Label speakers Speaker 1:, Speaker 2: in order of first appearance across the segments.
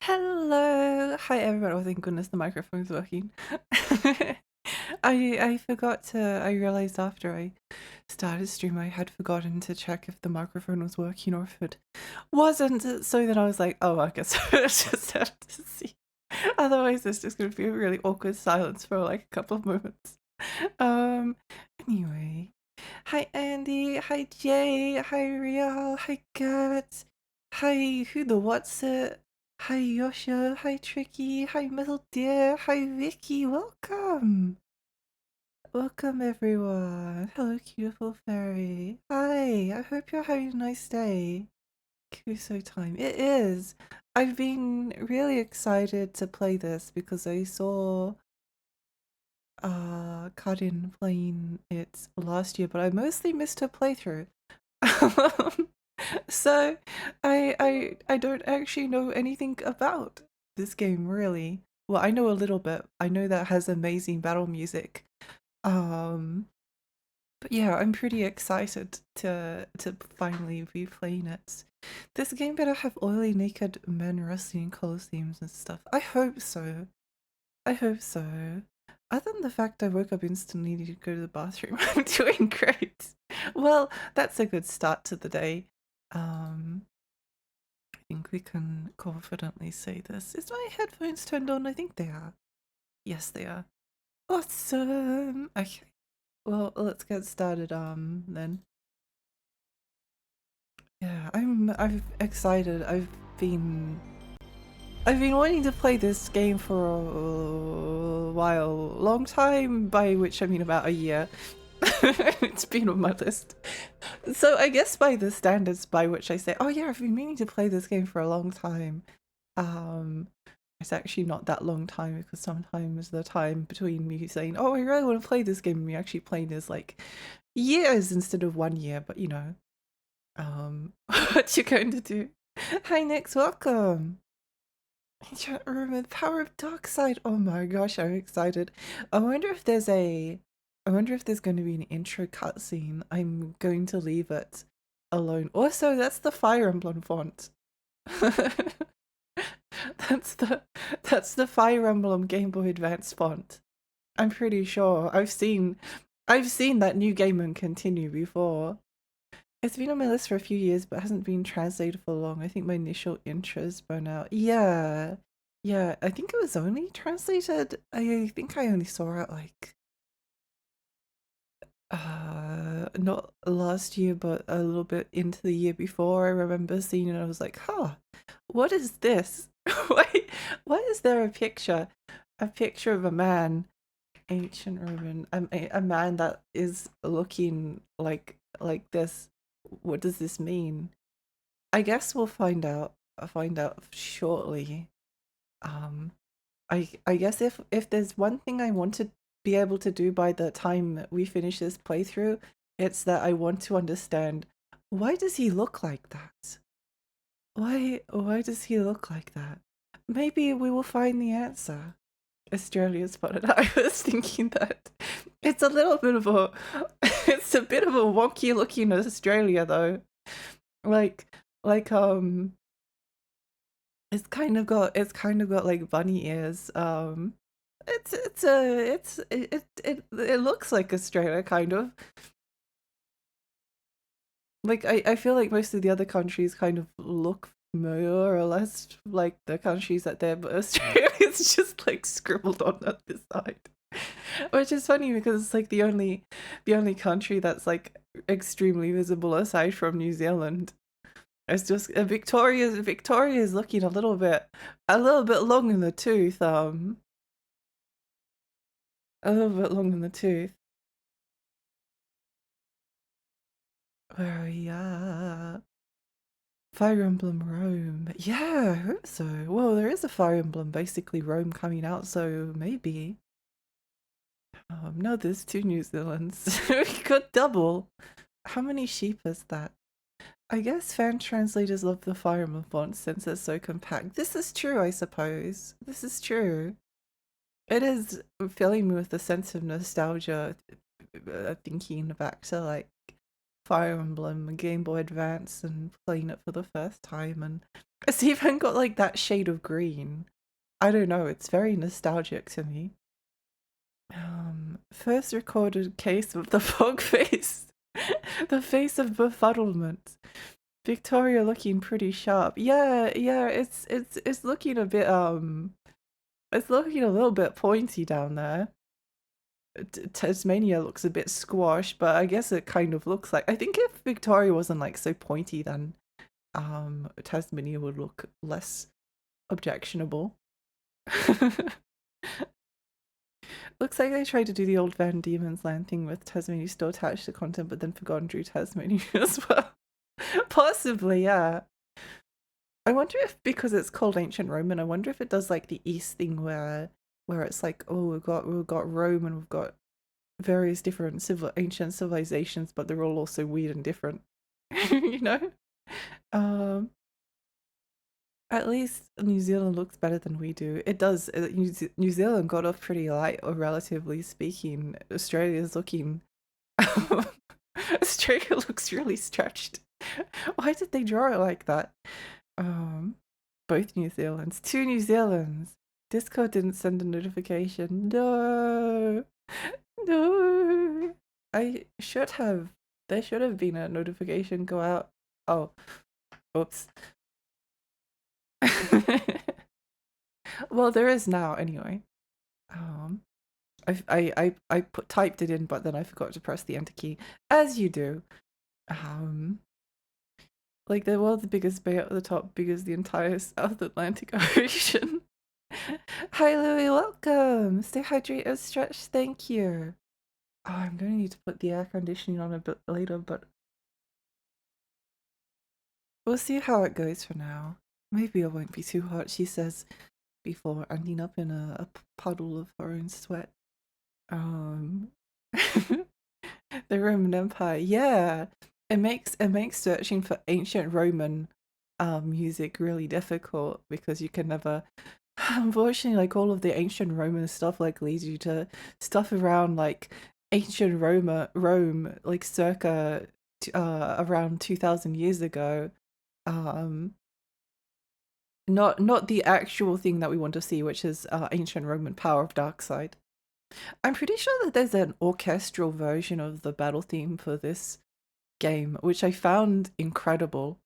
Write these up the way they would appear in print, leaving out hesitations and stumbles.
Speaker 1: Hello. Hi everyone. Oh, thank goodness the microphone's working. I forgot to, I realized after I started stream I had forgotten to check if the microphone was working or if it wasn't, so then I was like, oh, I guess I just have to see. Otherwise there's just gonna be a really awkward silence for like a couple of moments. Um anyway. Hi Andy, hi Jay, hi Rial, hi Gert, hi Who the What's It, hi Yosha, hi Tricky, hi Metal Deer, hi Vicky, welcome! Welcome everyone. Hello beautiful fairy. Hi, I hope you're having a nice day. Kuso time. It is! I've been really excited to play this because I saw Karin playing it last year, but I mostly missed her playthrough. So I don't actually know anything about this game really. Well, I know a little bit. I know that it has amazing battle music. But yeah, I'm pretty excited to finally be playing it. This game better have oily naked men wrestling coliseums and stuff. I hope so. I hope so. Other than the fact I woke up instantly to go to the bathroom, I'm doing great. Well, that's a good start to the day. I think we can confidently say this. Is my headphones turned on? I think they are. Yes, they are. Awesome. Okay. Well, let's get started then. Yeah, I'm excited. Been I've been wanting to play this game for a while. Long time, by which I mean about a year. It's been on my list. So I guess by the standards by which I say, oh yeah, I've been meaning to play this game for a long time. It's actually not that long time because sometimes the time between me saying, oh, I really want to play this game and me actually playing is like years instead of 1 year, but you know. What you going to do? Hi Nix, welcome! Chat room and Power of Dark Side. Oh my gosh, I'm excited. I wonder if there's going to be an intro cutscene. I'm going to leave it alone. Also, that's the Fire Emblem font. That's the Fire Emblem Game Boy Advance font. I'm pretty sure. I've seen that New Game & Continue before. It's been on my list for a few years, but hasn't been translated for long. I think my initial interest by now. Yeah. Yeah, I think it was only translated. I think I only saw it like not last year, but a little bit into the year before. I remember seeing it and I was like, huh, What is this? Wait, why is there a picture? A picture of a man, ancient Roman, a man that is looking like this. What does this mean? I guess we'll find out. I'll find out shortly. Um, I guess if there's one thing I want to be able to do by the time we finish this playthrough, it's that I want to understand, why does he look like that? Why does he look like that? Maybe we will find the answer. Australia spotted. I was thinking that it's a little bit of a it's a bit of a wonky looking Australia though. Like like it's kind of got like bunny ears. It looks like Australia kind of. Like I feel like most of the other countries kind of look more or less like the countries that they're, but Australia's just like scribbled on this side. Which is funny because it's like the only country that's like extremely visible aside from New Zealand. It's just Victoria's looking a little bit long in the tooth, a little bit long in the tooth. Where are we at? Fire Emblem Rome. Yeah, I hope so. Well, there is a Fire Emblem, basically Rome coming out, so maybe. No, there's two New Zealands. We got double. How many sheep is that? I guess fan translators love the Fire Emblem font since it's so compact. This is true, I suppose. This is true. It is filling me with a sense of nostalgia, thinking back to like Fire Emblem and Game Boy Advance and playing it for the first time, and it's even got like that shade of green. I don't know, it's very nostalgic to me. First recorded case of the fog face. The face of befuddlement. Victoria looking pretty sharp. Yeah, yeah, it's looking a bit it's looking a little bit pointy down there. Tasmania looks a bit squashed, but I guess it kind of looks like, I think if Victoria wasn't like so pointy, then Tasmania would look less objectionable. Looks like they tried to do the old Van Diemen's Land thing with Tasmania still attached to content, but then forgot and drew Tasmania as well. Possibly, yeah. I wonder if, because it's called Ancient Roman, I wonder if it does like the East thing where it's like, oh, we've got Rome and we've got various different ancient civilizations, but they're all also weird and different. You know? Um at least New Zealand looks better than we do. It does. New Zealand got off pretty light, or relatively speaking. Australia's looking. Australia looks really stretched. Why did they draw it like that? Um, both New Zealands. Two New Zealands. Discord didn't send a notification. No. No. I should have. There should have been a notification go out. Oh. Oops. Well, there is now anyway. Um, I typed it in, but then I forgot to press the enter key, as you do. Um, like the world's biggest bay at the top, big as the entire South Atlantic Ocean. Hi Louie, welcome. Stay hydrated, stretch. Thank you. Oh, I'm gonna need to put the air conditioning on a bit later, but we'll see how it goes for now. Maybe it won't be too hot, she says, before ending up in a puddle of her own sweat. The Roman Empire, yeah. It makes searching for ancient Roman music really difficult because you can never, unfortunately, like all of the ancient Roman stuff like leads you to stuff around like ancient Rome like circa around 2000 years ago. Um not the actual thing that we want to see, which is ancient Roman power of dark side. I'm pretty sure that there's an orchestral version of the battle theme for this game, which I found incredible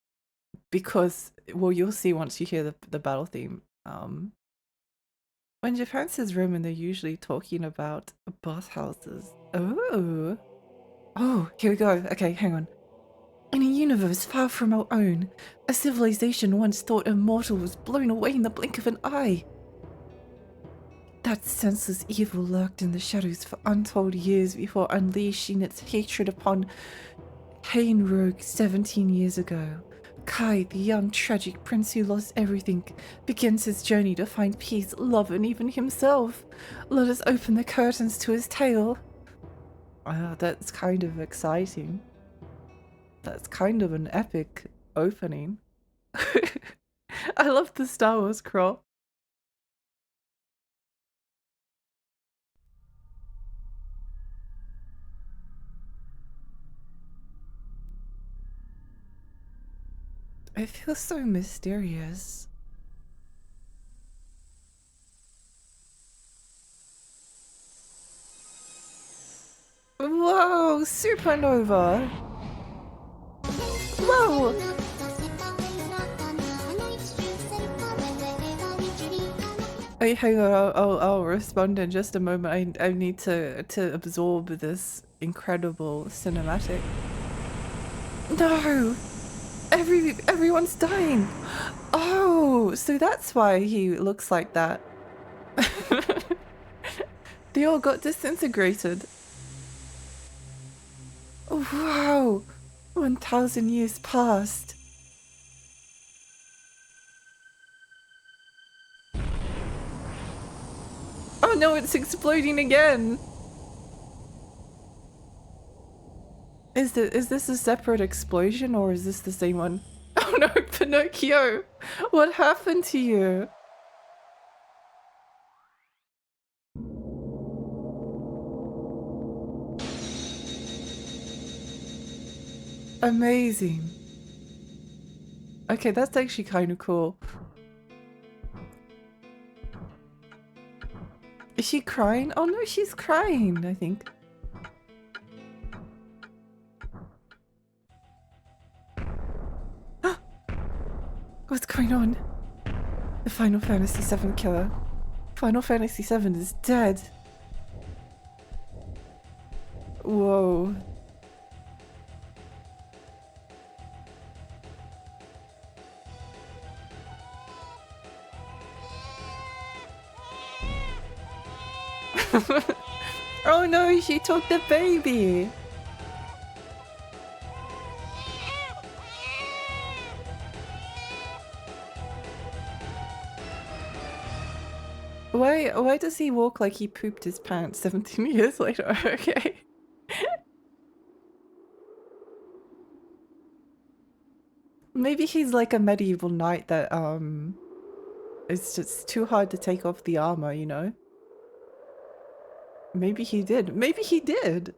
Speaker 1: because, well, you'll see once you hear the battle theme. When Japan says Roman, they're usually talking about bathhouses. Oh, here we go. Okay, hang on. In a universe far from our own, a civilization once thought immortal was blown away in the blink of an eye. That senseless evil lurked in the shadows for untold years before unleashing its hatred upon Hain Rogue 17 years ago. Kai, the young tragic prince who lost everything, begins his journey to find peace, love, and even himself. Let us open the curtains to his tale. That's kind of exciting. That's kind of an epic opening. I love the Star Wars crop. It feels so mysterious. Whoa, supernova! Whoa! Hey, hang on, I'll respond in just a moment. I need to absorb this incredible cinematic. No! Everyone's dying! Oh, so that's why he looks like that. They all got disintegrated. Wow! 1,000 years passed. Oh no, it's exploding again! Is this a separate explosion or is this the same one? Oh no, Pinocchio! What happened to you? Amazing. Okay, that's actually kind of cool. Is she crying? Oh no, she's crying, I think. What's going on? The Final Fantasy VII killer. Final Fantasy VII is dead. Whoa. Oh no, she took the baby. Why does he walk like he pooped his pants 17 years later? Okay. Maybe he's like a medieval knight that it's just too hard to take off the armor, you know? Maybe he did. Maybe he did.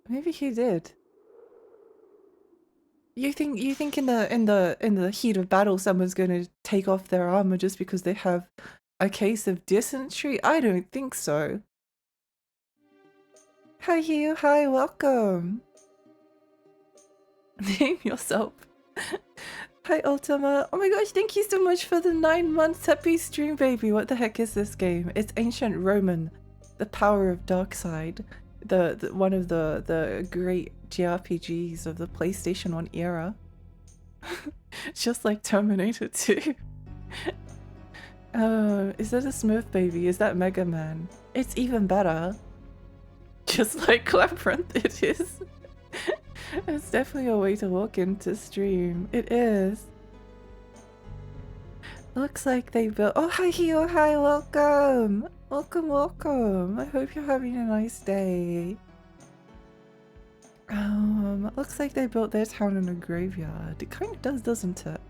Speaker 1: Maybe he did. You think in the heat of battle someone's gonna take off their armor just because they have a case of dysentery? I don't think so. Hi Hugh, hi, welcome. Name yourself. Hi Ultima. Oh my gosh, thank you so much for the 9 months. Happy stream, baby. What the heck is this game? It's ancient Roman. The Power of Darkside. The one of the great JRPGs of the PlayStation 1 era. Just like Terminator 2. Is that a Smurf baby? Is that Mega Man? It's even better. Just like Labyrinth, it is. It's definitely a way to walk into stream. It is. Looks like they built— oh, hi Hio, hi, welcome! Welcome, welcome! I hope you're having a nice day. Looks like they built their town in a graveyard. It kind of does, doesn't it?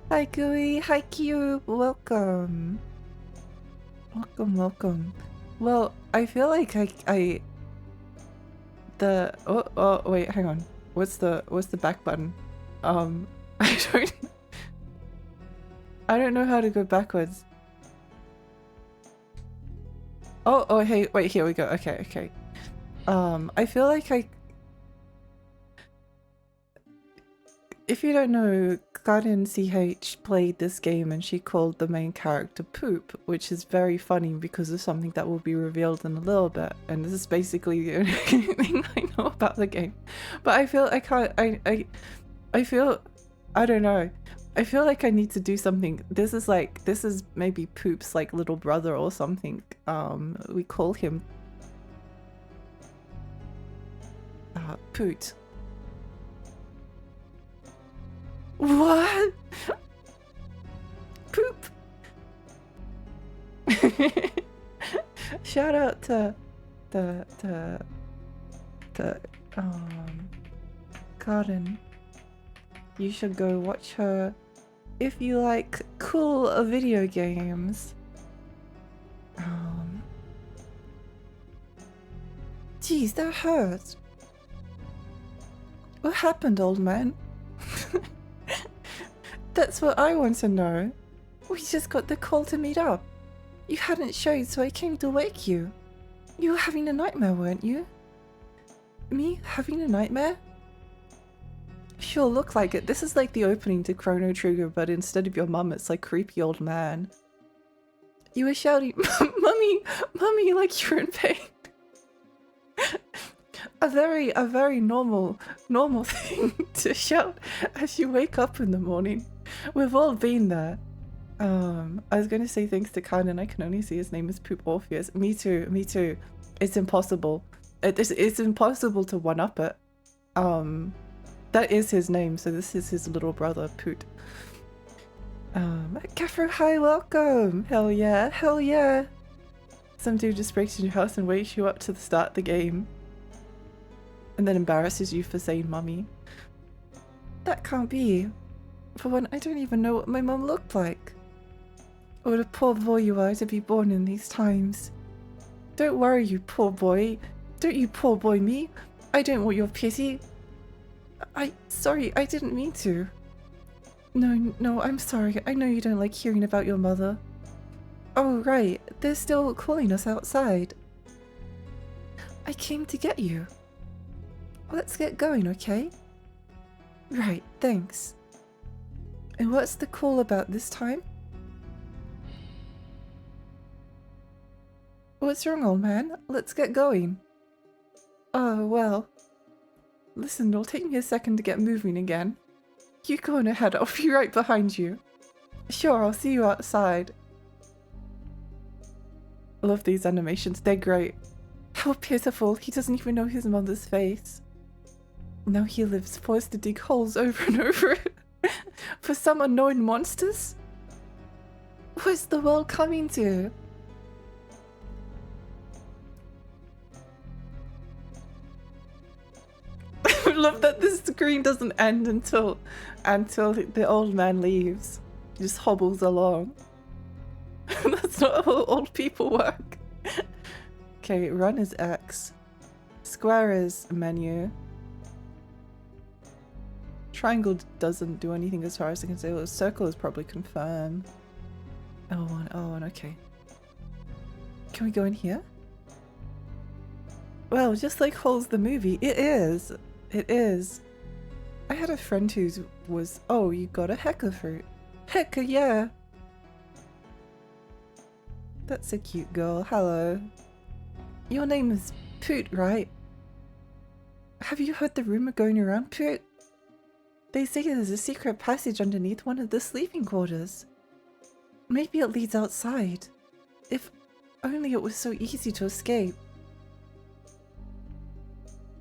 Speaker 1: Hi Gooey, hi Cube, welcome! Welcome, welcome. Well, I feel like oh wait, hang on. What's the back button? I don't know how to go backwards. Oh hey, wait, here we go. Okay. I feel like if you don't know, Garden CH played this game and she called the main character Poop, which is very funny because of something that will be revealed in a little bit. And this is basically the only thing I know about the game. But I feel I don't know. I feel like I need to do something. This is maybe Poop's like little brother or something. We call him Poot. What? Poop. Shout out to Garden. You should go watch her if you like cool video games. Geez, that hurts. What happened, old man? That's what I want to know. We just got the call to meet up. You hadn't showed, so I came to wake you. You were having a nightmare, weren't you? Me having a nightmare? Sure, look like it. This is like the opening to Chrono Trigger, but instead of your mum, it's like creepy old man. You were shouting, "Mummy, mummy," like you're in pain. A very normal thing to shout as you wake up in the morning. We've all been there. I was gonna say thanks to Kanan. I can only see his name is Poop Orpheus. Me too. It's impossible. It's impossible to one up it. That is his name, so this is his little brother, Poot. Kafro, hi, welcome! Hell yeah, hell yeah! Some dude just breaks in your house and wakes you up to the start of the game. And then embarrasses you for saying mummy. That can't be. For one, I don't even know what my mum looked like. What a poor boy you are to be born in these times. Don't worry, you poor boy. Don't you poor boy me. I don't want your pity. Sorry, I didn't mean to. No, I'm sorry. I know you don't like hearing about your mother. Oh, right. They're still calling us outside. I came to get you. Let's get going, okay? Right, thanks. And what's the call about this time? What's wrong, old man? Let's get going. Oh, well. Listen, it'll take me a second to get moving again. You go on ahead, I'll be right behind you. Sure, I'll see you outside. I love these animations, they're great. How pitiful, he doesn't even know his mother's face. Now he lives forced to dig holes over and over for some unknown monsters? What's the world coming to? I love that this screen doesn't end until the old man leaves. He just hobbles along. That's not how old people work. Okay, run is X. Square is menu. Triangle doesn't do anything as far as I can say. Well, circle is probably confirm. L1, okay. Can we go in here? Well, just like Holes the movie, it is. It is. I had a friend who was, oh, you got a Hecka fruit. Hecka, yeah. That's a cute girl. Hello. Your name is Poot, right? Have you heard the rumor going around, Poot? They say there's a secret passage underneath one of the sleeping quarters. Maybe it leads outside. If only it was so easy to escape.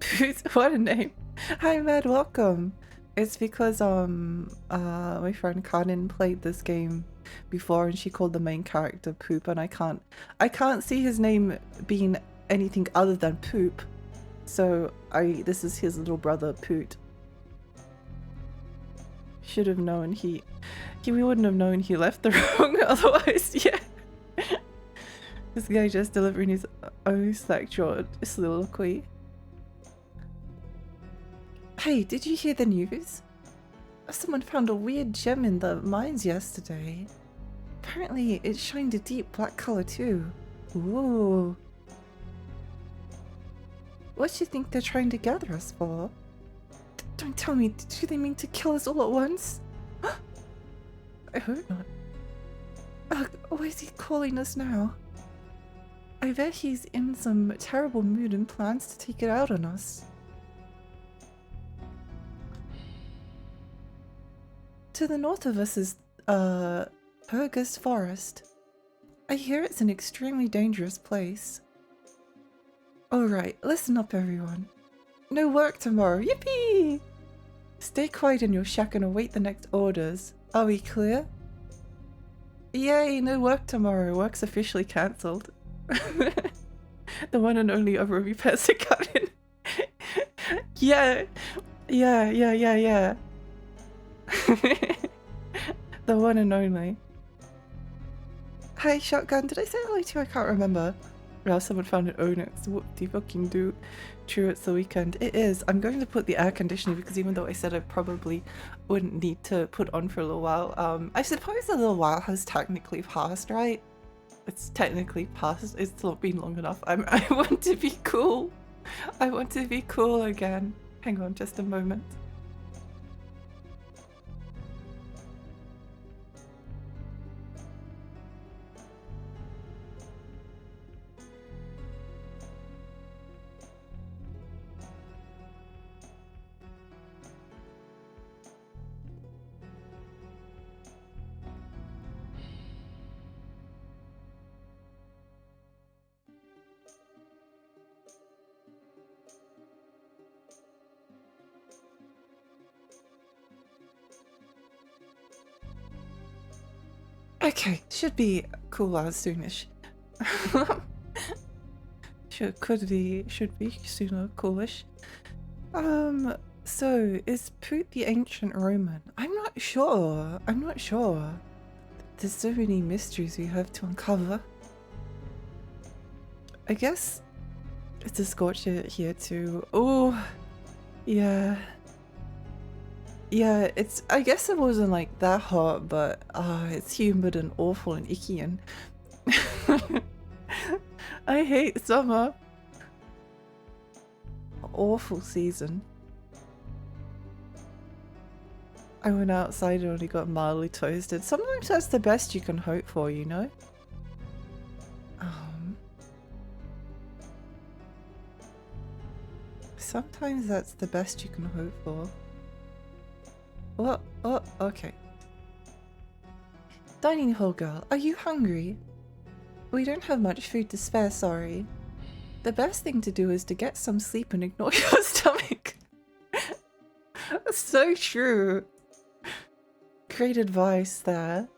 Speaker 1: Poot, what a name. Hi, Mad, welcome. It's because my friend Kanin played this game before and she called the main character Poop, and I can't see his name being anything other than Poop. So this is his little brother Poot. Should have known we wouldn't have known he left the room otherwise, yeah. This guy just delivering his own sexual soliloquy. Hey, did you hear the news? Someone found a weird gem in the mines yesterday. Apparently it shined a deep black color too. Ooh. What do you think they're trying to gather us for? Don't tell me, do they mean to kill us all at once? I hope not. Ugh, why is he calling us now? I bet he's in some terrible mood and plans to take it out on us. to the north of us is, Purgus Forest. I hear it's an extremely dangerous place. Alright, listen up everyone. No work tomorrow, yippee! Stay quiet in your shack and await the next orders. Are we clear? Yay, no work tomorrow. Work's officially cancelled. The one and only Ruby person coming. Yeah. The one and only. Hey, Shotgun, did I say hello to you? I can't remember. Well, someone found an Onyx. Whoop-de-fucking-do. True, it's the weekend. It is. I'm going to put the air conditioning because even though I said I probably wouldn't need to put on for a little while, I suppose a little while has technically passed, right? It's technically passed. It's not been long enough. I want to be cool. I want to be cool again. Hang on just a moment. Okay, should be cool as soonish. Should be sooner coolish. So is Poot the ancient Roman? I'm not sure. There's so many mysteries we have to uncover. I guess it's a scorcher here too. Oh, yeah. Yeah, it's. I guess it wasn't like that hot, but it's humid and awful and icky and. I hate summer. Awful season. I went outside and only got mildly toasted. Sometimes that's the best you can hope for, you know? Sometimes that's the best you can hope for. What? Oh, okay. Dining hall girl, are you hungry? We don't have much food to spare, sorry. The best thing to do is to get some sleep and ignore your stomach. So true. Great advice there.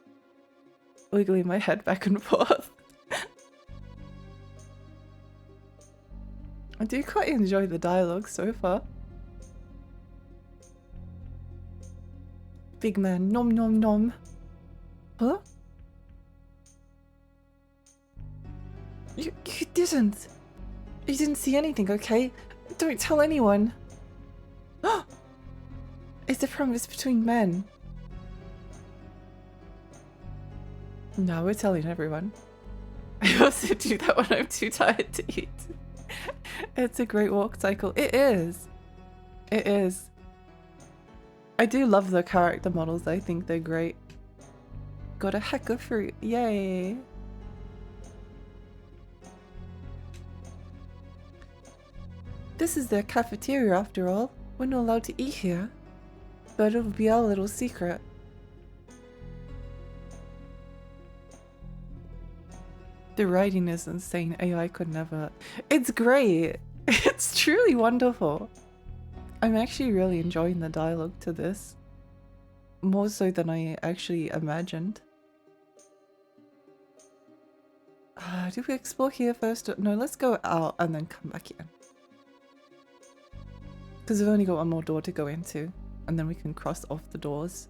Speaker 1: Wiggling my head back and forth. I do quite enjoy the dialogue so far. Big man, nom nom nom. Huh? You didn't. You didn't see anything, okay? Don't tell anyone. It's a promise between men. No, we're telling everyone. I also do that when I'm too tired to eat. It's a great walk cycle. It is. It is. I do love the character models. I think they're great. Got a heck of fruit. Yay. This is their cafeteria after all. We're not allowed to eat here. But it'll be our little secret. The writing is insane. AI could never. It's great. It's truly wonderful. I'm actually really enjoying the dialogue to this. More so than I actually imagined. Do we explore here first? No, let's go out and then come back in. Because we've only got one more door to go into. And then we can cross off the doors.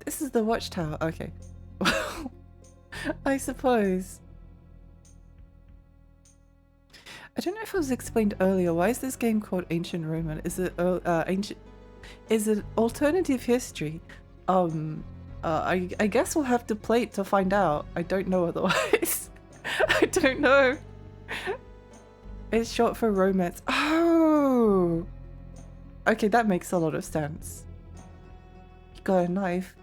Speaker 1: This is the watchtower. Okay. I suppose. I don't know if it was explained earlier. Why is this game called Ancient Roman? Is it ancient? Is it alternative history? I guess we'll have to play it to find out. I don't know otherwise. I don't know. It's short for romance. Oh. Okay, that makes a lot of sense. You got a knife.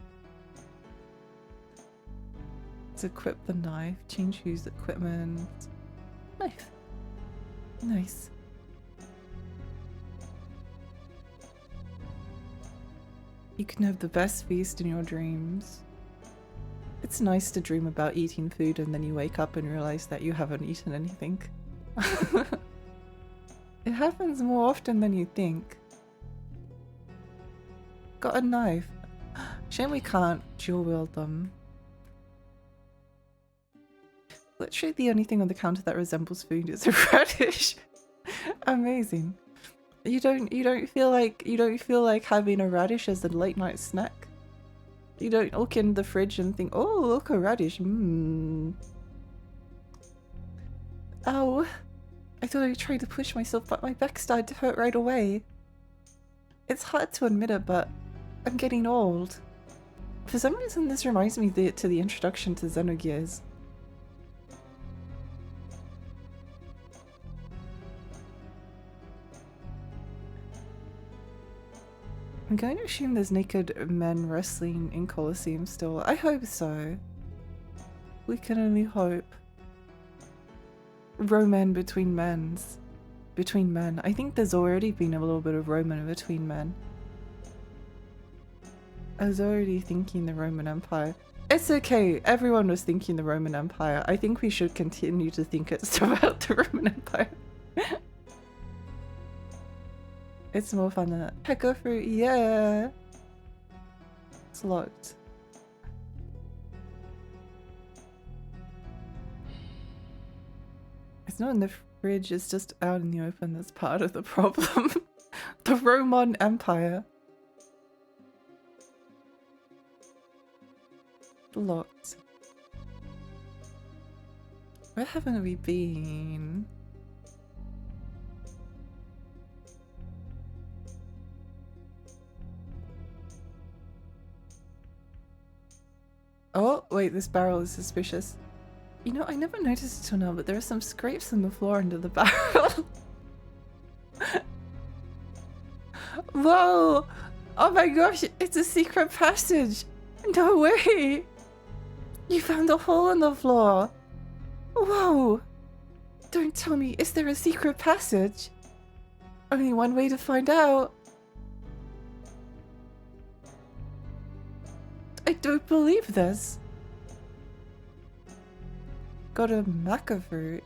Speaker 1: Let's equip the knife. Change use equipment. Knife. Nice. You can have the best feast in your dreams. It's nice to dream about eating food and then you wake up and realize that you haven't eaten anything. It happens more often than you think. Got a knife. Shame we can't dual wield them. Literally the only thing on the counter that resembles food is a radish. Amazing. You don't feel like having a radish as a late night snack? You don't look in the fridge and think, oh, look, a radish. Mmm. Ow. I thought I tried to push myself, but my back started to hurt right away. It's hard to admit it, but I'm getting old. For some reason, this reminds me to the introduction to Xenogears. I'm going to assume there's naked men wrestling in Colosseum still. I hope so. We can only hope. Roman between men. I think there's already been a little bit of Roman between men. I was already thinking the Roman Empire. It's okay, everyone was thinking the Roman Empire. I think we should continue to think it's about the Roman Empire. It's more fun than that. Pekka fruit, yeah! It's locked. It's not in the fridge, it's just out in the open. That's part of the problem. The Roman Empire. Locked. Where haven't we been? Oh, wait, this barrel is suspicious. You know, I never noticed it till now, but there are some scrapes on the floor under the barrel. Whoa! Oh my gosh, it's a secret passage! No way! You found a hole in the floor! Whoa! Don't tell me, is there a secret passage? Only one way to find out. I don't believe this. Got a maca fruit.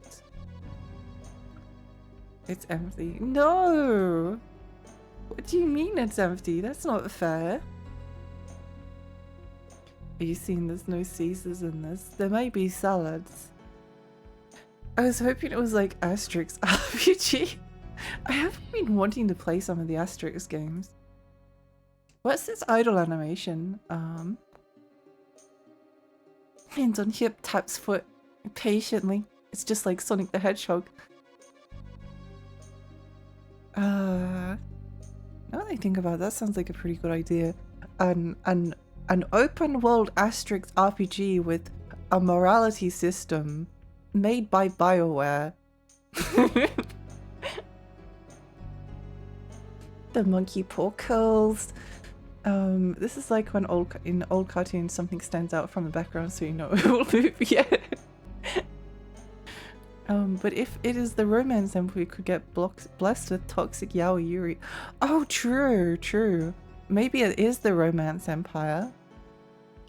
Speaker 1: It's empty. No! What do you mean it's empty? That's not fair. Are you seeing there's no Caesars in this? There might be salads. I was hoping it was like Asterix RPG. I haven't been wanting to play some of the Asterix games. What's this idle animation? Hands on hip, taps foot patiently. It's just like Sonic the Hedgehog. Now that I think about it, that sounds like a pretty good idea. An open world Asterix RPG with a morality system made by BioWare. The monkey paw curls. This is like when in old cartoons something stands out from the background so you know it will move. Yeah. But if it is the romance then we could get blessed with toxic yaoi yuri. Oh, true. Maybe it is the romance empire.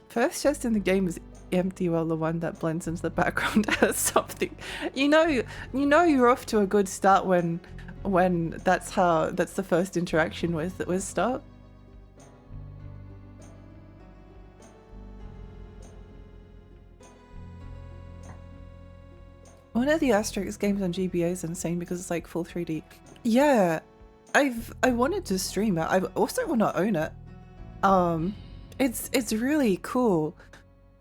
Speaker 1: First chest in the game is empty while the one that blends into the background has something. You know you're off to a good start when that's the first interaction with stuff. One of the Asterix games on GBA is insane because it's like full 3D. Yeah, I wanted to stream it. I also want to own it. It's really cool.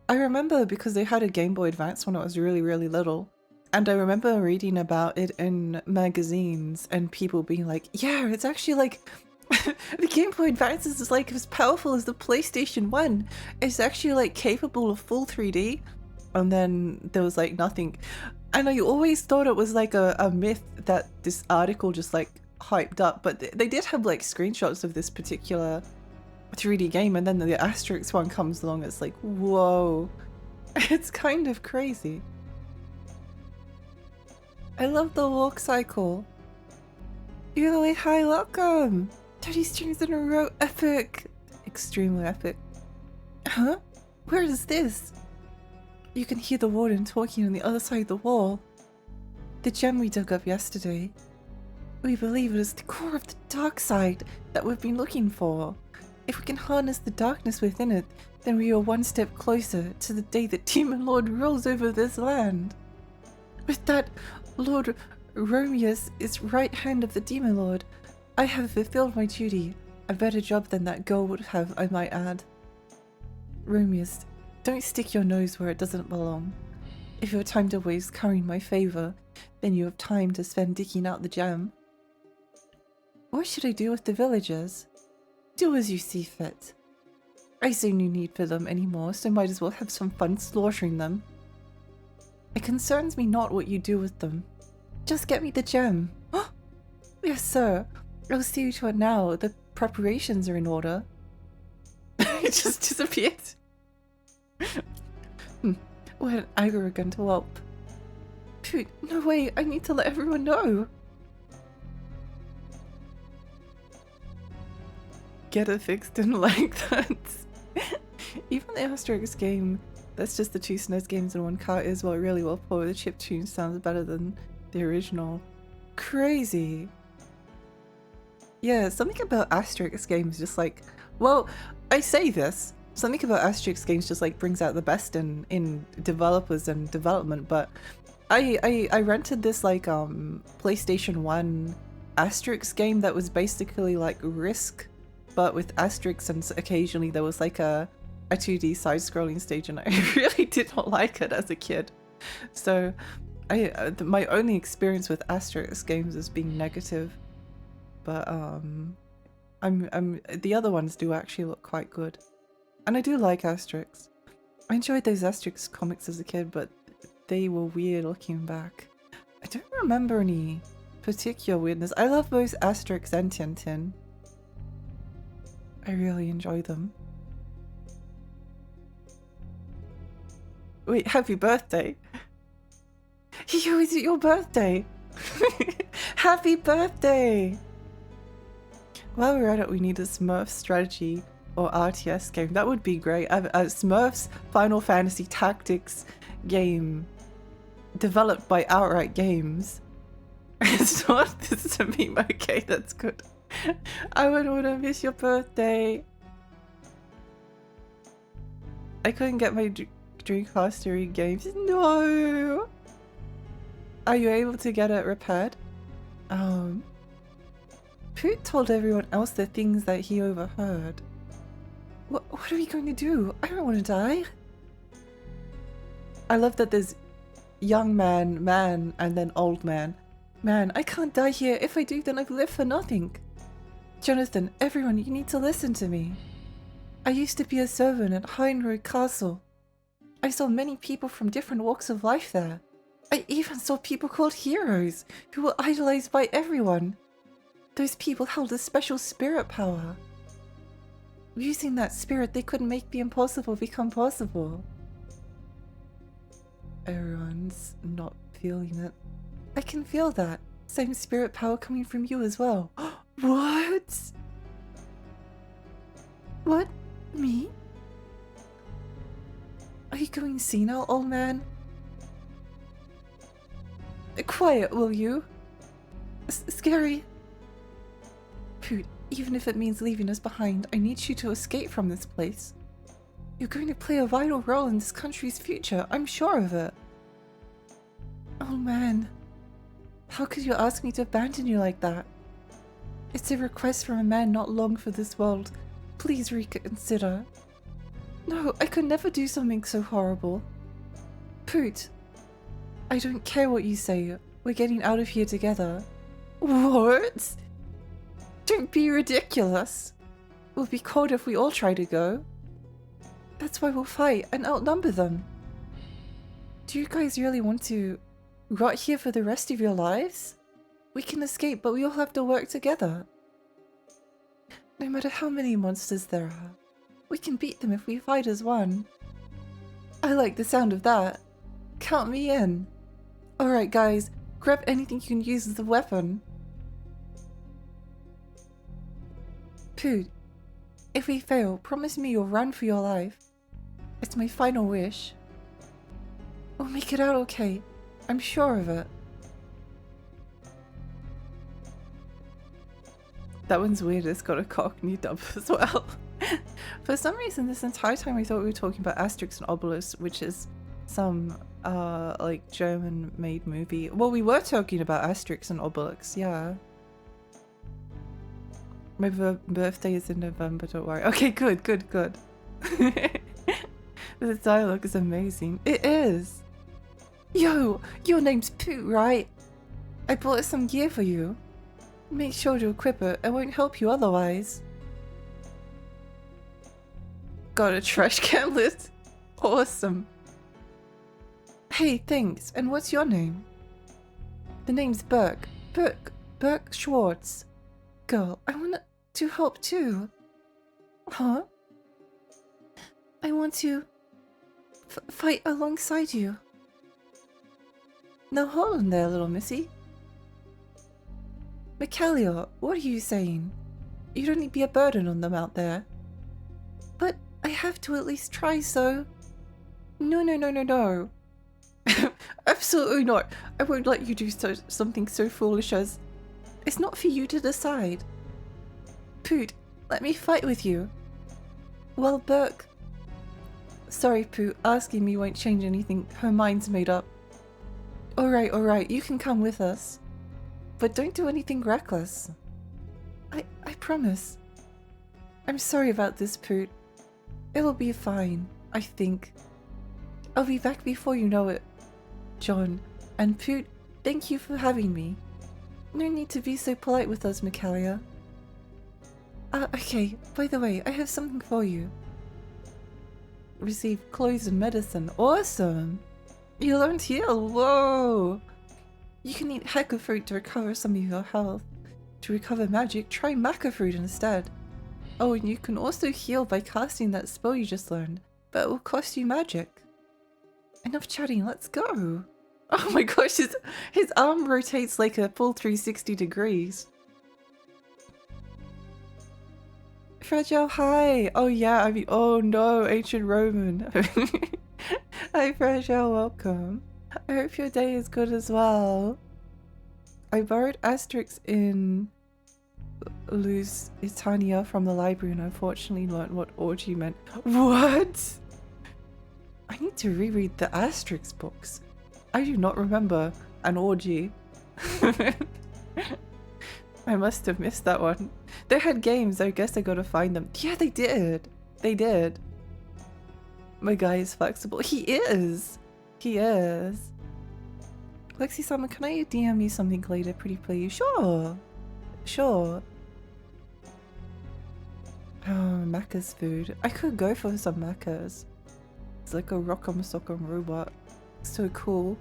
Speaker 1: I remember because they had a Game Boy Advance when I was really little, and I remember reading about it in magazines and people being like, "Yeah, it's actually like the Game Boy Advance is like as powerful as the PlayStation 1. It's actually like capable of full 3D." And then there was like nothing. And I always thought it was like a myth that this article just like hyped up, but they did have like screenshots of this particular 3D game, and then the Asterix one comes along. It's like, whoa, it's kind of crazy. I love the walk cycle. You're like, hi, welcome. 30 streams in a row, epic. extremely epic. Huh? Where is this? You can hear the warden talking on the other side of the wall. The gem we dug up yesterday. We believe it is the core of the dark side that we've been looking for. If we can harness the darkness within it, then we are one step closer to the day the Demon Lord rules over this land. With that, Lord Romeus is right hand of the Demon Lord. I have fulfilled my duty. A better job than that girl would have, I might add. Romeus, don't stick your nose where it doesn't belong. If you have time to waste currying my favour, then you have time to spend digging out the gem. What should I do with the villagers? Do as you see fit. I see no need for them anymore, so might as well have some fun slaughtering them. It concerns me not what you do with them. Just get me the gem. Yes, sir. I'll see to it now. The preparations are in order. It just disappeared. What an arrogant whelp. Pooh, no way, I need to let everyone know. Get it fixed, didn't like that. Even the Asterix game, that's just the two SNES games in one cart, is well really well put. The chiptune sounds better than the original. Crazy. Yeah, something about Asterix games just like, well, I say this, something about Asterix games just like brings out the best in developers and development, but I rented this like PlayStation 1 Asterix game that was basically like Risk, but with Asterix, and occasionally there was like a 2D side-scrolling stage, and I really did not like it as a kid. So my only experience with Asterix games is being negative. But the other ones do actually look quite good. And I do like Asterix. I enjoyed those Asterix comics as a kid, but they were weird looking back. I don't remember any particular weirdness. I love both Asterix and Tintin. I really enjoy them. Wait, happy birthday! Yo, is it your birthday? Happy birthday! While we're at it, we need a Smurfs strategy or RTS game. That would be great. A Smurfs Final Fantasy Tactics game developed by Outright Games. It's not, this is a meme. Okay, that's good. I wouldn't want to miss your birthday. I couldn't get my Dreamcast games. No! Are you able to get it repaired? Poot told everyone else the things that he overheard. What are we going to do? I don't want to die. I love that there's young man, and then old man. Man, I can't die here. If I do, then I've lived for nothing. Jonathan, everyone, you need to listen to me. I used to be a servant at Heinrich Castle. I saw many people from different walks of life there. I even saw people called heroes, who were idolized by everyone. Those people held a special spirit power. Using that spirit, they could make the impossible become possible. Everyone's not feeling it. I can feel that. Same spirit power coming from you as well. What? What? Me? Are you going senile, old man? Quiet, will you? Scary. Poot, even if it means leaving us behind, I need you to escape from this place. You're going to play a vital role in this country's future, I'm sure of it. Oh man. How could you ask me to abandon you like that? It's a request from a man not long for this world. Please reconsider. No, I could never do something so horrible. Poot. I don't care what you say. We're getting out of here together. What? Don't be ridiculous. We'll be cold if we all try to go. That's why we'll fight and outnumber them. Do you guys really want to rot here for the rest of your lives? We can escape, but we all have to work together. No matter how many monsters there are, we can beat them if we fight as one. I like the sound of that. Count me in. Alright guys, grab anything you can use as a weapon. Poot, If we fail, promise me you'll run for your life. It's my final wish. We'll make it out okay. I'm sure of it. That one's weird, it's got a Cockney dub as well. For some reason, this entire time I thought we were talking about Asterix and Obelix, which is some, like, German-made movie. Well, we were talking about Asterix and Obelix, yeah. My birthday is in November, don't worry. Okay, good. The dialogue is amazing. It is! Yo, your name's Pooh, right? I bought some gear for you. Make sure to equip it, it won't help you otherwise. Got a trash can list? Awesome. Hey, thanks, and what's your name? The name's Burke. Burke Schwartz. Girl, I want to help too. Huh? I want to fight alongside you. Now hold on there, little missy. Michaelia, what are you saying? You don't need to be a burden on them out there. But I have to at least try, so... No. Absolutely not. I won't let you do something so foolish as... It's not for you to decide. Poot, let me fight with you. Well, Burke... Sorry, Poot, asking me won't change anything. Her mind's made up. Alright, you can come with us. But don't do anything reckless. I promise. I'm sorry about this, Poot. It'll be fine, I think. I'll be back before you know it. John, and Poot, thank you for having me. No need to be so polite with us, Michaelia. Okay, by the way, I have something for you. Receive clothes and medicine. Awesome! You learned heal, whoa! You can eat Heka fruit to recover some of your health. To recover magic, try Maca fruit instead. Oh, and you can also heal by casting that spell you just learned, but it will cost you magic. Enough chatting, let's go! Oh my gosh, his arm rotates like a full 360 degrees. Fragile, hi! Oh yeah, I mean, oh no, ancient Roman. Hi Fragile, welcome. I hope your day is good as well. I borrowed Asterix in Lusitania from the library and unfortunately learned what orgy meant. What? I need to reread the Asterix books. I do not remember an orgy. I must have missed that one. They had games, I guess I gotta find them. Yeah, they did. They did. My guy is flexible. He is. He is. Lexi-sama, can I DM you something later, pretty please? Sure. Sure. Oh, Macca's food. I could go for some Macca's. It's like a rock'em sock'em robot. So cool.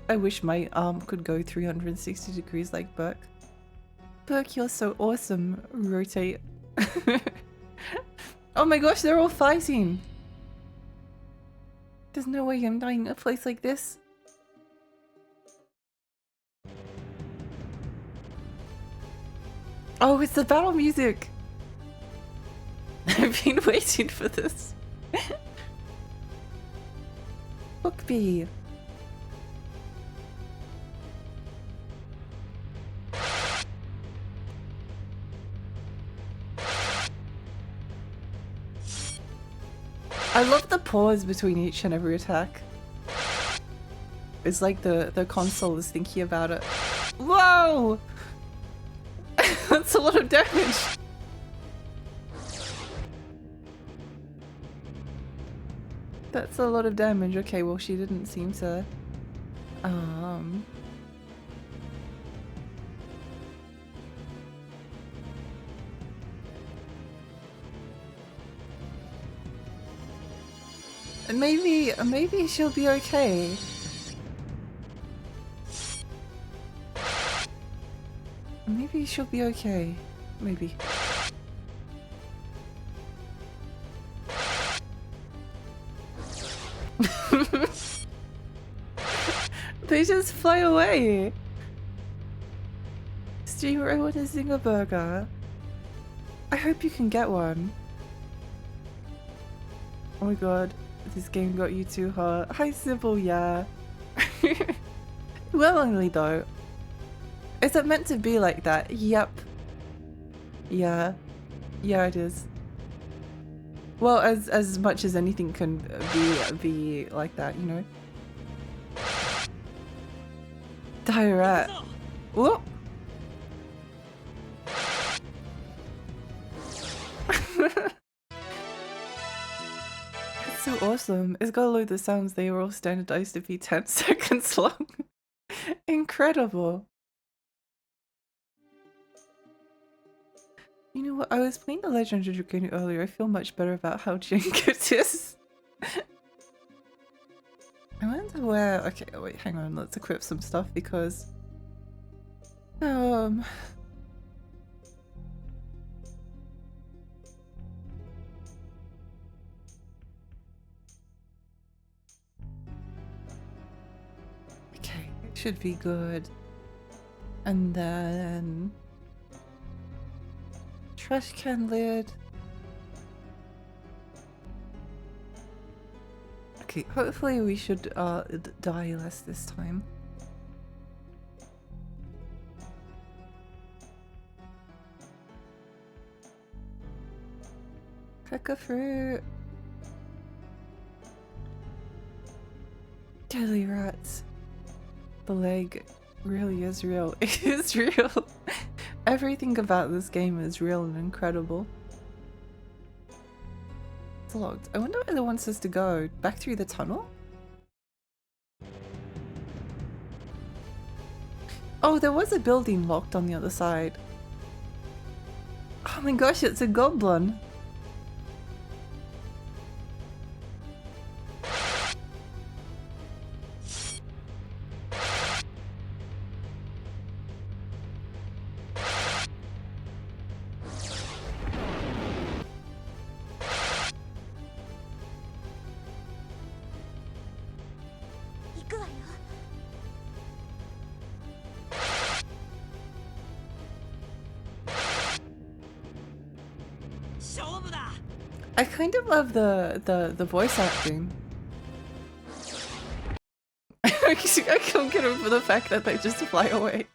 Speaker 1: I wish my arm could go 360 degrees like Burke. Burke, you're so awesome. Rotate. Oh my gosh, they're all fighting. There's no way I'm dying in a place like this. Oh, it's the battle music! I've been waiting for this. Bookbee. I love the pause between each and every attack. It's like the console is thinking about it. Whoa! That's a lot of damage! That's a lot of damage. Okay, well she didn't seem to... Maybe she'll be okay. Maybe she'll be okay. Maybe. They just fly away. Streamer, I want a zinger burger. I hope you can get one. Oh my god, this game got you too hot. Hi Sybil, yeah. Willingly though. Is it meant to be like that? Yep. Yeah. Yeah, it is. Well, as much as anything can be like that, you know. Diorette. Whoop. It's so awesome. It's got a load of sounds. They were all standardized to be 10 seconds long. Incredible. You know what? I was playing The Legend of Dragoon earlier. I feel much better about how jank it is. I wonder where... Okay, wait, hang on. Let's equip some stuff because... Okay, it should be good. And then... Trash can lid. Okay, hopefully we should die less this time. Cracker fruit. Deadly rats. The leg really is real. It is real. Everything about this game is real and incredible. It's locked. I wonder where it wants us to go. Back through the tunnel? Oh, there was a building locked on the other side. Oh my gosh, it's a goblin. I kind of love the voice acting. I can't get over the fact that they just fly away.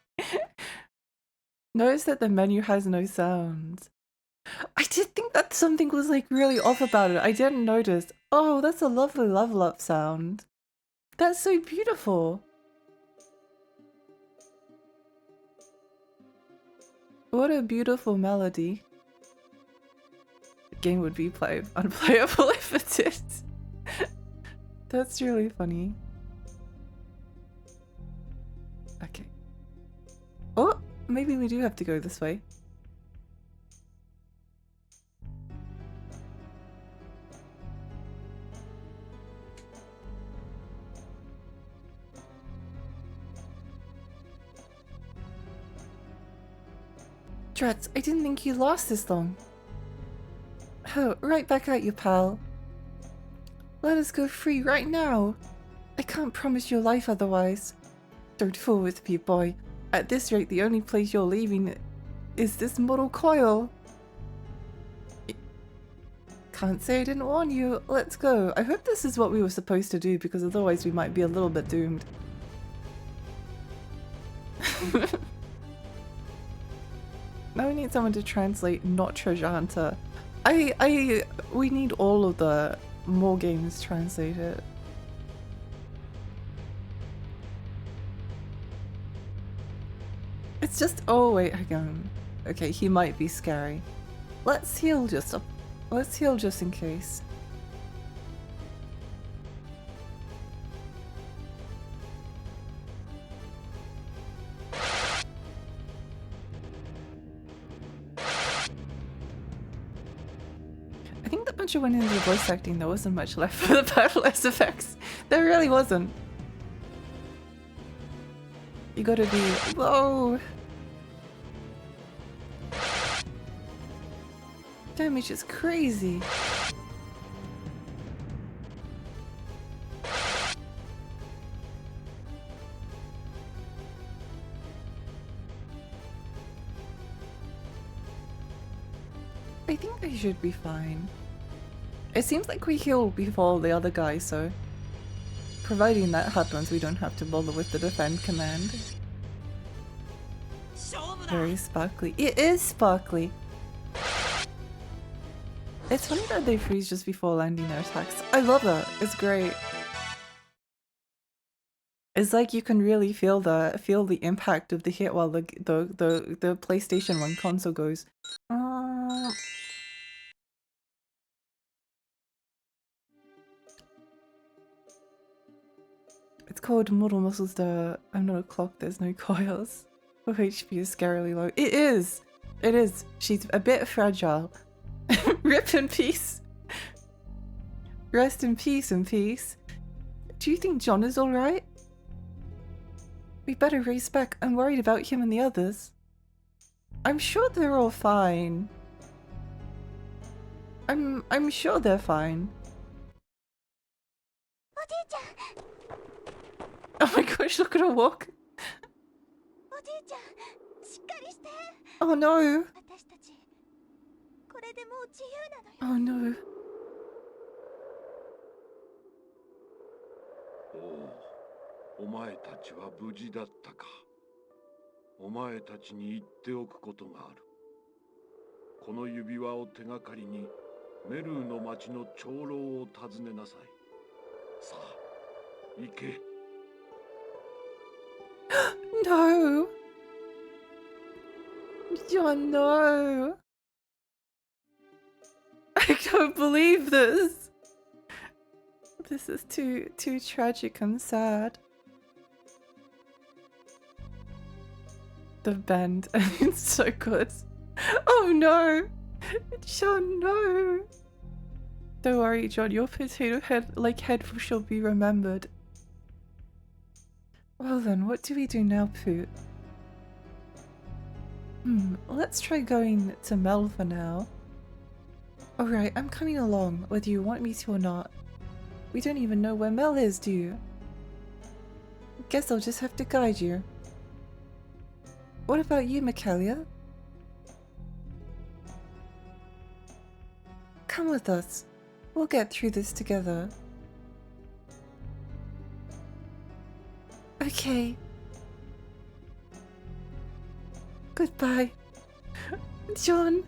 Speaker 1: Notice that the menu has no sounds. I did think that something was like really off about it. I didn't notice. Oh, that's a lovely level up sound. That's so beautiful. What a beautiful melody. The game would be unplayable if it did. That's really funny. Okay. Oh, maybe we do have to go this way. Drats, I didn't think you lost this long. Oh, right back at you, pal. Let us go free right now. I can't promise your life otherwise. Don't fool with me, boy. At this rate, the only place you're leaving is this mortal coil. Can't say I didn't warn you. Let's go. I hope this is what we were supposed to do, because otherwise we might be a little bit doomed. Now we need someone to translate, not treasure hunter. We need all of the more games translated. It's just, oh wait, hang on. Okay, he might be scary. Let's heal just in case. I think that bunch went into the voice acting. There wasn't much left for the battle effects. There really wasn't. You gotta be, whoa! Damage is crazy. I think they should be fine. It seems like we healed before the other guy, so providing that happens, we don't have to bother with the defend command. Very sparkly. It is sparkly! It's funny that they freeze just before landing their attacks. I love that. It's great. It's like you can really feel the impact of the hit while the PlayStation 1 console goes. It's called Mortal Muscles. I'm not a clock. There's no coils. Her HP is scarily low. It is. It is. She's a bit fragile. Rip in peace. Rest in peace. In peace. Do you think John is all right? We better race back. I'm worried about him and the others. I'm sure they're all fine. I'm sure they're fine. Oh my gosh, look at her walk. Oh no. Oh no.
Speaker 2: お前たちは無事だったか。お前たちに言っておくことがある。この指輪を手がかりにメルーの町の長老を訪ねなさい。さあ、行け。
Speaker 1: No. John, no. I can't believe this. This is too tragic and sad. The bend, it's so good. Oh no! John, no! Don't worry, John, your potato head shall be remembered. Well then, what do we do now, Poot? Let's try going to Mel for now. Alright, I'm coming along, whether you want me to or not. We don't even know where Mel is, do you? Guess I'll just have to guide you. What about you, Michaelia? Come with us. We'll get through this together. Okay. Goodbye. John.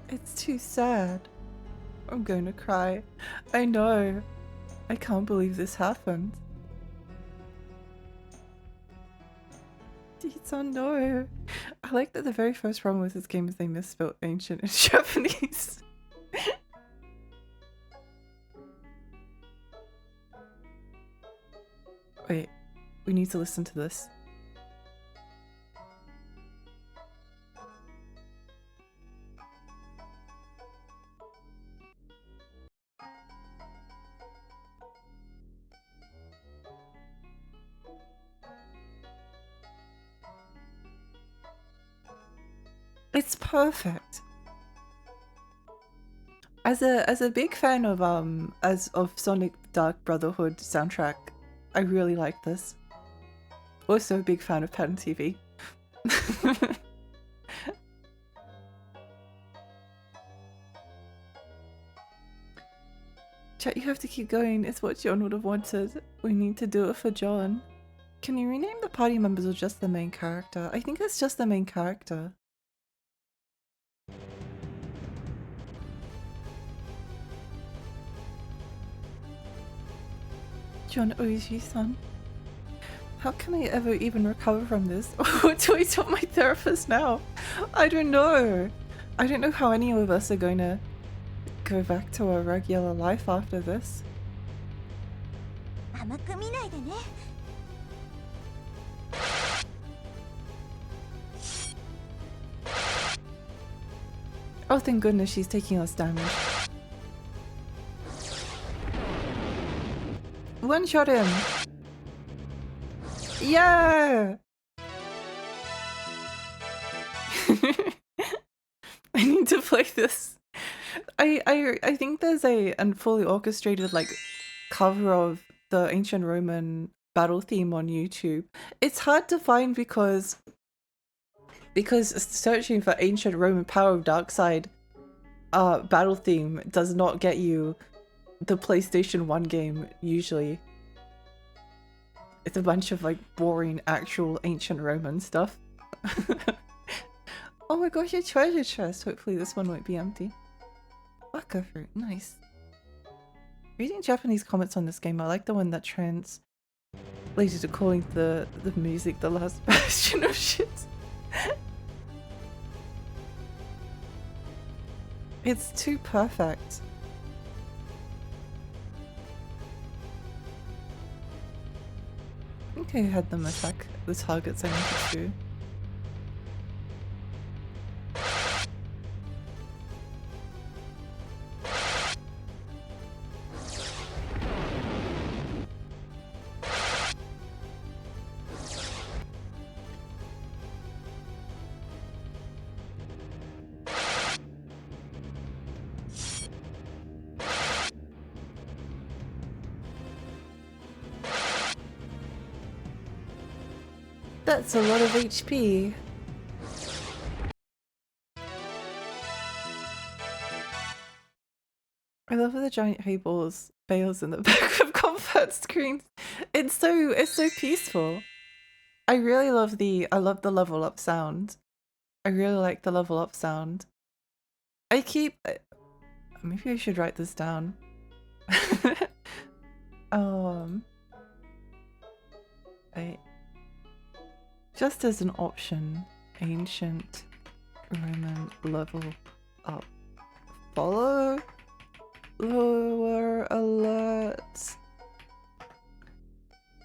Speaker 1: It's too sad. I'm going to cry. I know. I can't believe this happened. Oh no. I like that the very first problem with this game is they misspelled ancient in Japanese. Wait, we need to listen to this. It's perfect. As a big fan of Sonic Dark Brotherhood soundtrack, I really like this. Also a big fan of Pattern TV. Chat, you have to keep going. It's what John would have wanted. We need to do it for John. Can you rename the party members or just the main character? I think it's just the main character. John Oishi-san. How can I ever even recover from this? What do I tell my therapist now? I don't know. I don't know how any of us are going to go back to our regular life after this. Oh, thank goodness she's taking us damage. One shot him. Yeah. I need to play this. I think there's a fully orchestrated like cover of the ancient Roman battle theme on YouTube. It's hard to find because because searching for ancient Roman Power of Dark Side battle theme does not get you the PlayStation 1 game usually. It's a bunch of like boring actual ancient Roman stuff. Oh my gosh, a treasure chest! Hopefully this one won't be empty. Waka fruit, nice. Reading Japanese comments on this game, I like the one that translated to calling the music the last bastion of shit. It's too perfect. I think I had them attack the targets I wanted to. That's a lot of HP. I love the giant hay balls bales in the back of comfort screens. It's so peaceful. I really love the level up sound. I really like the level up sound. Maybe I should write this down. Just as an option, ancient Roman level up. Follow lower alerts.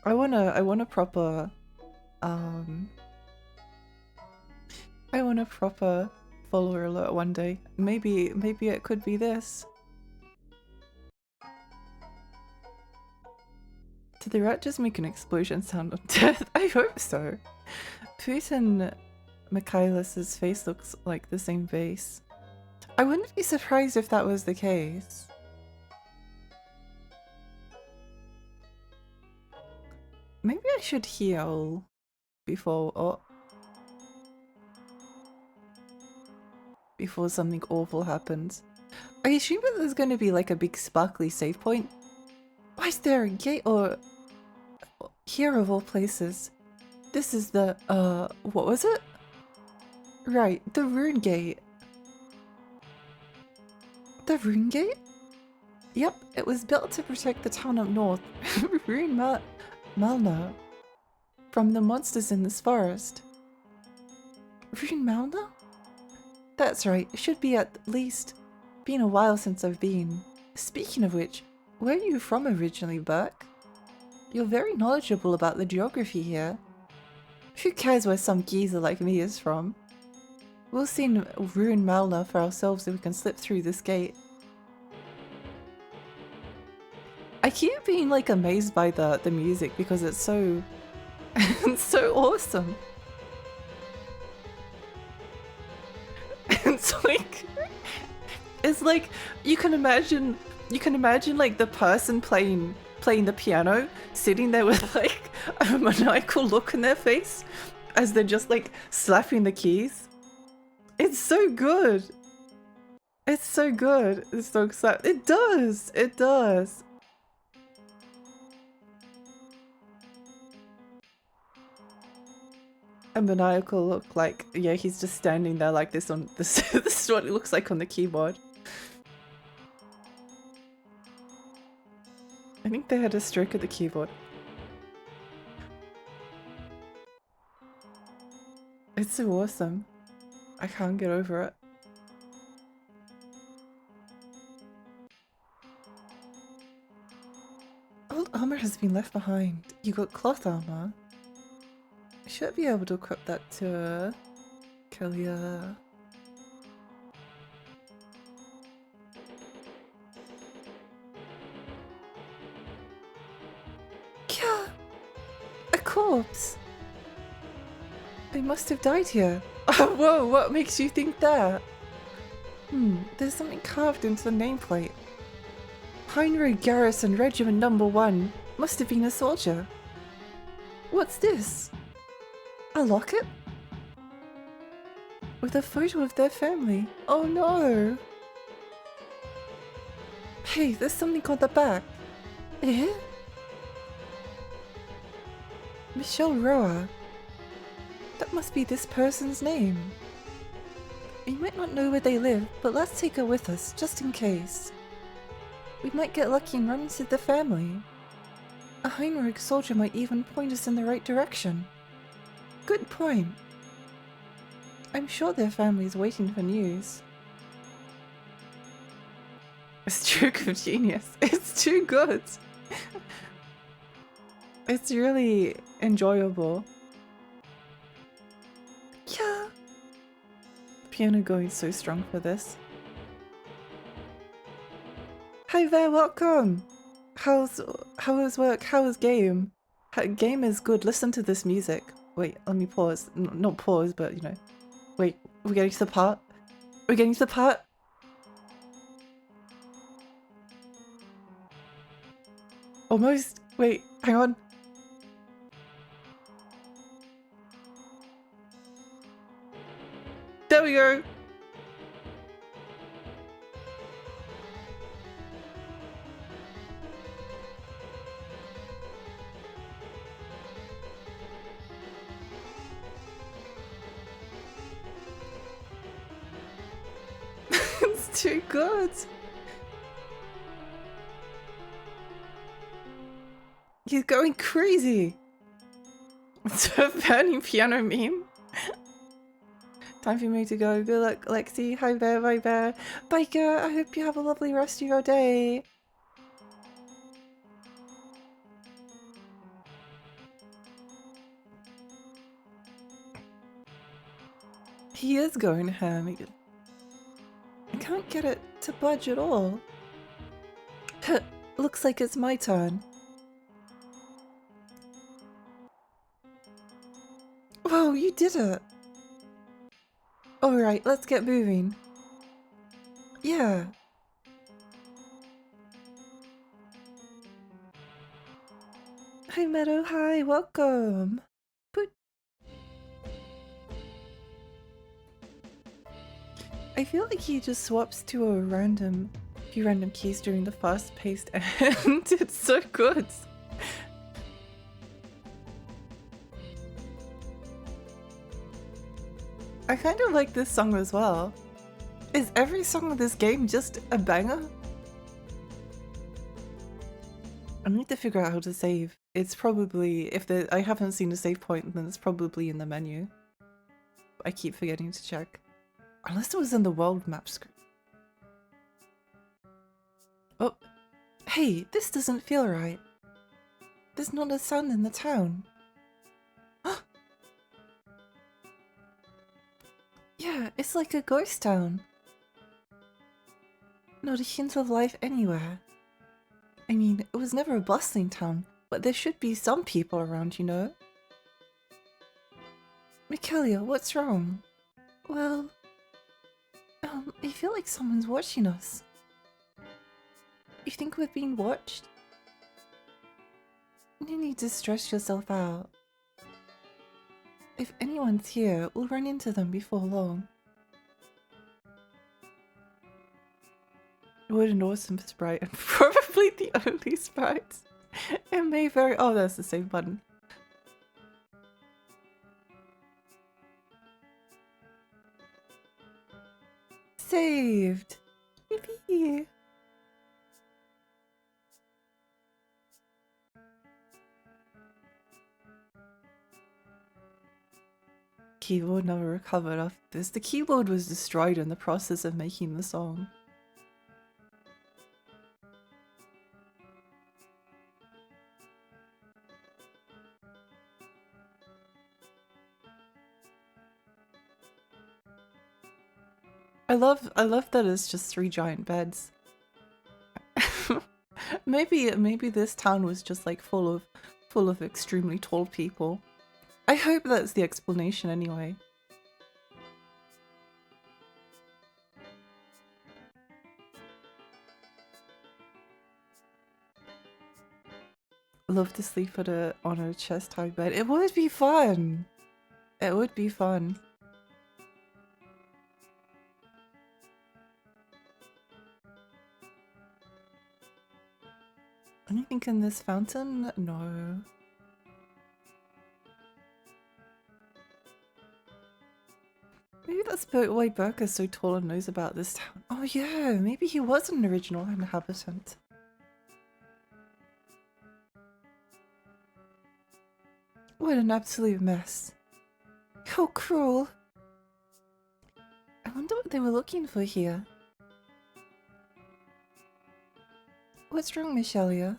Speaker 1: I want a proper follower alert one day. Maybe it could be this. Did the rat just make an explosion sound on death? I hope so. Putin Mikhailis's face looks like the same face. I wouldn't be surprised if that was the case. Maybe I should heal before something awful happens. I assume that there's going to be like a big sparkly save point. Why is there a gate or here of all places? This is the what was it? Right, the rune gate. The rune gate? Yep, it was built to protect the town up north, Rune Malna, from the monsters in this forest. Rune Malna? That's right, it should be at least been a while since I've been. Speaking of which, where are you from originally, Burke? You're very knowledgeable about the geography here. Who cares where some geezer like me is from? We'll see Rune Malna for ourselves if we can slip through this gate. I keep being like amazed by the music because it's so it's so awesome. It's like you can imagine like the person playing the piano sitting there with like a maniacal look in their face as they're just like slapping the keys. It's so good. It's so good. It's so exciting. It does. It does. A maniacal look, like, yeah, he's just standing there like this on this. This is what it looks like on the keyboard. I think they had a stroke at the keyboard. It's so awesome. I can't get over it. Old armor has been left behind. You got cloth armor. I should be able to equip that to Kalia. Kya! A corpse! They must have died here. Whoa, what makes you think that? There's something carved into the nameplate. Heinrich Garrison Regiment Number 1 must have been a soldier. What's this? A locket? with a photo of their family. Oh no! Hey, there's something on the back. Eh? Michelle Roa. That must be this person's name. We might not know where they live, but let's take her with us, just in case. We might get lucky and run into the family. A Heinrich soldier might even point us in the right direction. Good point. I'm sure their family's waiting for news. A stroke of genius. It's too good. It's really enjoyable. Yeah. Piano going so strong for this. Hi there, welcome. How was work? How was game? Game is good. Listen to this music. Wait, let me pause. Not pause, but you know. Wait, we're getting to the part. We're getting to the part. Almost. Wait, hang on. There we go. It's too good. He's going crazy. It's a burning piano meme. Time for me to go. Good luck, Lexi. Hi bear, bye bear. Biker, I hope you have a lovely rest of your day. He is going ham. I can't get it to budge at all. Looks like it's my turn. Whoa, you did it! Alright, let's get moving. Yeah. Hi Meadow, hi, welcome. Boot. I feel like he just swaps to a few random keys during the fast-paced end. It's so good. I kind of like this song as well. Is every song of this game just a banger? I need to figure out how to save. It's probably, I haven't seen a save point, then it's probably in the menu. I keep forgetting to check. Unless it was in the world map screen. Oh, hey, this doesn't feel right. There's not a sound in the town. Yeah, it's like a ghost town. Not a hint of life anywhere. I mean, it was never a bustling town, but there should be some people around, you know? Mikaela, what's wrong? Well, I feel like someone's watching us. You think we're being watched? No need to stress yourself out. If anyone's here, we'll run into them before long. What an awesome sprite, and probably the only sprite. It may very— oh, that's the save button. Saved! Yippee! Keyboard never recovered after this. The keyboard was destroyed in the process of making the song. I love that it's just 3 giant beds. maybe this town was just like full of extremely tall people. I hope that's the explanation anyway. Love to sleep on a chest high bed. It would be fun. It would be fun. Anything in this fountain? No. Maybe that's why Burke is so tall and knows about this town. Oh yeah, maybe he was an original inhabitant. What an absolute mess. How cruel. I wonder what they were looking for here. What's wrong, Michelia?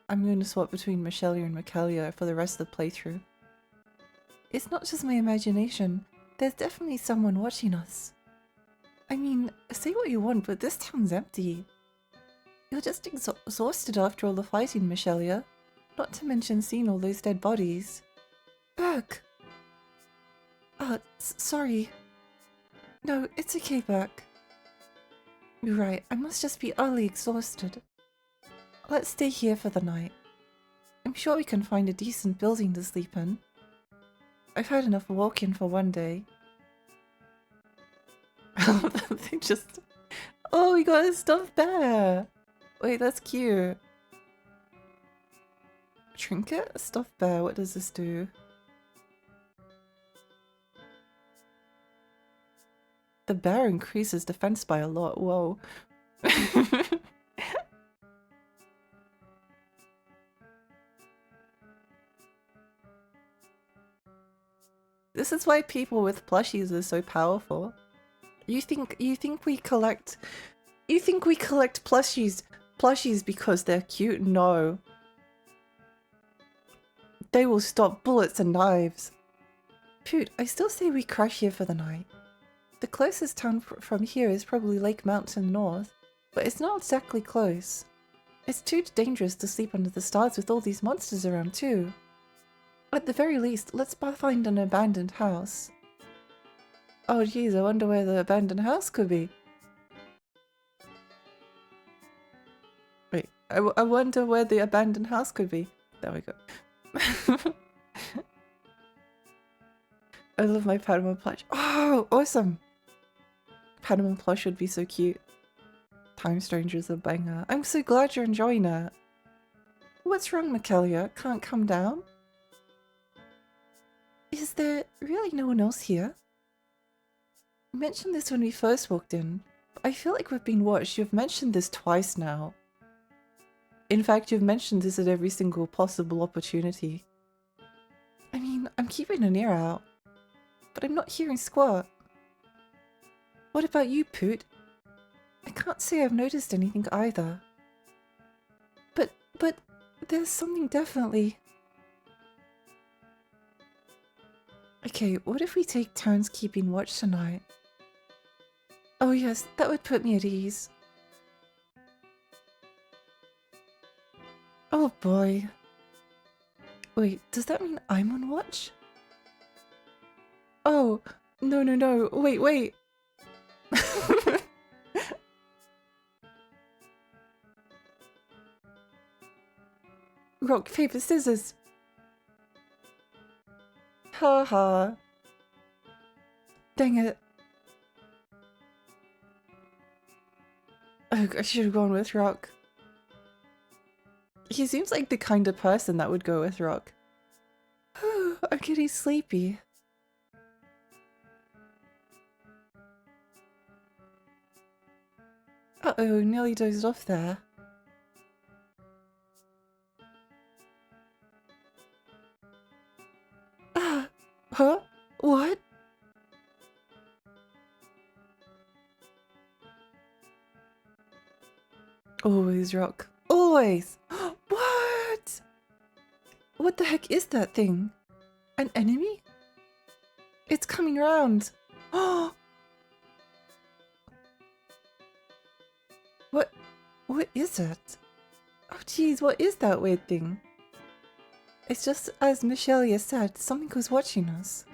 Speaker 1: I'm going to swap between Michelia and Michelia for the rest of the playthrough. It's not just my imagination. There's definitely someone watching us. I mean, say what you want, but this town's empty. You're just exhausted after all the fighting, Michelia. Not to mention seeing all those dead bodies. Burke! Sorry. No, it's okay, Burke. You're right, I must just be utterly exhausted. Let's stay here for the night. I'm sure we can find a decent building to sleep in. I've had enough walking for one day. They just... Oh, we got a stuffed bear! Wait, that's cute. Trinket? A stuffed bear, what does this do? The bear increases defense by a lot, whoa. This is why people with plushies are so powerful. You think we collect plushies because they're cute? No. They will stop bullets and knives. Poot, I still say we crash here for the night. The closest town from here is probably Lake Mountain North, but it's not exactly close. It's too dangerous to sleep under the stars with all these monsters around too. At the very least, let's find an abandoned house. Oh geez, I wonder where the abandoned house could be. Wait, I wonder where the abandoned house could be. There we go. I love my Patamon plush. Oh, awesome! Patamon plush would be so cute. Time Stranger's a banger. I'm so glad you're enjoying it. What's wrong, Michelia? Can't come down? Is there really no one else here? You mentioned this when we first walked in, but I feel like we've been watched. You've mentioned this twice now. In fact, you've mentioned this at every single possible opportunity. I mean, I'm keeping an ear out, but I'm not hearing squat. What about you, Poot? I can't say I've noticed anything either. But there's something definitely... Okay, what if we take turns keeping watch tonight? Oh yes, that would put me at ease. Oh boy. Wait, does that mean I'm on watch? Oh, no, wait. Rock, paper, scissors. Haha. Dang it. Oh, I should have gone with Rock. He seems like the kind of person that would go with Rock. I'm getting sleepy. Uh-oh, nearly dozed off there. Huh? What? Always Rock. Always! What? What the heck is that thing? An enemy? It's coming around. What is it? Oh geez, what is that weird thing? It's just as Michelia said, something was watching us.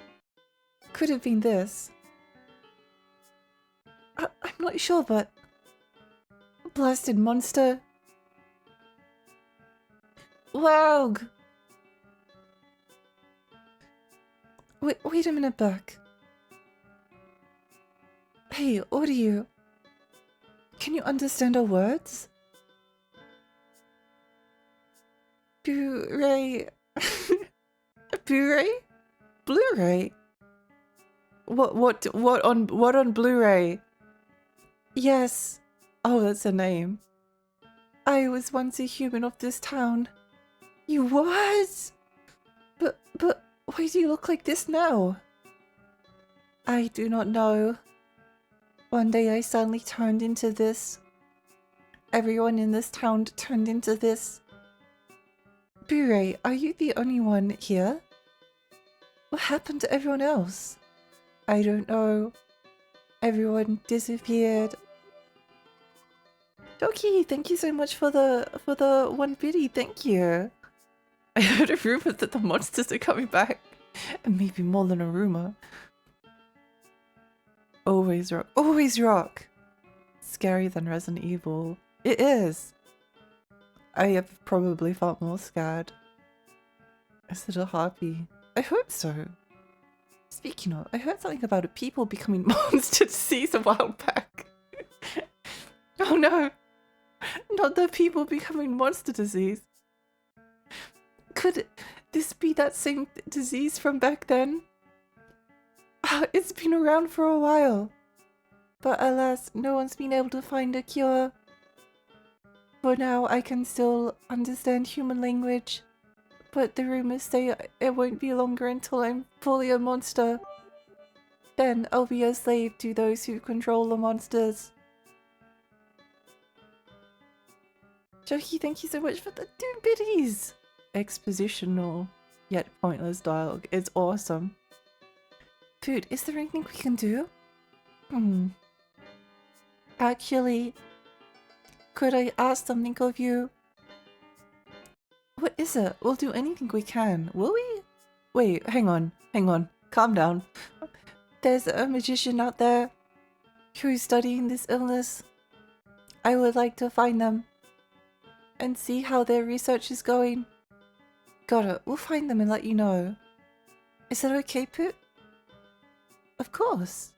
Speaker 1: Could have been this. I'm not sure, but... Blasted monster. Wow! Wait a minute, Buck. Hey, what are you? Can you understand our words? Blu-ray. Blu-ray? Blu-ray? What on Blu-ray? Yes. Oh, that's a name. I was once a human of this town. You was? But why do you look like this now? I do not know. One day I suddenly turned into this. Everyone in this town turned into this. Bure, are you the only one here? What happened to everyone else? I don't know. Everyone disappeared. Doki, thank you so much for the 1 biddy, thank you. I heard a rumor that the monsters are coming back. And maybe more than a rumor. Always rock. Always rock! Scarier than Resident Evil. It is! I have probably felt more scared. Is it a harpy? I hope so. Speaking of, I heard something about a people becoming monster disease a while back. Oh no! Not the people becoming monster disease. Could this be that same disease from back then? It's been around for a while. But alas, no one's been able to find a cure. For now, I can still understand human language. But the rumors say it won't be longer until I'm fully a monster. Then I'll be a slave to those who control the monsters. Jokey, thank you so much for the 2 biddies! Expositional, yet pointless dialogue. It's awesome. Food, is there anything we can do? Actually, could I ask something of you? What is it? We'll do anything we can, will we? Wait, hang on. Calm down. There's a magician out there who's studying this illness. I would like to find them and see how their research is going. Got it. We'll find them and let you know. Is that okay, Poot? Of course.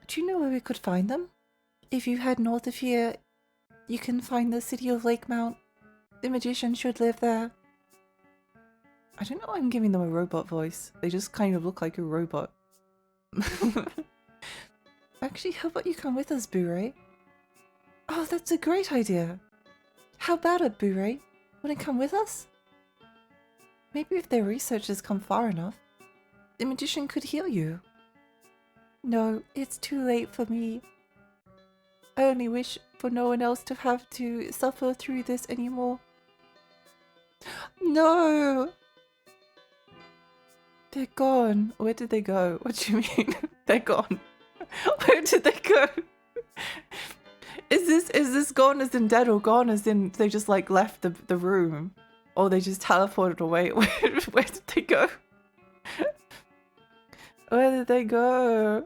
Speaker 1: Do you know where we could find them? If you head north of here, you can find the city of Lakemount. The magician should live there. I don't know why I'm giving them a robot voice. They just kind of look like a robot. Actually, how about you come with us, Bure? Oh, that's a great idea. How about it, Bure? Want to come with us? Maybe if their research has come far enough, the magician could heal you. No, it's too late for me. I only wish for no one else to have to suffer through this anymore. No! They're gone. Where did they go? What do you mean? They're gone. Where did they go? Is this gone as in dead or gone as in they just like left the room? Or they just teleported away? Where did they go? Where did they go?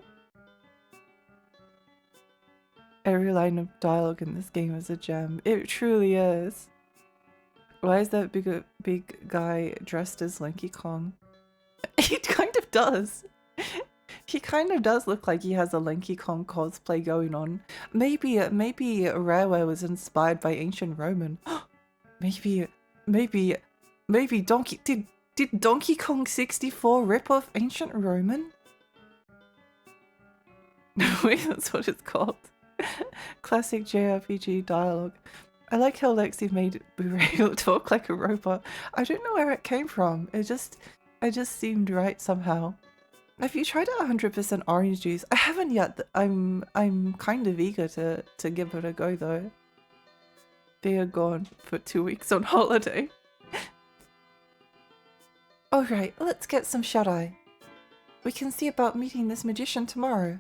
Speaker 1: Every line of dialogue in this game is a gem. It truly is. Why is that big guy dressed as Lanky Kong? He kind of does. He kind of does look like he has a Lanky Kong cosplay going on. Maybe Rareware was inspired by ancient Roman. maybe Donkey did Donkey Kong 64 rip off ancient Roman? No way, that's what it's called. Classic JRPG dialogue. I like how Lexi made Bure talk like a robot. I don't know where it came from. It just seemed right somehow. Have you tried 100% orange juice? I haven't yet. I'm kind of eager to give it a go though. They are gone for 2 weeks on holiday. Alright, let's get some shut-eye. We can see about meeting this magician tomorrow.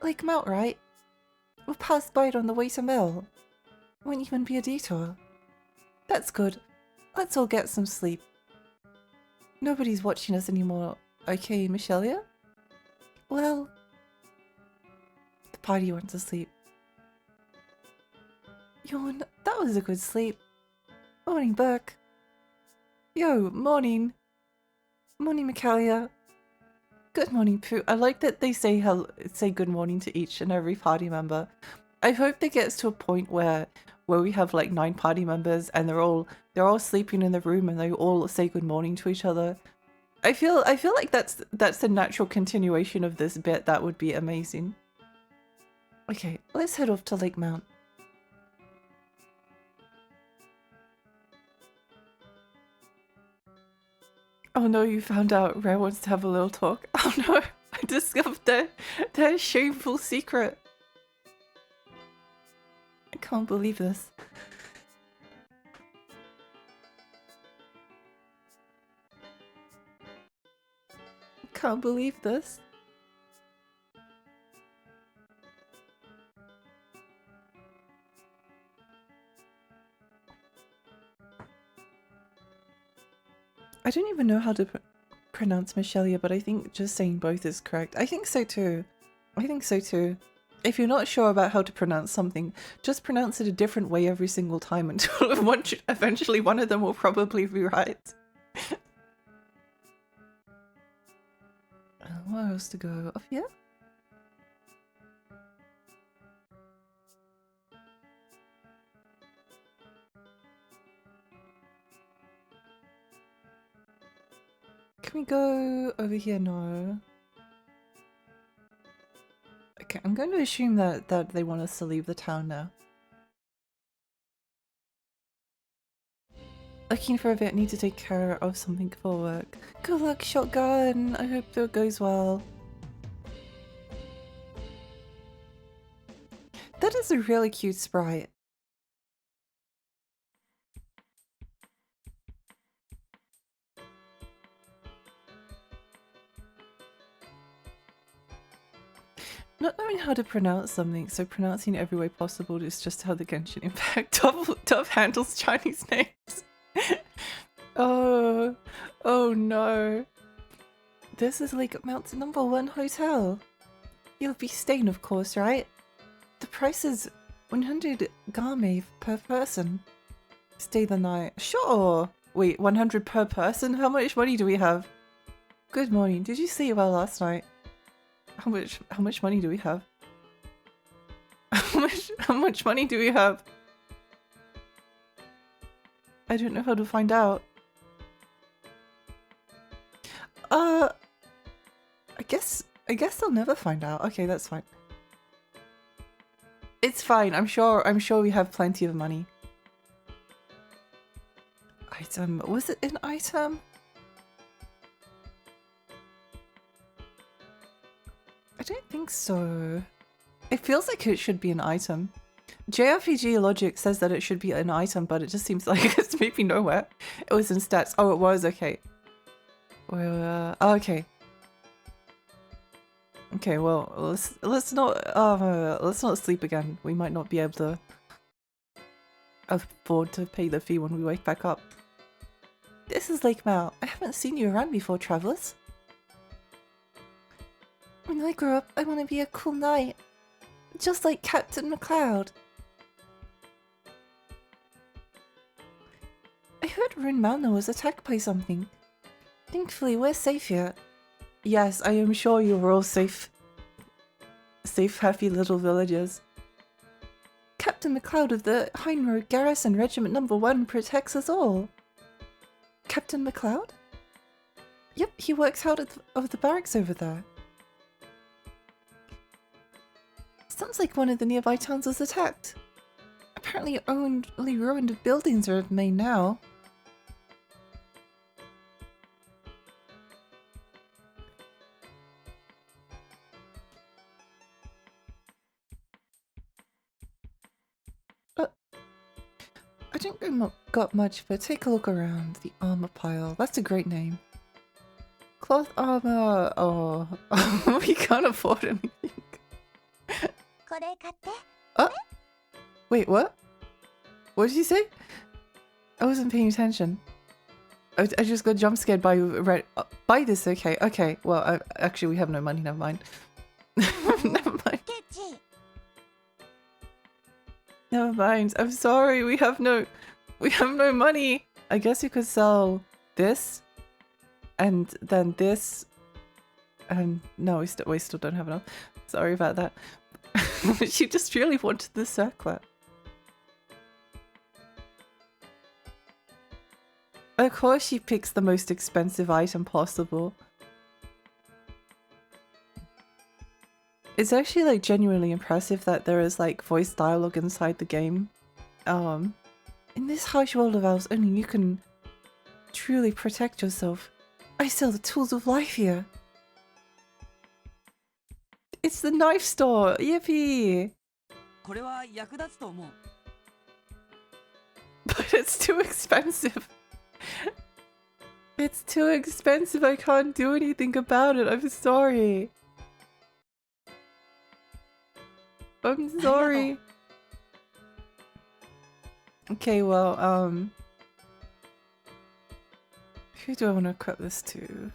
Speaker 1: Lake Mount, right? We'll pass by it on the way to Mill. Won't even be a detour. That's good. Let's all get some sleep. Nobody's watching us anymore, okay, Michelia? Well... The party went to sleep. Yawn, that was a good sleep. Morning, Burke. Yo, morning. Morning, Michelia. Good morning, Pooh. I like that they say good morning to each and every party member. I hope it gets to a point where we have like 9 party members and they're all sleeping in the room and they all say good morning to each other. I feel like that's the natural continuation of this bit. That would be amazing. Okay, let's head off to Lake Mount. Oh no, you found out Rare wants to have a little talk. Oh no, I discovered their shameful secret. I can't believe this. Can't believe this. I don't even know how to pronounce Michelia, but I think just saying both is correct. I think so too. I think so too. If you're not sure about how to pronounce something, just pronounce it a different way every single time until eventually one of them will probably be right. Where else to go? Up here? Can we go over here? No. Okay, I'm going to assume that they want us to leave the town now. Looking for a bit, need to take care of something for work. Good luck, shotgun! I hope that goes well. That is a really cute sprite. Not knowing how to pronounce something, so pronouncing it every way possible is just how the Genshin Impact Dove handles Chinese names. Oh no. This is Lake Mount's #1 hotel. You'll be staying, of course, right? The price is 100 game per person. Stay the night. Sure! Wait, 100 per person? How much money do we have? Good morning. Did you sleep well last night? How much money do we have? How much money do we have? I don't know how to find out. I guess I'll never find out. Okay, that's fine. It's fine. I'm sure we have plenty of money. Item. Was it an item? I don't think so. It feels like it should be an item. JRPG logic says that it should be an item, but it just seems like it's maybe nowhere. It was in stats. Oh, it was. Okay. Well, okay. Okay, well, let's not sleep again. We might not be able to afford to pay the fee when we wake back up. This is Lake Mount. I haven't seen you around before, travelers. When I grow up, I want to be a cool knight. Just like Captain McCloud. I heard Rune Mountain was attacked by something. Thankfully, we're safe here. Yes, I am sure you were all safe. Safe, happy little villagers. Captain McCloud of the Heinroad Garrison Regiment #1 protects us all. Captain McCloud? Yep, he works out of the barracks over there. Sounds like one of the nearby towns was attacked. Apparently only ruined buildings remain now. I don't got much, but take a look around. The armor pile. That's a great name. Cloth armor. Oh, we can't afford anything. Wait, what? What did you say? I wasn't paying attention. I just got jump scared by this. Okay, okay. Well, actually, we have no money. Never mind. Never mind. Never mind. I'm sorry. We have no money. I guess you could sell this, and then this, and no, we still don't have enough. Sorry about that. She just really wanted the circlet. Of course she picks the most expensive item possible. It's actually like genuinely impressive that there is like voice dialogue inside the game. In this harsh world of elves, only you can truly protect yourself. I sell the tools of life here. It's the knife store! Yippee! But it's too expensive. It's too expensive. I can't do anything about it. I'm sorry. I'm sorry. Okay, well, who do I want to cut this to?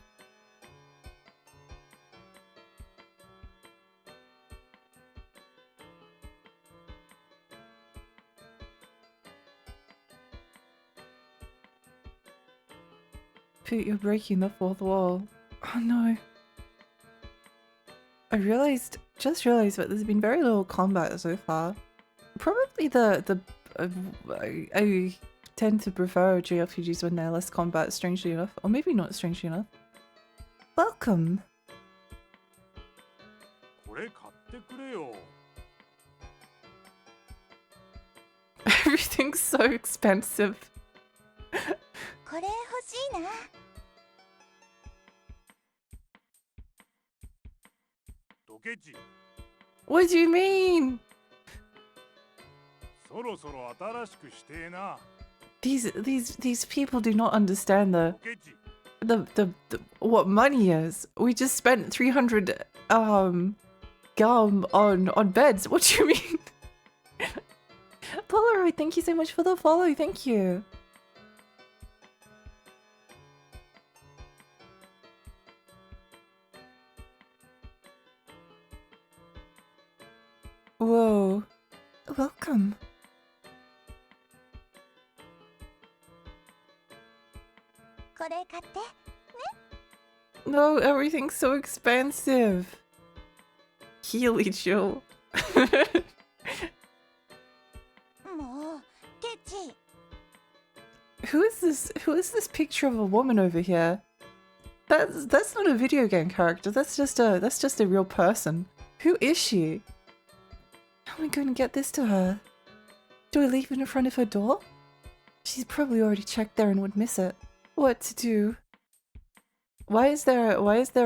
Speaker 1: Pete, you're breaking the fourth wall. Oh no. I just realized that there's been very little combat so far. Probably I tend to prefer JRPGs when they're less combat, strangely enough. Or maybe not strangely enough. Welcome! Everything's so expensive. What do you mean? These people do not understand the what money is. We just spent 300 gum on beds. What do you mean? Polaroid, thank you so much for the follow. Thank you. Whoa. Welcome. No, everything's so expensive. Healy Jill. Who is this picture of a woman over here? That's not a video game character. That's just a real person. Who is she? How am I going to get this to her? Do I leave it in front of her door? She's probably already checked there and would miss it. What to do? Why is there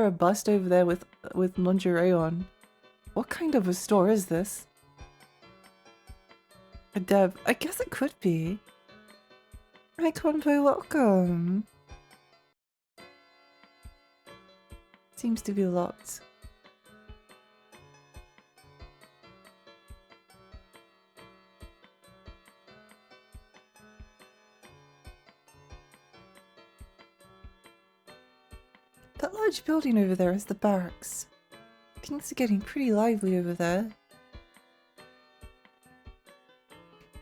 Speaker 1: a bust over there with lingerie on? What kind of a store is this? A Deb. I guess it could be. Hi Convoy, welcome. Seems to be locked. That large building over there is the barracks. Things are getting pretty lively over there.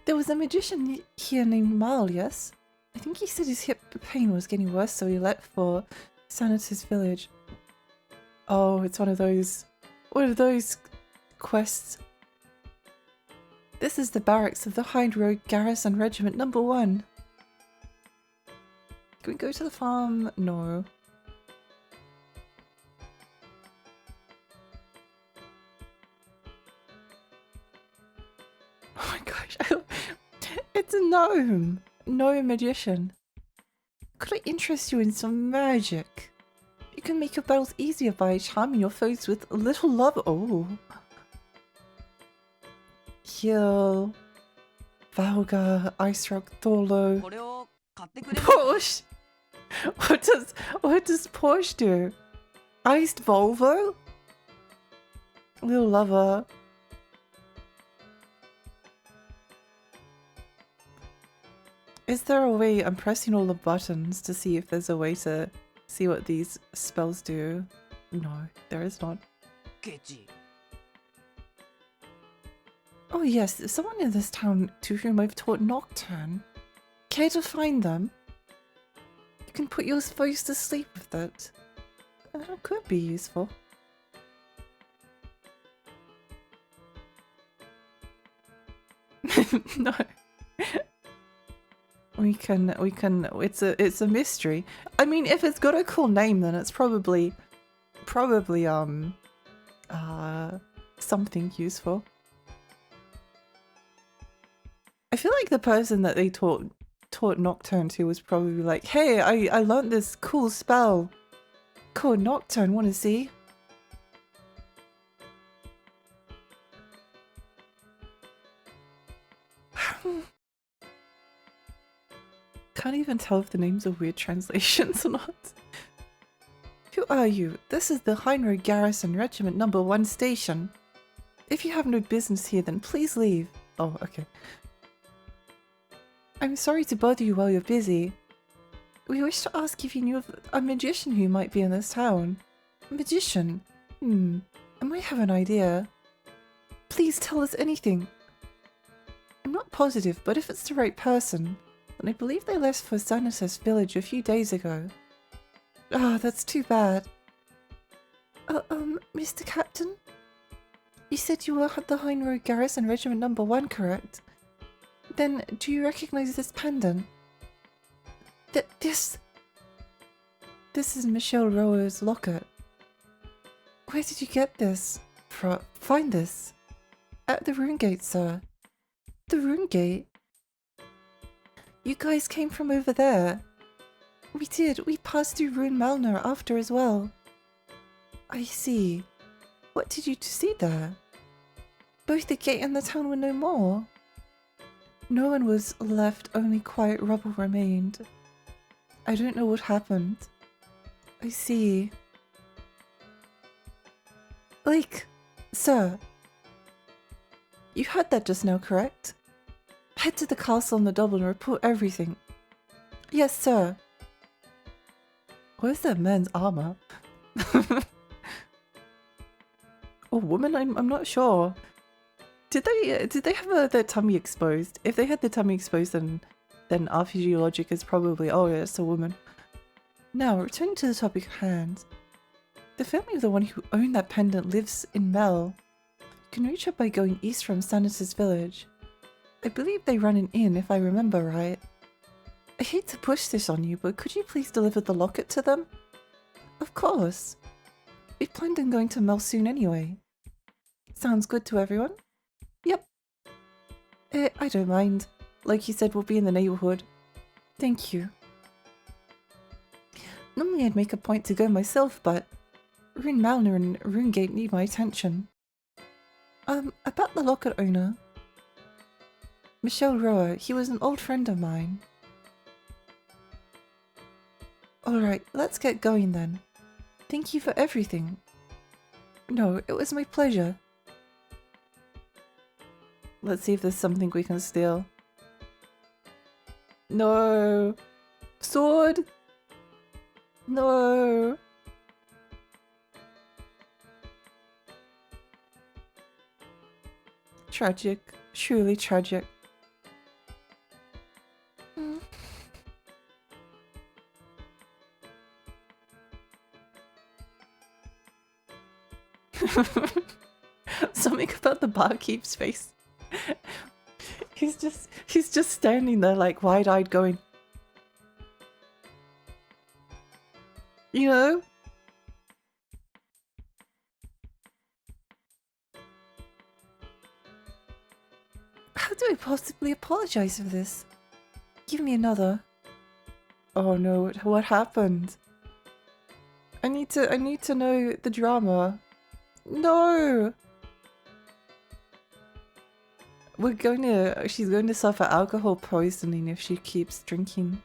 Speaker 1: There was a magician here named Mal, yes? I think he said his hip pain was getting worse, so he left for Sanitas village. Oh, it's one of those quests. This is the barracks of the Hyde Road Garrison Regiment number 1. Can we go to the farm? No. Oh my gosh, it's a gnome! Gnome magician. Could I interest you in some magic? You can make your battles easier by charming your foes with a little love. Oh. Heal. Valga, Ice Rock, Thorlo. Porsche! What does Porsche do? Iced Volvo? Little lover. Is there a way? I'm pressing all the buttons to see if there's a way to see what these spells do. No, there is not. Oh yes, there's someone in this town to whom I've taught Nocturne. Care to find them? You can put your foes to sleep with it. That could be useful. No. We can, it's a mystery. I mean, if it's got a cool name, then it's probably, something useful. I feel like the person that they taught Nocturne to was probably like, hey, I learned this cool spell called Nocturne, wanna see? Can't even tell if the names are weird translations or not. Who are you? This is the Heinrich Garrison Regiment Number 1 station. If you have no business here, then please leave. Oh, okay. I'm sorry to bother you while you're busy. We wish to ask if you knew of a magician who might be in this town. A magician? I might have an idea. Please tell us anything. I'm not positive, but if it's the right person, then I believe they left for Sanitas village a few days ago. Ah, that's too bad. Mr. Captain? You said you were at the Heinrich Garrison Regiment Number 1, correct? Then, do you recognize this pendant? This is Michelle Rower's locket. Where did you get this? Find this? At the Rune Gate, sir. The Rune Gate? You guys came from over there. We did. We passed through Rune Malner after as well. I see. What did you see there? Both the gate and the town were no more. No one was left, only quiet rubble remained. I don't know what happened. I see. Like, sir. You heard that just now, correct? Head to the castle on the double and report everything. Yes, sir. Where's that man's armor? Or woman? I'm not sure. Did they have their tummy exposed? If they had their tummy exposed, then RPG logic is probably, oh yeah, it's a woman. Now, returning to the topic at hand. The family of the one who owned that pendant lives in Mel. You can reach her by going east from Sanitas village. I believe they run an inn, if I remember right. I hate to push this on you, but could you please deliver the locket to them? Of course. We planned on going to Mel soon anyway. Sounds good to everyone? Yep. I don't mind. Like you said, we'll be in the neighborhood. Thank you. Normally I'd make a point to go myself, but Rune Malner and Rune Gate need my attention. About the locket owner. Michelle Roa, he was an old friend of mine. Alright, let's get going then. Thank you for everything. No, it was my pleasure. Let's see if there's something we can steal. No! Sword! No! Tragic. Truly tragic. Something about the barkeep's face. He's just standing there like wide-eyed going, you know? How do I possibly apologize for this? Give me another. Oh no, what happened? I need to know the drama. No! She's going to suffer alcohol poisoning if she keeps drinking.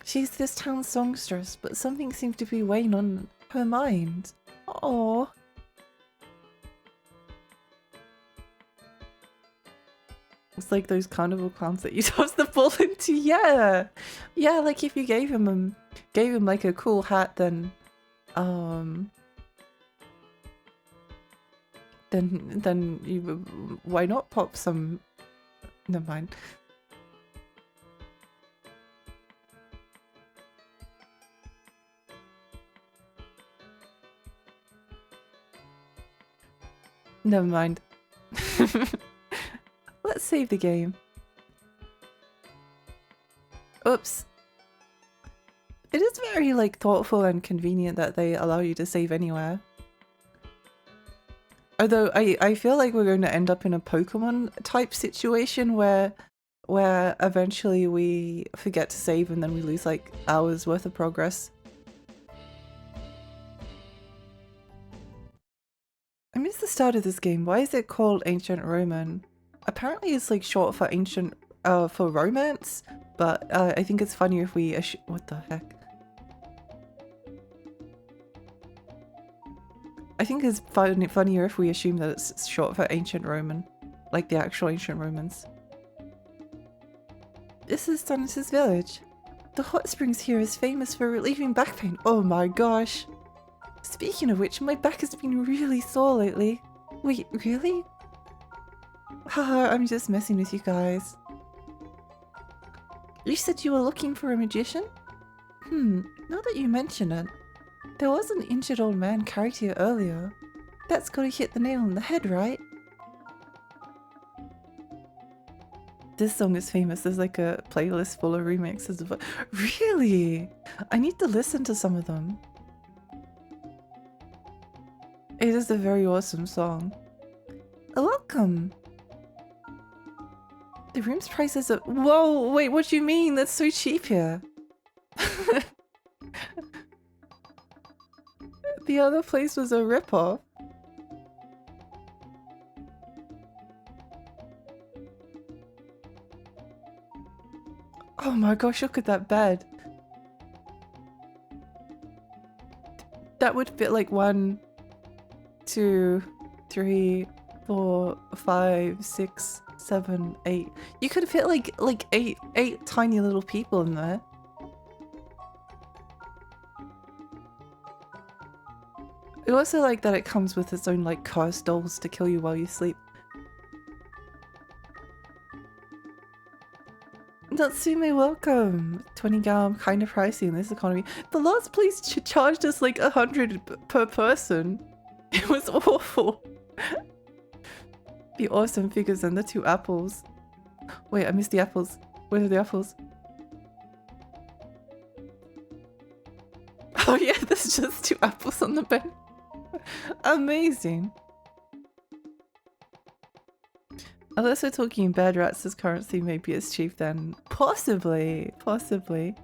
Speaker 1: She's this town's songstress, but something seems to be weighing on her mind. Oh. It's like those carnival clowns that you toss the ball into. Yeah, yeah. Like if you gave him like a cool hat, then you why not pop some? Never mind. Never mind. Let's save the game. Oops. It is very, like, thoughtful and convenient that they allow you to save anywhere. Although I feel like we're going to end up in a Pokemon type situation where eventually we forget to save and then we lose like hours worth of progress. I missed the start of this game. Why is it called Ancient Roman? Apparently it's like short for ancient for romance, but I think it's funnier if we what the heck? I think it's funnier if we assume that it's short for Ancient Roman, like the actual Ancient Romans. This is Stannis' village. The hot springs here is famous for relieving back pain. Oh my gosh. Speaking of which, my back has been really sore lately. Wait, really? Haha, I'm just messing with you guys. You said you were looking for a magician? Now that you mention it, there was an injured old man carried here earlier. That's gotta hit the nail on the head, right? This song is famous. There's like a playlist full of remixes of it. Really? I need to listen to some of them. It is a very awesome song. Welcome! The room's prices are— Whoa, wait, what do you mean? That's so cheap here. The other place was a ripoff. Oh my gosh, look at that bed. That would fit like 1, 2, 3, 4, 5, 6, 7, 8. You could fit like eight tiny little people in there. I also like that it comes with its own like cursed dolls to kill you while you sleep. Natsume, welcome! 20 gal, kind of pricey in this economy. The last place charged us like 100 per person. It was awful. The awesome figures and the 2 apples. Wait, I missed the apples. Where are the apples? Oh yeah, there's just 2 apples on the bed. Amazing. Unless we're talking bed rats as currency, maybe it's cheap then. Possibly, possibly.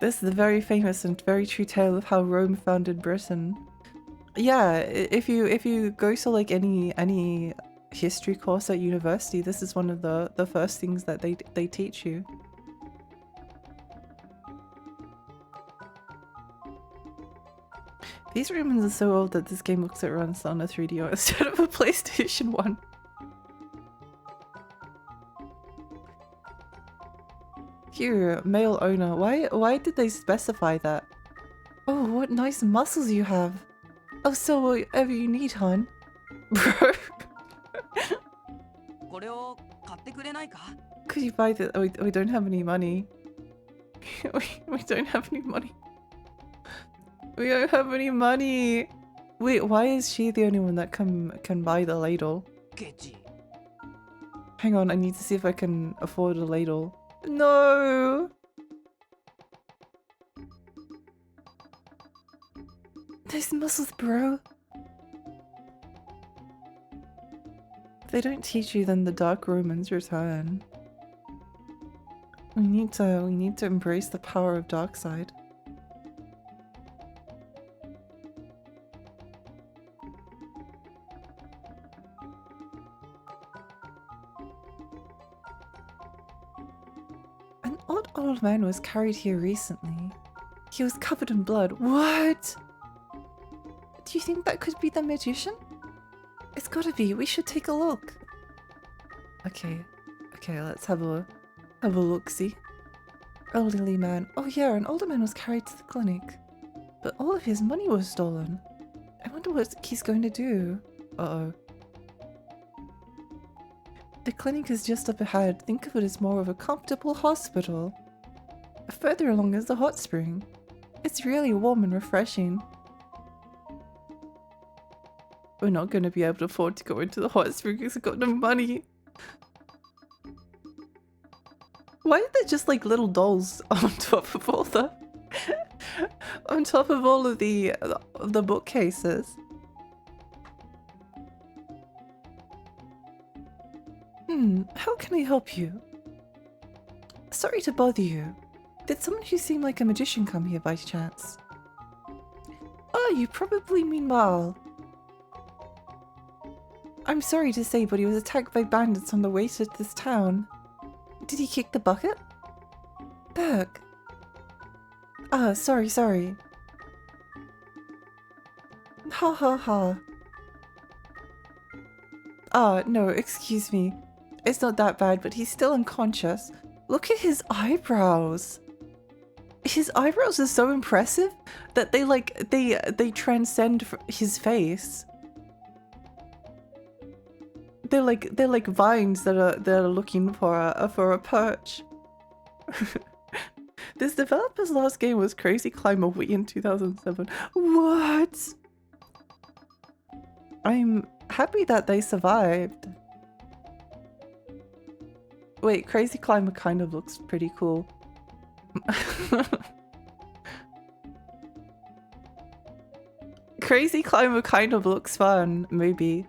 Speaker 1: This is the very famous and very true tale of how Rome founded Britain. Yeah, if you go to like any history course at university, this is one of the first things that they teach you. These Romans are so old that this game looks like it runs on a 3DO instead of a PlayStation 1. Here, male owner. Why did they specify that? Oh, what nice muscles you have. Oh, so whatever you need, hon. Bro. Could you buy this? Oh, we don't have any money. we don't have any money. We don't have any money. Wait, why is she the only one that can buy the ladle? Hang on, I need to see if I can afford a ladle. No! Those muscles, bro. If they don't teach you, then the Dark Romans return. We need to embrace the power of Darkside. An old man was carried here recently. He was covered in blood. What? Do you think that could be the magician? It's gotta be. We should take a look. Okay, let's have a look-see. Elderly man. Oh yeah, an older man was carried to the clinic. But all of his money was stolen. I wonder what he's going to do. Uh-oh. The clinic is just up ahead. Think of it as more of a comfortable hospital. Further along is the hot spring. It's really warm and refreshing. We're not going to be able to afford to go into the hot springs because we've got no money. Why are there just like little dolls on top of all the on top of all of the bookcases? How can I help you? Sorry to bother you. Did someone who seemed like a magician come here by chance? Oh, you probably mean Mal. I'm sorry to say, but he was attacked by bandits on the way to this town. Did he kick the bucket? Berg. Ah, sorry. Ha ha ha. Ah, no, excuse me. It's not that bad, but he's still unconscious. Look at his eyebrows. His eyebrows are so impressive that they transcend his face. They're like vines that are looking for a perch. This developer's last game was Crazy Climber Wii in 2007. What? I'm happy that they survived. Wait, Crazy Climber kind of looks pretty cool. Crazy Climber kind of looks fun, maybe.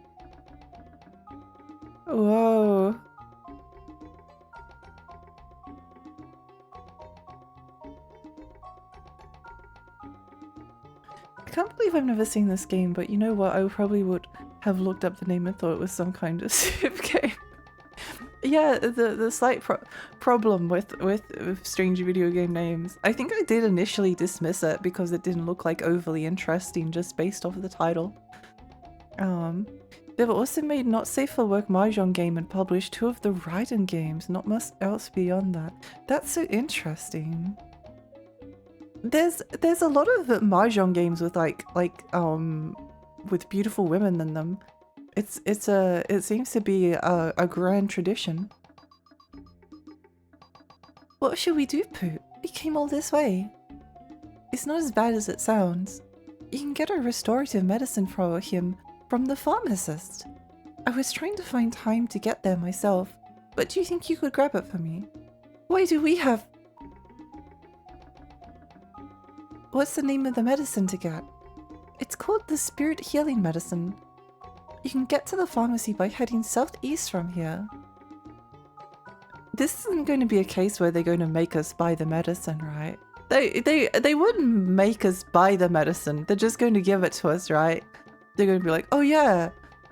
Speaker 1: Whoa. I can't believe I've never seen this game, but you know what? I probably would have looked up the name and thought it was some kind of soup game. Yeah, the slight problem with strange video game names. I think I did initially dismiss it because it didn't look like overly interesting just based off of the title. They've also made Not Safe for Work Mahjong game and published 2 of the Raiden games, not much else beyond that. That's so interesting. There's a lot of Mahjong games with with beautiful women in them. It seems to be a grand tradition. What should we do, Pooh? We came all this way. It's not as bad as it sounds. You can get a restorative medicine for him from the pharmacist. I was trying to find time to get there myself, but do you think you could grab it for me? Why do we have... What's the name of the medicine to get? It's called the Spirit Healing Medicine. You can get to the pharmacy by heading southeast from here. This isn't going to be a case where they're going to make us buy the medicine, right? They wouldn't make us buy the medicine. They're just going to give it to us, right? They're going to be like, oh yeah,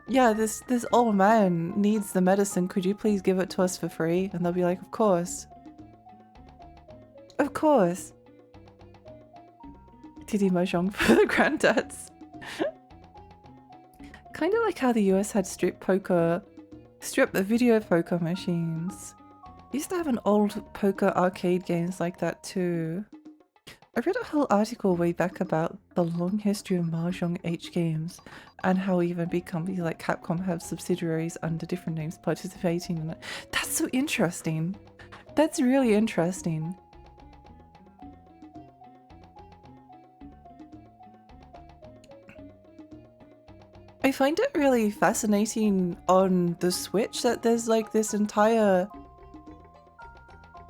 Speaker 1: this old man needs the medicine. Could you please give it to us for free? And they'll be like, of course. Of course. Titty Mahjong for the granddads. Kind of like how the US had strip video poker machines. Used to have an old poker arcade games like that too. I read a whole article way back about the long history of Mahjong H games and how even big companies like Capcom have subsidiaries under different names participating in it. That's so interesting. That's really interesting. I find it really fascinating on the Switch that there's like this entire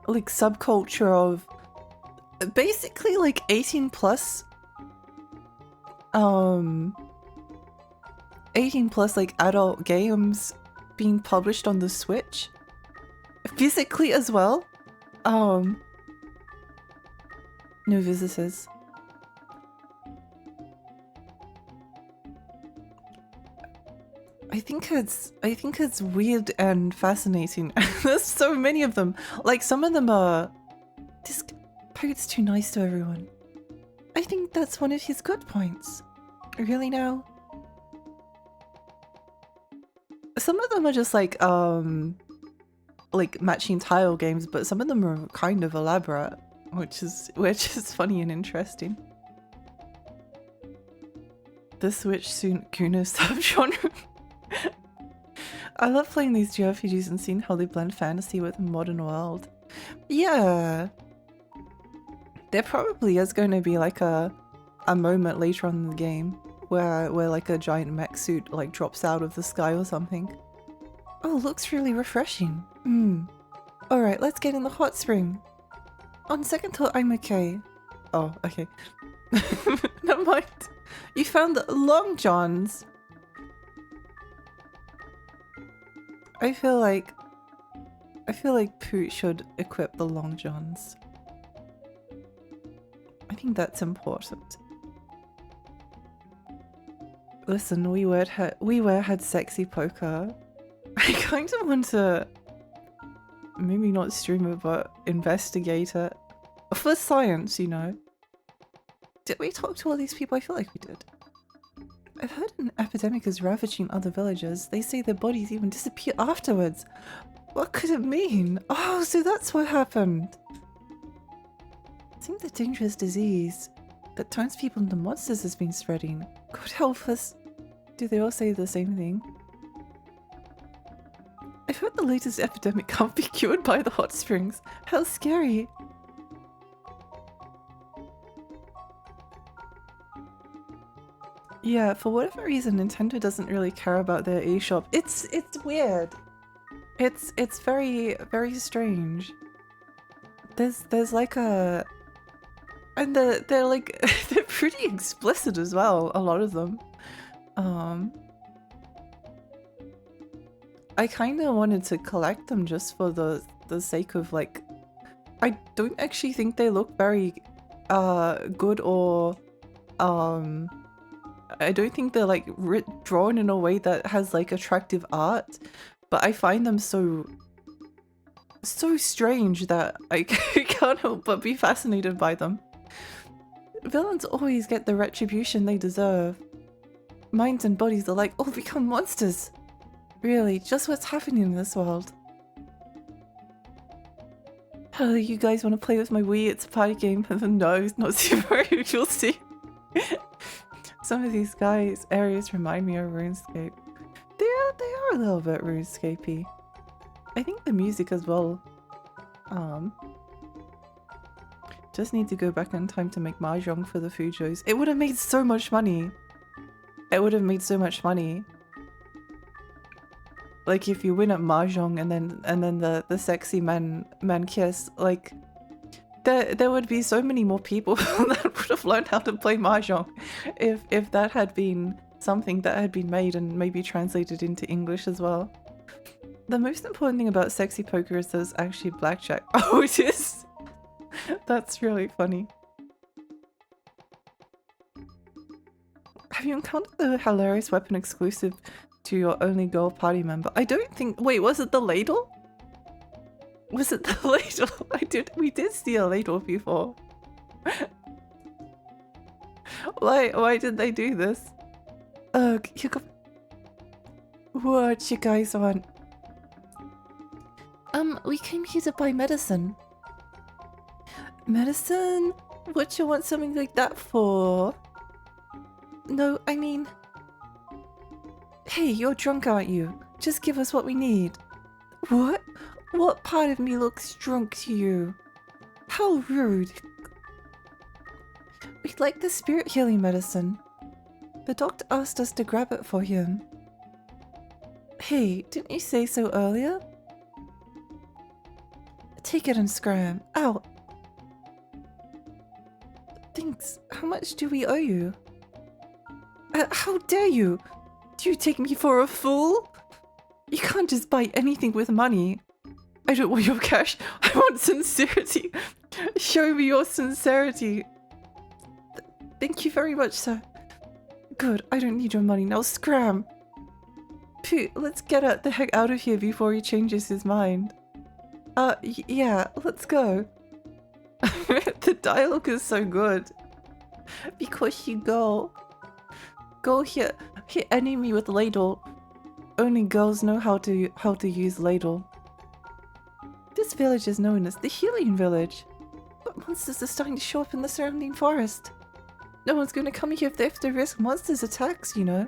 Speaker 1: like subculture of basically like 18 plus like adult games being published on the Switch physically as well. No visitors. I think it's weird and fascinating. There's so many of them. Like some of them are this Poet's too nice to everyone. I think that's one of his good points. Really now? Some of them are just like matching tile games, but some of them are kind of elaborate, which is funny and interesting. The Switch soon Kuno subgenre. I love playing these JRPGs and seeing how they blend fantasy with the modern world. Yeah. There probably is going to be like a moment later on in the game where like a giant mech suit like drops out of the sky or something. Oh, looks really refreshing. Alright, let's get in the hot spring. On second thought, I'm okay. Oh, okay. Never mind. You found the long johns. I feel like Poot should equip the long johns. I think that's important. Listen, we had sexy poker. I kind of want to maybe not stream it, but investigate it. For science, you know. Did we talk to all these people? I feel like we did. I've heard an epidemic is ravaging other villages. They say their bodies even disappear afterwards. What could it mean? Oh, so that's what happened. It seems a dangerous disease that turns people into monsters has been spreading. God help us. Do they all say the same thing? I've heard the latest epidemic can't be cured by the hot springs. How scary. Yeah, for whatever reason, Nintendo doesn't really care about their eShop. It's weird. It's very, very strange. There's like a... And they're like... they're pretty explicit as well, a lot of them. I kind of wanted to collect them just for the sake of like... I don't actually think they look very good or... I don't think they're like drawn in a way that has like attractive art, but I find them so strange that I can't help but be fascinated by them. Villains always get the retribution they deserve. Minds and bodies alike all become monsters. Really, just what's happening in this world. Oh, you guys want to play with my Wii? It's a party game. No, it's not Super Mario. You'll see. Some of these areas remind me of RuneScape. They are a little bit RuneScapey. I think the music as well. Just need to go back in time to make mahjong for the Fujos. It would have made so much money. It would have made so much money. Like if you win at mahjong and then the sexy men kiss, like there would be so many more people that would have learned how to play mahjong if that had been something that had been made and maybe translated into English as well. The most important thing about sexy poker is there's actually blackjack. Oh, it is? That's really funny. Have you encountered the hilarious weapon exclusive to your only girl party member? I don't think... Wait, was it the ladle? Was it the ladle? We did see a ladle before. Why did they do this? What you guys want? We came here to buy medicine. Medicine? What you want something like that for? No, I mean... Hey, you're drunk, aren't you? Just give us what we need. What? What part of me looks drunk to you? How rude. We'd like the spirit healing medicine. The doctor asked us to grab it for him. Hey, didn't you say so earlier? Take it and scram. Ow. Thanks. How much do we owe you? How dare you? Do you take me for a fool? You can't just buy anything with money. I don't want your cash. I want sincerity. Show me your sincerity. Thank you very much, sir. Good, I don't need your money. Now scram. Pooh, let's get the heck out of here before he changes his mind. Yeah, let's go. The dialogue is so good. Because you go hit enemy with ladle. Only girls know how to use ladle. This village is known as the Healing Village, but monsters are starting to show up in the surrounding forest. No one's going to come here if they have to risk monsters' attacks, you know.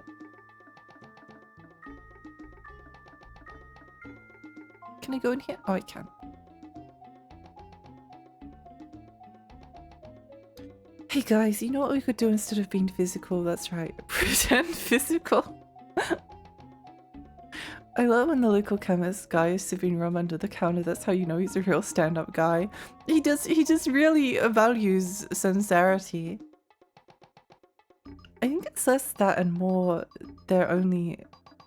Speaker 1: Can I go in here? Oh, I can. Hey guys, you know what we could do instead of being physical? That's right, pretend physical. I love when the local chemist guy is sipping rum under the counter. That's how you know he's a real stand-up guy. He just really values sincerity. I think it's less that and more they're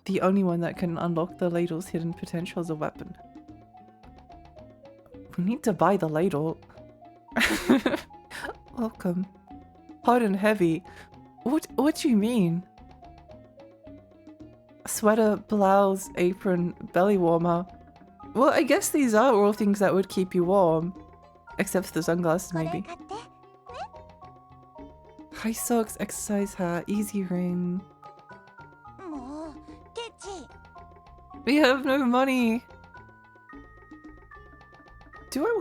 Speaker 1: the only one that can unlock the ladle's hidden potential as a weapon. We need to buy the ladle. Welcome. Hot and heavy. What do you mean? Sweater, blouse, apron, belly warmer. Well, I guess these are all things that would keep you warm. Except for the sunglasses, maybe. High socks, exercise hat, easy ring. We have no money. Do I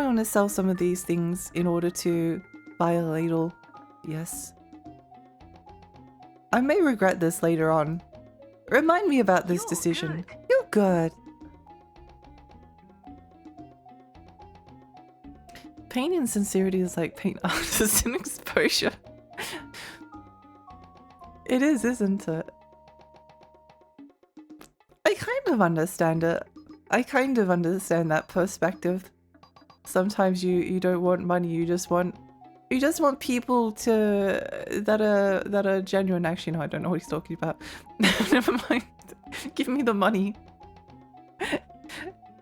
Speaker 1: want to sell some of these things in order to buy a ladle? Yes. I may regret this later on. Remind me about this decision. You're good. Pain and sincerity is like paint artists and exposure. It is, isn't it? I kind of understand it. I kind of understand that perspective. Sometimes you don't want money, you just want people that are genuine. Actually, no, I don't know what he's talking about. Never mind. Give me the money.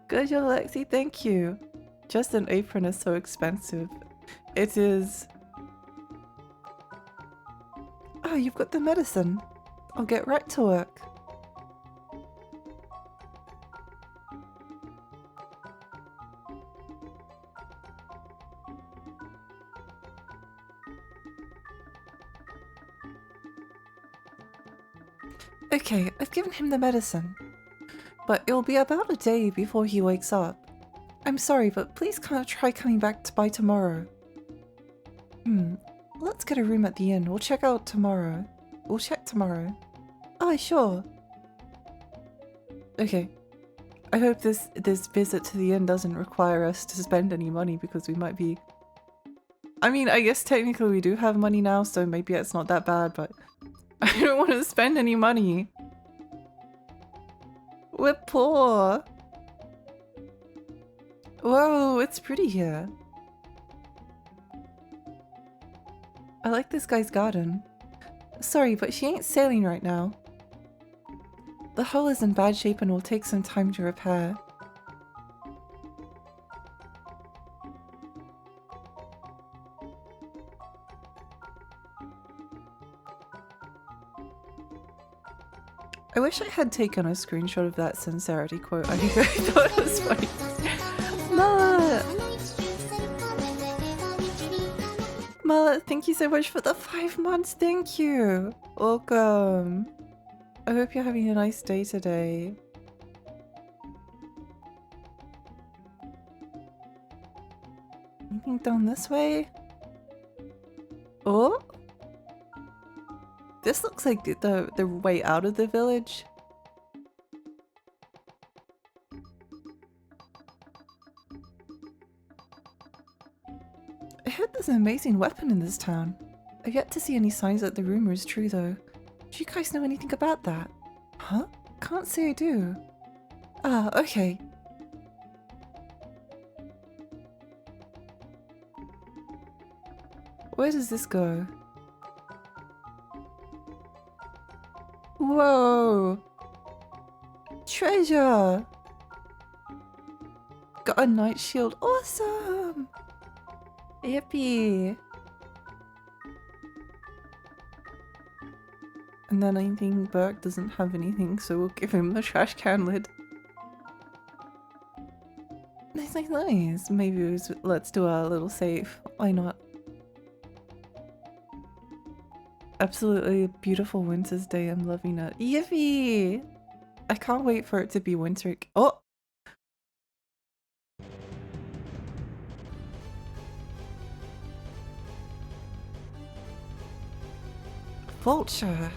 Speaker 1: Good, Alexi, thank you. Just an apron is so expensive. It is. Oh, you've got the medicine. I'll get right to work. Okay, I've given him the medicine. But it'll be about a day before he wakes up. I'm sorry, but please try coming back by tomorrow. Let's get a room at the inn. We'll check tomorrow. Oh, sure. Okay. I hope this visit to the inn doesn't require us to spend any money because we might be... I mean, I guess technically we do have money now, so maybe it's not that bad, but I don't want to spend any money. We're poor. Whoa, it's pretty here. I like this guy's garden. Sorry, but she ain't sailing right now. The hull is in bad shape and will take some time to repair. I wish I had taken a screenshot of that sincerity quote. I thought it was funny. Mullet, thank you so much for the 5 months. Thank you. Welcome. I hope you're having a nice day today. Anything down this way? Oh? This looks like the way out of the village. I heard there's an amazing weapon in this town. I've yet to see any signs that the rumor is true though. Do you guys know anything about that? Huh? Can't say I do. Ah, okay. Where does this go? Whoa! Treasure! Got a night shield. Awesome! Yippee! And then I think Burke doesn't have anything, so we'll give him the trash can lid. Nice, nice, nice. Maybe let's do a little save. Why not? Absolutely beautiful winter's day. I'm loving it. Yippee! I can't wait for it to be winter. Oh! Vulture!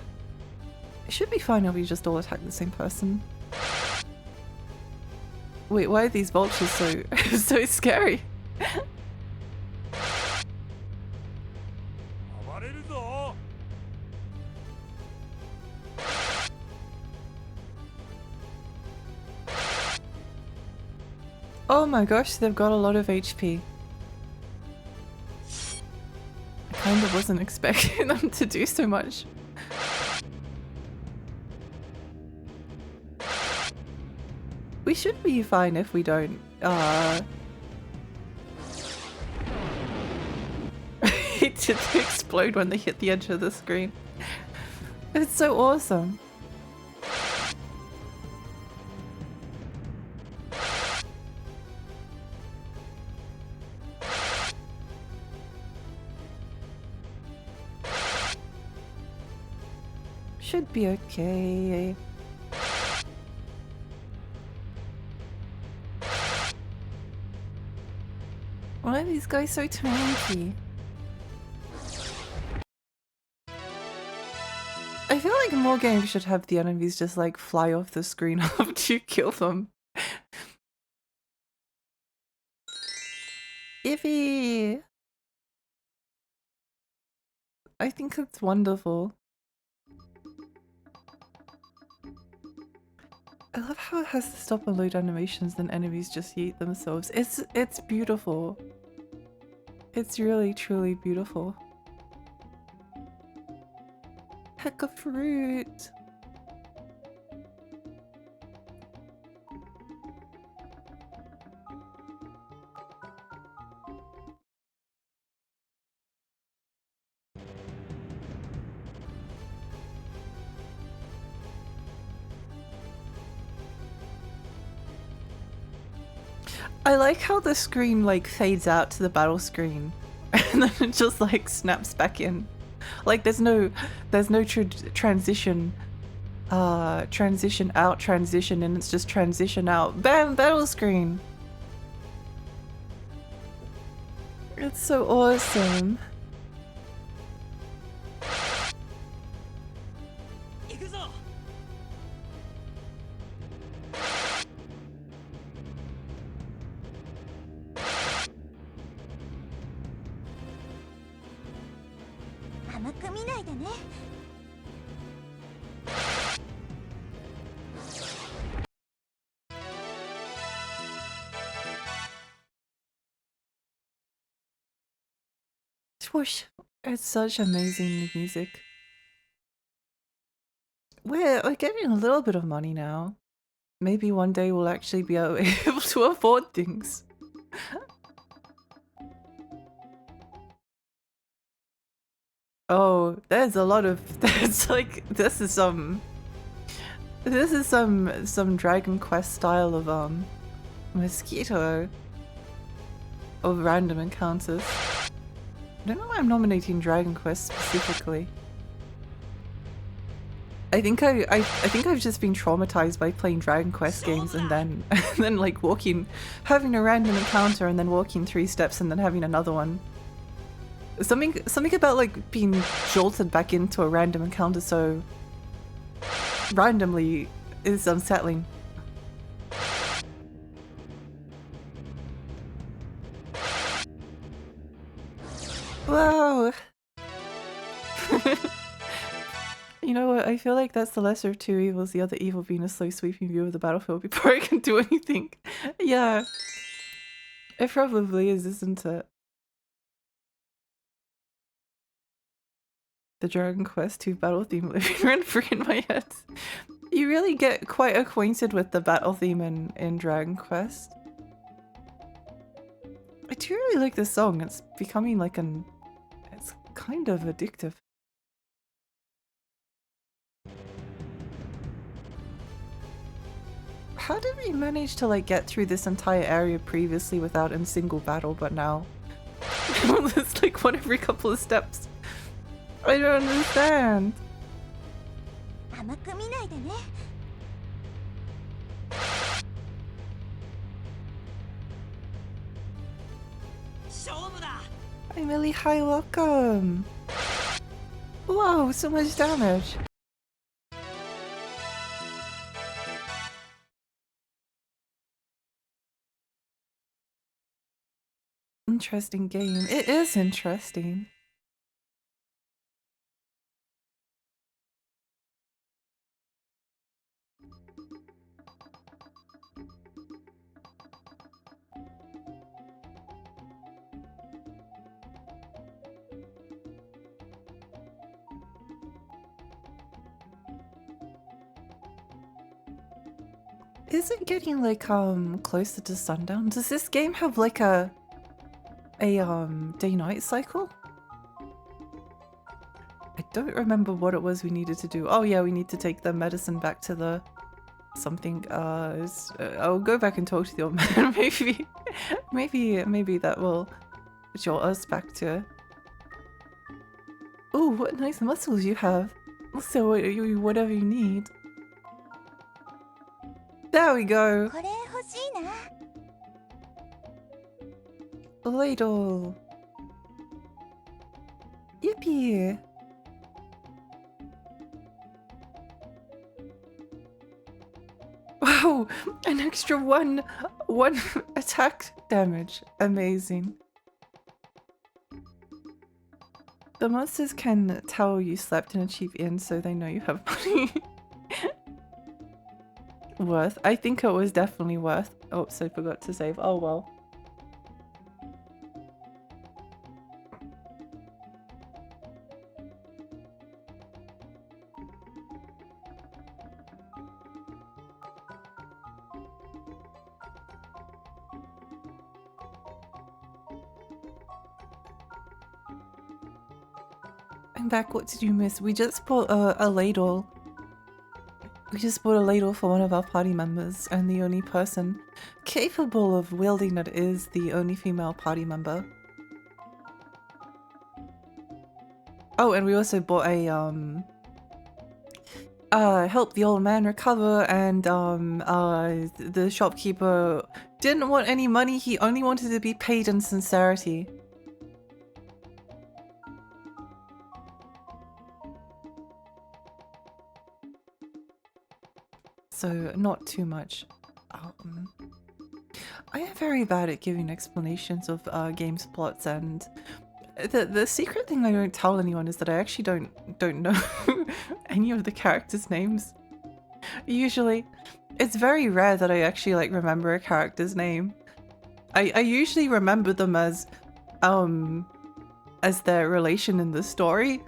Speaker 1: It should be fine if we just all attack the same person. Wait, why are these vultures so so scary? Oh my gosh, they've got a lot of HP. I kind of wasn't expecting them to do so much. We should be fine if we don't, to explode when they hit the edge of the screen. It's so awesome. Should be okay. Why are these guys so tanky? I feel like more games should have the enemies just like fly off the screen after you kill them. Iffy! I think it's wonderful. I love how it has the stop and load animations, then enemies just yeet themselves. It's beautiful. It's really truly beautiful. Heck of fruit! I like how the screen like fades out to the battle screen and then it just like snaps back in. Like there's no transition transition out, transition in, it's just transition out. Bam, battle screen. It's so awesome. Swoosh. It's such amazing music. We're getting a little bit of money now. Maybe one day we'll actually be able to afford things. Oh, there's a lot of there's like this is some Dragon Quest style of mosquito of random encounters. I don't know why I'm nominating Dragon Quest specifically. I think I've just been traumatized by playing Dragon Quest games and then like having a random encounter and then walking 3 steps and then having another one. Something about like being jolted back into a random encounter so randomly is unsettling. Whoa! You know what, I feel like that's the lesser of two evils, the other evil being a slow sweeping view of the battlefield before I can do anything. Yeah. It probably is, isn't it? The Dragon Quest 2 battle theme living rent free in my head. You really get quite acquainted with the battle theme in Dragon Quest. I do really like this song, it's becoming like it's kind of addictive. How did we manage to like get through this entire area previously without a single battle, but now it's like one every couple of steps? I don't understand. Hi Millie, hi, welcome. Whoa, so much damage. Interesting game. It is interesting. Is it getting like closer to sundown? Does this game have like a day-night cycle? I don't remember what it was we needed to do. Oh yeah, we need to take the medicine back to the something. I'll go back and talk to the old man. maybe that will jolt us back to. Oh, what nice muscles you have. So whatever you need. There we go. Ladle. Yippee. Wow, an extra one attack damage. Amazing. The monsters can tell you slept in a cheap inn, so they know you have money. Worth. I think it was definitely worth. Oops, I forgot to save. Oh well. I'm back. What did you miss? We just bought a ladle. We just bought a ladle for one of our party members, and the only person capable of wielding it is the only female party member. Oh, and we also bought a help the old man recover, and the shopkeeper didn't want any money. He only wanted to be paid in sincerity. So not too much. I am very bad at giving explanations of games plots, and the secret thing I don't tell anyone is that I actually don't know any of the characters' names. Usually, it's very rare that I actually like remember a character's name. I usually remember them as their relation in the story,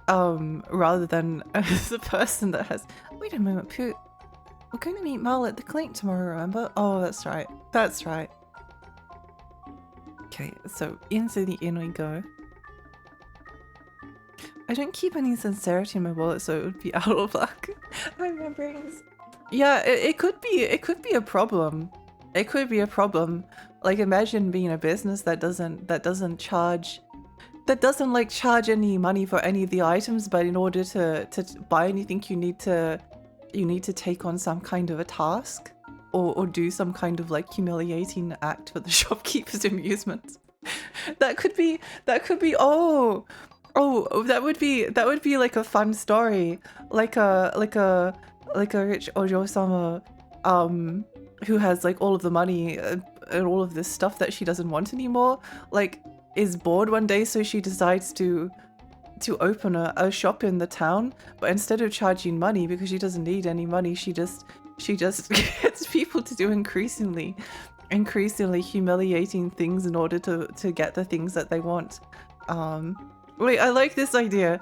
Speaker 1: rather than as the person that has. Wait a moment, Pooh. We're going to meet Mal at the clink tomorrow, remember? Oh, that's right. That's right. Okay, so into the inn we go. I don't keep any sincerity in my wallet, so it would be out of luck. My rememberings. Yeah, it could be a problem. It could be a problem. Like, imagine being a business that doesn't charge any money for any of the items, but in order to buy anything you need to take on some kind of a task or do some kind of like humiliating act for the shopkeeper's amusement. that could be oh that would be like a fun story, like a rich Ojo-sama who has like all of the money and all of this stuff that she doesn't want anymore, like is bored one day, so she decides to open a shop in the town, but instead of charging money, because she doesn't need any money, she just gets people to do increasingly humiliating things in order to get the things that they want. Wait, I like this idea.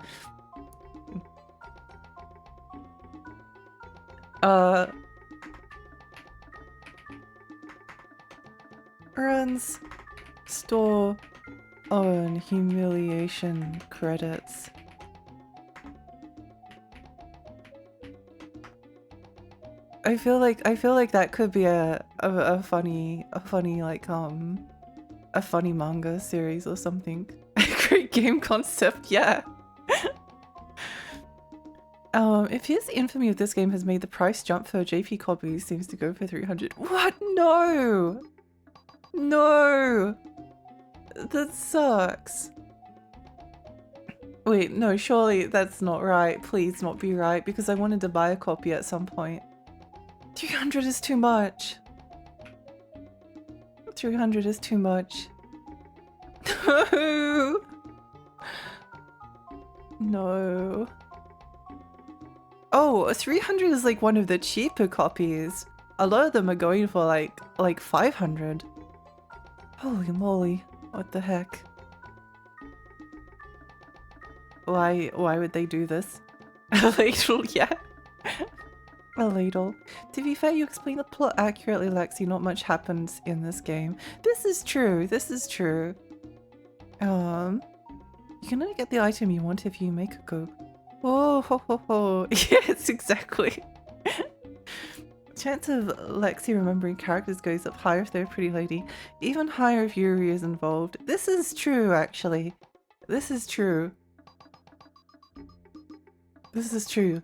Speaker 1: Earns store own humiliation credits. I feel like that could be a funny like a funny manga series or something. A great game concept, yeah. It appears the infamy of this game has made the price jump for JP copies. Seems to go for 300. What? No! No! That sucks. Wait, no, surely that's not right. Please not be right, because I wanted to buy a copy at some point. 300 is too much. 300 is too much. No! No. Oh, 300 is like one of the cheaper copies. A lot of them are going for like 500. Holy moly. What the heck? Why would they do this? Ladle, yeah. A ladle. To be fair, you explain the plot accurately, Lexi. Not much happens in this game. This is true. This is true. You can only get the item you want if you make a go. Oh, ho, ho, ho. Yes, exactly. Chance of Lexi remembering characters goes up higher if they're a pretty lady. Even higher if Yuri is involved. This is true, actually. This is true. This is true.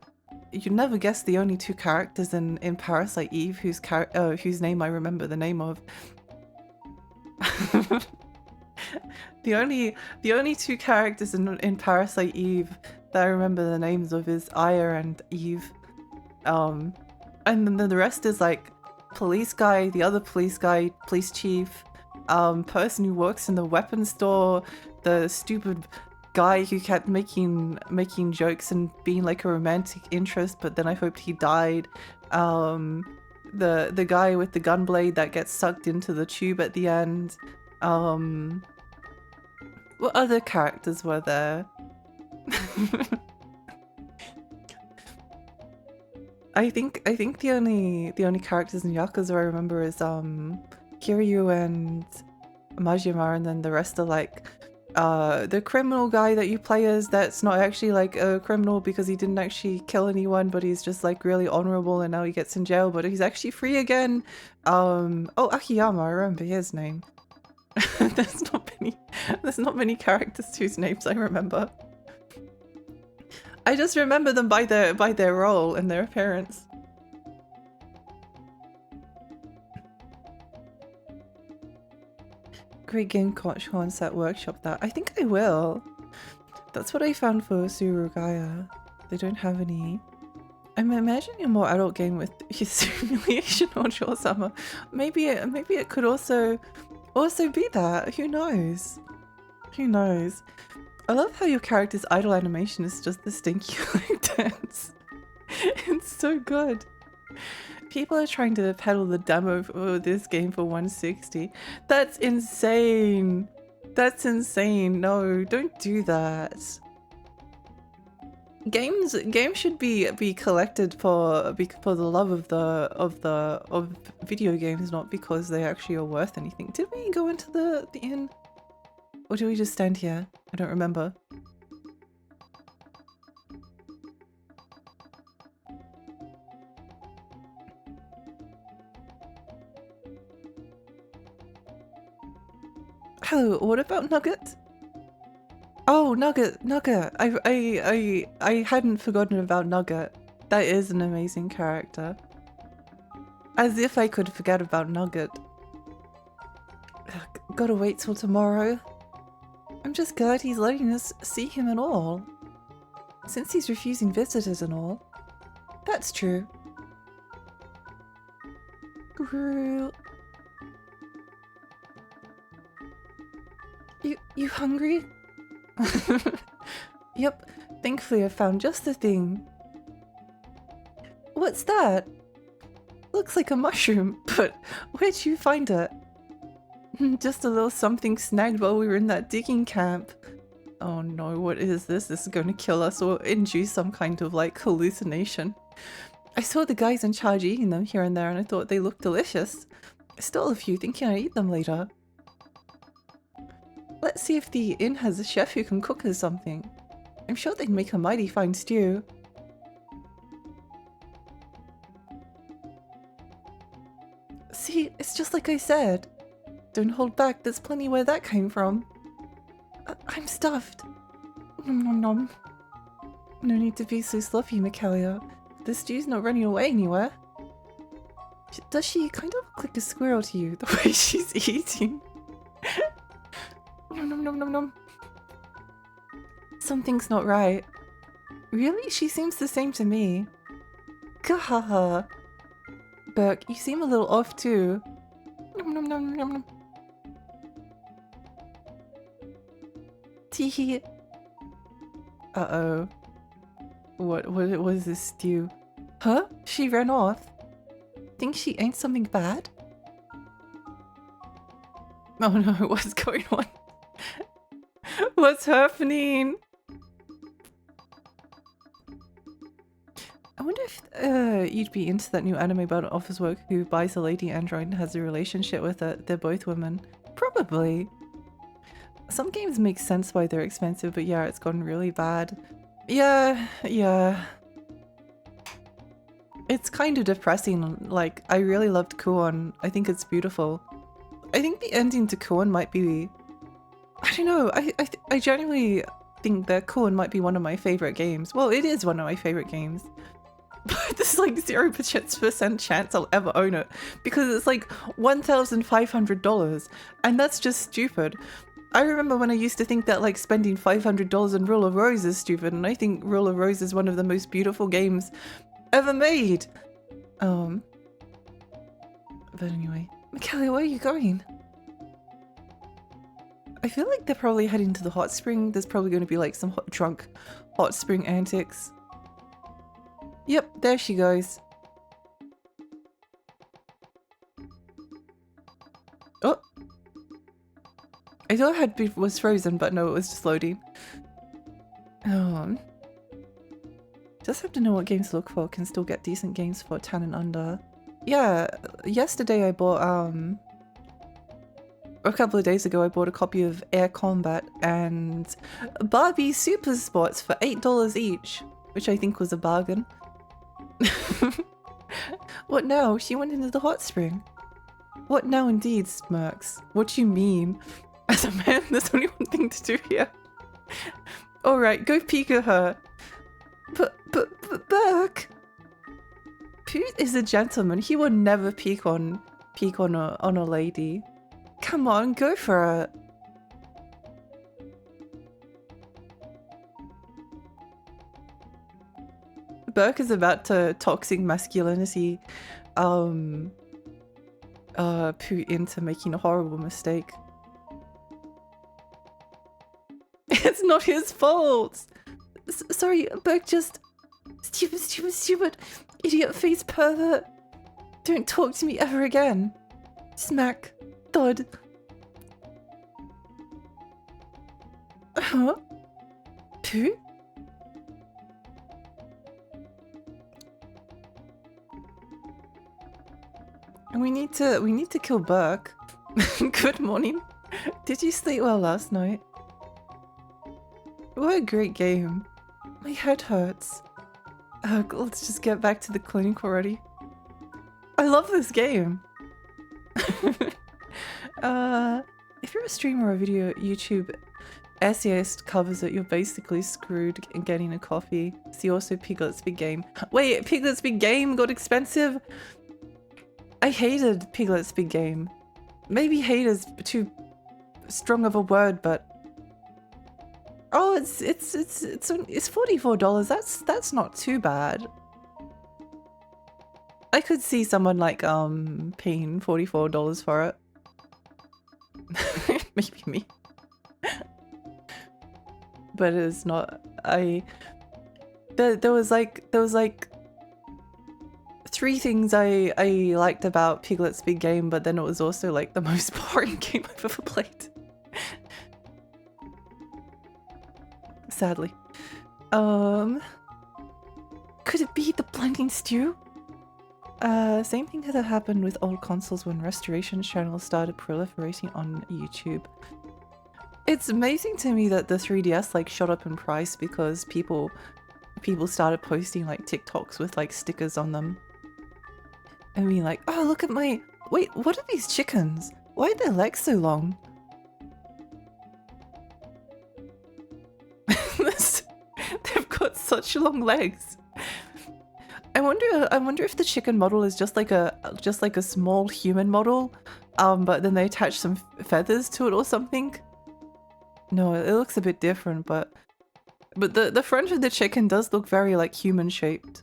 Speaker 1: You'd never guess the only two characters in Parasite Eve whose name I remember the name of. The only two characters in Parasite Eve that I remember the names of is Aya and Eve. And then the rest is like police guy, the other police guy, police chief, person who works in the weapons store, the stupid guy who kept making jokes and being like a romantic interest, but then I hoped he died. The guy with the gun blade that gets sucked into the tube at the end. What other characters were there? I think the only characters in Yakuza I remember is Kiryu and Majima, and then the rest are like the criminal guy that you play as that's not actually like a criminal because he didn't actually kill anyone, but he's just like really honorable and now he gets in jail, but he's actually free again. Oh, Akiyama, I remember his name. There's not many characters whose names I remember. I just remember them by their role and their appearance. Great game concept, workshop that. I think I will. That's what I found for Surugaya. They don't have any. I'm imagining a more adult game with Humiliation or Summer. Maybe it could also be that. Who knows? Who knows? I love how your character's idle animation is just the stinky like dance. It's so good. People are trying to peddle the demo for this game for 160. That's insane. That's insane. No, don't do that. Games should be collected for the love of video games, not because they actually are worth anything. Did we go into the inn? Or did we just stand here? I don't remember. Hello, what about Nugget? Oh, Nugget. I hadn't forgotten about Nugget. That is an amazing character. As if I could forget about Nugget. Ugh, gotta wait till tomorrow. I'm just glad he's letting us see him at all. Since he's refusing visitors and all. That's true. You hungry? Yep, thankfully I found just the thing. What's that? Looks like a mushroom, but where'd you find it? Just a little something snagged while we were in that digging camp. Oh no, what is this? This is going to kill us or induce some kind of like hallucination. I saw the guys in charge eating them here and there and I thought they looked delicious. I stole a few thinking I'd eat them later. Let's see if the inn has a chef who can cook us something. I'm sure they'd make a mighty fine stew. See, it's just like I said. Don't hold back, there's plenty where that came from. I'm stuffed. Nom nom nom. No need to be so sloppy, Michaelia. The stew's not running away anywhere. Does she kind of look like a squirrel to you, the way she's eating? Nom nom nom nom nom. Something's not right. Really? She seems the same to me. Gahaha. Burke, you seem a little off too. Nom nom nom nom nom. Teehee. Uh-oh. What was this stew? Huh? She ran off. Think she ate something bad? Oh no, what's going on? What's happening? I wonder you'd be into that new anime about an office worker who buys a lady android and has a relationship with her. They're both women. Probably. Some games make sense why they're expensive, but yeah, it's gotten really bad. Yeah. It's kind of depressing. Like, I really loved Kuon. I think it's beautiful. I think the ending to Kuon might be... I don't know. I genuinely think that Kuon might be one of my favorite games. Well, it is one of my favorite games. But there's like 0% chance I'll ever own it. Because it's like $1,500. And that's just stupid. I remember when I used to think that like spending $500 on Rule of Rose is stupid, and I think Rule of Rose is one of the most beautiful games ever made. But anyway, Michaela, where are you going? I feel like they're probably heading to the hot spring. There's probably going to be like some drunk hot spring antics. Yep, there she goes. Oh. I thought it was frozen, but no, it was just loading. Just have to know what games to look for. Can still get decent games for 10 and under. Yeah, yesterday I bought, a couple of days ago I bought a copy of Air Combat and Barbie Super Sports for $8 each, which I think was a bargain. What now? She went into the hot spring. What now indeed, Smirks? What do you mean? As a man, there's only one thing to do here. Alright, go peek at her. But Burke! Pete is a gentleman. He would never peek on a lady. Come on, go for it. Burke is about to toxic masculinity Pooh into making a horrible mistake. It's not his fault! Sorry, Burke just... Stupid, idiot face pervert. Don't talk to me ever again. Smack. Thud. Huh? Pooh? We need to kill Burke. Good morning. Did you sleep well last night? What a great game. My head hurts. Let's just get back to the clinic already. I love this game. If you're a streamer or a YouTube essayist covers it, you're basically screwed in getting a coffee. See also Piglet's Big Game. Wait, Piglet's Big Game got expensive? I hated Piglet's Big Game. Maybe hate is too strong of a word, but oh, it's $44. That's not too bad. I could see someone like paying $44 for it. Maybe me. But it's not. There was like 3 things I liked about Piglet's Big Game, but then it was also like the most boring game I've ever played. Sadly. Could it be the blinding stew? Same thing that happened with old consoles when restoration channels started proliferating on YouTube. It's amazing to me that the 3DS like shot up in price because people started posting like TikToks with like stickers on them. And being like, oh, look at my... Wait, what are these chickens? Why are their legs so long? They've got such long legs. I wonder if the chicken model is just like a small human model, but then they attach some feathers to it or something. No, it looks a bit different, but the front of the chicken does look very like human shaped.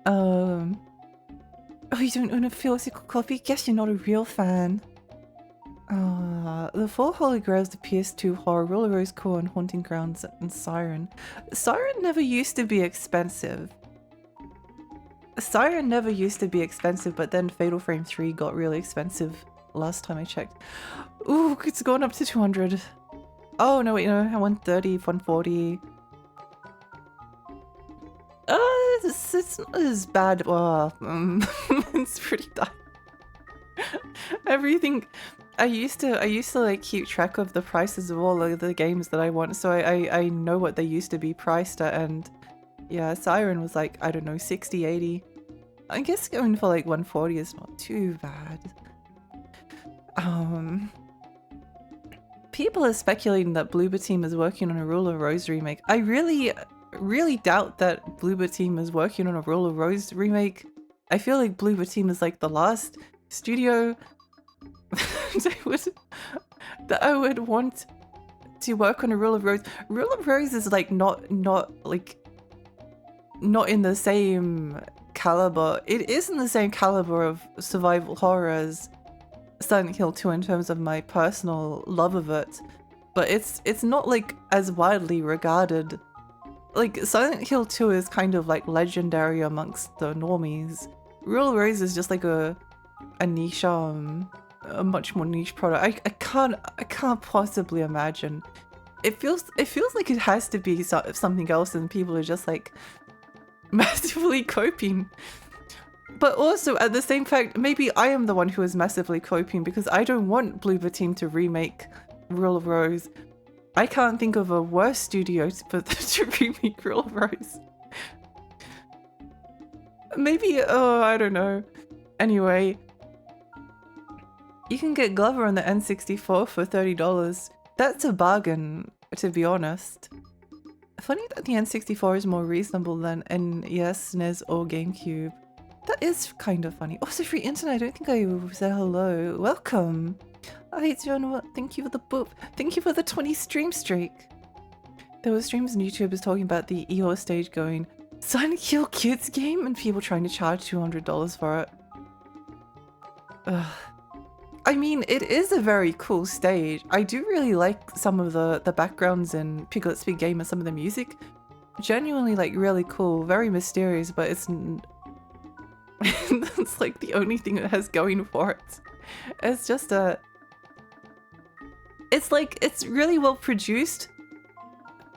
Speaker 1: Oh, you don't own a physical copy? Guess you're not a real fan. The 4 Holy Grails, the PS2 Horror, Roller Rose Core, and Haunting Grounds, and Siren. Siren never used to be expensive. Siren never used to be expensive, but then Fatal Frame 3 got really expensive last time I checked. Ooh, it's gone up to 200. Oh, no, wait, no, 130, 140. it's not as bad. Well, it's pretty dark. Everything. I used to like keep track of the prices of all of the games that I want, so I know what they used to be priced at, and yeah, Siren was like, I don't know, 60, 80. I guess going for like 140 is not too bad. People are speculating that Bloober Team is working on a Rule of Rose remake. I really doubt that Bloober Team is working on a Rule of Rose remake. I feel like Bloober Team is like the last studio that I would want to work on a Rule of Rose. Rule of Rose is like not in the same caliber. It is in the same caliber of survival horror as Silent Hill 2 in terms of my personal love of it, but it's not like as widely regarded. Like Silent Hill 2 is kind of like legendary amongst the normies. Rule of Rose is just like a niche, a much more niche product. I can't possibly imagine. It feels like it has to be something else, and people are just like massively coping. But also, at the same fact, maybe I am the one who is massively coping because I don't want Bloober Team to remake Rule of Rose. I can't think of a worse studio to remake Rule of Rose. Maybe, oh, I don't know. Anyway, you can get Glover on the N64 for $30. That's a bargain, to be honest. Funny that the N64 is more reasonable than NES, SNES, or GameCube. That is kind of funny. Also, free internet. I don't think I said hello. Welcome. Hi, John. Thank you for the boop. Thank you for the 20 stream streak. There were streams on YouTube talking about the Eeyore stage going, Silent Hill Kids game, and people trying to charge $200 for it. Ugh. I mean, it is a very cool stage. I do really like some of the backgrounds in Piglet's Big Game and some of the music. Genuinely, like, really cool. Very mysterious, but it's... that's like the only thing it has going for it. It's just a... It's like, it's really well produced.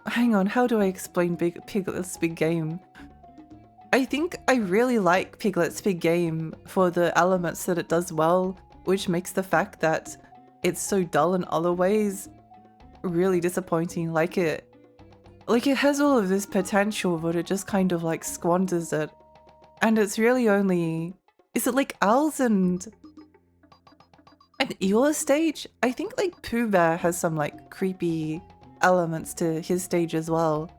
Speaker 1: Hang on, how do I explain Piglet's Big Game? I think I really like Piglet's Big Game for the elements that it does well, which makes the fact that it's so dull in other ways really disappointing. Like it has all of this potential, but it just kind of like squanders it. And it's really only... Is it like Owls and an Eeyore stage? I think like Pooh Bear has some like creepy elements to his stage as well.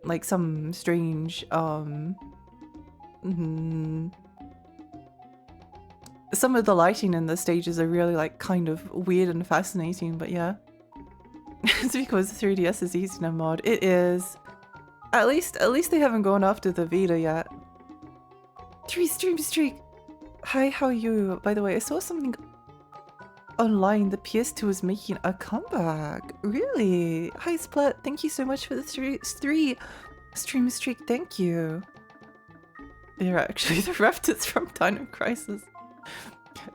Speaker 1: Like some strange, some of the lighting in the stages are really like kind of weird and fascinating, but yeah. It's because 3DS is easy to mod. It is. At least they haven't gone after the Vita yet. 3 stream streak! Hi, how are you? By the way, I saw something online. The PS2 is making a comeback. Really? Hi, Splat. Thank you so much for the 3 stream streak. Thank you. They're actually the Raptors from Dino Crisis.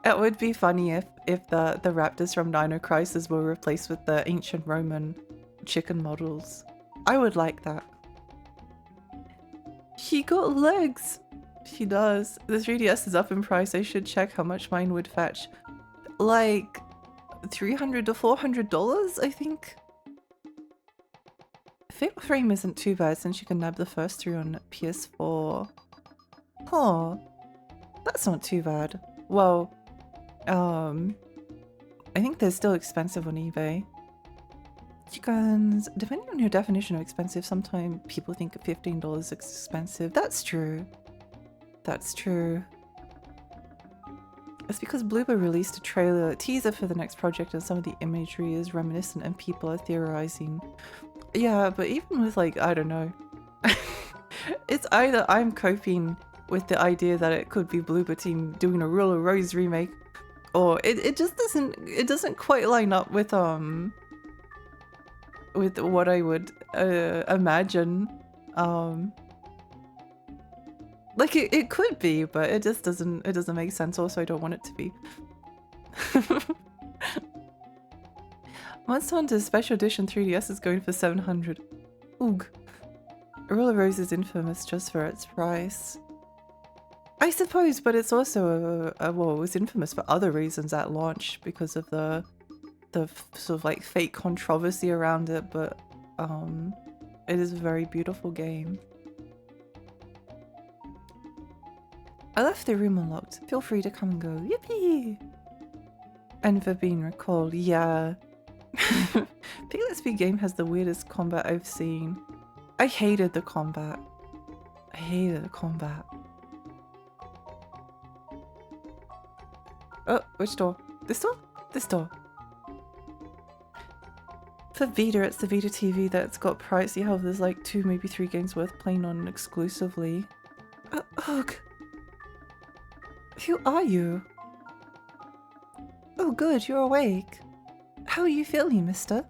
Speaker 1: It would be funny if the Raptors from Dino Crisis were replaced with the ancient Roman chicken models. I would like that. He got legs! He does. The 3DS is up in price. I should check how much mine would fetch. Like $300 to $400, I think. Fatal Frame isn't too bad since you can nab the first 3 on PS4. Huh. That's not too bad. Well, I think they're still expensive on eBay. Chickens, depending on your definition of expensive, sometimes people think $15 is expensive. That's true. That's true. It's because Bloober released a teaser for the next project and some of the imagery is reminiscent and people are theorizing. Yeah, but even with like, I don't know. It's either I'm coping with the idea that it could be Bloober Team doing a Rule of Rose remake, or it just doesn't quite line up with what I would imagine. Like it could be, but it just doesn't make sense. Also, I don't want it to be. Monster Hunter Special Edition 3DS is going for $700. Oog. Rule of Rose is infamous just for its price. I suppose, but it's also well, it was infamous for other reasons at launch because of the sort of like fake controversy around it, but it is a very beautiful game. I left the room unlocked. Feel free to come and go. Yippee! And for being recalled, yeah. Piglet's Big Game has the weirdest combat I've seen. I hated the combat. I hated the combat. Oh, which door? This door? This door. For Vita, it's the Vita TV that's got pricey. How there's like 2, maybe 3 games worth playing on exclusively. Ugh. Who are you? Oh good, you're awake. How are you feeling, mister?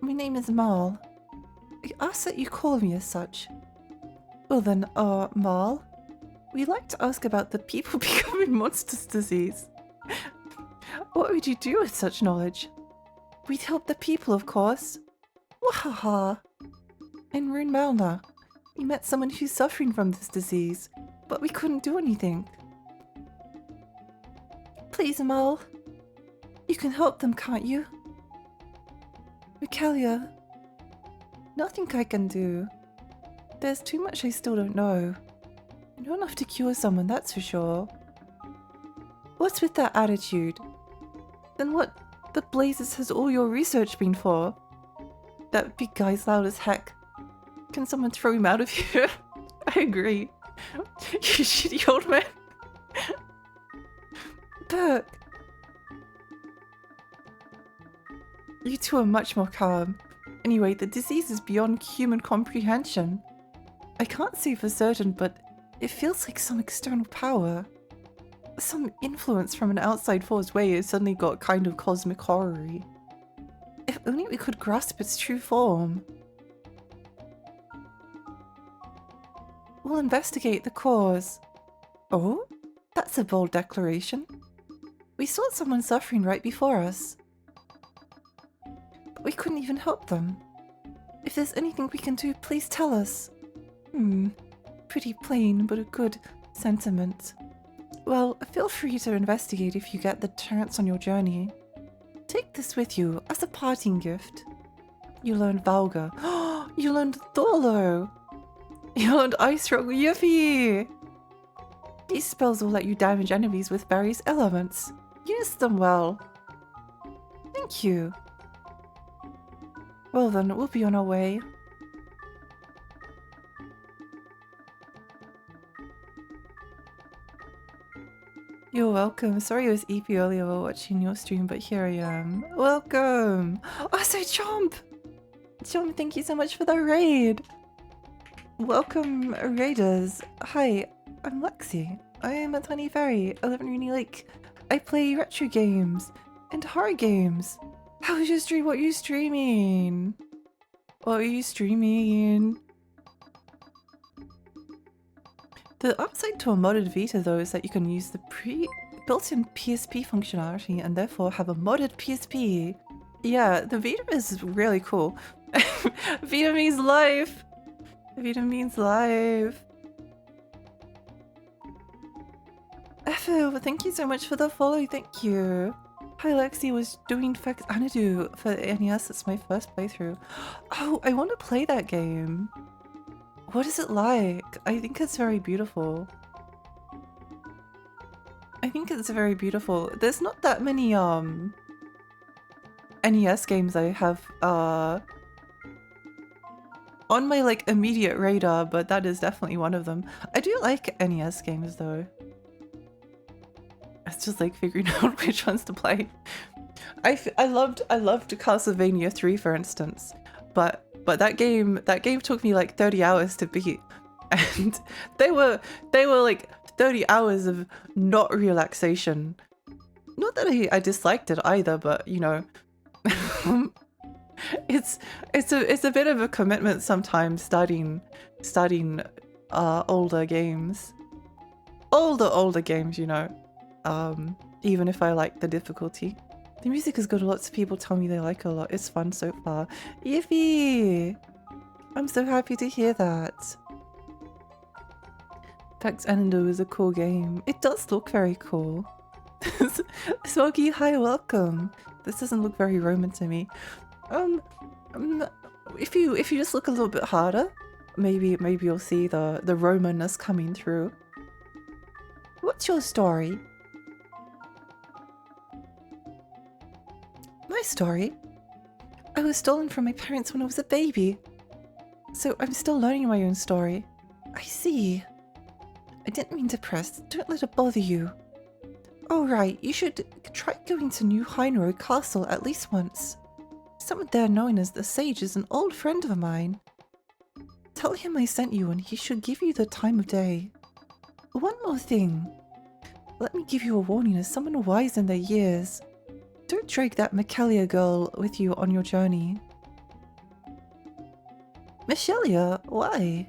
Speaker 1: My name is Mal. I ask that you call me as such. Well then, Mal, we'd like to ask about the people becoming monsters disease. What would you do with such knowledge? We'd help the people, of course. Wahaha. In Rune Malna, we met someone who's suffering from this disease, but we couldn't do anything. Please, Mal. You can help them, can't you? Michaelia. Nothing I can do. There's too much I still don't know. Not enough to cure someone, that's for sure. What's with that attitude? Then what the blazes has all your research been for? That big guy's loud as heck. Can someone throw him out of here? I agree. You shitty old man. Burke. You two are much more calm. Anyway, the disease is beyond human comprehension. I can't say for certain, but it feels like some external power. Some influence from an outside force where it suddenly got kind of cosmic horror-y. If only we could grasp its true form. We'll investigate the cause. Oh? That's a bold declaration. We saw someone suffering right before us. But we couldn't even help them. If there's anything we can do, please tell us. Pretty plain, but a good sentiment. Well, feel free to investigate if you get the chance on your journey. Take this with you as a parting gift. You learned Valga. You learned Thorlo. You learned Ice Rock. Yippee! These spells will let you damage enemies with various elements. Use them well. Thank you. Well then, we'll be on our way. You're welcome. Sorry it was EP earlier while watching your stream, but here I am. Welcome! Also, Chomp! Chomp, thank you so much for the raid! Welcome, raiders. Hi, I'm Lexi. I am a tiny fairy. I live in Rainy Lake. I play retro games and horror games. How was your stream? What are you streaming? What are you streaming? The upside to a modded Vita though is that you can use the built-in PSP functionality and therefore have a modded PSP. Yeah, the Vita is really cool. Vita means life! Vita means life. Efo, thank you so much for the follow, thank you. Hi Lexi, was doing Fex Anadu for NES, it's my first playthrough. Oh, I want to play that game. What is it like? I think it's very beautiful. I think it's very beautiful. There's not that many NES games I have on my like immediate radar, but that is definitely one of them. I do like NES games though. It's just like figuring out which ones to play. I loved Castlevania 3 for instance, but that game took me like 30 hours to beat, and they were like 30 hours of not relaxation. Not that I disliked it either, but you know, it's a bit of a commitment sometimes starting older games, you know. Even if I like the difficulty. The music is good. Lots of people tell me they like it a lot. It's fun so far. Yippee! I'm so happy to hear that. Pax Endo is a cool game. It does look very cool. Smokey, hi, welcome. This doesn't look very Roman to me. Um, if you just look a little bit harder, maybe you'll see the Romanness coming through. What's your story? My story? I was stolen from my parents when I was a baby. So I'm still learning my own story. I see. I didn't mean to press. Don't let it bother you. Oh right, you should try going to New Heinroad Castle at least once. Someone there known as the Sage is an old friend of mine. Tell him I sent you and he should give you the time of day. One more thing. Let me give you a warning as someone wise in their years. Don't drag that Michaelia girl with you on your journey. Michaelia? Why?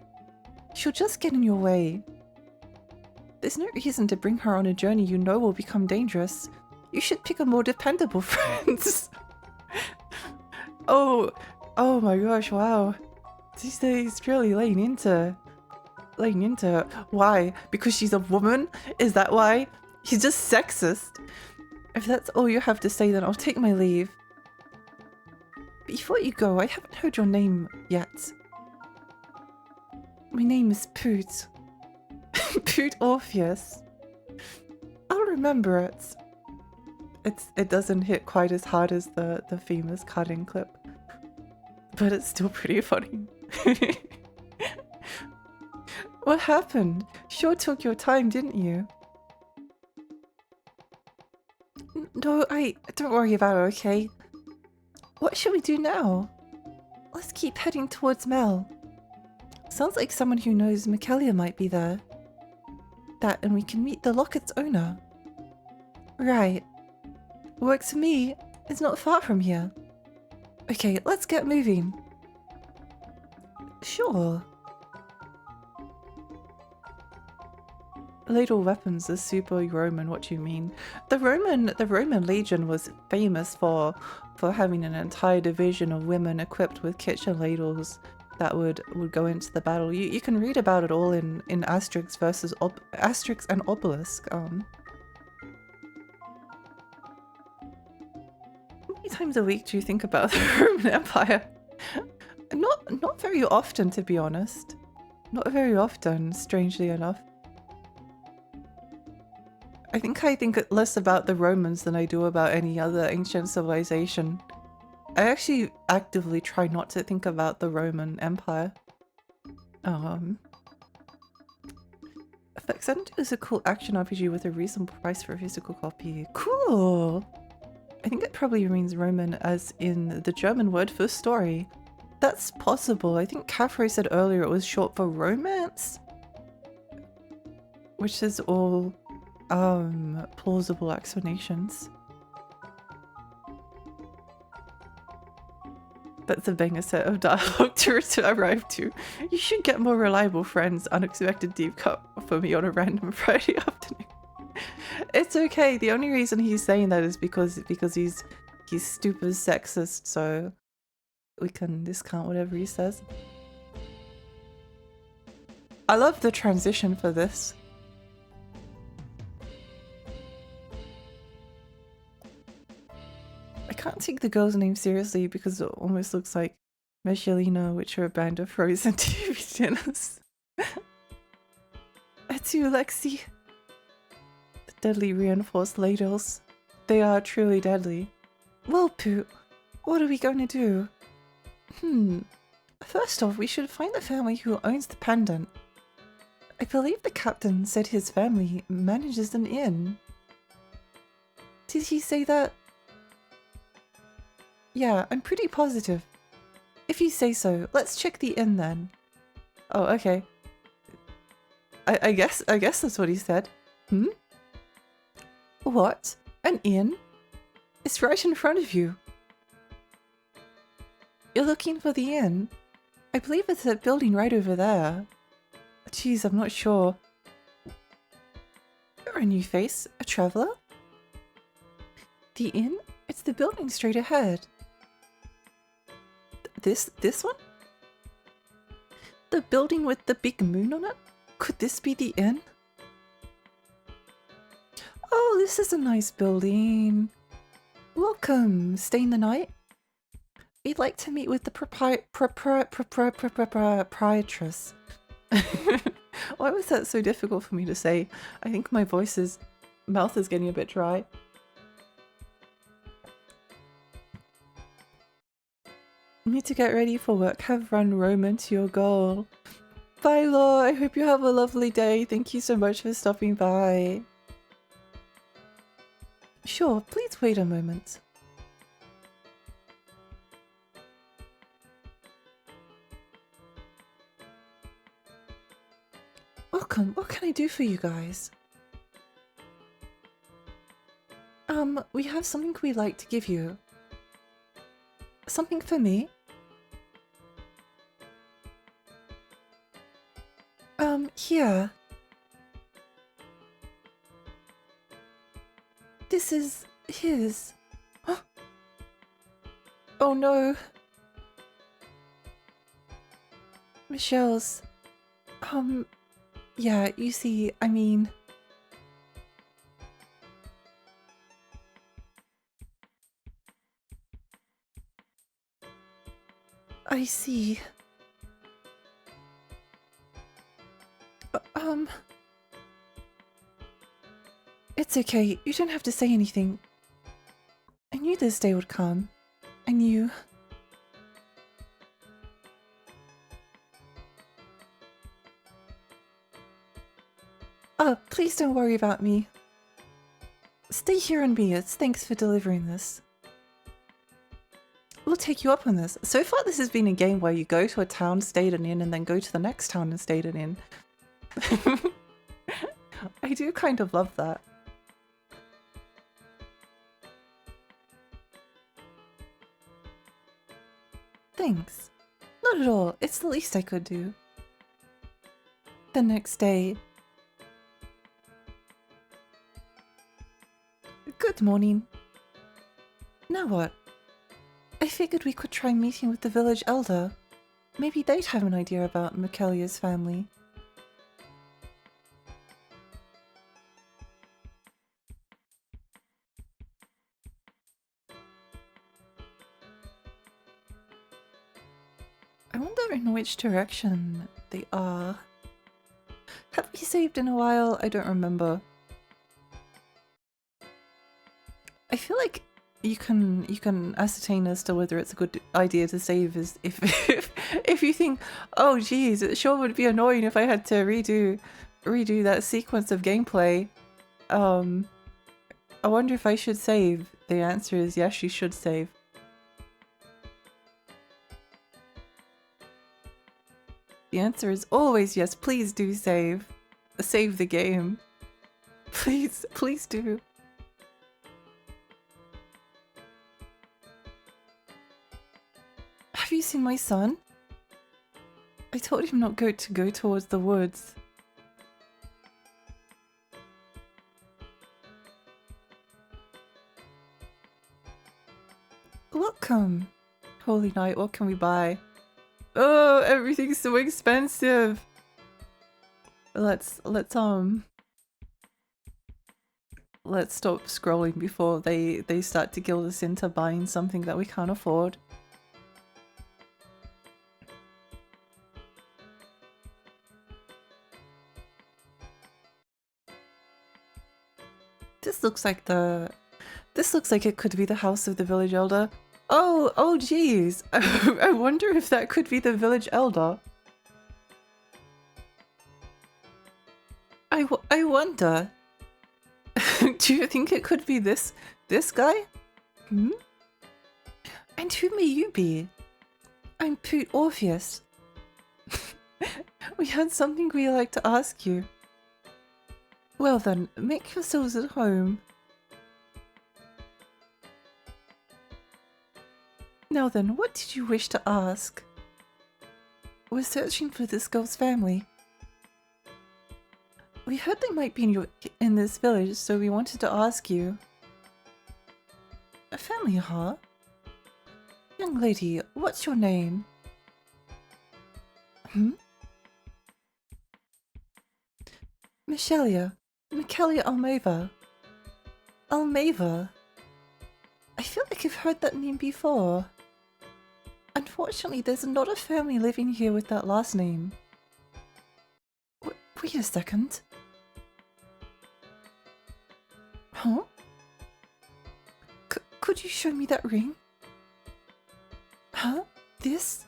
Speaker 1: She'll just get in your way. There's no reason to bring her on a journey you know will become dangerous. You should pick a more dependable friend. Oh my gosh, wow. He's really laying into her. Why? Because she's a woman? Is that why? He's just sexist. If that's all you have to say, then I'll take my leave. Before you go, I haven't heard your name yet. My name is Poot. Poot Orpheus. I'll remember it. It doesn't hit quite as hard as the famous cutting clip. But it's still pretty funny. What happened? Sure took your time, didn't you? No, don't worry about it, okay? What should we do now? Let's keep heading towards Mel. Sounds like someone who knows Michaelia might be there. That and we can meet the locket's owner. Right. Works for me. It's not far from here. Okay, let's get moving. Sure. Lethal weapons are super Roman, what do you mean? The Roman Legion was famous for having an entire division of women equipped with kitchen ladles that would go into the battle. You can read about it all in Asterix versus Asterix and Obelisk. How many times a week do you think about the Roman Empire? Not very often, to be honest. Not very often, strangely enough. I think less about the Romans than I do about any other ancient civilization. I actually actively try not to think about the Roman Empire. Fexend is a cool action RPG with a reasonable price for a physical copy. Cool! I think it probably means Roman as in the German word for story. That's possible. I think Caffrey said earlier it was short for romance. Which is all plausible explanations. That's a banger set of dialogue to arrive to. You should get more reliable friends. Unexpected deep cut for me on a random Friday afternoon. It's okay. The only reason he's saying that is because he's stupid sexist, so we can discount whatever he says. I love the transition for this. I can't take the girl's name seriously because it almost looks like Meshalina, which are a band of frozen TV dinners. Atu, Lexi. The deadly reinforced ladles. They are truly deadly. Well, Poot, what are we going to do? First off, we should find the family who owns the pendant. I believe the captain said his family manages an inn. Did he say that? Yeah, I'm pretty positive. If you say so, let's check the inn then. Oh, okay. I guess that's what he said. What? An inn? It's right in front of you. You're looking for the inn? I believe it's that building right over there. Jeez, I'm not sure. You're a new face, a traveler? The inn? It's the building straight ahead. This one? The building with the big moon on it? Could this be the inn? Oh, this is a nice building. Welcome. Staying the night? We'd like to meet with the proprietress. Why was that so difficult for me to say? I think my mouth is getting a bit dry. Need to get ready for work. Have run Roman to your goal. Bye, Law. I hope you have a lovely day. Thank you so much for stopping by. Sure, please wait a moment. Welcome. What can I do for you guys? We have something we'd like to give you. Something for me? Here. This is his. Oh no. Michelle's. Yeah, you see, I mean... I see. It's okay, you don't have to say anything. I knew this day would come. I knew. Please don't worry about me. Stay here and be it. Thanks for delivering this. We'll take you up on this. So far this has been a game where you go to a town, stay at an inn, and then go to the next town and stay at an inn. I do kind of love that. Thanks. Not at all. It's the least I could do. The next day. Good morning. Now what? I figured we could try meeting with the village elder. Maybe they'd have an idea about Michelia's family. I wonder in which direction they are. Have we saved in a while? I don't remember. I feel like you can ascertain as to whether it's a good idea to save is if you think, oh geez, it sure would be annoying if I had to redo that sequence of gameplay. I wonder if I should save. The answer is yes, you should save. The answer is always yes, please do save. Save the game. Please, please do. Have you seen my son? I told him not to go towards the woods. Welcome. Holy night, what can we buy? Oh, everything's so expensive. Let's stop scrolling before they start to guilt us into buying something that we can't afford. This looks like it could be the house of the village elder. Oh geez. I wonder if that could be the village elder. I wonder. Do you think it could be this guy? Hmm? And who may you be? I'm Poot Orpheus. We had something we'd like to ask you. Well then, make yourselves at home. Now then, what did you wish to ask? We're searching for this girl's family. We heard they might be in this village, so we wanted to ask you. A family, huh? Young lady, what's your name? Hmm? Michelia. Michelia Almeva. Almeva. I feel like I've heard that name before. Unfortunately, there's not a family living here with that last name. Wait a second. Huh? Could you show me that ring? Huh? This?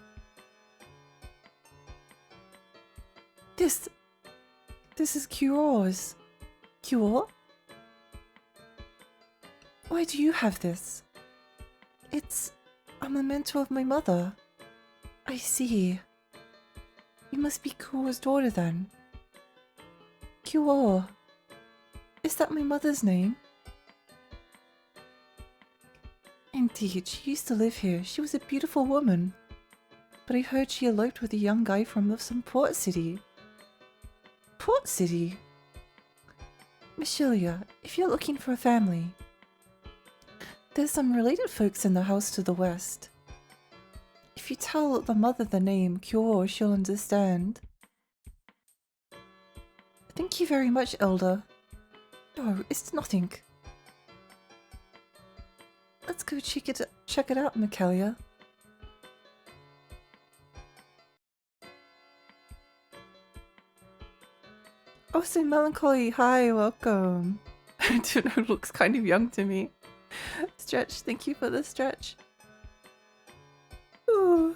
Speaker 1: This is Curo's. Cure? Why do you have this? It's a memento of my mother. I see. You must be Curo's daughter then. Cure. Is that my mother's name? Indeed, she used to live here. She was a beautiful woman. But I heard she eloped with a young guy from some port city. Port city? Michelia, if you're looking for a family, there's some related folks in the house to the west. If you tell the mother the name Cure, she'll understand. Thank you very much, Elder. No, it's nothing. Let's go check it out, Michelia. Oh, so Melancholy, hi, welcome. I don't know, looks kind of young to me. Stretch, thank you for the stretch. Ooh.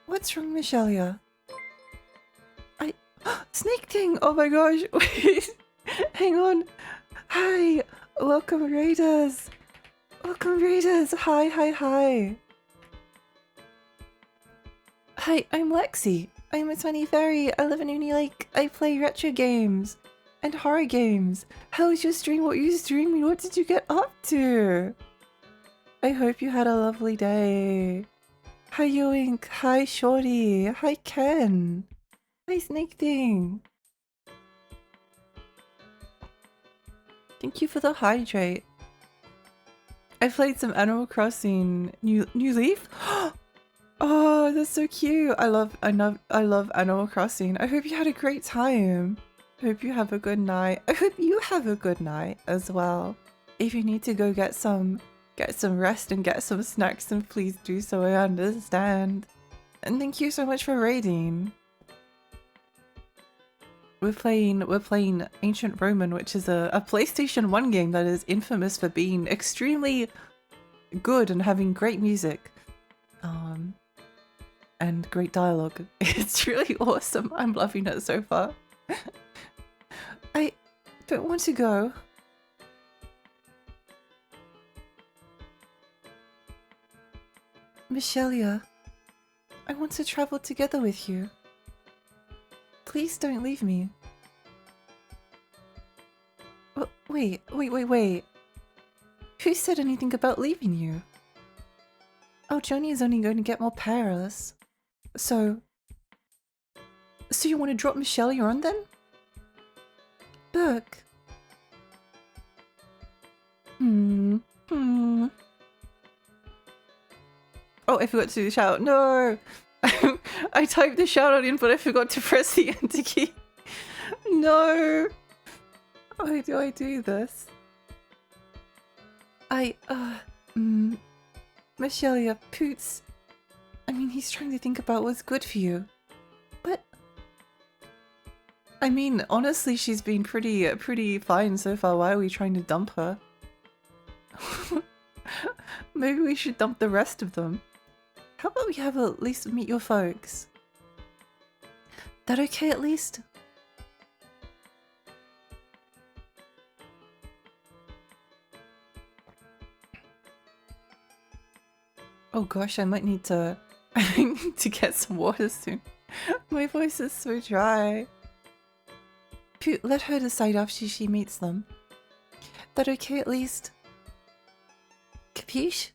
Speaker 1: What's wrong, Michelia? Snake King! Oh my gosh, wait! Hang on! Hi! Welcome, Raiders! Welcome, Raiders! Hi, hi, hi! Hi, I'm Lexi. I'm a 20 fairy. I live in Uni Lake. I play retro games and horror games. How was your stream? What were you streaming? What did you get up to? I hope you had a lovely day. Hi, Yoink. Hi, Shorty. Hi, Ken. Hi, Snake Thing. Thank you for the hydrate. I played some Animal Crossing New Leaf. Oh, that's so cute. I love Animal Crossing. I hope you had a great time. I hope you have a good night. I hope you have a good night as well. If you need to go get some rest and get some snacks, then please do so. I understand. And thank you so much for raiding. We're playing Ancient Roman, which is a PlayStation 1 game that is infamous for being extremely good and having great music. And great dialogue. It's really awesome. I'm loving it so far. I don't want to go. Michelia, I want to travel together with you. Please don't leave me. Wait. Who said anything about leaving you? Oh, Johnny is only going to get more perilous. So you want to drop Michelia on then? Look. Oh, I forgot to do the shout. No! I typed the shout out in, but I forgot to press the enter key. No! Why do I do this? Michelia, Poots. I mean, he's trying to think about what's good for you. But I mean, honestly, she's been pretty fine so far. Why are we trying to dump her? Maybe we should dump the rest of them. How about we have at least meet your folks? That okay at least? Oh gosh, I might need to get some water soon. My voice is so dry. Let her decide after she meets them. That okay at least? Capiche?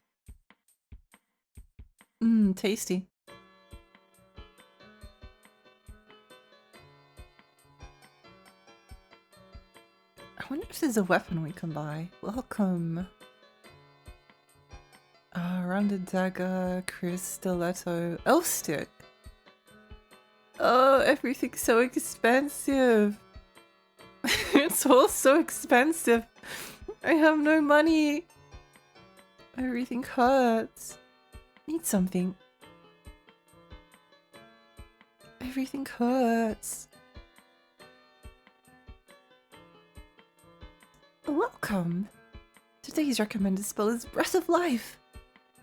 Speaker 1: Tasty. I wonder if is a weapon we can buy. Welcome. Rounded dagger, stiletto, elf stick. Oh, everything's so expensive. It's all so expensive. I have no money. Everything hurts. Need something. Everything hurts. Welcome. Today's recommended spell is Breath of Life.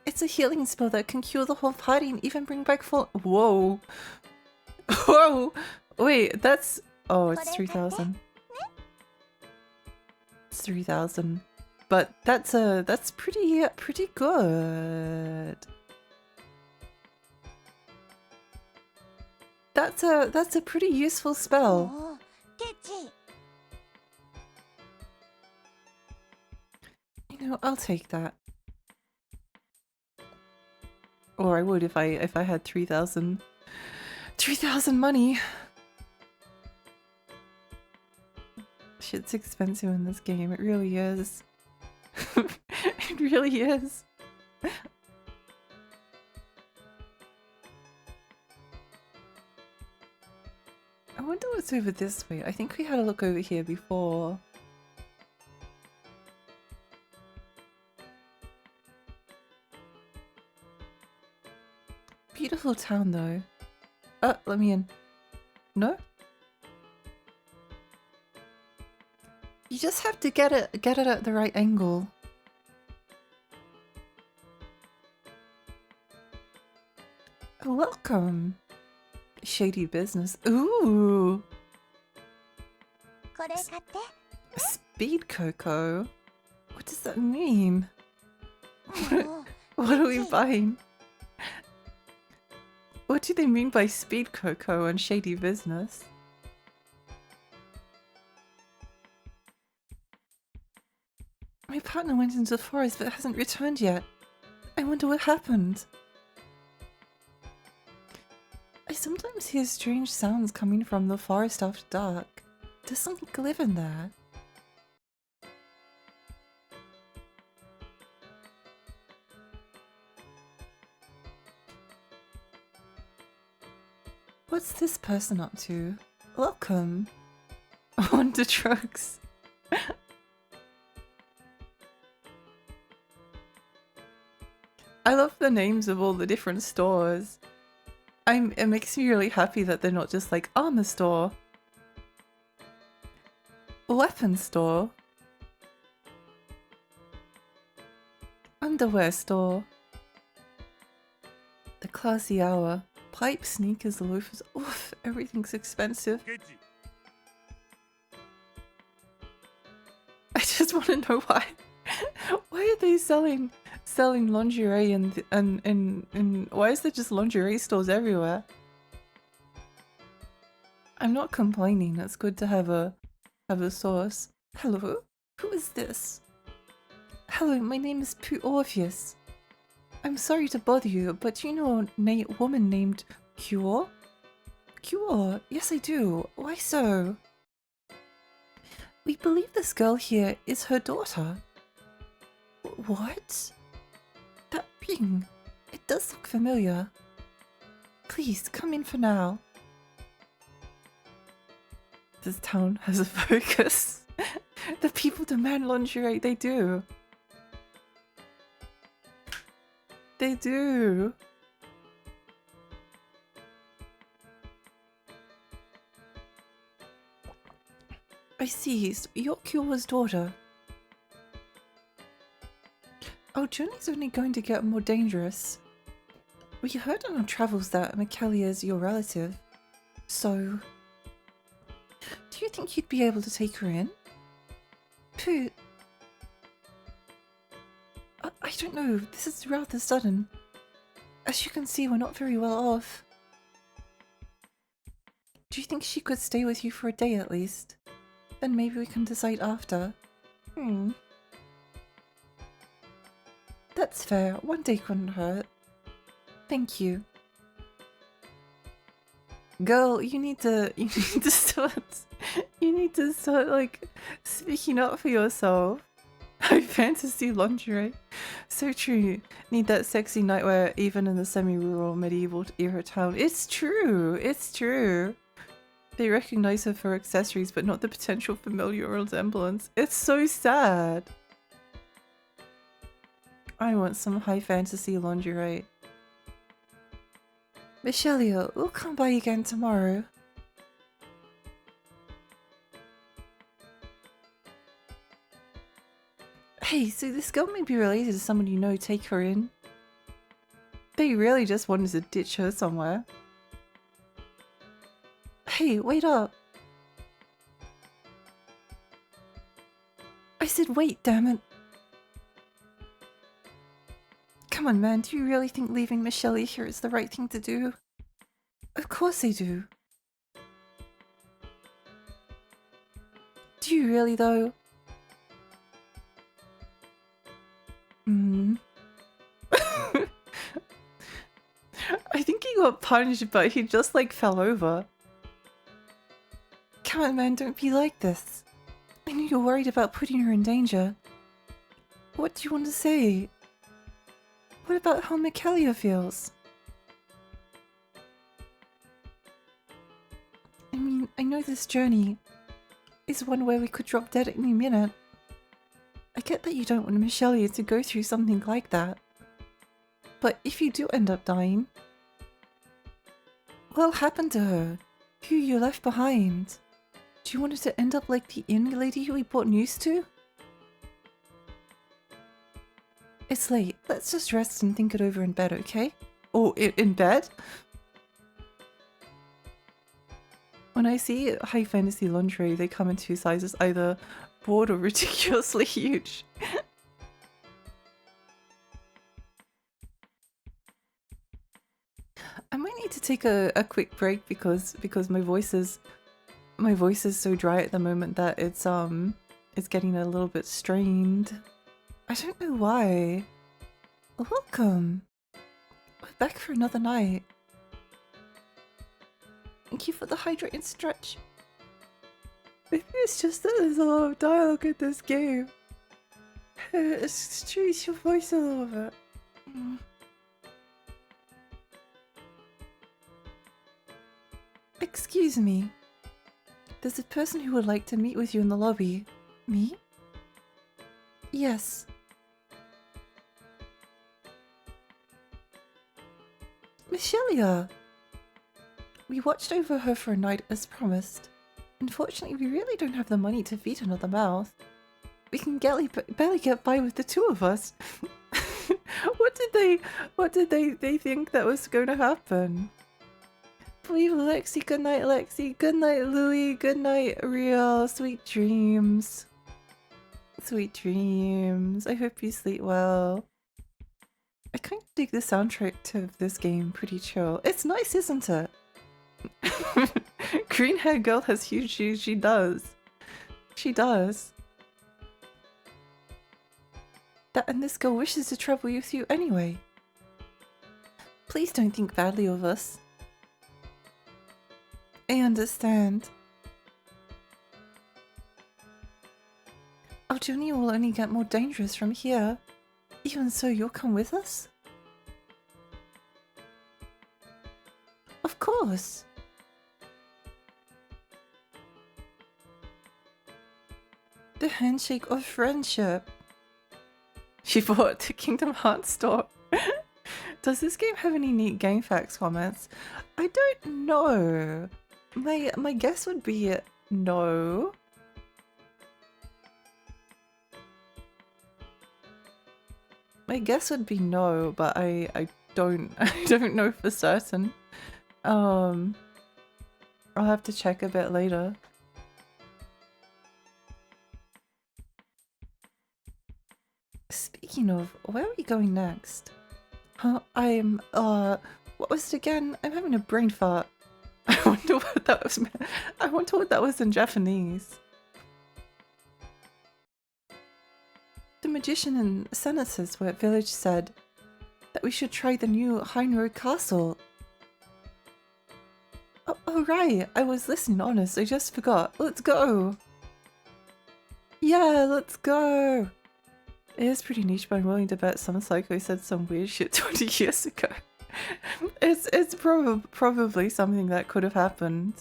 Speaker 1: It's a healing spell that can cure the whole party and even bring back full. Whoa. Whoa. Wait, that's. Oh, it's 3,000. It's 3,000. But that's pretty good. That's a pretty useful spell. You know, I'll take that. Or I would if I had 3,000 money. Shit's expensive in this game, it really is. It really is. I wonder what's over this way. I think we had a look over here before. Beautiful town though. Let me in. No? You just have to get it at the right angle. Welcome. Shady business. Ooh. Speed cocoa? What does that mean? What are we buying? What do they mean by speed cocoa and shady business? My partner went into the forest but hasn't returned yet. I wonder what happened. I sometimes hear strange sounds coming from the forest after dark. Does something live in there? What's this person up to? Welcome. On to drugs. I love the names of all the different stores. It makes me really happy that they're not just like armor store, weapon store, underwear store, the classy hour, pipe, sneakers, loafers. Oof, everything's expensive. I just want to know why. Why are they selling lingerie and why is there just lingerie stores everywhere? I'm not complaining. It's good to have a source. Hello, who is this? Hello, my name is Pooh Orpheus. I'm sorry to bother you, but do you know a woman named Cure? Cure? Yes, I do. Why so? We believe this girl here is her daughter. What? That ring. It does look familiar. Please, come in for now. This town has a focus. The people demand lingerie. They do. They do. I see. So you're Cure's daughter. Our journey's only going to get more dangerous. We heard on our travels that Michaelia is your relative. So, do you think you'd be able to take her in? Pooh. I don't know. This is rather sudden. As you can see, we're not very well off. Do you think she could stay with you for a day at least? Then maybe we can decide after. That's fair. One day couldn't hurt. Thank you. Girl, you need to start like speaking up for yourself. High fantasy lingerie. So true. Need that sexy nightwear even in the semi-rural medieval era town. It's true. It's true. They recognize her for accessories but not the potential familial resemblance. It's so sad. I want some high fantasy lingerie. Michelia, we'll come by again tomorrow. Hey, so this girl may be related to someone you know. Take her in. They really just wanted to ditch her somewhere. Hey, wait up. I said wait, damn it. Come on, man, do you really think leaving Michelia here is the right thing to do? Of course I do. Do you really, though? I think he got punched, but he just like fell over. Come on, man, don't be like this. I know you're worried about putting her in danger. What do you want to say? What about how Michelia feels? I mean, I know this journey is one where we could drop dead at any minute. I get that you don't want Michelia to go through something like that. But if you do end up dying, what'll happen to her? Who you left behind? Do you want her to end up like the inn lady who we bought news to? It's late. Let's just rest and think it over in bed, okay? Oh, in bed? When I see high fantasy lingerie, they come in two sizes, either broad or ridiculously huge. I might need to take a quick break because my voice is so dry at the moment that it's getting a little bit strained. I don't know why. Welcome. We're back for another night. Thank you for the hydrate and stretch. Maybe it's just that there's a lot of dialogue in this game. It's treats your voice a little bit. Excuse me. There's a person who would like to meet with you in the lobby. Me? Yes. Michelia! We watched over her for a night as promised. Unfortunately, we really don't have the money to feed another mouth. We can barely get by with the two of us. What did they think that was going to happen? Believe Lexi. Good night, Lexi. Good night, Louie. Good night, Real. Sweet dreams. Sweet dreams. I hope you sleep well. I kind of dig the soundtrack to this game. Pretty chill. It's nice, isn't it? Green hair girl has huge shoes. She does. She does. That and this girl wishes to travel with you anyway. Please don't think badly of us. I understand. Our journey will only get more dangerous from here. Even so, you'll come with us? Of course. The handshake of friendship. She bought the Kingdom Hearts store. Does this game have any neat game facts comments? I don't know. My guess would be no. My guess would be no, but I don't know for certain. I'll have to check a bit later. Speaking of, where are we going next? Huh? What was it again? I'm having a brain fart. I wonder what that was. I wonder what that was in Japanese. The magician in Senator's village said that we should try the new Heinro Castle. Oh right, I was listening, honest. I just forgot. Let's go. Yeah, let's go. It is pretty niche, but I'm willing to bet some psycho said some weird shit 20 years ago. It's probably something that could have happened.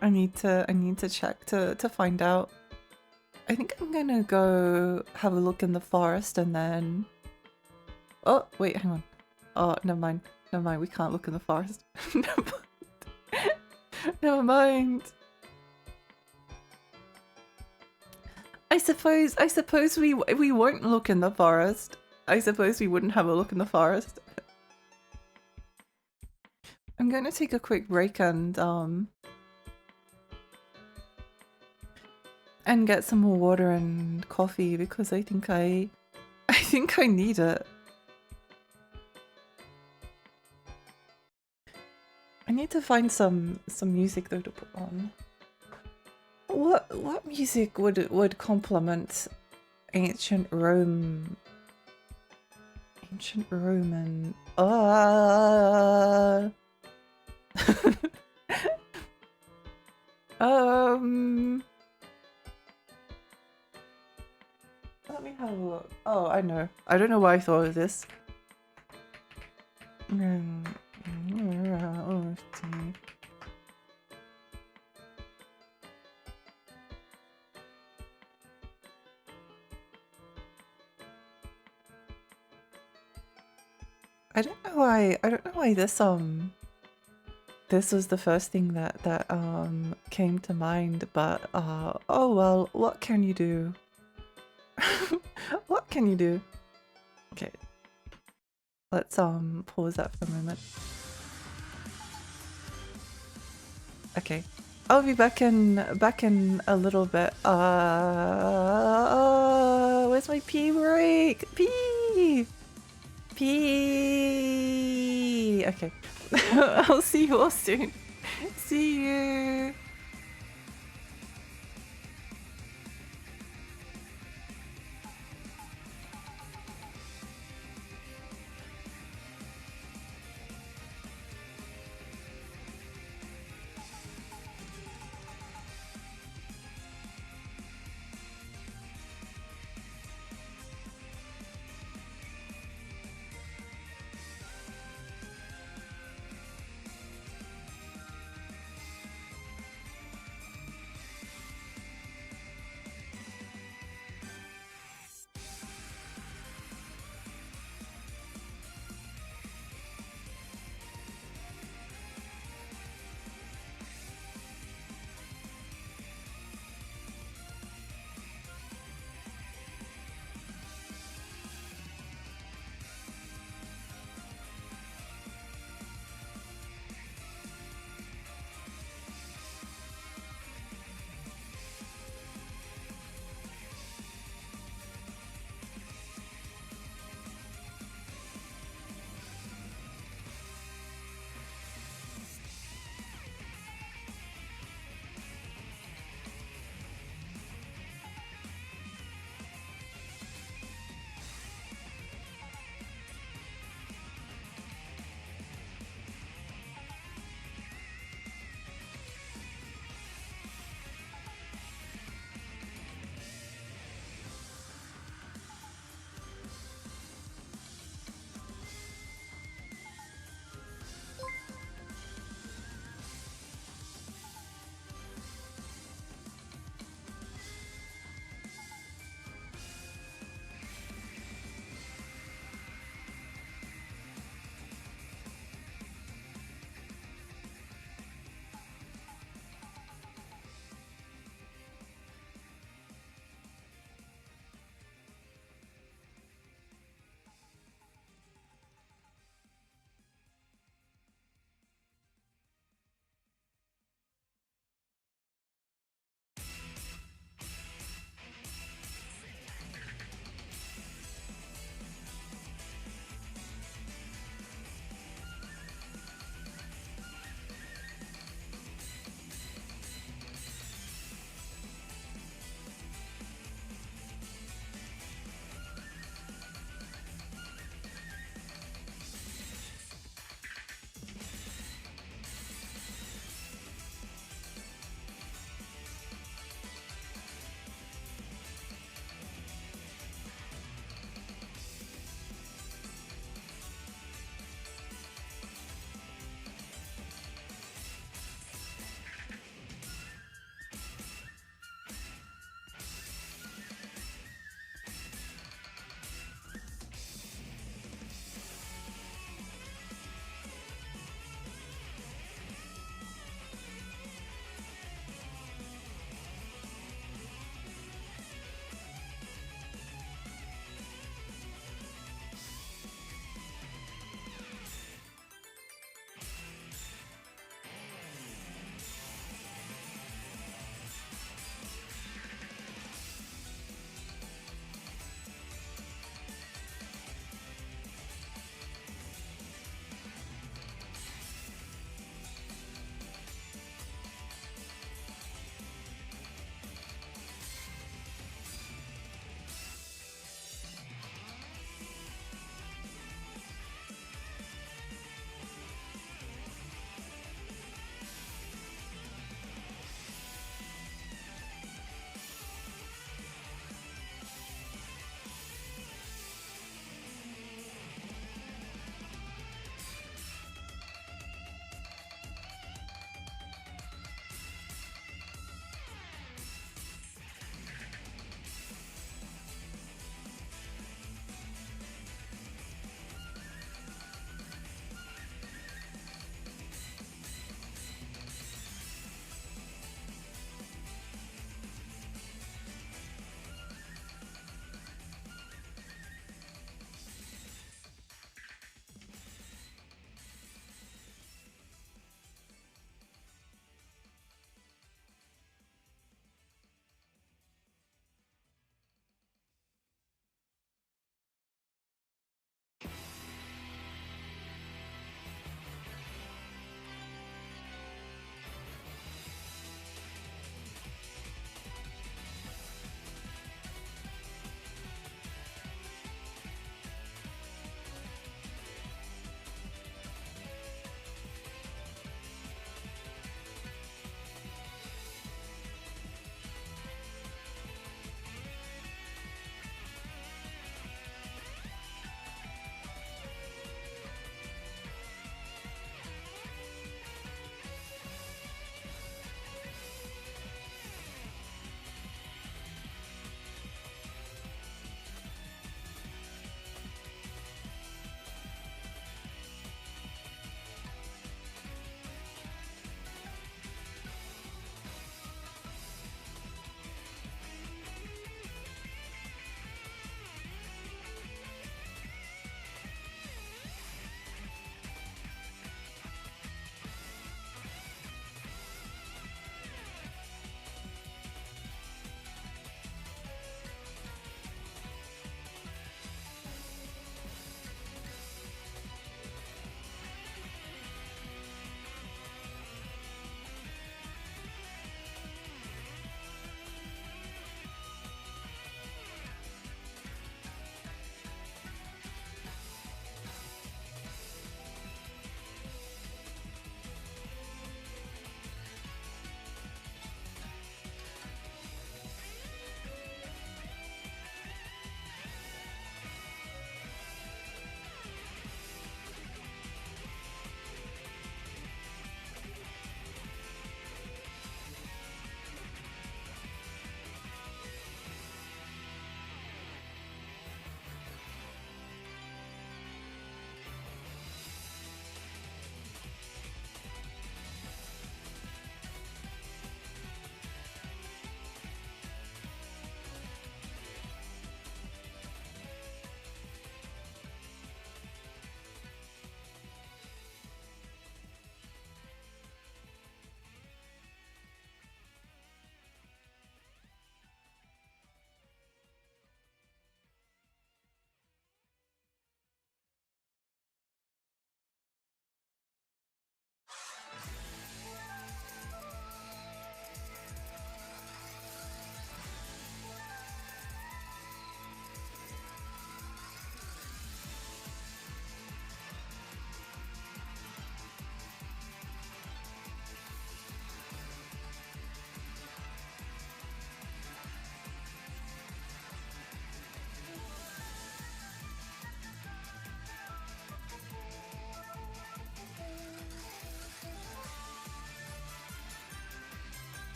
Speaker 1: I need to check to find out. I think I'm gonna go have a look in the forest and then... Oh, wait, hang on. Oh, never mind. Never mind, we can't look in the forest. Never mind. Never mind. I suppose we won't look in the forest. I suppose we wouldn't have a look in the forest. I'm gonna take a quick break and get some more water and coffee because I think I need it. I need to find some music though to put on. What music would complement ancient Rome? Ancient Roman. Let me have a look. Oh, I know. I don't know why I thought of this. I don't know why this was the first thing that came to mind, but oh well, what can you do? What can you do? Okay. Let's pause that for a moment. Okay. I'll be back in a little bit. Where's my pee break? Pee! Pee! Okay. I'll see you all soon. See you!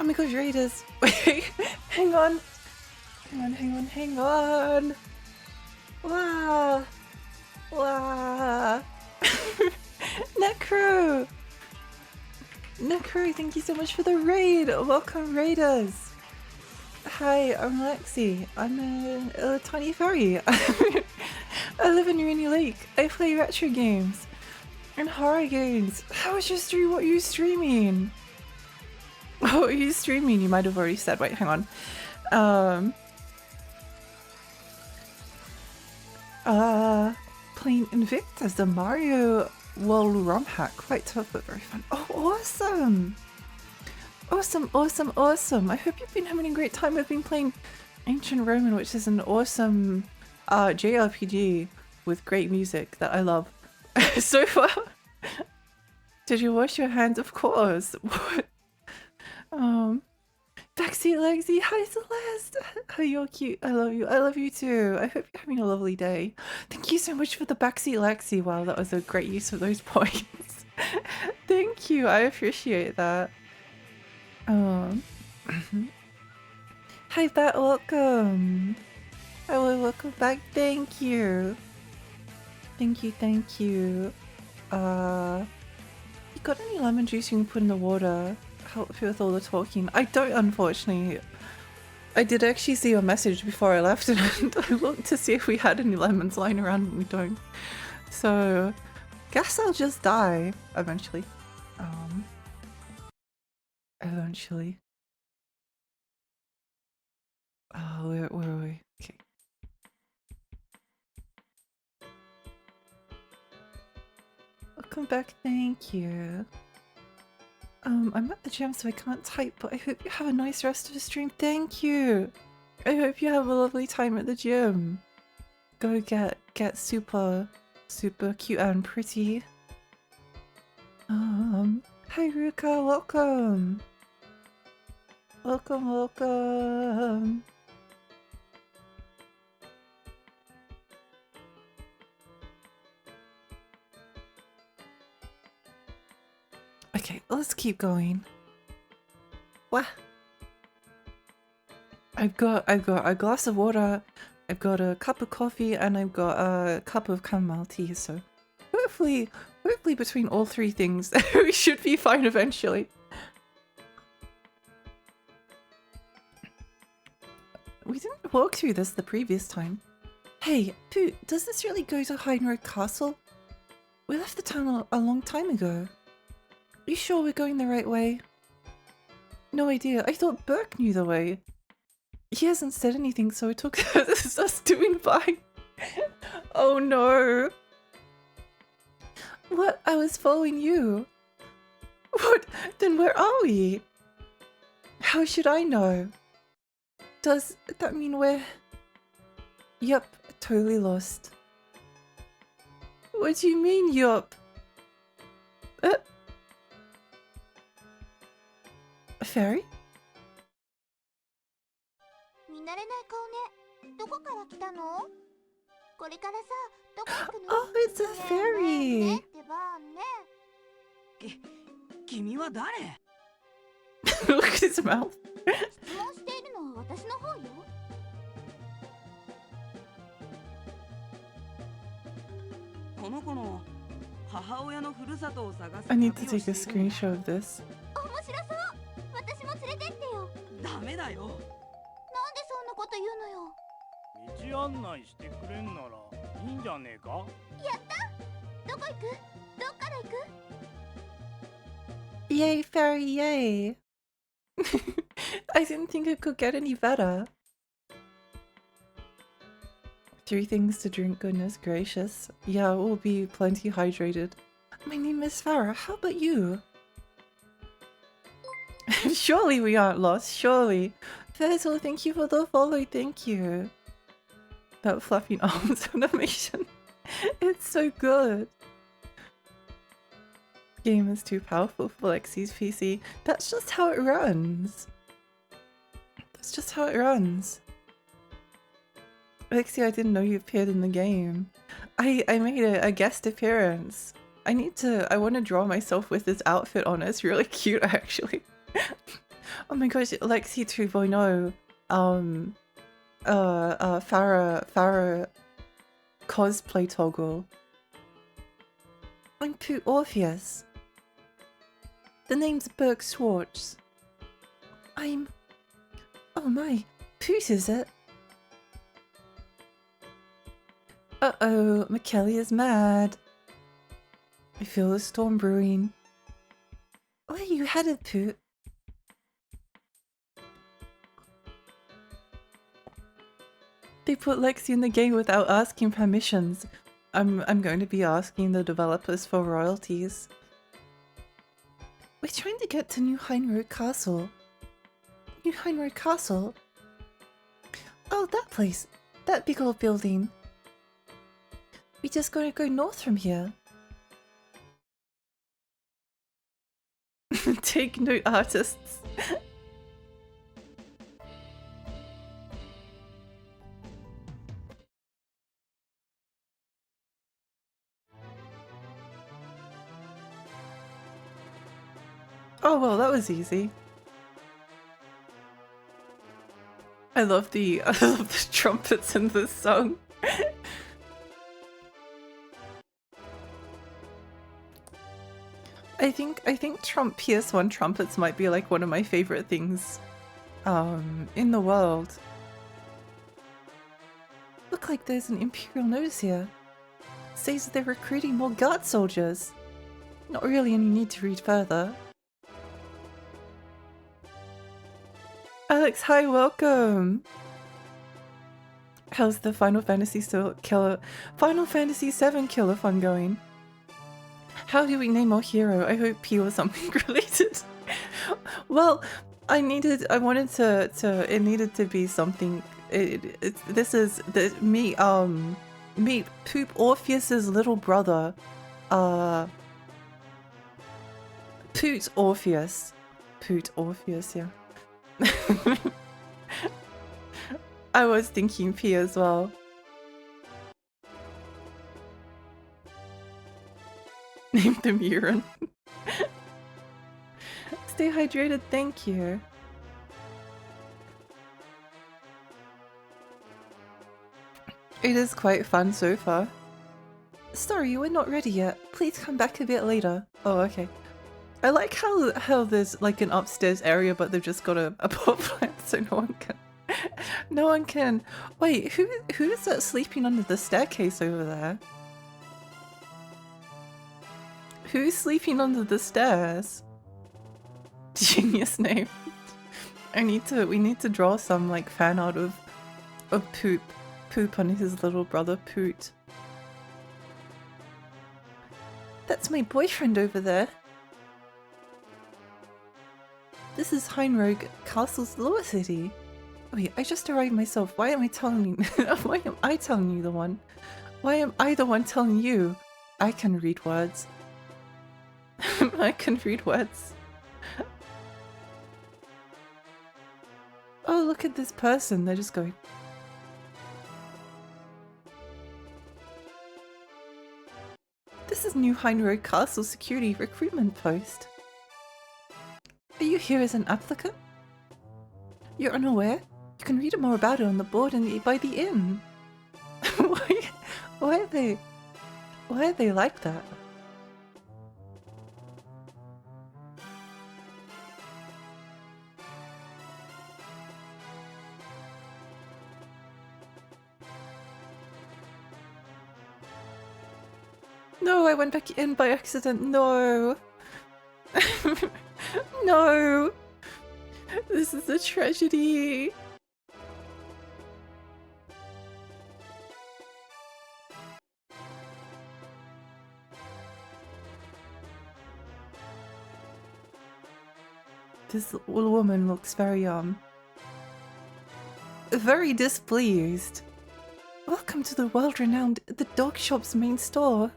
Speaker 1: Oh my gosh, Raiders! Wait, hang on! Hang on! Wow! Wow! Necro! Necro, thank you so much for the raid! Welcome, Raiders! Hi, I'm Lexi. I'm a tiny fairy. I live in Rainy Lake. I play retro games and horror games. How was your stream? What are you streaming? What are you streaming? You might have already said. Wait, hang on. Playing Invictus, the Mario World ROM hack. Quite tough, but very fun. Oh, awesome! Awesome! I hope you've been having a great time. I've been playing Ancient Roman, which is an awesome JRPG with great music that I love. So far. Did you wash your hands? Of course. What? Backseat Lexi, hi Celeste! Oh, you're cute. I love you. I love you too. I hope you're having a lovely day. Thank you so much for the Backseat Lexi. Wow, that was a great use of those points. Thank you. I appreciate that. Hi Bat, welcome. Oh, welcome back. Thank you. Thank you. You got any lemon juice you can put in the water? Help you with all the talking. I don't, unfortunately. I did actually see your message before I left, and I looked to see if we had any lemons lying around, and we don't. So, guess I'll just die eventually. Eventually. Oh, where are we? Okay. Welcome back. Thank you. I'm at the gym, so I can't type, but I hope you have a nice rest of the stream. Thank you. I hope you have a lovely time at the gym. Go get super cute and pretty. Hi Ruka, welcome. Welcome. Okay, let's keep going. What? I've got a glass of water, I've got a cup of coffee, and I've got a cup of chamomile tea, so hopefully between all three things we should be fine eventually. We didn't walk through this the previous time. Hey, Pooh, does this really go to Heinrich Castle? We left the town a long time ago. Are you sure we're going the right way? No idea. I thought Burke knew the way. He hasn't said anything, so I took this as us doing fine. Oh no. What? I was following you. What? Then where are we? How should I know? Does that mean we're... Yup, totally lost. What do you mean, yup? A fairy? Oh, it's a fairy! Look at his mouth. I need to take a screenshot of this. Yay, fairy, yay! I didn't think it could get any better. 3 things to drink, goodness gracious. Yeah, we'll be plenty hydrated. My name is Farah, how about you? Surely we aren't lost, surely. Faisal, thank you for the follow, thank you. That flapping arms animation. It's so good. Game is too powerful for Lexi's PC. That's just how it runs. That's just how it runs. Lexi, I didn't know you appeared in the game. I made a guest appearance. I want to draw myself with this outfit on. It's really cute, actually. Oh my gosh, Lexi 2.0. Farah cosplay toggle. I'm Poot Orpheus. The name's Burke Schwartz. I'm... Oh my, Poot is it? Uh-oh, McKelly is mad. I feel a storm brewing. Where are you headed, Poot? They put Lexi in the game without asking permissions. I'm going to be asking the developers for royalties. We're trying to get to New Heinroad Castle. New Heinroad Castle? Oh, that place. That big old building. We just gotta go north from here. Take note, artists. Oh well, that was easy. I love the trumpets in this song. I think PS1 trumpets might be like one of my favorite things in the world. Look like there's an Imperial notice here. Says they're recruiting more guard soldiers. Not really any need to read further. Alex, hi, welcome! How's the Final Fantasy VII killer fun going? How do we name our hero? I hope P was something related. Well, it needed to be something. Meet Poop Orpheus's little brother, Poot Orpheus, yeah. I was thinking P as well. Name them urine. Stay hydrated, thank you. It is quite fun so far. Sorry, we're not ready yet. Please come back a bit later. Oh, okay. I like how there's like an upstairs area, but they've just got a pot plant, so no one can. Wait, who is that sleeping under the staircase over there? Who's sleeping under the stairs? Genius name. We need to draw some like fan art of Poop on his little brother Poot. That's my boyfriend over there. This is Heinroad Castle's lower city. Wait, I just arrived myself. Why am I telling you? Why am I telling you the one? Why am I the one telling you? I can read words. I can read words. Oh, look at this person. They're just going. This is New Heinroad Castle Security Recruitment Post. Are you here as an applicant? You're unaware? You can read more about it on the board and by the inn. Why are they like that? No, I went back in by accident. No. No. This is a tragedy. This woman looks very displeased. Welcome to the world-renowned The Dog Shop's main store.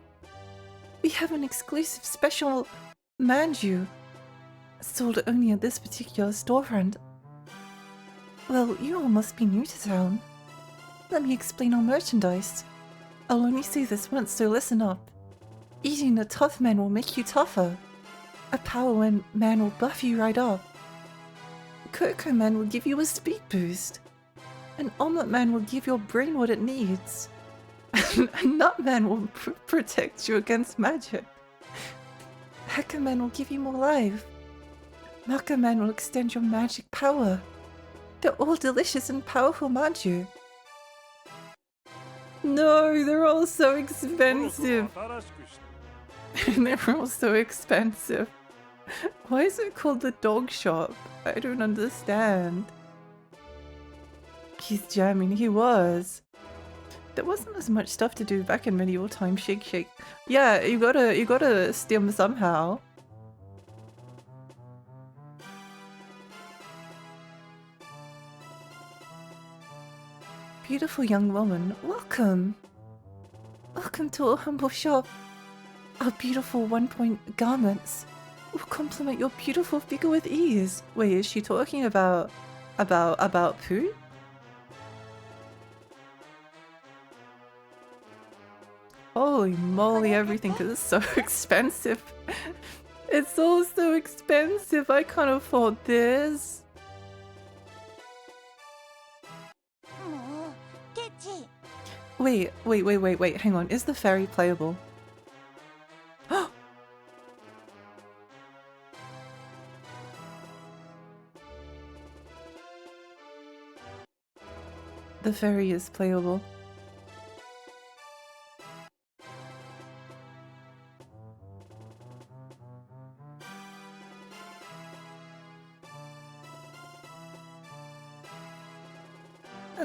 Speaker 1: We have an exclusive special manju sold only at this particular storefront. Well, you all must be new to town. Let me explain our merchandise. I'll only say this once, so listen up. Eating a tough man will make you tougher. A power man will buff you right up. Cocoa Man will give you a speed boost. An Omelette Man will give your brain what it needs. A Nut Man will protect you against magic. Hacker Man will give you more life. Maca Man will extend your magic power. They're all delicious and powerful, aren't you? No, they're all so expensive. They're all so expensive. Why is it called the dog shop? I don't understand. He's jamming, he was. There wasn't as much stuff to do back in medieval times. Shake, shake. Yeah, you gotta steal them somehow. Beautiful young woman, welcome. Welcome to our humble shop. Our beautiful one-point garments will complement your beautiful figure with ease. Wait, is she talking about poo? Holy moly, everything is so expensive. It's all so expensive. I can't afford this. Wait, hang on. Is the ferry playable? The ferry is playable.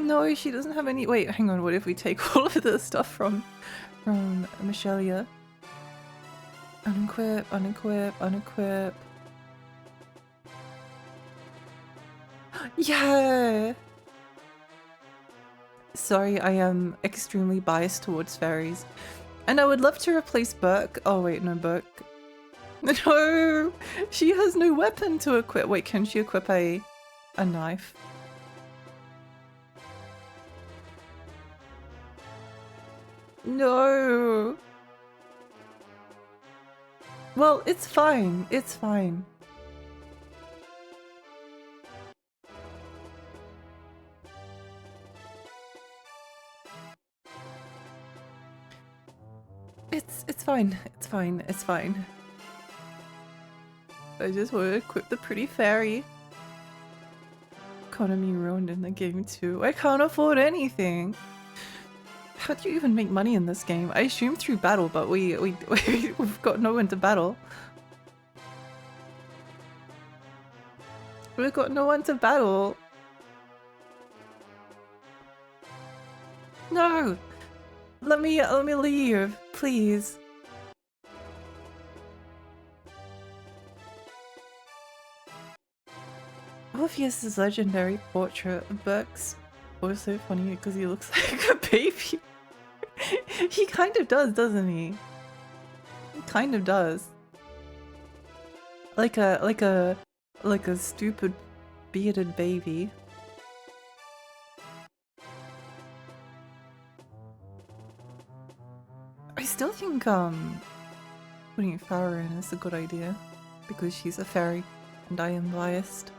Speaker 1: No, she doesn't have any. Wait, hang on. What if we take all of the stuff from Michelia? Unequip, unequip, unequip. Yeah! Sorry, I am extremely biased towards fairies. And I would love to replace Burke. Oh wait, no, Burke. No! She has no weapon to equip. Wait, can she equip a knife? No! Well, it's fine. It's fine. It's fine. It's fine. It's fine. I just want to equip the pretty fairy. Economy ruined in the game too. I can't afford anything. How do you even make money in this game? I assume through battle, but we've got no one to battle. We've got no one to battle. No! Let me leave, please. Orpheus's legendary portrait of Burke's was so funny because he looks like a baby. He kind of does, doesn't he? He kind of does. Like a stupid bearded baby. I still think putting Farah in is a good idea because she's a fairy and I am biased.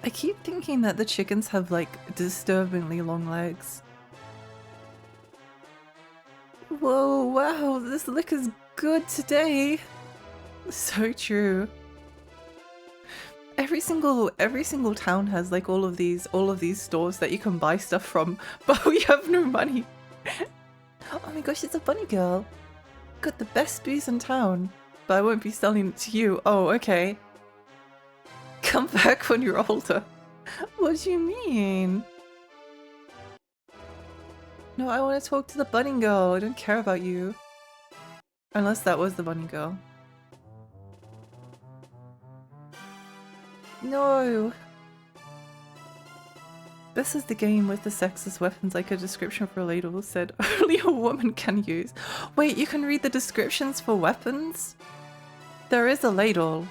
Speaker 1: I keep thinking that the chickens have like disturbingly long legs. Whoa, wow, this liquor's good today. So true. Every single town has like all of these stores that you can buy stuff from, but we have no money. Oh my gosh, it's a bunny girl. Got the best booze in town, but I won't be selling it to you. Oh, okay. Come back when you're older. What do you mean? No, I want to talk to the bunny girl. I don't care about you. Unless that was the bunny girl. No! This is the game with the sexist weapons like a description for a ladle said only a woman can use. Wait, you can read the descriptions for weapons? There is a ladle.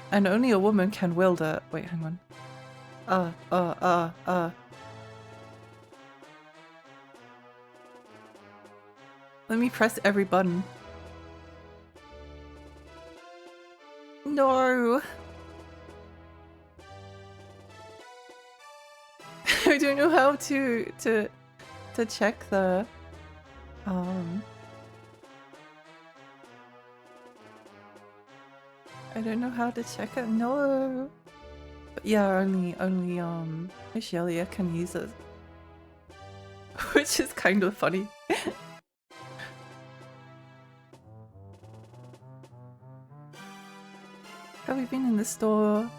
Speaker 1: And only a woman can wield it. Wait, hang on. Let me press every button. No! I don't know how to check the I don't know how to check it. No. But yeah, only Michelia can use it. Which is kind of funny. Have we been in the store?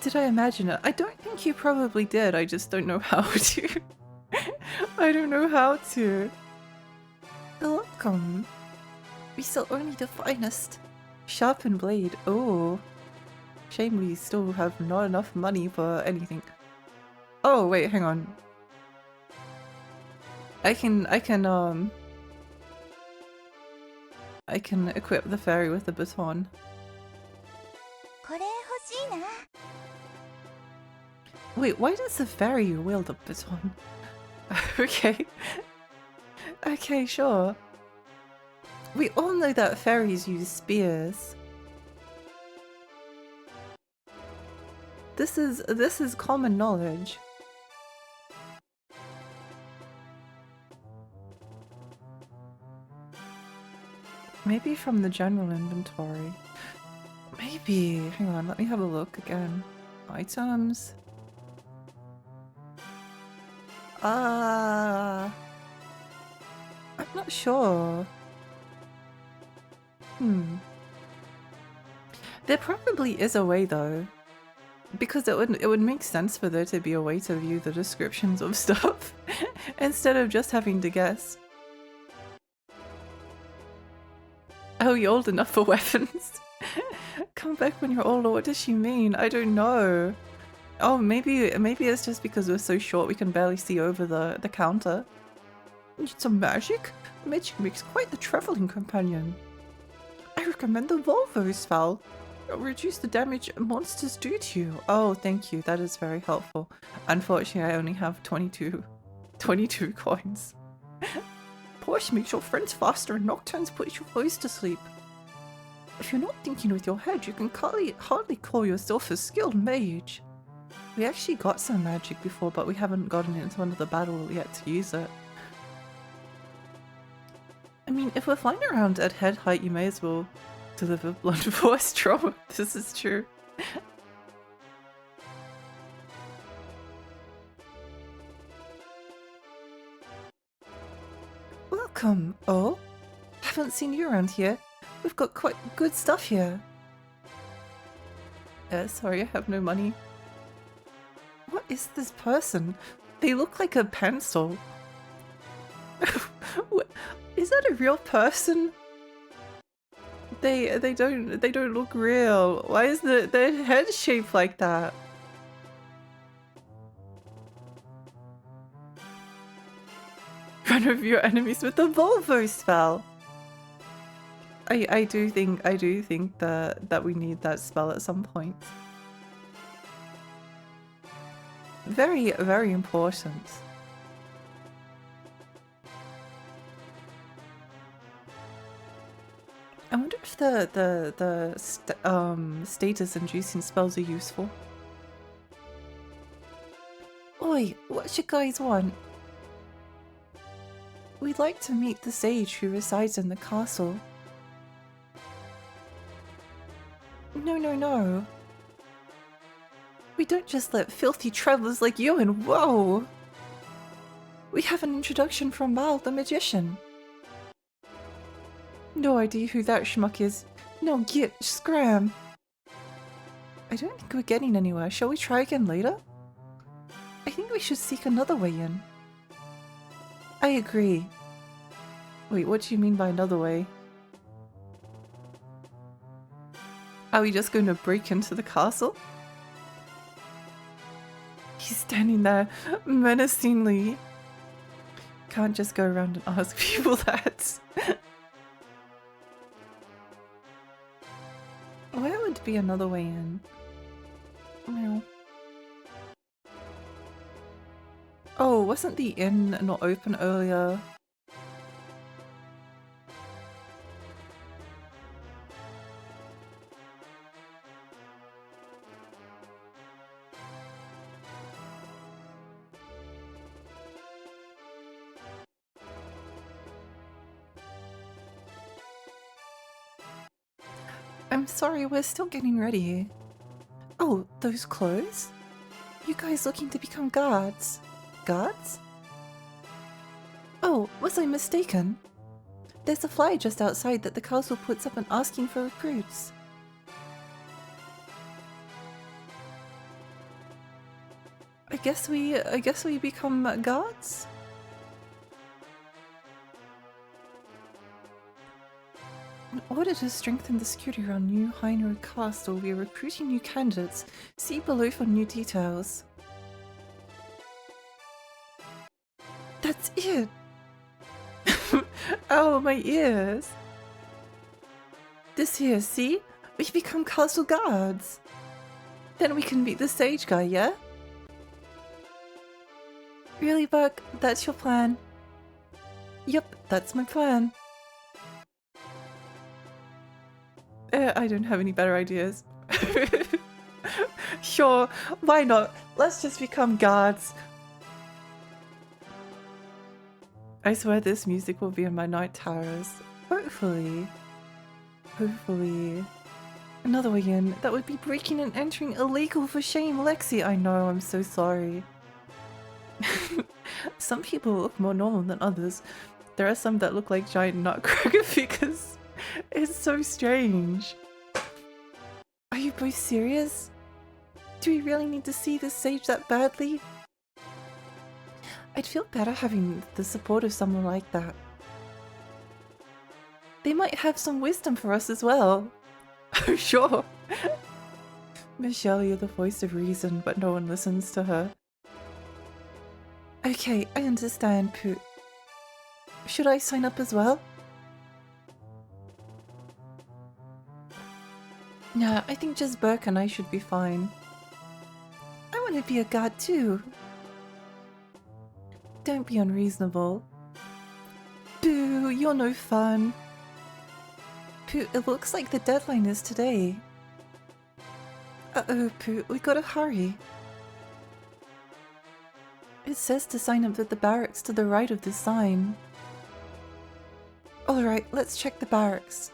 Speaker 1: Did I imagine it? I don't think you probably did. I just don't know how to. I don't know how to. Welcome. We sell only the finest. Sharpened blade. Oh. Shame we still have not enough money for anything. Oh, wait, hang on. I can equip the fairy with the baton. Wait, why does the fairy wield a baton? Okay. Okay, sure. We all know that fairies use spears. This is common knowledge. Maybe from the general inventory. Maybe. Hang on, let me have a look again. Items. I'm not sure. There probably is a way though. Because it would make sense for there to be a way to view the descriptions of stuff instead of just having to guess. Oh, you're old enough for weapons? Come back when you're older, what does she mean? I don't know. Oh, maybe it's just because we're so short we can barely see over the counter. Need some magic? Magic makes quite the traveling companion. I recommend the Volvo spell. It'll reduce the damage monsters do to you. Oh, thank you. That is very helpful. Unfortunately, I only have 22 coins. Porsche makes your friends faster and Nocturnes puts your foes to sleep. If you're not thinking with your head, you can hardly call yourself a skilled mage. We actually got some magic before, but we haven't gotten into another battle yet to use it. I mean, if we're flying around at head height, you may as well deliver blunt force trauma. This is true. Welcome. Oh, haven't seen you around here. We've got quite good stuff here. Sorry, I have no money. What is this person? They look like a pencil. Is that a real person? They don't look real. Why is their head shaped like that? Run over your enemies with the Volvo spell. I do think that we need that spell at some point. Very, very important. I wonder if the status inducing spells are useful. Oi, what you guys want? We'd like to meet the sage who resides in the castle. No. We don't just let filthy travelers like you in. Whoa! We have an introduction from Mal the magician. No idea who that schmuck is. No, get scram. I don't think we're getting anywhere. Shall we try again later? I think we should seek another way in. I agree. Wait, what do you mean by another way? Are we just going to break into the castle? He's standing there menacingly. Can't just go around and ask people that. Where would be another way in? Meow. Oh, wasn't the inn not open earlier? I'm sorry, we're still getting ready. Oh, those clothes? You guys looking to become guards? Guards? Oh, was I mistaken? There's a flyer just outside that the castle puts up and asking for recruits. I guess we become guards? In order to strengthen the security around New Heinrich Castle, we are recruiting new candidates. See below for new details. That's it! Oh, my ears! This here, see? We become castle guards! Then we can meet the sage guy, yeah? Really, Buck? That's your plan? Yep, that's my plan. I don't have any better ideas. Sure, why not? Let's just become guards. I swear this music will be in my night terrors. Hopefully. Hopefully. Another way in. That would be breaking and entering illegal for shame, Lexi. I know, I'm so sorry. Some people look more normal than others. There are some that look like giant nutcracker figures. It's so strange. Are you both serious? Do we really need to see this sage that badly? I'd feel better having the support of someone like that. They might have some wisdom for us as well. Oh, sure. Michelle, you're the voice of reason, but no one listens to her. Okay, I understand, Pooh. Should I sign up as well? Nah, I think just Burke and I should be fine. I want to be a guard too. Don't be unreasonable. Boo, you're no fun. Pooh, it looks like the deadline is today. Uh-oh, Pooh, we gotta hurry. It says to sign up at the barracks to the right of the sign. Alright, let's check the barracks.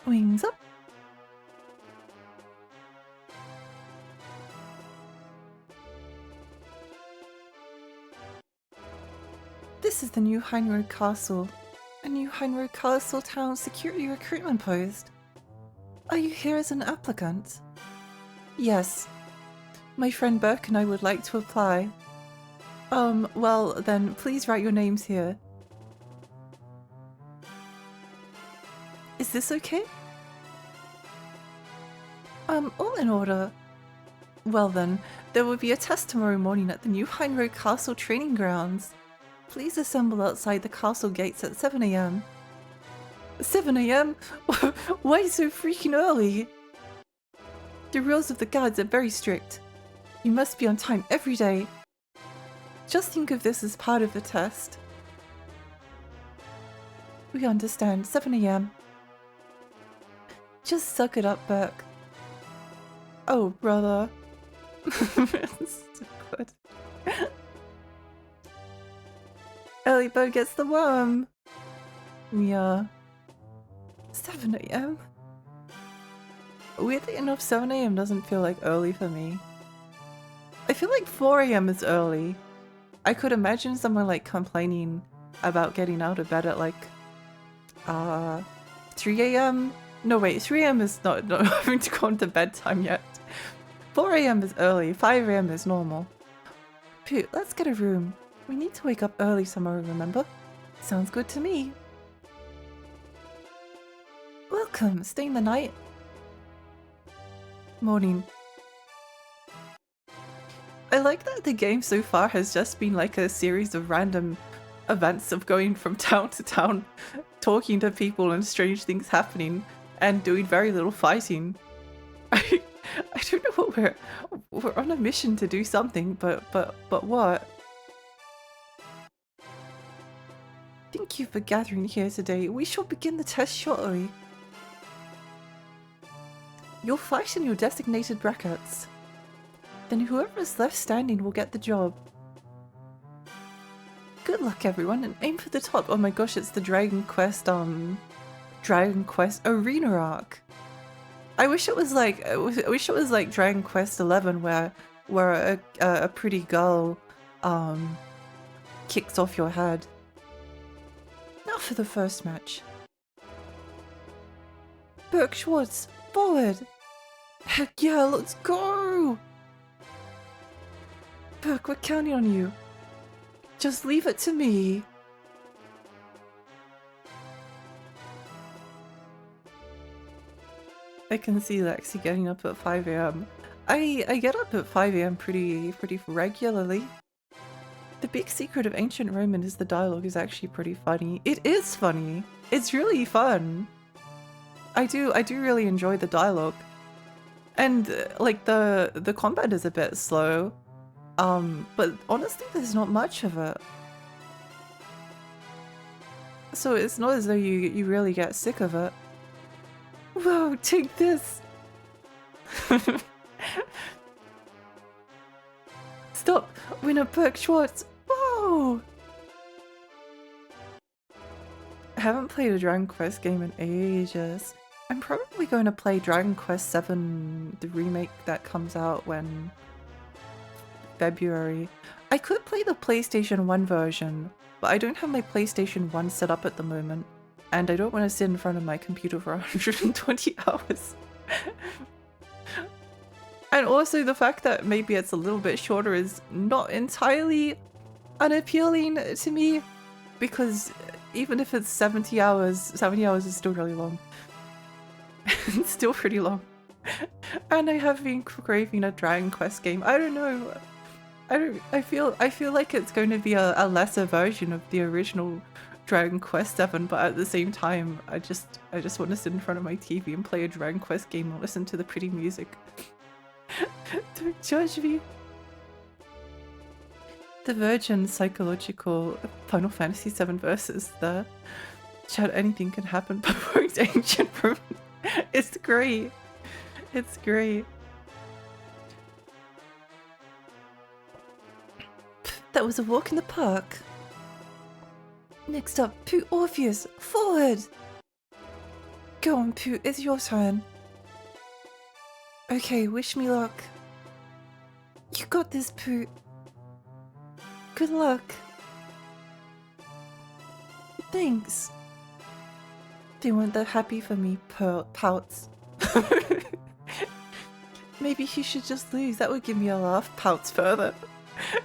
Speaker 1: Wings up. This is the New Heinrich Castle. A New Heinrich Castle town security recruitment post. Are you here as an applicant? Yes. My friend Burke and I would like to apply. Well then, please write your names here. Is this okay? All in order. Well then, there will be a test tomorrow morning at the New Heinrich Castle training grounds. Please assemble outside the castle gates at 7 AM. 7 AM? Why so freaking early? The rules of the guards are very strict. You must be on time every day. Just think of this as part of the test. We understand. 7 AM. Just suck it up, Burke. Oh, brother. So good. Early bird gets the worm. Yeah. 7 AM? Weirdly enough, 7 AM doesn't feel like early for me. I feel like 4 AM is early. I could imagine someone like complaining about getting out of bed at like 3 AM? No wait, 3 AM is not having to go into bedtime yet. 4 AM is early, 5 AM is normal. Pooh, let's get a room. We need to wake up early tomorrow, remember? Sounds good to me. Welcome, staying the night? Morning. I like that the game so far has just been like a series of random events of going from town to town, talking to people and strange things happening, and doing very little fighting. I don't know what we're on a mission to do something, but what? Thank you for gathering here today. We shall begin the test shortly. You'll fight in your designated brackets. Then whoever's left standing will get the job. Good luck, everyone, and aim for the top. Oh my gosh, it's the Dragon Quest Arena arc. I wish it was like Dragon Quest 11, where a pretty girl kicks off your head. Now for the first match. Burke Schwartz, forward! Heck yeah, let's go! Burke, we're counting on you. Just leave it to me. I can see Lexi getting up at 5 AM. I get up at 5 AM pretty regularly. The big secret of ancient Roman is the dialogue is actually pretty funny. It is funny. It's really fun. I do really enjoy the dialogue. And like the combat is a bit slow. But honestly there's not much of it. So it's not as though you really get sick of it. Whoa, take this! Stop! Winner Burke Schwartz! Whoa! I haven't played a Dragon Quest game in ages. I'm probably going to play Dragon Quest 7, the remake that comes out when... February. I could play the PlayStation 1 version, but I don't have my PlayStation 1 set up at the moment, and I don't want to sit in front of my computer for 120 hours. And also the fact that maybe it's a little bit shorter is not entirely unappealing to me, because even if it's 70 hours, 70 hours is still really long. It's still pretty long. And I have been craving a Dragon Quest game. I don't know. I feel like it's going to be a lesser version of the original Dragon Quest 7, but at the same time, I just want to sit in front of my TV and play a Dragon Quest game and listen to the pretty music. Don't judge me. The Virgin psychological Final Fantasy 7 versus the chat anything can happen before it's ancient Rome. It's great. It's great. That was a walk in the park. Next up, Pooh Orpheus, forward! Go on, Pooh, it's your turn. Okay, wish me luck. You got this, Pooh. Good luck. Thanks. They weren't that happy for me, pouts. Maybe he should just lose, that would give me a laugh, pouts further.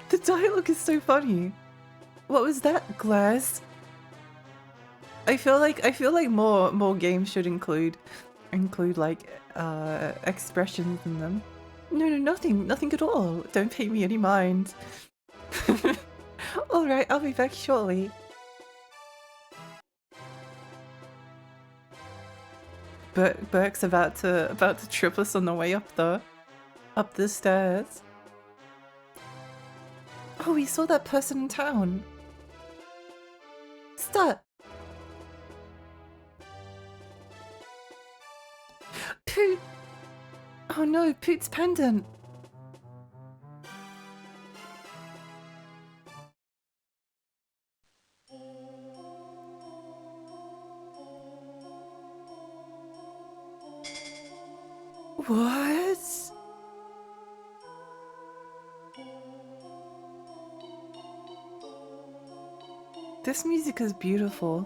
Speaker 1: The dialogue is so funny. What was that, Glass? I feel like more games should include like expressions in them. No, nothing at all. Don't pay me any mind. All right, I'll be back shortly. Burke's about to trip us on the way up the stairs. Oh, we saw that person in town. Stop. Poot. Oh no, Poot's pendant. What? This music is beautiful.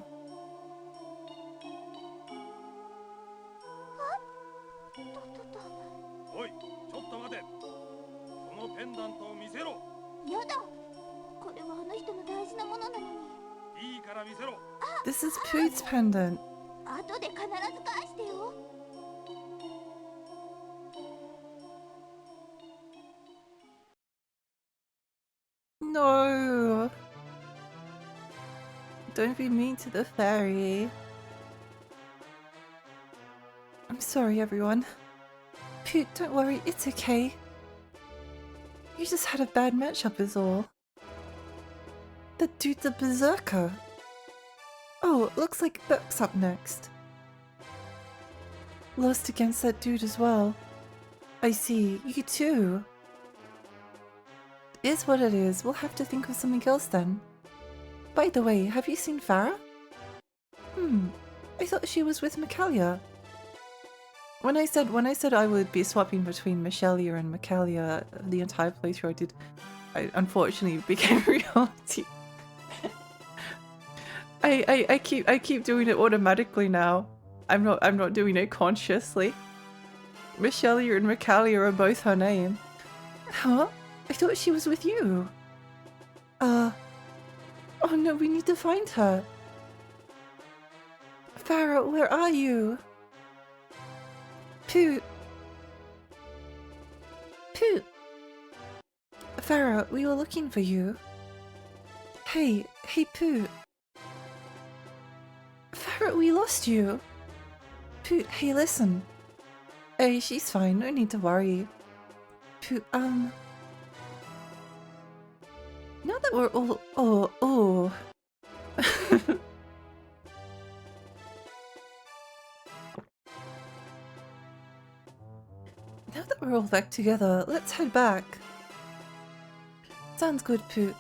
Speaker 2: おい、ちょっと待て。そのペンダントを見せろ。
Speaker 3: やだ。これはあの人の大事なものなのに。
Speaker 2: いいから見せろ。
Speaker 1: This is Poot's pendant.
Speaker 3: 後で必ず返してよ。
Speaker 1: No. Don't be mean to the fairy. I'm sorry, everyone. Poot, don't worry, it's okay. You just had a bad matchup is all. The dude's a berserker. Oh, looks like Burke's up next. Lost against that dude as well. I see, you too. is what it is. We'll have to think of something else then. By the way, have you seen Farah? I thought she was with Michaelia. When I said I would be swapping between Michelia and Michaelia the entire playthrough, I unfortunately became reality. I keep doing it automatically now. I'm not doing it consciously. Michelia and Michaelia are both her name. Huh? I thought she was with you. Oh no, we need to find her. Farah, where are you? Poot. Poot. Farah, we were looking for you. Hey Poot. Farah, we lost you. Poot, hey, listen. Hey, she's fine, no need to worry. Poot, now that we're all, Now that we're all back together, let's head back. Sounds good, Poot.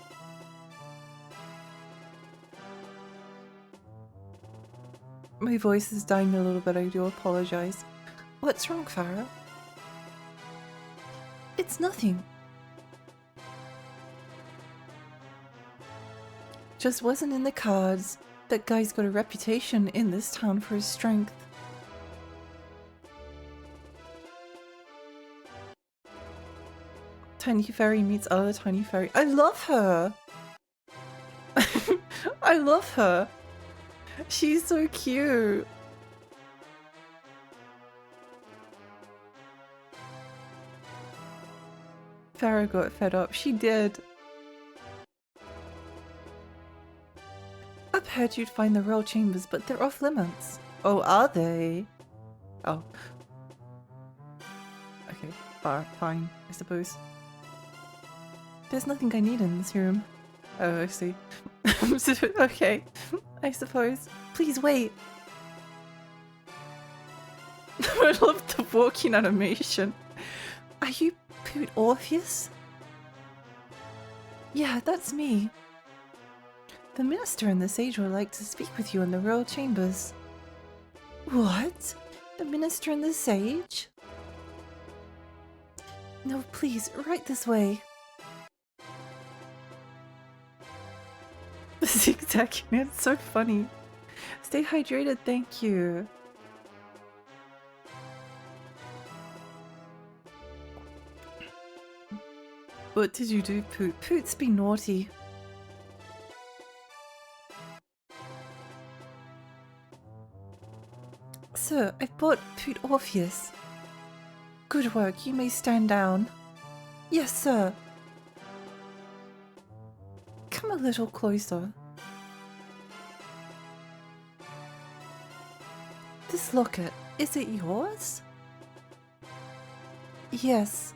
Speaker 1: My voice is dying a little bit, I do apologize. What's wrong, Farah? It's nothing. Just wasn't in the cards. That guy's got a reputation in this town for his strength. Tiny fairy meets other tiny fairy. I love her! I love her! She's so cute! Farah got fed up. She did. I've heard you'd find the royal chambers, but they're off limits. Oh, are they? Oh. Okay, fine, I suppose. There's nothing I need in this room. Oh, I see. Okay, I suppose. Please wait. I love the walking animation. Are you Poot Orpheus? Yeah, that's me. The minister and the sage would like to speak with you in the royal chambers. What? The minister and the sage? No, please, right this way. The zigzagging, it's so funny. Stay hydrated, thank you. What did you do, Poot? Poot's be naughty. Sir, I've brought Poot Orpheus. Good work, you may stand down. Yes, sir. Come a little closer. This locket, is it yours? Yes.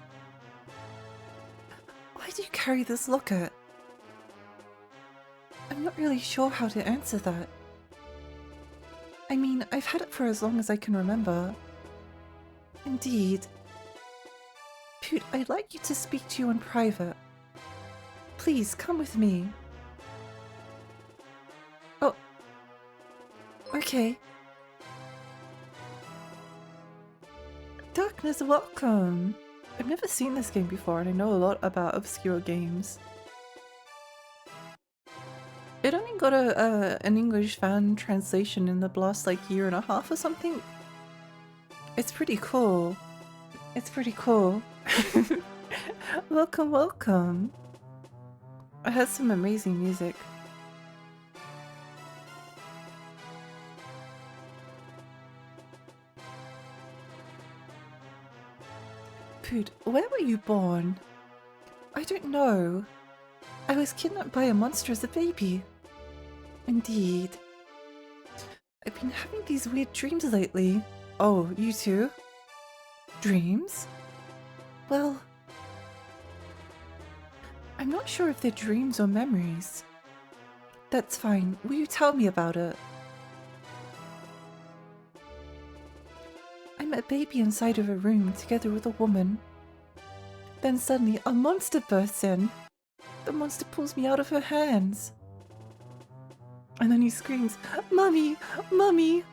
Speaker 1: Why do you carry this locket? I'm not really sure how to answer that. I mean, I've had it for as long as I can remember. Indeed. Poot, I'd like you to speak to you in private. Please, come with me. Oh. Okay. Darkness, welcome! I've never seen this game before and I know a lot about obscure games. It only got an English fan translation in the last like year and a half or something. It's pretty cool. It's pretty cool. Welcome, welcome. It has some amazing music. Poot, where were you born? I don't know. I was kidnapped by a monster as a baby. Indeed. I've been having these weird dreams lately. Oh, you too? Dreams? Well, I'm not sure if they're dreams or memories. That's fine. Will you tell me about it? I'm a baby inside of a room together with a woman. Then suddenly a monster bursts in. The monster pulls me out of her hands. And then he screams, "Mummy! Mummy!"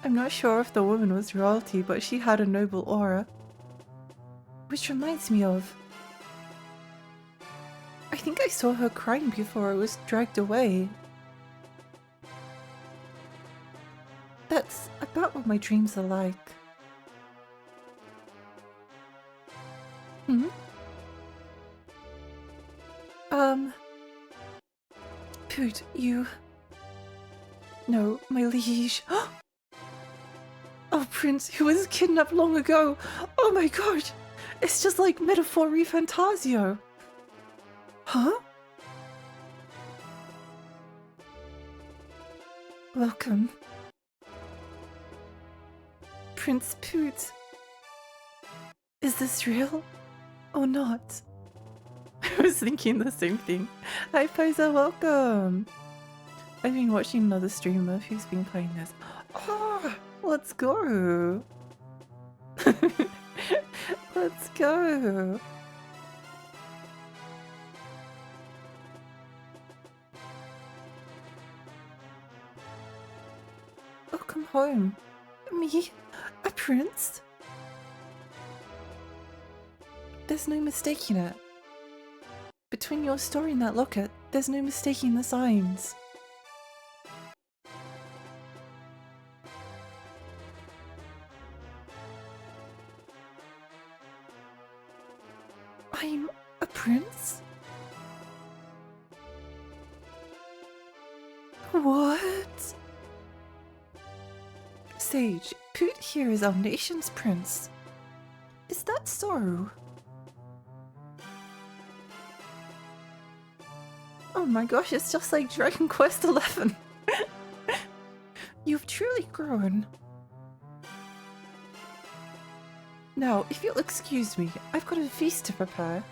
Speaker 1: I'm not sure if the woman was royalty, but she had a noble aura. Which reminds me of... I think I saw her crying before I was dragged away. That's about what my dreams are like. Hmm? Poot, you... No, my liege. Oh, Prince, who was kidnapped long ago. Oh my god! It's just like Metaphor Fantasio. Huh? Welcome. Prince Poot. Is this real? Or not? I was thinking the same thing. Hi Posa, welcome! I've been watching another streamer who's been playing this. Oh, let's go! Let's go! Welcome home. Me? A prince? There's no mistaking it. Between your story and that locket, there's no mistaking the signs. I'm a prince? What? Sage, Poot here is our nation's prince. Is that so? Oh my gosh, it's just like Dragon Quest XI. You've truly grown. Now, if you'll excuse me, I've got a feast to prepare.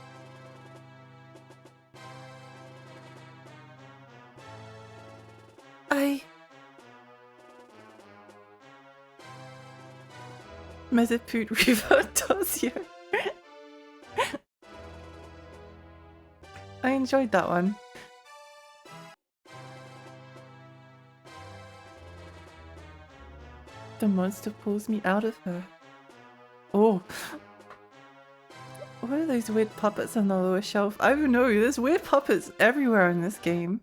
Speaker 1: Metapoot Reverb Dossier. I enjoyed that one. The monster pulls me out of her. Oh. What are those weird puppets on the lower shelf? I don't know, there's weird puppets everywhere in this game.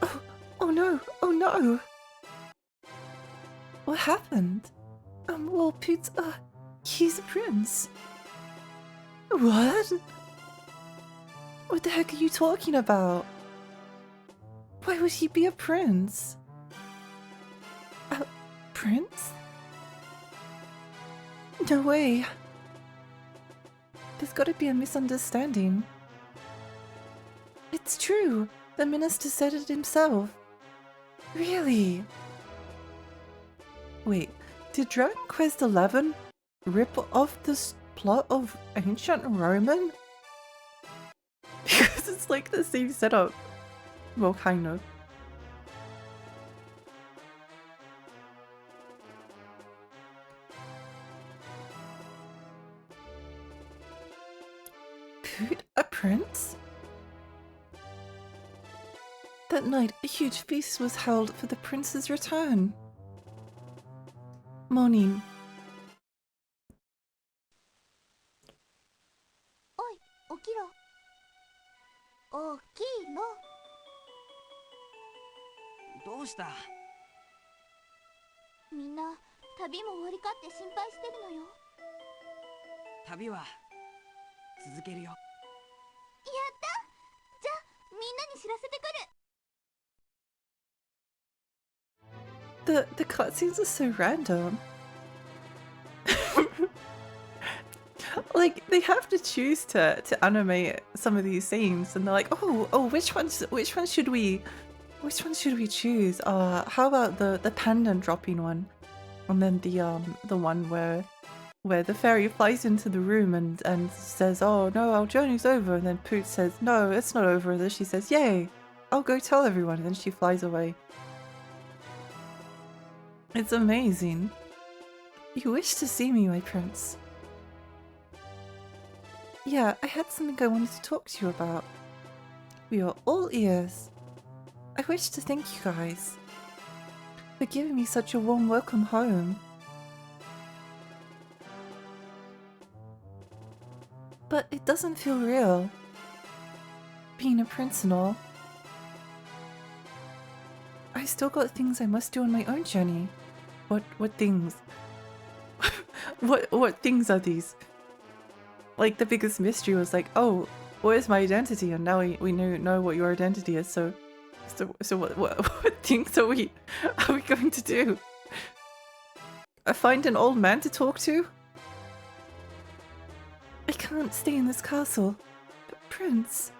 Speaker 1: Oh, oh no, oh no! What happened? Well, Poot's, he's a prince. What? What the heck are you talking about? Why would he be a prince? A prince? No way. There's gotta be a misunderstanding. It's true. The minister said it himself. Really? Wait, did Dragon Quest XI rip off this plot of ancient Roman? Because it's like the same setup. Well, kind of. Poot, a prince? That night, a huge feast was held for the prince's return. Morning.
Speaker 3: おい、起きろ。起きろ。
Speaker 4: どうした？
Speaker 3: みんな旅も終わりかって心配してるのよ。
Speaker 4: 旅は続けるよ。
Speaker 3: やった。じゃあみんなに知らせてくる。
Speaker 1: The cutscenes are so random. Like they have to choose to animate some of these scenes, and they're like, oh, which one should we choose? How about the pendant dropping one, and then the one where the fairy flies into the room and says, oh no, our journey's over, and then Poot says, no, it's not over, and then she says, yay, I'll go tell everyone, and then she flies away. It's amazing. You wish to see me, my prince. Yeah, I had something I wanted to talk to you about. We are all ears. I wish to thank you guys for giving me such a warm welcome home. But it doesn't feel real. Being a prince and all. I still got things I must do on my own journey. What things? what things are these? Like the biggest mystery was like, oh, what is my identity? And now we know what your identity is. So what things are we going to do? I find an old man to talk to? I can't stay in this castle. But Prince.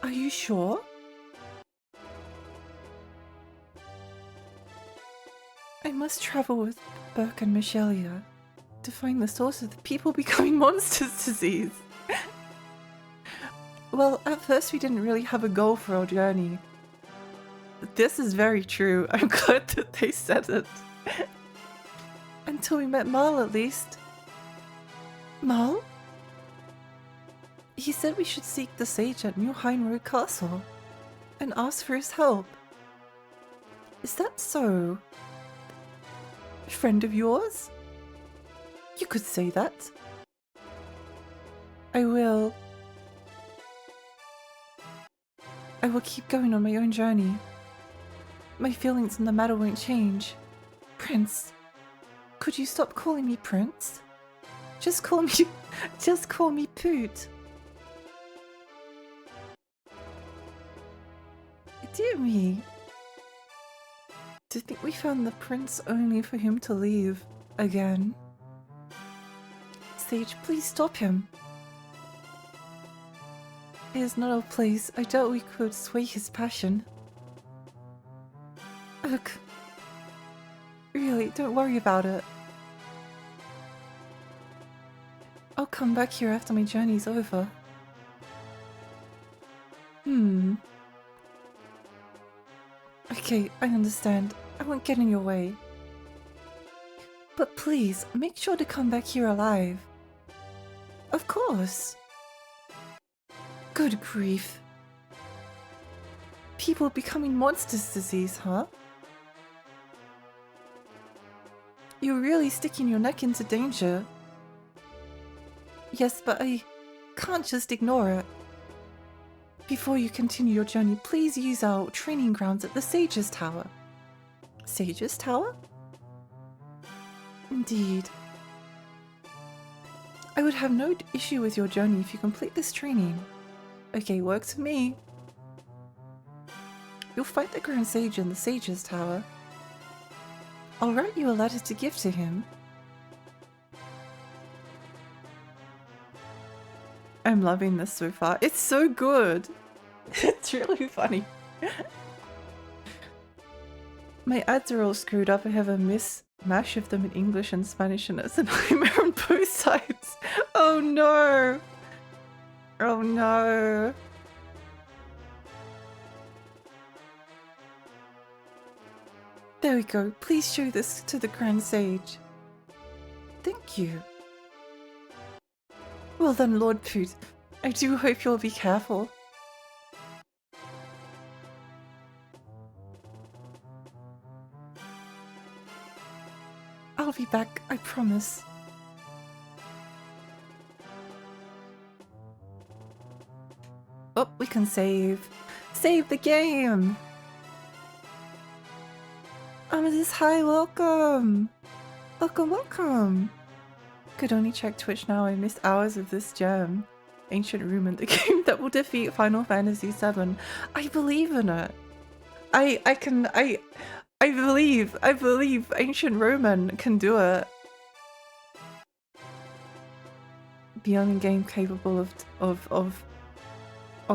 Speaker 1: Are you sure? I must travel with Burke and Michelia to find the source of the people becoming monsters disease. Well, at first we didn't really have a goal for our journey. This is very true. I'm glad that they said it. Until we met Marl, at least. Marl? He said we should seek the sage at Newhine Road Castle and ask for his help. Is that so? A friend of yours? You could say that. I will keep going on my own journey. My feelings on the matter won't change. Prince, could you stop calling me Prince? Just call me Poot. Dear me. To think we found the prince only for him to leave again. Sage, please stop him. It is not our place. I doubt we could sway his passion. Look. Really, don't worry about it. I'll come back here after my journey's over. Okay, I understand. I won't get in your way. But please, make sure to come back here alive. Of course. Good grief. People becoming monsters disease, huh? You're really sticking your neck into danger. Yes, but I can't just ignore it. Before you continue your journey, please use our training grounds at the Sage's Tower. Sage's Tower? Indeed. I would have no issue with your journey if you complete this training. Okay, works for me. You'll fight the Grand Sage in the Sage's Tower. I'll write you a letter to give to him. I'm loving this so far. It's so good. It's really funny. My ads are all screwed up. I have a mishmash of them in English and Spanish, and it's a nightmare on both sides. Oh no! Oh no! There we go. Please show this to the Grand Sage. Thank you. Well then, Lord Poot, I do hope you'll be careful. I'll be back, I promise. Oh, we can save. Save the game! Amethyst, hi, welcome! Welcome, welcome! Could only check Twitch now. I missed hours of this gem. Ancient Ruin, the game that will defeat Final Fantasy VII. I believe in it. I believe Ancient Roman can do it. The only game capable of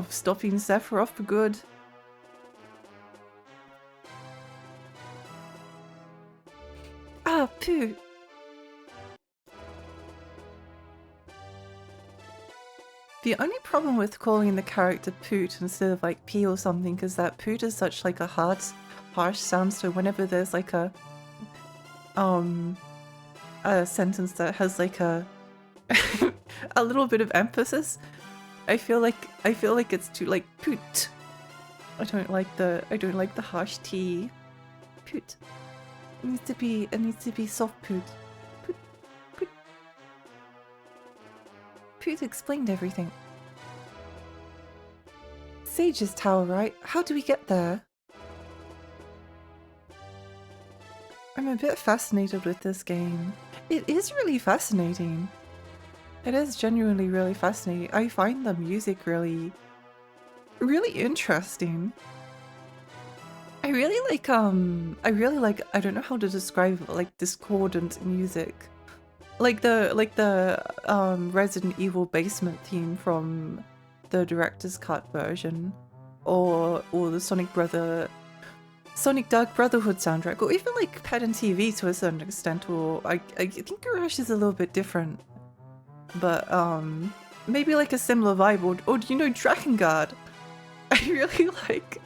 Speaker 1: stopping Sephiroth for good. Ah, Pooh. The only problem with calling the character Poot instead of like P or something is that Poot is such like a harsh sound, so whenever there's like a a sentence that has like a a little bit of emphasis. I feel like it's too like poot. I don't like the harsh T. Poot. It needs to be soft poot. Poot. Poot. Poot explained everything. Sage's Tower, right? How do we get there? I'm a bit fascinated with this game. It is really fascinating. It is genuinely really fascinating. I find the music really interesting. I really like, I don't know how to describe it, like discordant music. Like the Resident Evil basement theme from the director's cut version. Or the Sonic Dark Brotherhood soundtrack, or even like Pet and TV to a certain extent, or I think Garage is a little bit different. But maybe like a similar vibe, or do you know Dragon Guard? I really like,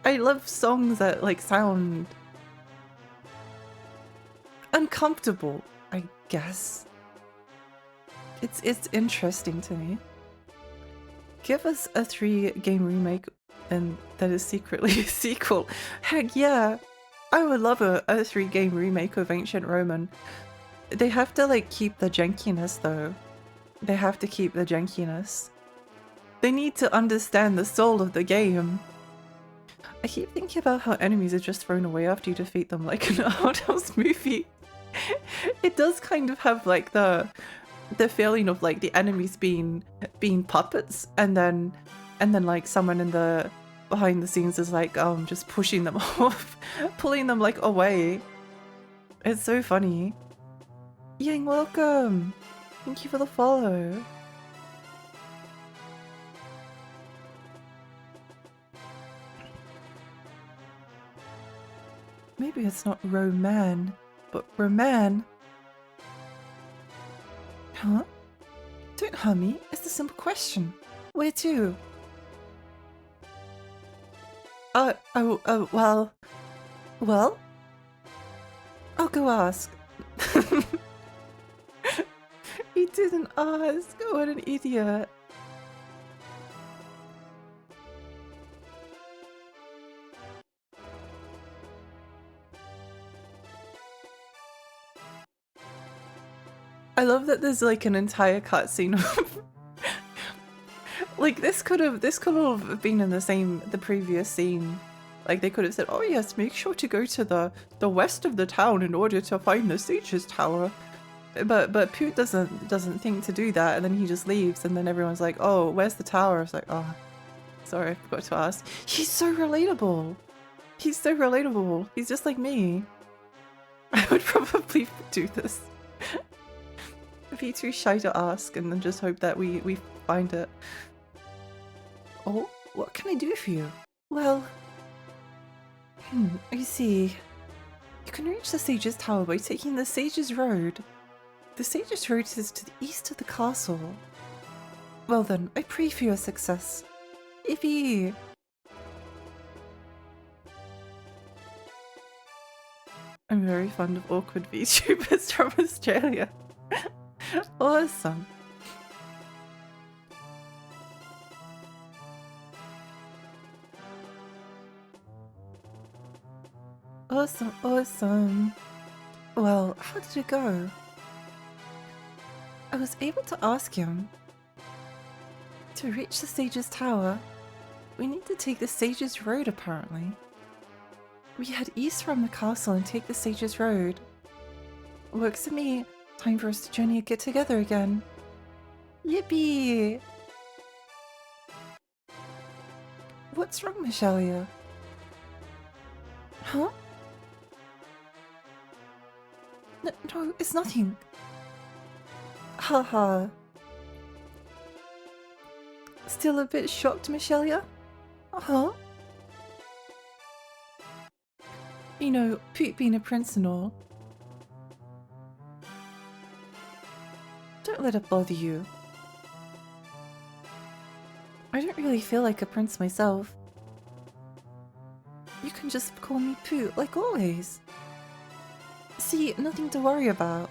Speaker 1: I love songs that like sound uncomfortable, I guess. It's interesting to me. Give us a 3-game remake and that is secretly a sequel. Heck yeah! I would love a 3-game remake of Ancient Roman. They have to like keep the jankiness though. They have to keep the jankiness. They need to understand the soul of the game. I keep thinking about how enemies are just thrown away after you defeat them like an art house movie. It does kind of have like the feeling of like the enemies being puppets, and then like someone in the behind the scenes is like just pushing them off, pulling them like away. It's so funny. Yang, welcome. Thank you for the follow. Maybe it's not Roman, but Roman. Huh? Don't hum me. It's a simple question. Where to? Well. Well? I'll go ask. He didn't ask. What an idiot. I love that there's like an entire cutscene of like this could have been in the previous scene. Like they could have said, "Oh yes, make sure to go to the west of the town in order to find the Sage's Tower." But Poot doesn't think to do that, and then he just leaves, and then everyone's like, "Oh, where's the tower?" It's like, "Oh, sorry, I forgot to ask." He's so relatable. He's so relatable. He's just like me. I would probably do this. Be too shy to ask and then just hope that we find it. Oh, what can I do for you? Well, you see, you can reach the Sage's Tower by taking the Sage's Road. The Sage's Road is to the east of the castle. Well then, I pray for your success. Yippee! I'm very fond of awkward VTubers from Australia. Awesome. Awesome, awesome. Well, how did it go? I was able to ask him. To reach the Sage's Tower, we need to take the Sage's Road apparently. We head east from the castle and take the Sage's Road. Works for me. Time for us to journey and get together again. Yippee! What's wrong, Michelia? Huh? No, it's nothing. Haha. Still a bit shocked, Michelia? Huh? You know, Poot being a prince and all. Don't let it bother you. I don't really feel like a prince myself. You can just call me Poot, like always. See, nothing to worry about.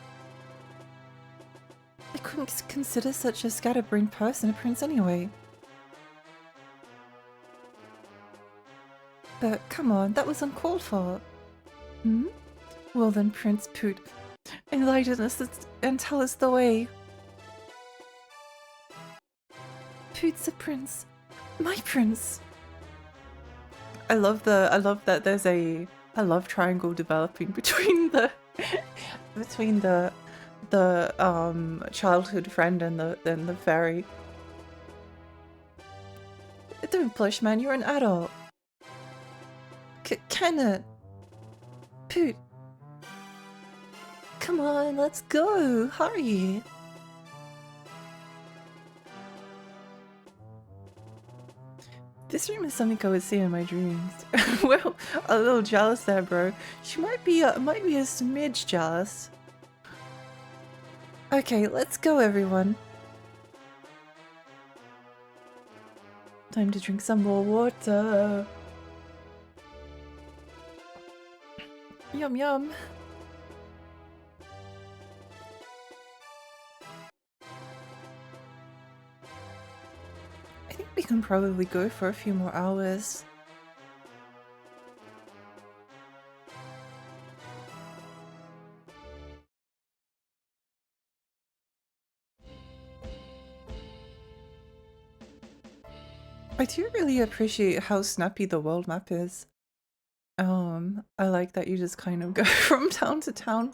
Speaker 1: I couldn't consider such a scatterbrained person a prince anyway. But come on, that was uncalled for. Hmm? Well then, Prince Poot, enlighten us and tell us the way. Poot's a prince. My prince. I love that there's a love triangle developing between the childhood friend and the fairy. Don't blush, man, you're an adult. Kenneth! Poot! Come on, let's go! Hurry! This room is something I would see in my dreams. Well, a little jealous there, bro. She might be a smidge jealous. Okay, let's go, everyone. Time to drink some more water. Yum yum. I think we can probably go for a few more hours. I do really appreciate how snappy the world map is. I like that you just kind of go from town to town.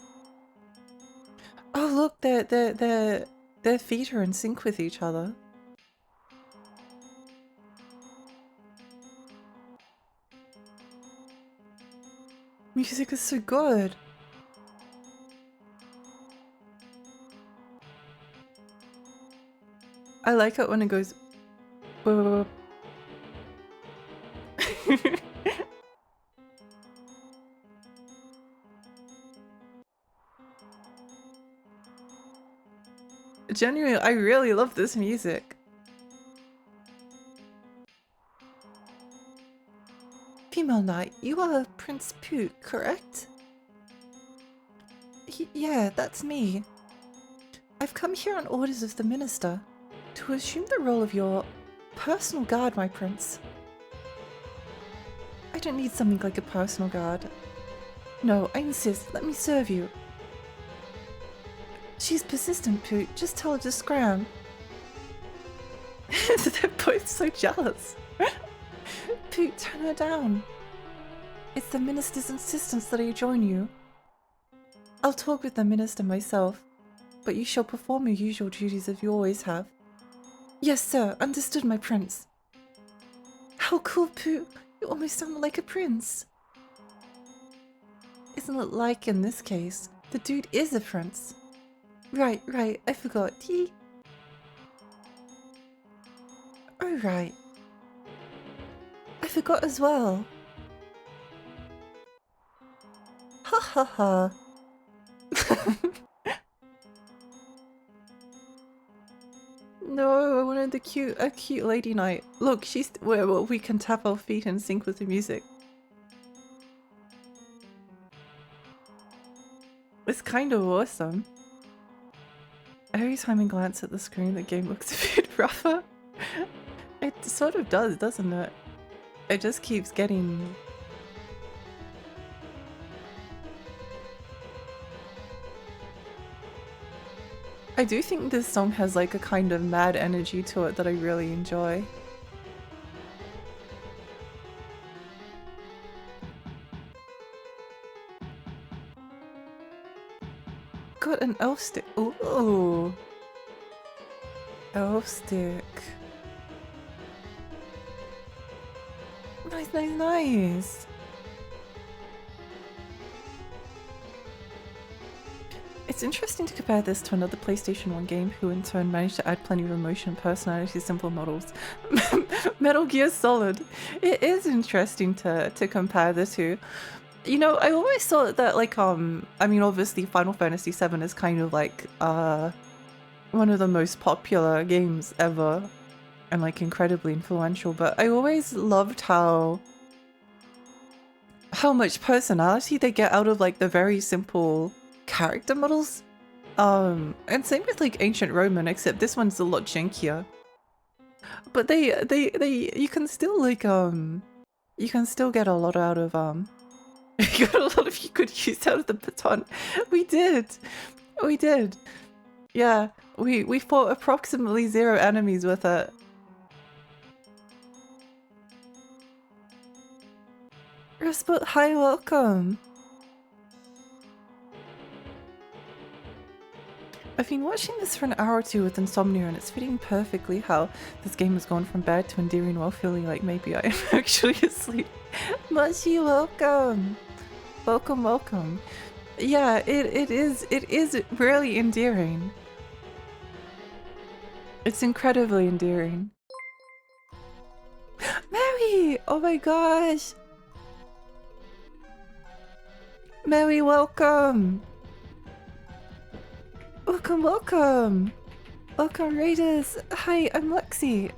Speaker 1: Oh look, their feet are in sync with each other. Music is so good. I like it when it goes. Genuinely, I really love this music. Female Knight, you are Prince Poot, correct? Yeah, that's me. I've come here on orders of the Minister to assume the role of your personal guard, my prince. I don't need something like a personal guard. No, I insist, let me serve you. She's persistent, Poot. Just tell her to scram. They're both so jealous. Poot, turn her down. It's the minister's insistence that I join you. I'll talk with the minister myself, but you shall perform your usual duties as you always have. Yes, sir. Understood, my prince. How cool, Poot. You almost sound like a prince. Isn't it like in this case? The dude is a prince. Right, I forgot. Tee. Oh, right. I forgot as well. Ha ha ha. No, I wanted a cute lady knight. Look, she's well, we can tap our feet in sync with the music. It's kind of awesome. Every time I glance at the screen, the game looks a bit rougher. It sort of does, doesn't it? It just keeps getting... I do think this song has like a kind of mad energy to it that I really enjoy. Got an elf stick. Ooh. Elf stick. Nice. It's interesting to compare this to another PlayStation 1 game who in turn managed to add plenty of emotion and personality to simple models. Metal Gear Solid. It is interesting to compare the two. You know, I always thought that like I mean obviously Final Fantasy VII is kind of like one of the most popular games ever and like incredibly influential, but I always loved how much personality they get out of like the very simple character models. And same with like ancient Roman, except this one's a lot jankier. But you can still like you can still get a lot out of you got a lot of good use out of the baton. We did. Yeah, we fought approximately 0 enemies with it. Respot, hi, welcome. I've been watching this for an hour or two with insomnia, and it's fitting perfectly how this game has gone from bad to endearing while feeling like maybe I am actually asleep. Mushy, welcome. Welcome. Yeah, it is really endearing. It's incredibly endearing. Mary! Oh my gosh! Mary, welcome! Welcome, Raiders! Hi, I'm Lexi.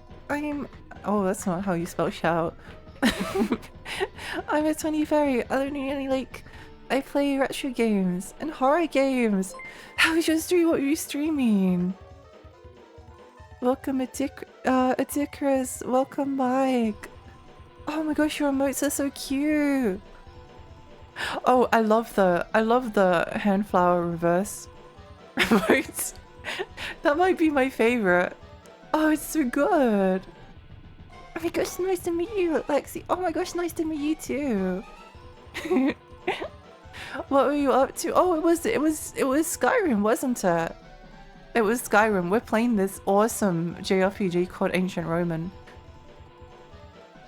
Speaker 1: Oh, that's not how you spell shout. I'm a 20 fairy. I play retro games and horror games. How was your stream? What were you streaming? Welcome, Adikras. Welcome, Mike. Oh my gosh, your emotes are so cute. Oh, I love the hand flower reverse emotes. That might be my favorite. Oh, it's so good. Oh my gosh, nice to meet you, Lexi. Oh my gosh, nice to meet you too. What were you up to? Oh, it was Skyrim, wasn't it? It was Skyrim. We're playing this awesome JRPG called Ancient Roman.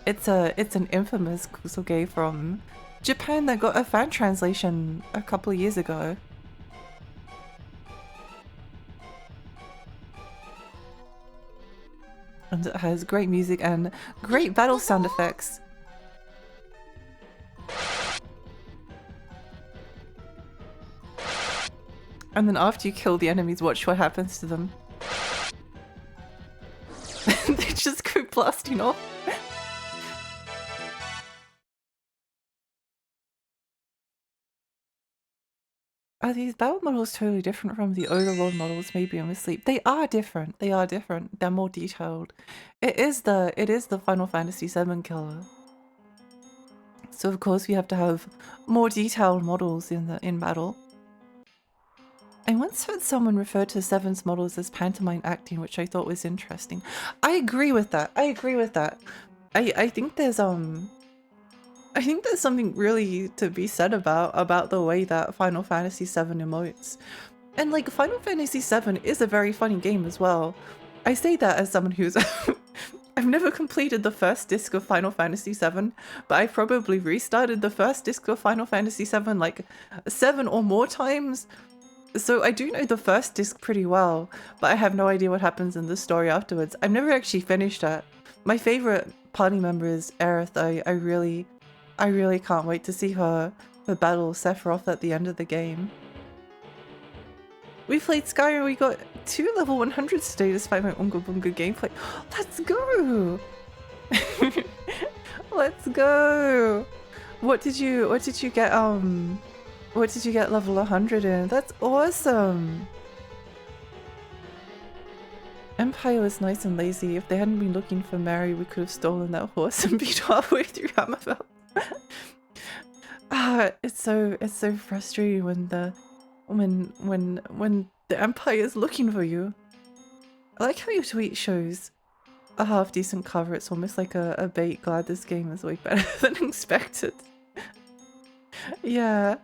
Speaker 1: It's an infamous kusoge from Japan that got a fan translation a couple of years ago. And it has great music and great battle sound effects. And then after you kill the enemies, watch what happens to them. They just go blasting off. Are these battle models totally different from the Overlord models? Maybe I'm asleep. They are different. They're more detailed. It is the Final Fantasy VII killer. So of course we have to have more detailed models in battle. I once heard someone refer to Seven's models as pantomime acting, which I thought was interesting. I agree with that. I think there's something really to be said about the way that Final Fantasy VII emotes. And like Final Fantasy VII is a very funny game as well. I say that as someone who's I've never completed the first disc of Final Fantasy VII, but I probably restarted the first disc of Final Fantasy VII like 7 or more times. So I do know the first disc pretty well, but I have no idea what happens in the story afterwards. I've never actually finished it. My favorite party member is Aerith. I really can't wait to see her battle Sephiroth at the end of the game. We played Skyrim, we got 2 level 100s today despite my Unga Bunga gameplay. Let's go! Let's go! What did you get level 100 in? That's awesome! Empire was nice and lazy. If they hadn't been looking for Mary, we could have stolen that horse and beat halfway through Hammerfell. It's so frustrating when the Empire is looking for you. I like how your tweet shows a half decent cover. It's almost like a bait. Glad this game is way better than expected. Yeah.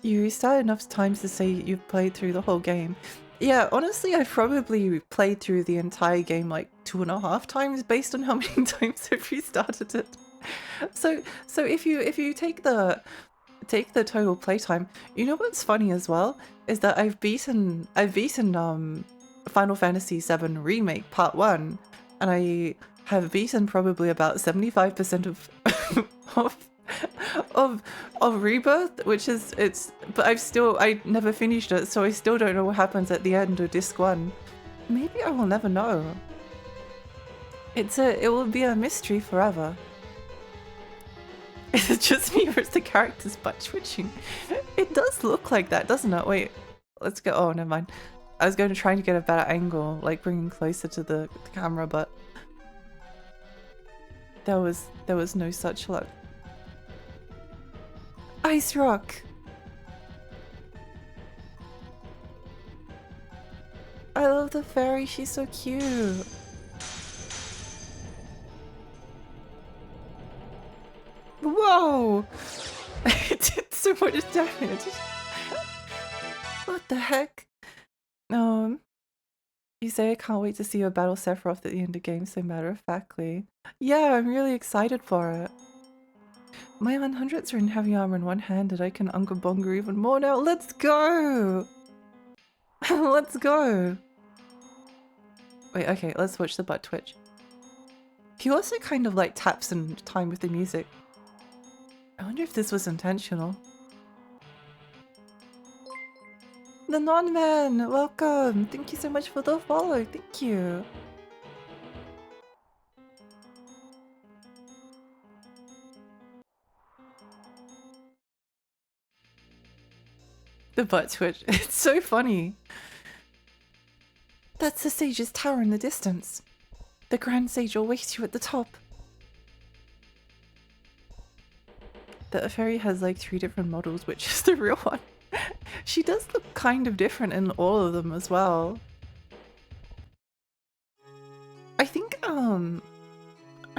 Speaker 1: You restarted enough times to say you've played through the whole game. Yeah, honestly, I've probably played through the entire game like 2.5 times based on how many times I've restarted it. So if you take the total playtime, you know what's funny as well is that I've beaten Final Fantasy VII Remake Part 1, and I have beaten probably about 75% of Rebirth, which is but I never finished it, so I still don't know what happens at the end of Disc 1. Maybe I will never know. It will be a mystery forever. just me or is the character's butt twitching? It does look like that, doesn't it? Wait, let's go. Oh, never mind. I was going to try to get a better angle, like bringing closer to the camera, but there was no such luck. Ice Rock! I love the fairy, she's so cute. Whoa! It did so much damage. What the heck? You say I can't wait to see you battle Sephiroth at the end of game so matter-of-factly. Yeah, I'm really excited for it. My 100s are in heavy armor and one-handed. I can Unga Bunga even more now. Let's go! Let's go! Wait, okay, let's watch the butt twitch. He also kind of like taps in time with the music. I wonder if this was intentional. The Non-Man! Welcome! Thank you so much for the follow, thank you! The butt twitch, it's so funny! That's the Sage's tower in the distance. The Grand Sage awaits you at the top. The fairy has like 3 different models, which is the real one. She does look kind of different in all of them as well. I think, I'm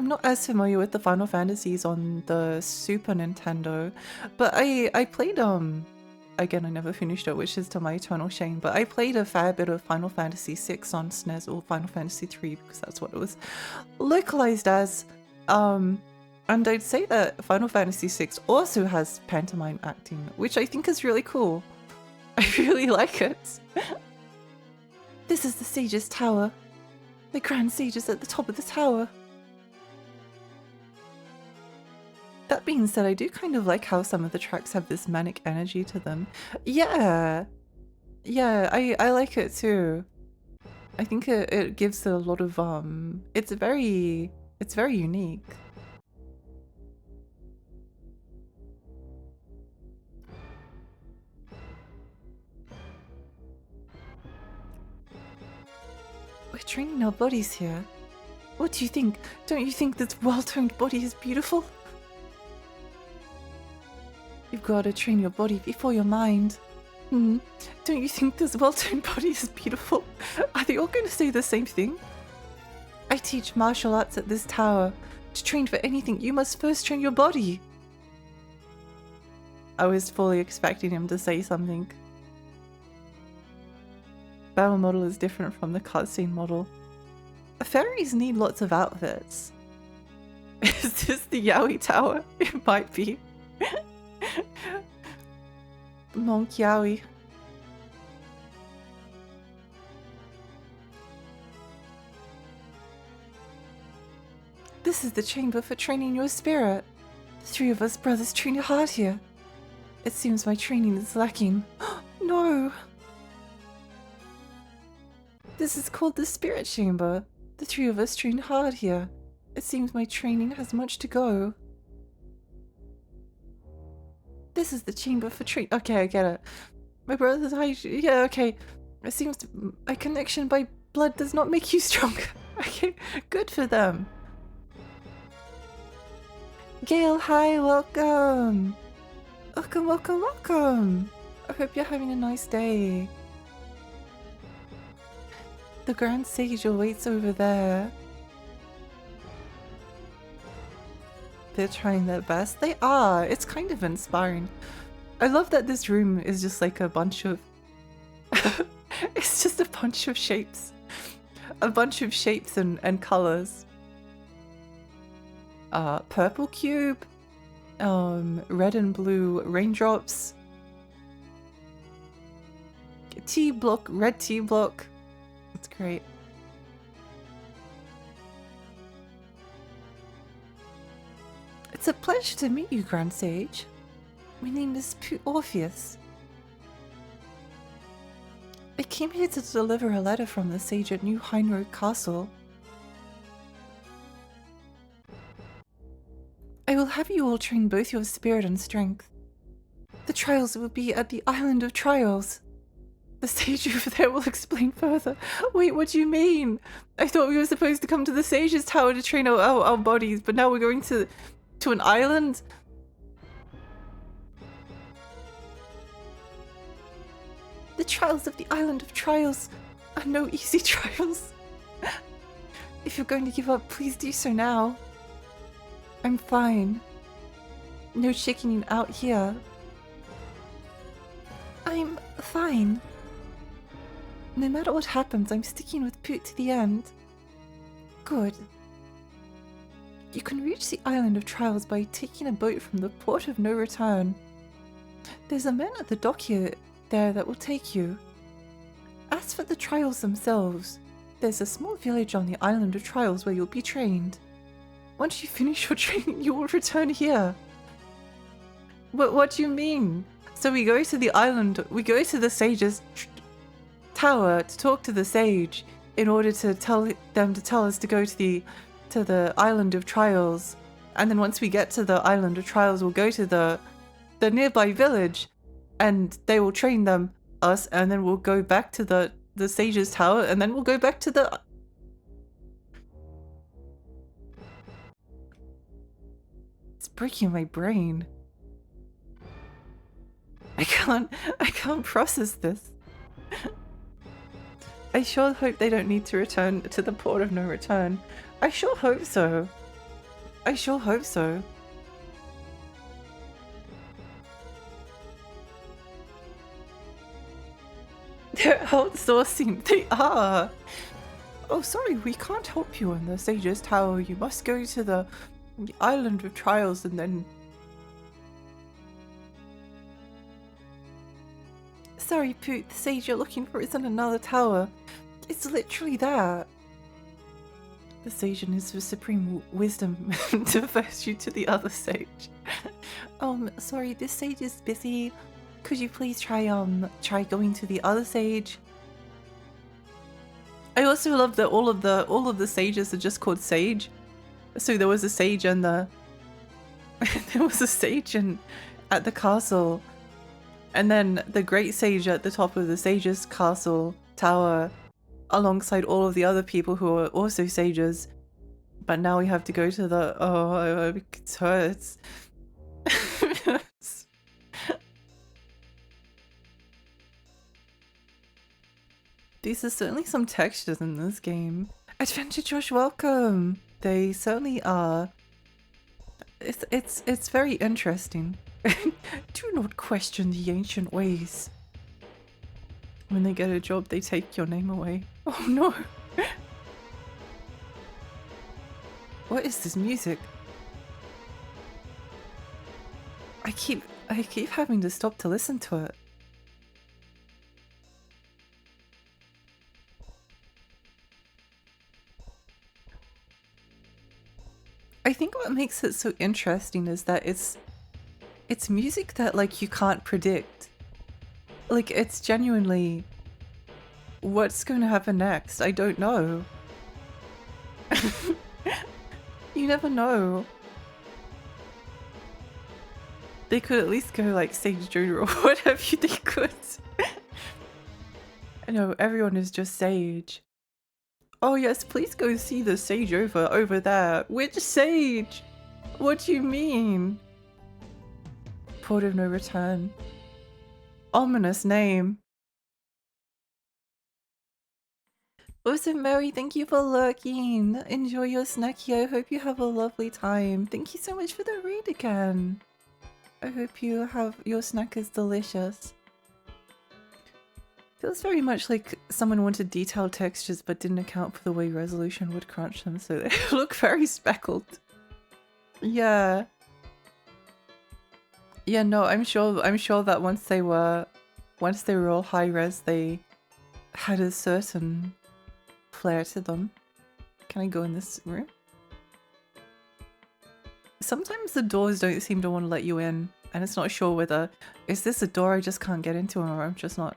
Speaker 1: not as familiar with the Final Fantasies on the Super Nintendo, but I played, again I never finished it, which is to my eternal shame, but I played a fair bit of Final Fantasy VI on SNES, or Final Fantasy III, because that's what it was localized as. And I'd say that Final Fantasy VI also has pantomime acting, which I think is really cool. I really like it. This is the Sage's Tower. The Grand Sage is at the top of the tower. That being said, I do kind of like how some of the tracks have this manic energy to them. Yeah! Yeah, I like it too. I think it gives it a lot of, it's very unique. We're training our bodies here. What do you think? Don't you think this well-toned body is beautiful? You've got to train your body before your mind. Don't you think this well-toned body is beautiful? Are they all going to say the same thing? I teach martial arts at this tower. To train for anything, you must first train your body. I was fully expecting him to say something. Battle model is different from the cutscene model. Fairies need lots of outfits. Is this the Yowie Tower? It might be. Monk Yowie. This is the chamber for training your spirit. The 3 of us brothers train hard here. It seems my training is lacking. No! This is called the Spirit Chamber. The 3 of us train hard here. It seems my training has much to go. This is the chamber for train. Okay, I get it. My brother's high. Yeah, okay. It seems a connection by blood does not make you stronger. Okay, good for them. Gail, hi, welcome. Welcome, welcome, welcome. I hope you're having a nice day. The Grand Sage awaits over there. They're trying their best. They are. It's kind of inspiring. I love that this room is just like a bunch of... it's just a bunch of shapes. A bunch of shapes and colors. Purple cube. Red and blue raindrops. T block, red T block. That's great. It's a pleasure to meet you, Grand Sage. My name is Orpheus. I came here to deliver a letter from the sage at New Heinroad Castle. I I will have you all train both your spirit and strength. The trials will be at the Island of Trials. The sage over there will explain further. Wait, what do you mean? I thought we were supposed to come to the Sage's Tower to train our bodies, but now we're going to an island? The trials of the Island of Trials are no easy trials. If you're going to give up, please do so now. I'm fine. No chickening out here. I'm fine. No matter what happens, I'm sticking with Poot to the end. Good. You can reach the Island of Trials by taking a boat from the port of no return. There's a man at the dock here there that will take you. As for the trials themselves, there's a small village on the Island of Trials where you'll be trained. Once you finish your training, you will return here. What do you mean? So we go to the island, we go to the Sage's tower to talk to the Sage in order to tell them to tell us to go to the Island of Trials. And then once we get to the Island of Trials, we'll go to the nearby village and they will train us, and then we'll go back to the Sage's tower, and then we'll go back to the... It's breaking my brain. I can't process this. I sure hope they don't need to return to the port of no return. I sure hope so. I sure hope so. They're outsourcing. They are. Oh, sorry, we can't help you in the Sage's Tower. You must go to the Island of Trials and then... Sorry, Poot, the Sage you're looking for is in another tower. It's literally that. The Sage and his supreme wisdom diverts you to the other Sage. Sorry, this Sage is busy. Could you please try going to the other Sage? I also love that all of the sages are just called Sage. So there was a sage and there was a sage at the castle, and then the great sage at the top of the Sage's castle tower, alongside all of the other people who are also sages. But now we have to go to the it hurts. These are certainly some textures in this game. Adventure Josh, welcome! They certainly are. It's very interesting. Do not question the ancient ways. When they get a job, they take your name away. Oh no! What is this music? I keep having to stop to listen to it. I think what makes it so interesting is that it's music that like you can't predict. Like it's genuinely what's going to happen next. I don't know. You never know. They could at least go like Sage Junior or whatever they could. I know everyone is just Sage. Oh yes, please go see the Sage over there. Which Sage? What do you mean? Port of no return. Ominous name. Also, Mary, thank you for lurking. Enjoy your snacky. I hope you have a lovely time. Thank you so much for the raid again. I hope you have your snack is delicious. Feels very much like someone wanted detailed textures but didn't account for the way resolution would crunch them, so they look very speckled. Yeah. Yeah, no, I'm sure that once they were all high res, they had a certain flair to them. Can I go in this room? Sometimes the doors don't seem to want to let you in, and it's not sure whether is this a door I just can't get into or I'm just not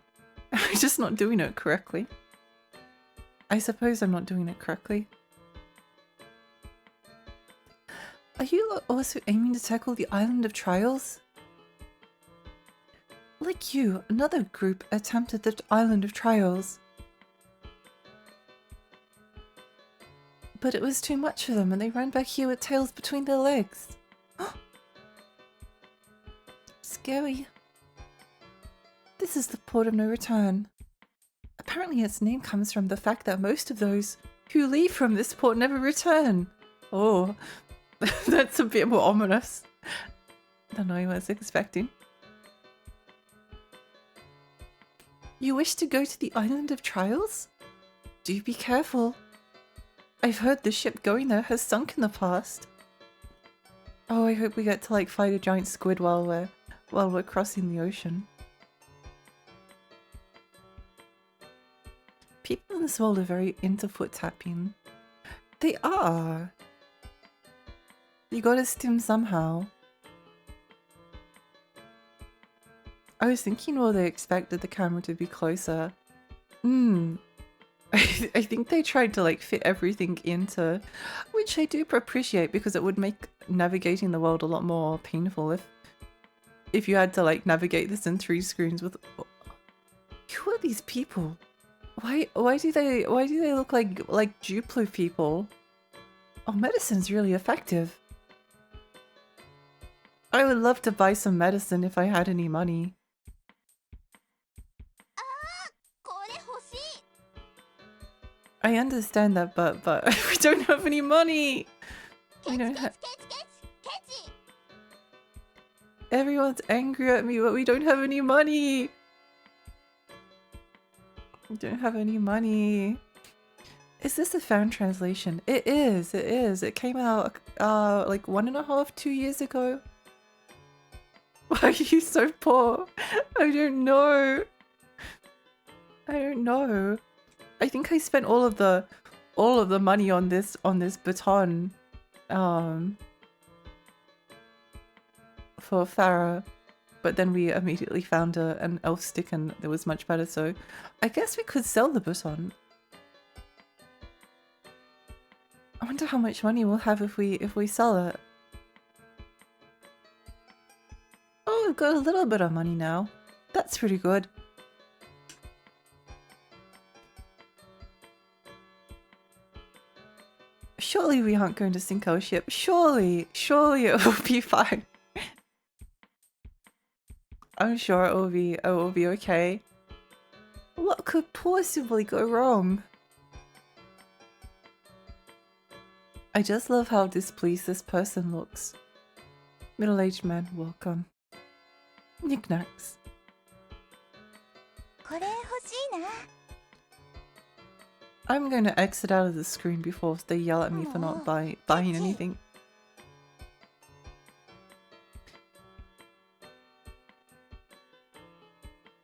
Speaker 1: doing it correctly. I suppose I'm not doing it correctly. Are you also aiming to tackle the Island of Trials? Like you, another group attempted the Island of Trials. But it was too much for them and they ran back here with tails between their legs. Scary. This is the port of no return. Apparently its name comes from the fact that most of those who leave from this port never return. Oh, that's a bit more ominous than I was expecting. You wish to go to the Island of Trials? Do be careful. I've heard the ship going there has sunk in the past. Oh, I hope we get to like fight a giant squid while we're crossing the ocean. People in this world are very into foot tapping. They are. You gotta stim somehow. I was thinking, well, they expected the camera to be closer. I think they tried to like fit everything into, which I do appreciate because it would make navigating the world a lot more painful if you had to like navigate this in 3 screens with. Who are these people? Why do they look like Duplo people? Oh, medicine's really effective. I would love to buy some medicine if I had any money. I understand that, but we don't have any money. We don't have. Everyone's angry at me, but we don't have any money. We don't have any money. Is this a fan translation? It is. It is. It came out like 1.5, 2 years ago. Why are you so poor? I don't know. I don't know. I think I spent all of the money on this baton for Farah, but then we immediately found an elf stick and it was much better, so I guess we could sell the baton. I wonder how much money we'll have if we sell it. Oh, we've got a little bit of money now. That's pretty good. Surely we aren't going to sink our ship. Surely it will be fine. I'm sure it will be okay. What could possibly go wrong? I just love how displeased this person looks. Middle-aged man, welcome. Knickknacks. I'm going to exit out of the screen before they yell at me for not buying anything.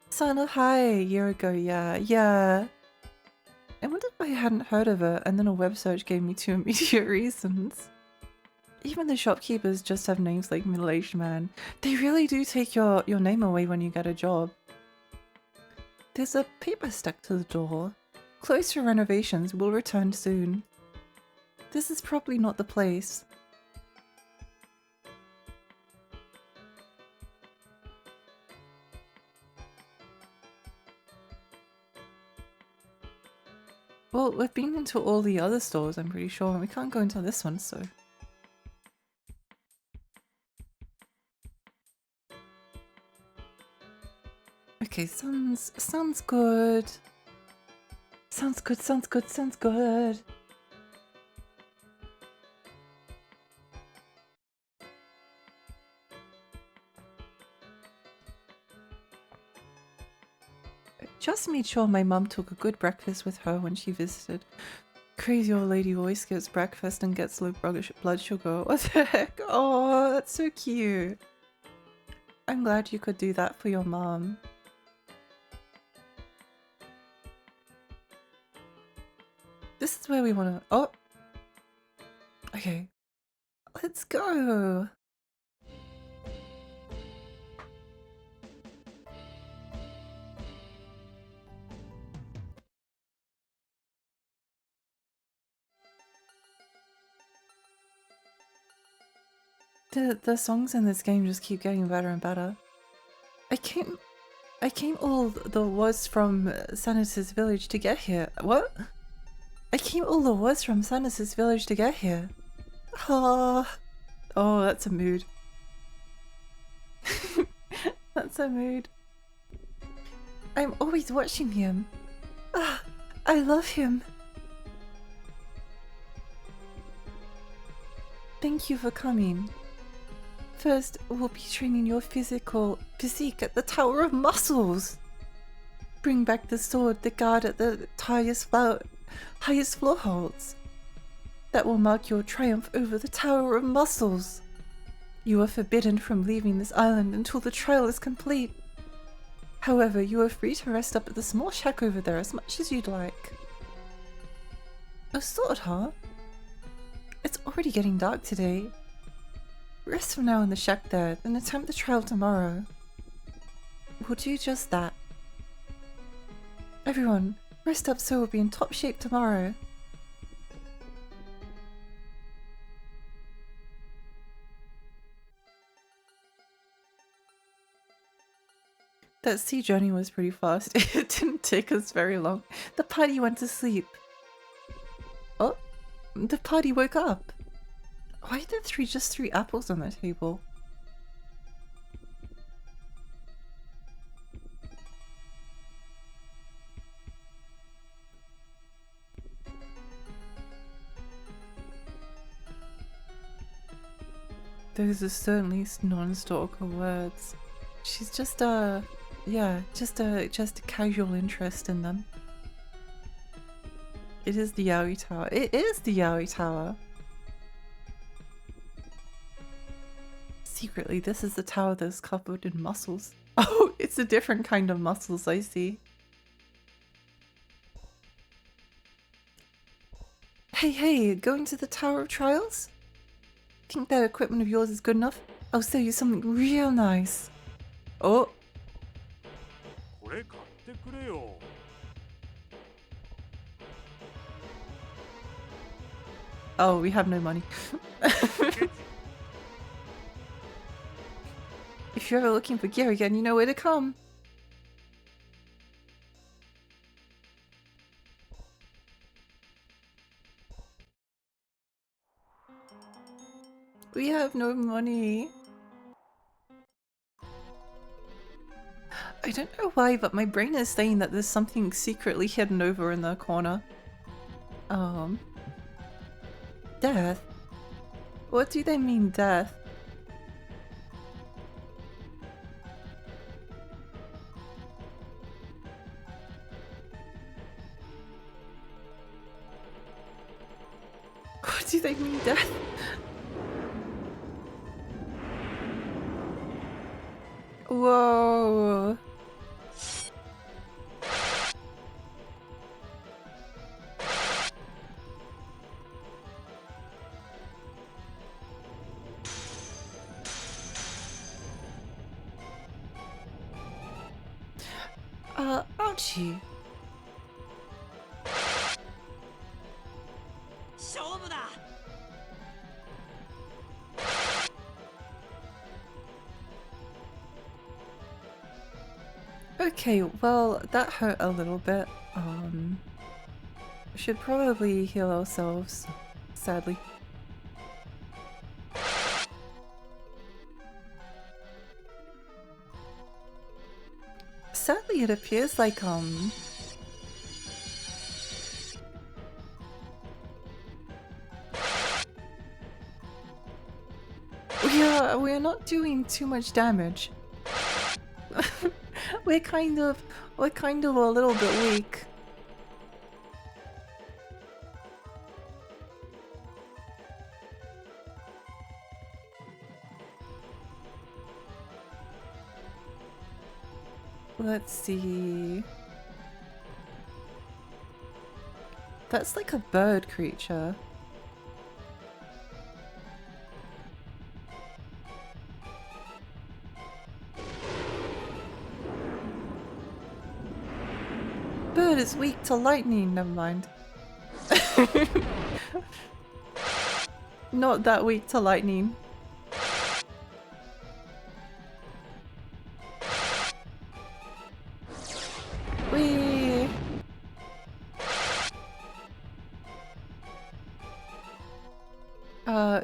Speaker 1: Son of Hi, a year ago, yeah. I wonder if I hadn't heard of it and then a web search gave me 2 immediate reasons. Even the shopkeepers just have names like middle-aged man. They really do take your name away when you get a job. There's a paper stuck to the door. Closed for renovations, will return soon. This is probably not the place. Well, we've been into all the other stores, I'm pretty sure, and we can't go into this one, so... Okay, sounds good. Sounds good. Just made sure my mum took a good breakfast with her when she visited. Crazy old lady always skips breakfast and gets low blood sugar. What the heck? Oh, that's so cute. I'm glad you could do that for your mom. This is where we want to... Oh! Okay. Let's go! The songs in this game just keep getting better and better. I came all the was from Sanus's village to get here. What? I came all the was from Sanus's village to get here. Ah, oh, that's a mood. That's a mood. I'm always watching him. Ah, I love him. Thank you for coming. First, we'll be training your physique at the Tower of Muscles. Bring back the sword the guard at the highest floor holds. That will mark your triumph over the Tower of Muscles. You are forbidden from leaving this island until the trial is complete. However, you are free to rest up at the small shack over there as much as you'd like. A sword, huh? It's already getting dark today. Rest for now in the shack there, then attempt the trial tomorrow. We'll do just that. Everyone, rest up so we'll be in top shape tomorrow. That sea journey was pretty fast. It didn't take us very long. The party went to sleep. Oh, the party woke up. Why are there just three apples on the table? Those are certainly non-stalker words. She's just yeah, just a casual interest in them. It is the Yaoi Tower. It is the Yaoi Tower. Secretly, this is the tower that's covered in muscles. Oh, it's a different kind of muscles, I see. Hey, going to the Tower of Trials? Think that equipment of yours is good enough? I'll sell you something real nice. Oh. Oh, we have no money. If you're ever looking for gear again, you know where to come. We have no money. I don't know why, but my brain is saying that there's something secretly hidden over in the corner. Death? What do they mean, death? What do they mean, death? Whoa. Ouchie. Okay, well, that hurt a little bit. Should probably heal ourselves, sadly. Sadly, it appears like, we're not doing too much damage. We're kind of a little bit weak. Let's see. That's like a bird creature. Bird is weak to lightning, never mind. Not that weak to lightning.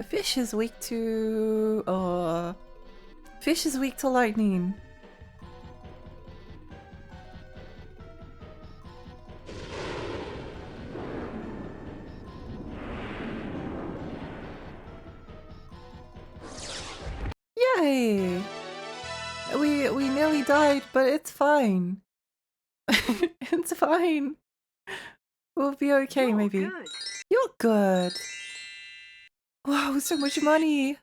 Speaker 1: Fish is weak to... Fish is weak to lightning. Yay! We nearly died, but it's fine. It's fine. We'll be okay,
Speaker 4: You're
Speaker 1: maybe.
Speaker 4: good.
Speaker 1: You're good. Wow, so much money.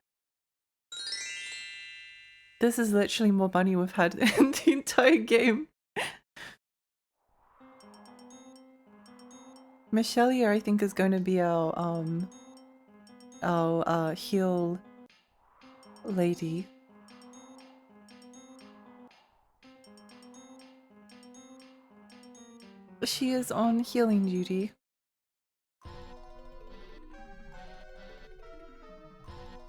Speaker 1: This is literally more money we've had in the entire game. Michelle here, I think, is going to be our heal lady. She is on healing duty.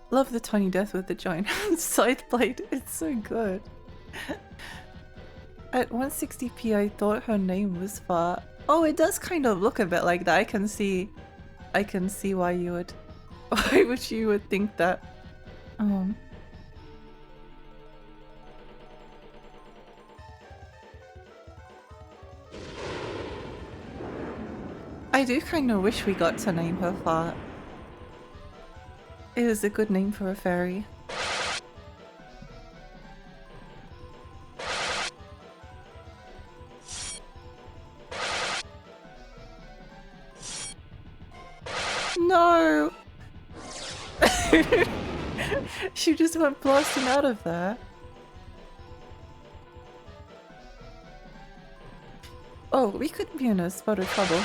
Speaker 1: Love the tiny death with the giant scythe blade. It's so good. At 160p, I thought her name was Far. Oh, it does kind of look a bit like that. I can see why you would, why would you would think that. I do kind of wish we got to name her Far. It is a good name for a fairy. No! She just went blasting out of there. Oh, we could be in a spot of trouble.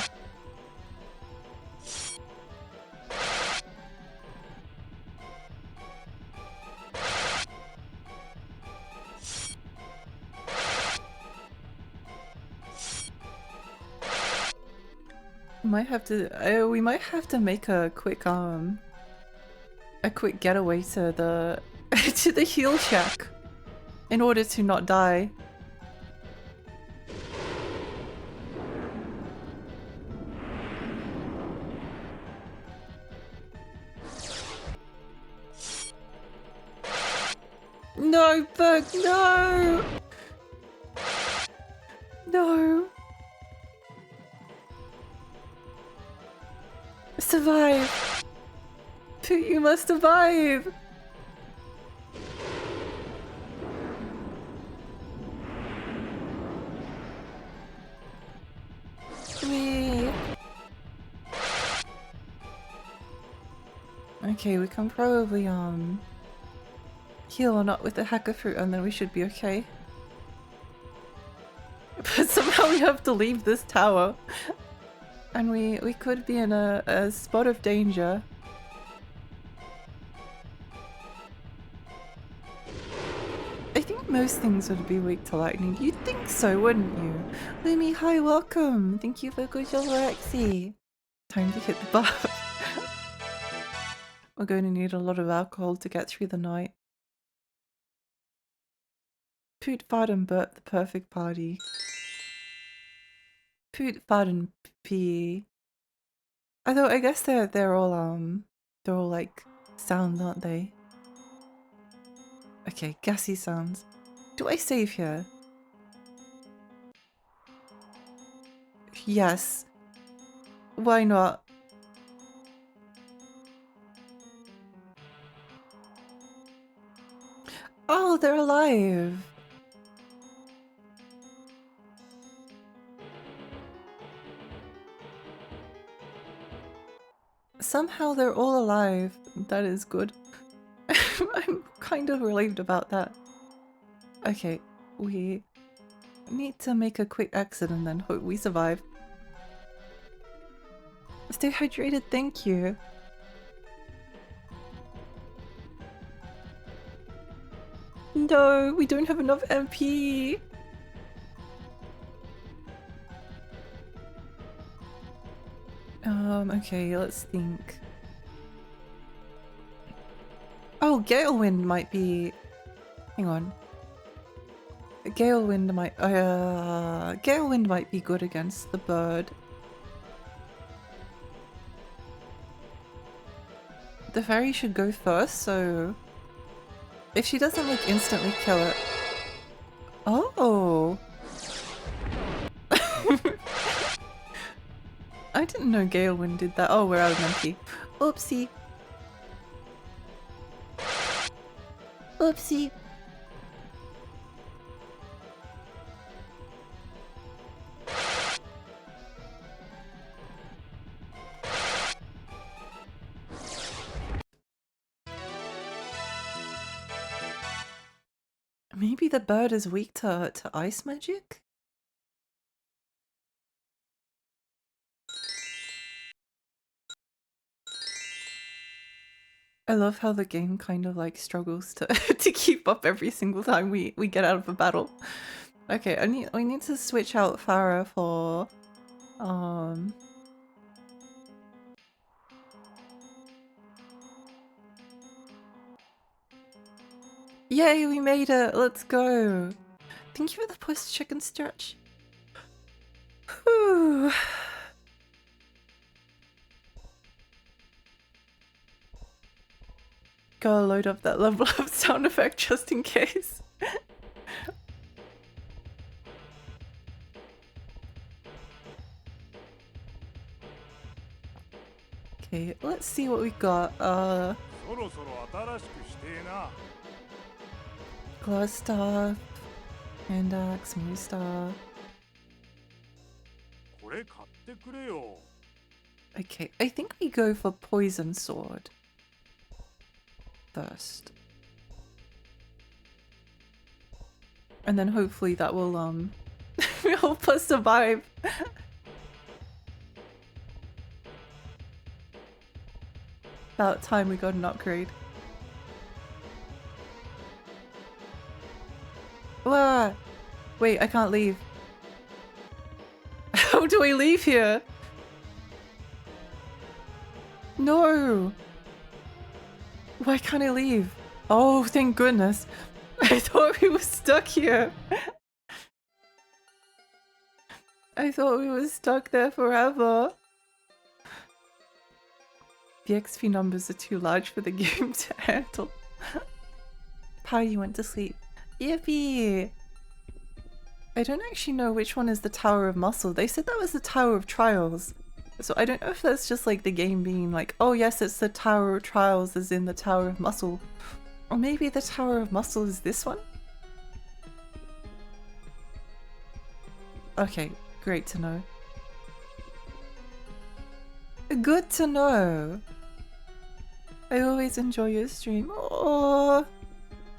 Speaker 1: Might have to. We might have to make a quick getaway to the to the heal shack in order to not die. No, Bug, no! No! Survive! Poot, you must survive! Me. Okay, we can probably heal or not with the hacker fruit and then we should be okay. But somehow we have to leave this tower. And we could be in a spot of danger. I think most things would be weak to lightning. You'd think so, wouldn't you? Lumi, hi, welcome! Thank you for Gojo Lorexi. Time to hit the buff. We're going to need a lot of alcohol to get through the night. Poot, fart and burp, the perfect party. Poot, fart and pee. Although I guess they're all like sounds, aren't they? Okay, gassy sounds. Do I save here? Yes. Why not? Oh, they're alive. Somehow they're all alive. That is good. I'm kind of relieved about that. Okay, we need to make a quick exit and then hope we survive. Stay hydrated, thank you. No, we don't have enough MP. Okay, let's think. Oh, Galewind might be... Hang on. Galewind might be good against the bird. The fairy should go first, so if she doesn't like instantly kill it. Oh. I didn't know Galewind did that. Oh, we're out of monkey. Oopsie. Oopsie. Maybe the bird is weak to ice magic? I love how the game kind of like struggles to to keep up every single time we get out of a battle. Okay, we need to switch out Farah for Yay, we made it! Let's go! Thank you for the post-chicken stretch. Whew. Gotta load up that level up sound effect just in case. Okay, let's see what we got. Glass staff, hand axe, moon staff. Okay, I think we go for poison sword first. And then hopefully that will help us survive. About time we got an upgrade. Wah! Wait, I can't leave. How do I leave here? No! Why can't I leave? Oh, thank goodness. I thought we were stuck here. I thought we were stuck there forever. The XP numbers are too large for the game to handle. Party went to sleep. Yippee! I don't actually know which one is the Tower of Muscle. They said that was the Tower of Trials. So I don't know if that's just like the game being like, oh yes, it's the Tower of Trials as in the Tower of Muscle. Or maybe the Tower of Muscle is this one? Okay, great to know. Good to know. I always enjoy your stream. Oh,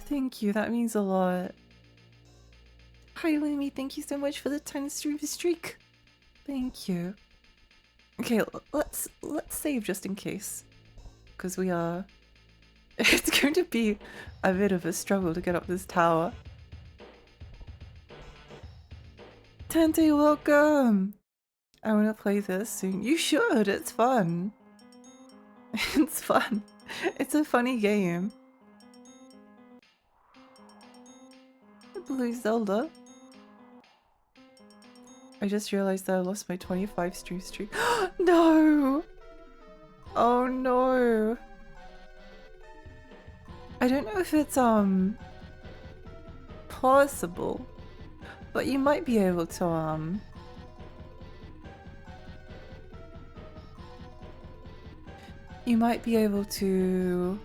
Speaker 1: thank you. That means a lot. Hi, Lumi. Thank you so much for the 10 stream streak. Thank you. Okay, let's save just in case, because we are. It's going to be a bit of a struggle to get up this tower. Tente, welcome. I want to play this soon. You should. It's fun. It's fun. It's a funny game. Blue Zelda. I just realized that I lost my 25 stream streak. No! Oh no! I don't know if it's possible, but you might be able to you might be able to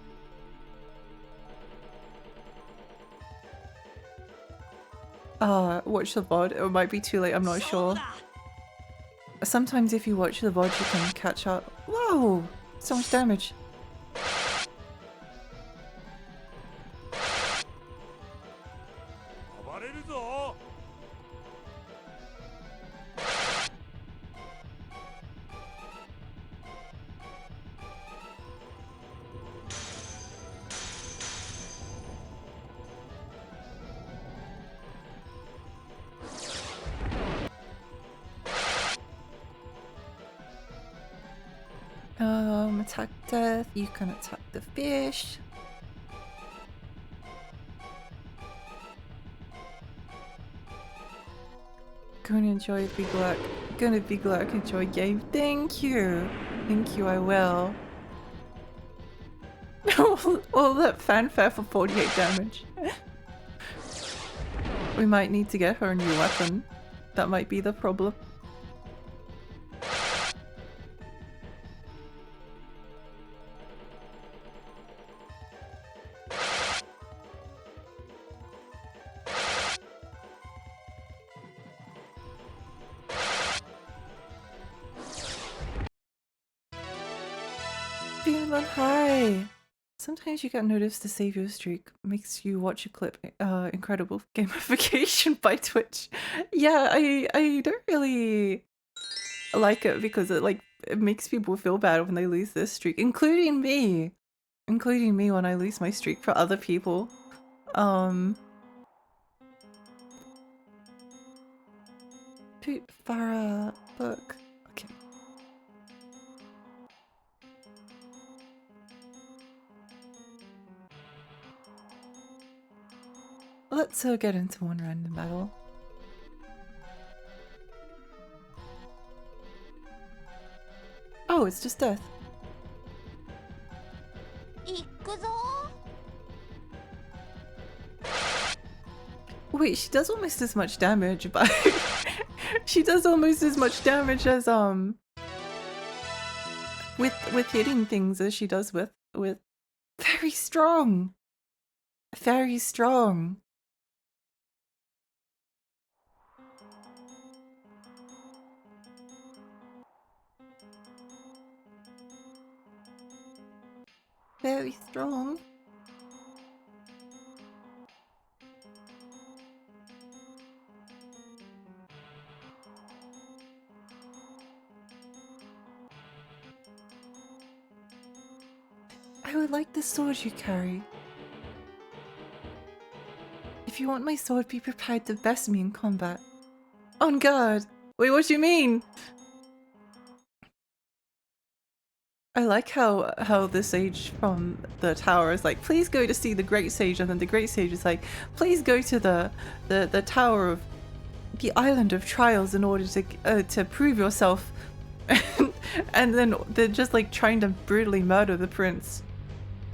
Speaker 1: watch the VOD. It might be too late, I'm not sure. Sometimes if you watch the VOD you can catch up. Whoa! So much damage. Attack death, you can attack the fish. Gonna enjoy Big Luck. Gonna Big Luck enjoy game. Thank you. Thank you, I will. All that fanfare for 48 damage. We might need to get her a new weapon. That might be the problem. Feeling high. Sometimes you get noticed to save your streak. Makes you watch a clip. Incredible gamification by Twitch. Yeah, I don't really like it because it makes people feel bad when they lose their streak, including me. Including me when I lose my streak for other people. Poot Farah book. Okay. Let's get into one random battle. Oh, it's just death.
Speaker 3: 行くぞ
Speaker 1: Wait, she does almost as much damage, but she does almost as much damage as with hitting things as she does with very strong. Very strong. Very strong. I would like the sword you carry. If you want my sword, be prepared to best me in combat. On guard! Wait, what do you mean? I like how the sage from the tower is like, please go to see the great sage, and then the great sage is like, please go to the tower of the island of trials in order to prove yourself. And then they're just like trying to brutally murder the prince.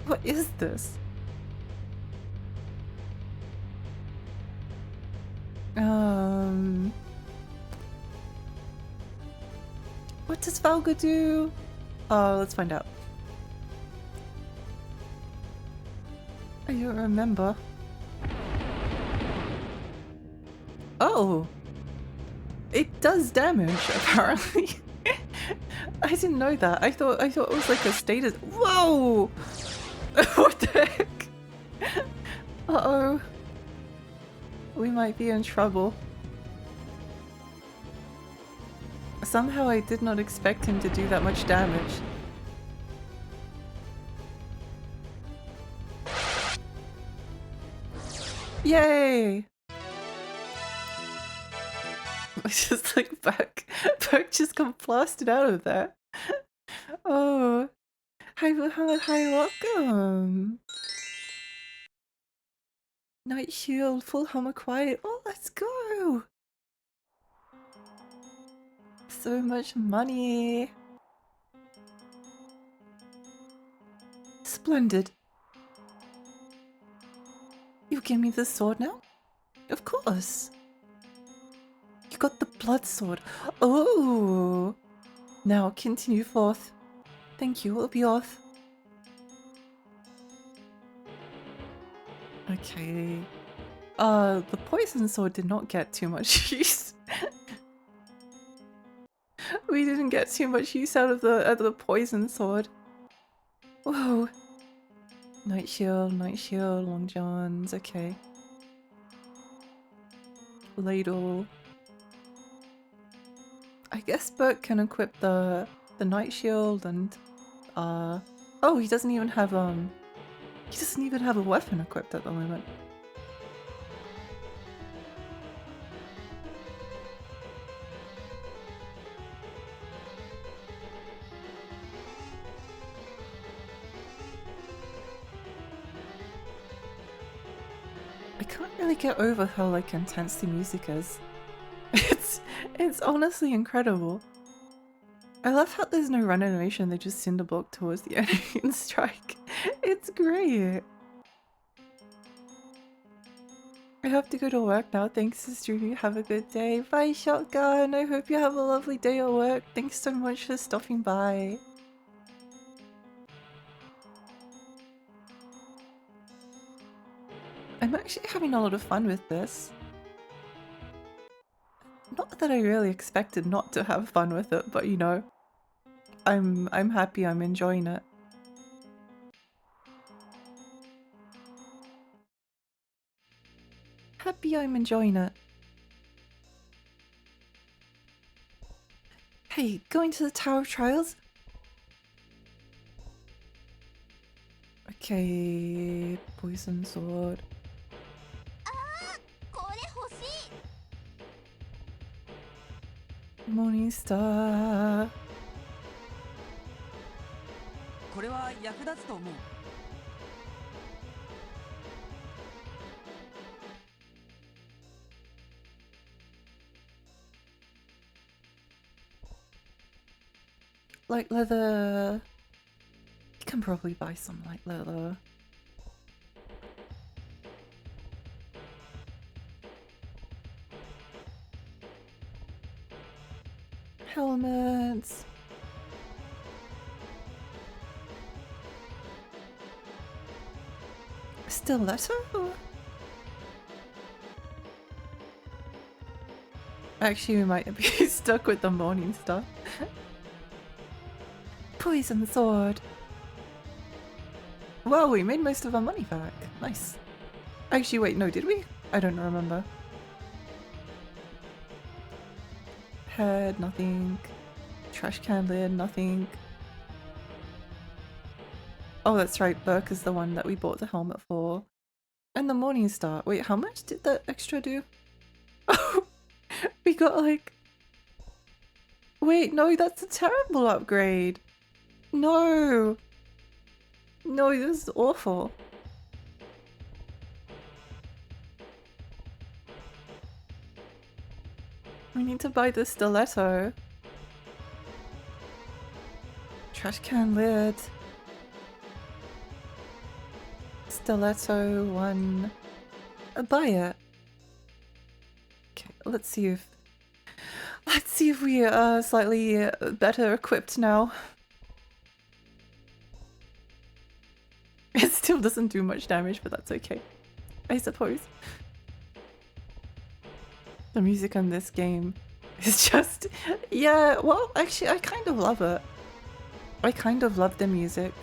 Speaker 1: What is this? What does Valga do? Let's find out. I don't remember. Oh! It does damage, apparently. I didn't know that. I thought it was like a status. Whoa! What the heck? Uh-oh. We might be in trouble. Somehow I did not expect him to do that much damage. Yay! It's just like Buck just got blasted out of there. Oh. Hi, Muhammad, hi, welcome. Night Shield, full hammer quiet. Oh, let's go! So much money. Splendid. You give me the sword now? Of course. You got the blood sword. Oh! Now continue forth. Thank you, we'll be off. Okay. The poison sword did not get too much use. We didn't get too much use out of the poison sword. Whoa. Night shield, long johns, okay. Ladle. I guess Bert can equip the night shield and oh, he doesn't even have a weapon equipped at the moment. I can't really get over how like intense the music is. It's honestly incredible. I love how there's no run animation, they just cinder block towards the enemy and strike. It's great. I have to go to work now. Thanks for streaming. Have a good day. Bye, Shotgun. I hope you have a lovely day at work. Thanks so much for stopping by. I'm actually having a lot of fun with this. Not that I really expected not to have fun with it, but you know, I'm happy I'm enjoying it. Happy I'm enjoying it. Hey, going to the Tower of Trials? Okay, poison sword.
Speaker 3: これ欲しい
Speaker 1: Morning Star.
Speaker 4: これは役立つと思う。
Speaker 1: Light leather. You can probably buy some light leather. Helmets. Stiletto? Actually, we might be stuck with the morning star. Poison sword. Well, we made most of our money back. Nice. Actually, wait, no, did we? I don't remember. Head, nothing. Trash can lid, nothing. Oh, that's right. Burke is the one that we bought the helmet for. And the Morning Star. Wait, how much did that extra do? Oh, we got like... Wait, no, that's a terrible upgrade. No. No, this is awful. We need to buy the stiletto. Trash can lid. Stiletto one. Buy it. Okay, let's see if we are slightly better equipped now. It still doesn't do much damage, but that's okay, I suppose. The music in this game is just... Yeah, well, actually, I kind of love it. I kind of love the music.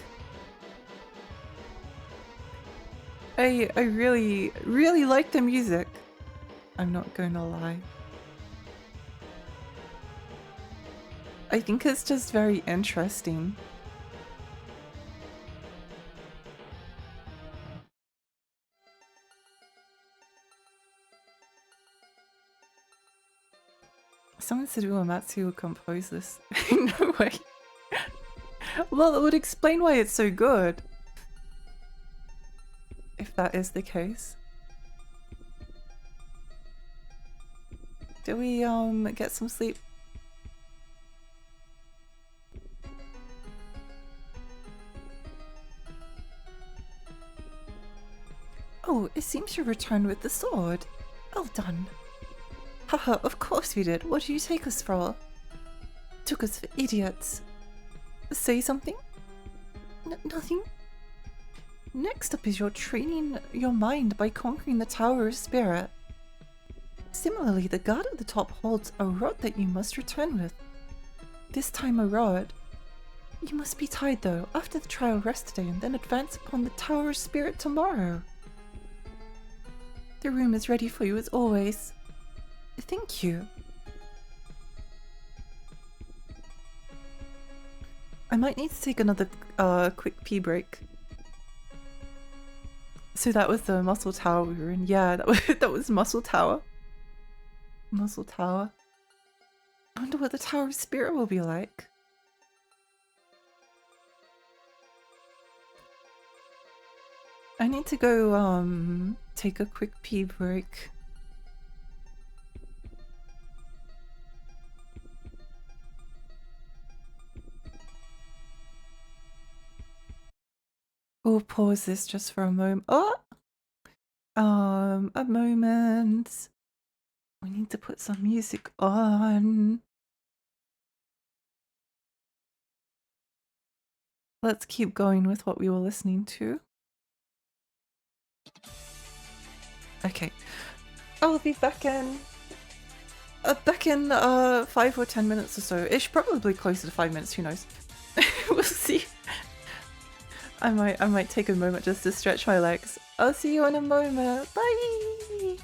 Speaker 1: I really, really like the music. I'm not gonna lie. I think it's just very interesting. Someone said Uematsu would compose this. No way. Well, it would explain why it's so good. If that is the case. Do we get some sleep? Oh, it seems you returned with the sword. Well done. Haha, of course we did. What did you take us for? Took us for idiots. Say something? Nothing? Next up is your training your mind by conquering the Tower of Spirit. Similarly, the guard at the top holds a rod that you must return with. This time a rod. You must be tired though. After the trial, rest today and then advance upon the Tower of Spirit tomorrow. The room is ready for you as always. Thank you. I might need to take another quick pee break. So that was the Muscle Tower we were in. Yeah, that was Muscle Tower. Muscle Tower. I wonder what the Tower of Spirit will be like. I need to go take a quick pee break. We'll pause this just for a moment. Oh! A moment. We need to put some music on. Let's keep going with what we were listening to. Okay. I'll be back in 5 or 10 minutes or so. It's probably closer to 5 minutes, who knows. We'll see. I might take a moment just to stretch my legs. I'll see you in a moment. Bye!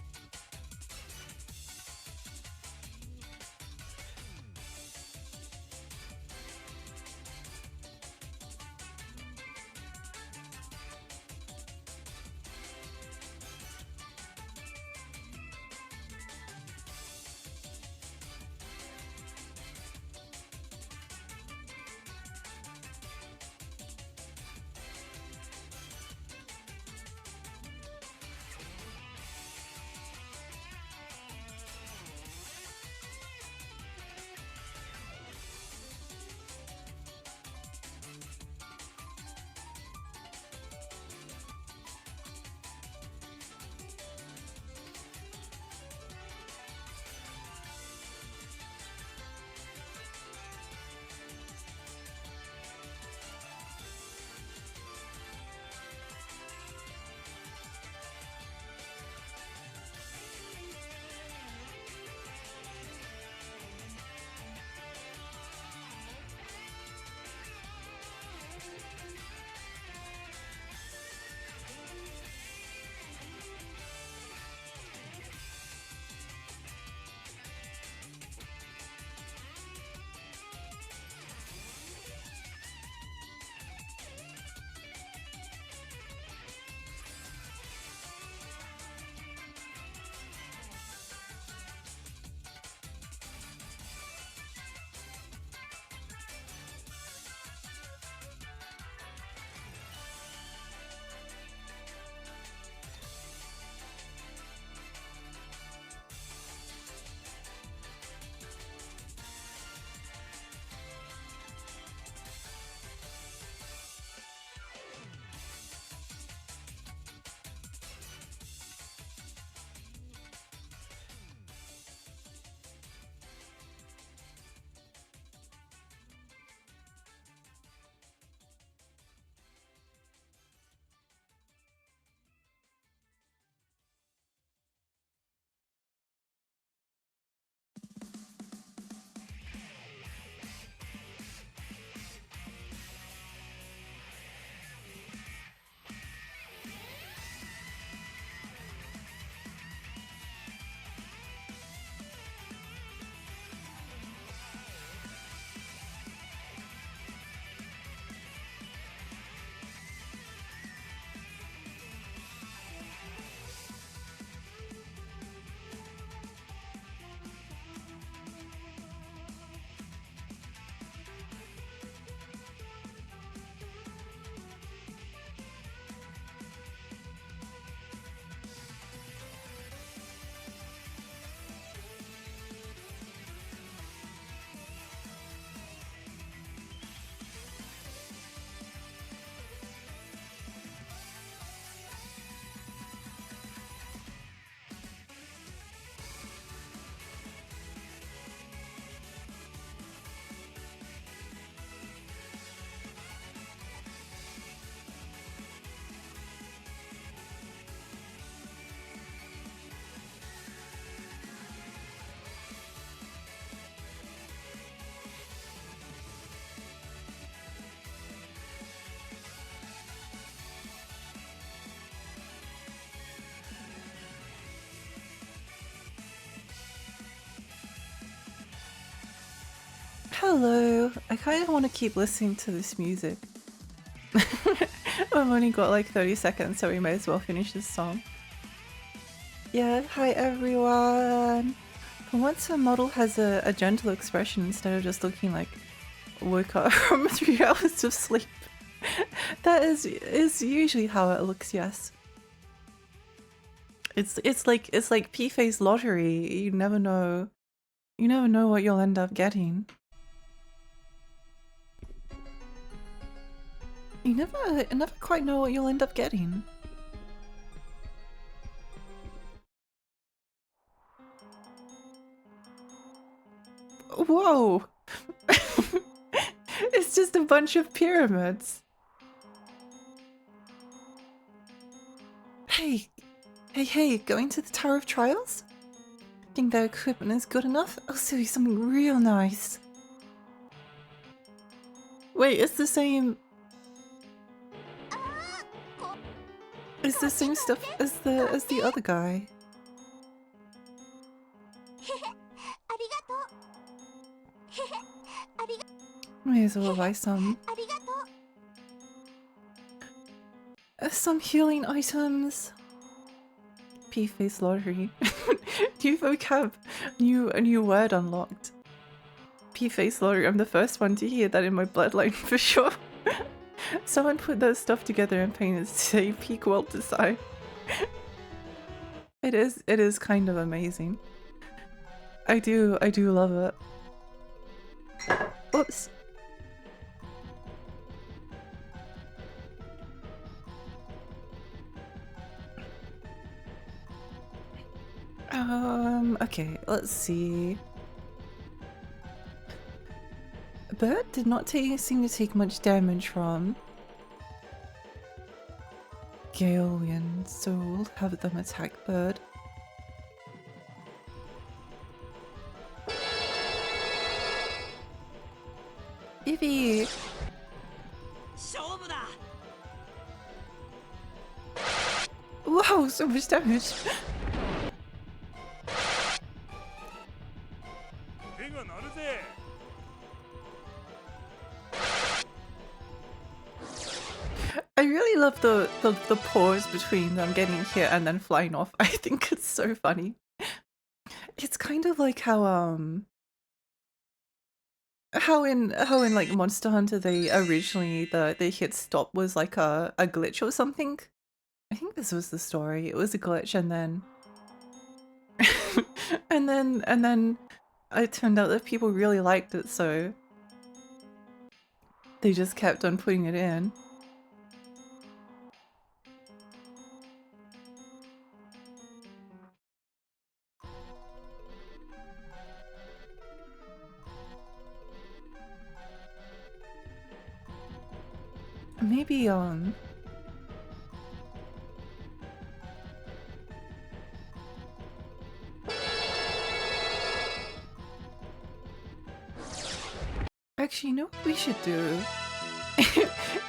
Speaker 1: Hello. I kind of want to keep listening to this music. I've only got like 30 seconds, so we may as well finish this song. Yeah, hi everyone. For once, a model has a gentle expression instead of just looking like woke up from 3 hours of sleep. That is usually how it looks. Yes. It's like P-Face lottery. You never know. You never know what you'll end up getting. You never quite know what you'll end up getting. Whoa! It's just a bunch of pyramids. Hey, hey, going to the Tower of Trials? Think their equipment is good enough? I'll show you something real nice. Wait, it's the same... It's the same stuff as the other guy.
Speaker 3: ありがとう。ありが
Speaker 1: May as well buy some.
Speaker 3: ありがとう。
Speaker 1: Some healing items. P-face lottery. New vocab. A new word unlocked. P-face lottery. I'm the first one to hear that in my bloodline for sure. Someone put that stuff together and painted to say peak world design. It is kind of amazing. I do love it. Oops. Okay, let's see. Bird did not seem to take much damage from Gale Wind, so we'll have them attack Bird. Ivy!
Speaker 4: 勝負だ。
Speaker 1: Wow, so much damage! I really love the pause between them getting hit and then flying off. I think it's so funny. It's kind of like how in like Monster Hunter they originally the hit stop was like a glitch or something. I think this was the story. It was a glitch and then and then it turned out that people really liked it, so they just kept on putting it in. Maybe actually, you know what we should do?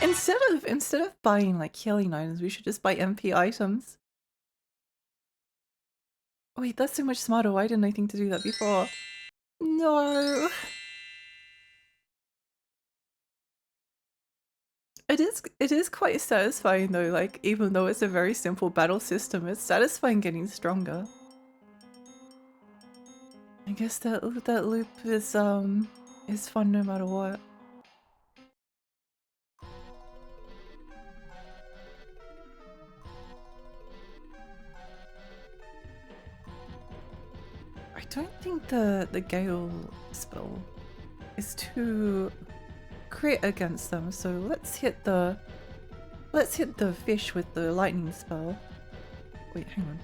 Speaker 1: instead of buying like healing items, we should just buy MP items. Wait, that's so much smarter. Why didn't I think to do that before? No. It is quite satisfying though, like even though it's a very simple battle system, it's satisfying getting stronger. I guess that loop is fun no matter what. I don't think the Gale spell is too crit against them, so let's hit the fish with the lightning spell. Wait, hang on.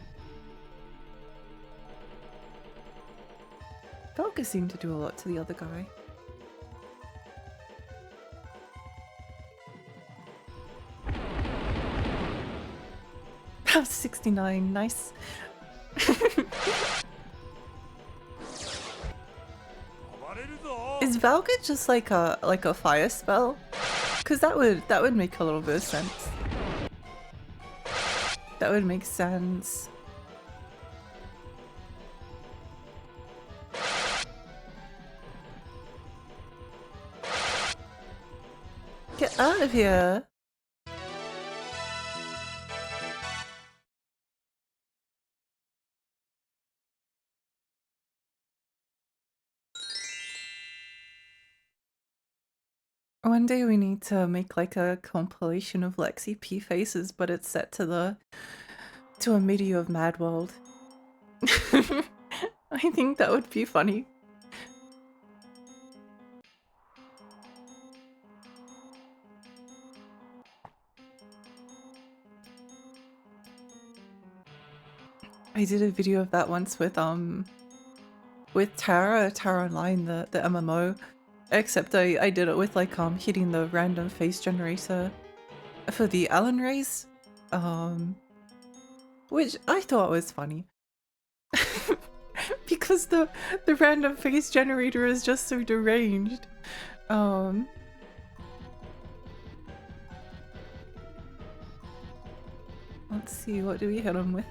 Speaker 1: Velka seemed to do a lot to the other guy. That's 69, nice. Is Valga just like a fire spell? Cause that would make a little bit of sense. That would make sense. Get out of here! One day we need to make like a compilation of Lexi P faces, but it's set to a MIDI of Mad World. I think that would be funny. I did a video of that once with Tara Online, the MMO. Except I did it with like hitting the random face generator for the Allen rays. Which I thought was funny. Because the random face generator is just so deranged. Let's see, what do we hit him with?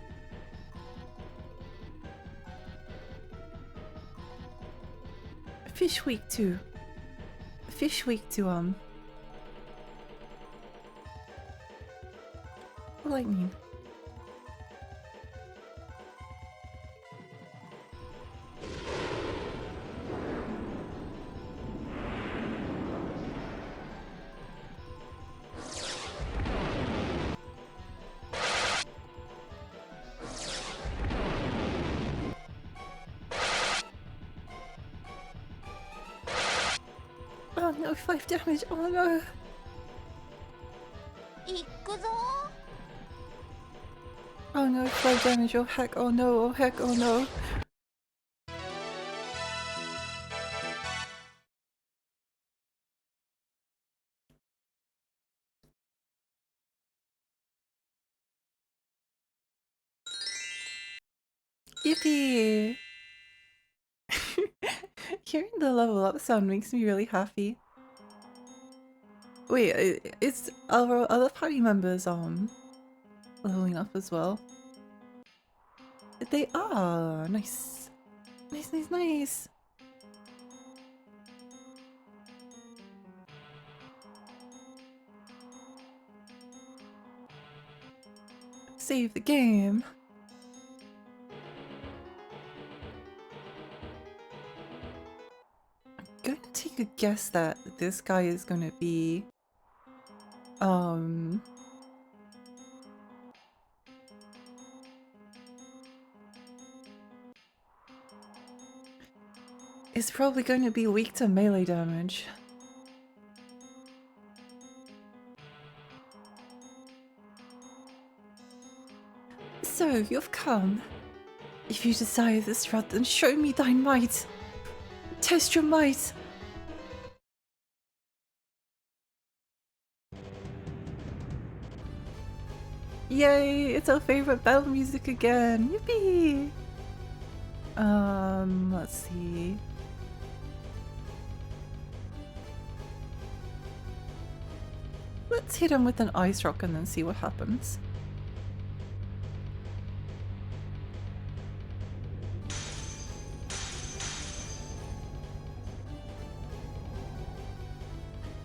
Speaker 1: Fish week 2. Fish week 2, lightning. Oh no, 5 damage, oh no!
Speaker 3: 行くぞ
Speaker 1: Oh no, 5 damage, oh heck, oh no, oh heck, oh no. Yippee! Hearing the level up sound makes me really happy. Wait, is our other party members leveling up as well? They are! Nice. Nice, nice, nice! Save the game! I'm gonna take a guess that this guy is gonna be... is probably going to be weak to melee damage. So, you've come. If you desire this rod, then show me thy might. Test your might. Yay, it's our favorite battle music again. Yippee! Let's see. Let's hit him with an ice rock and then see what happens.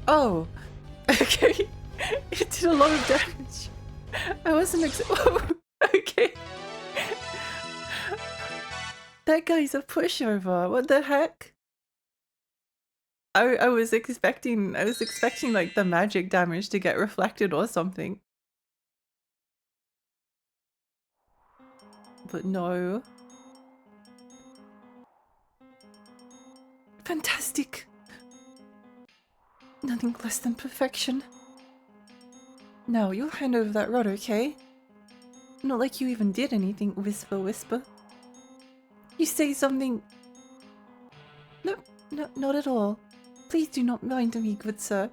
Speaker 1: Oh! Okay. It did a lot of damage. I wasn't oh, okay. That guy's a pushover. What the heck? I was expecting like the magic damage to get reflected or something. But no. Fantastic. Nothing less than perfection. Now, you'll hand over that rod, okay? Not like you even did anything, whisper, whisper. You say something... No, not at all. Please do not mind me, good sir.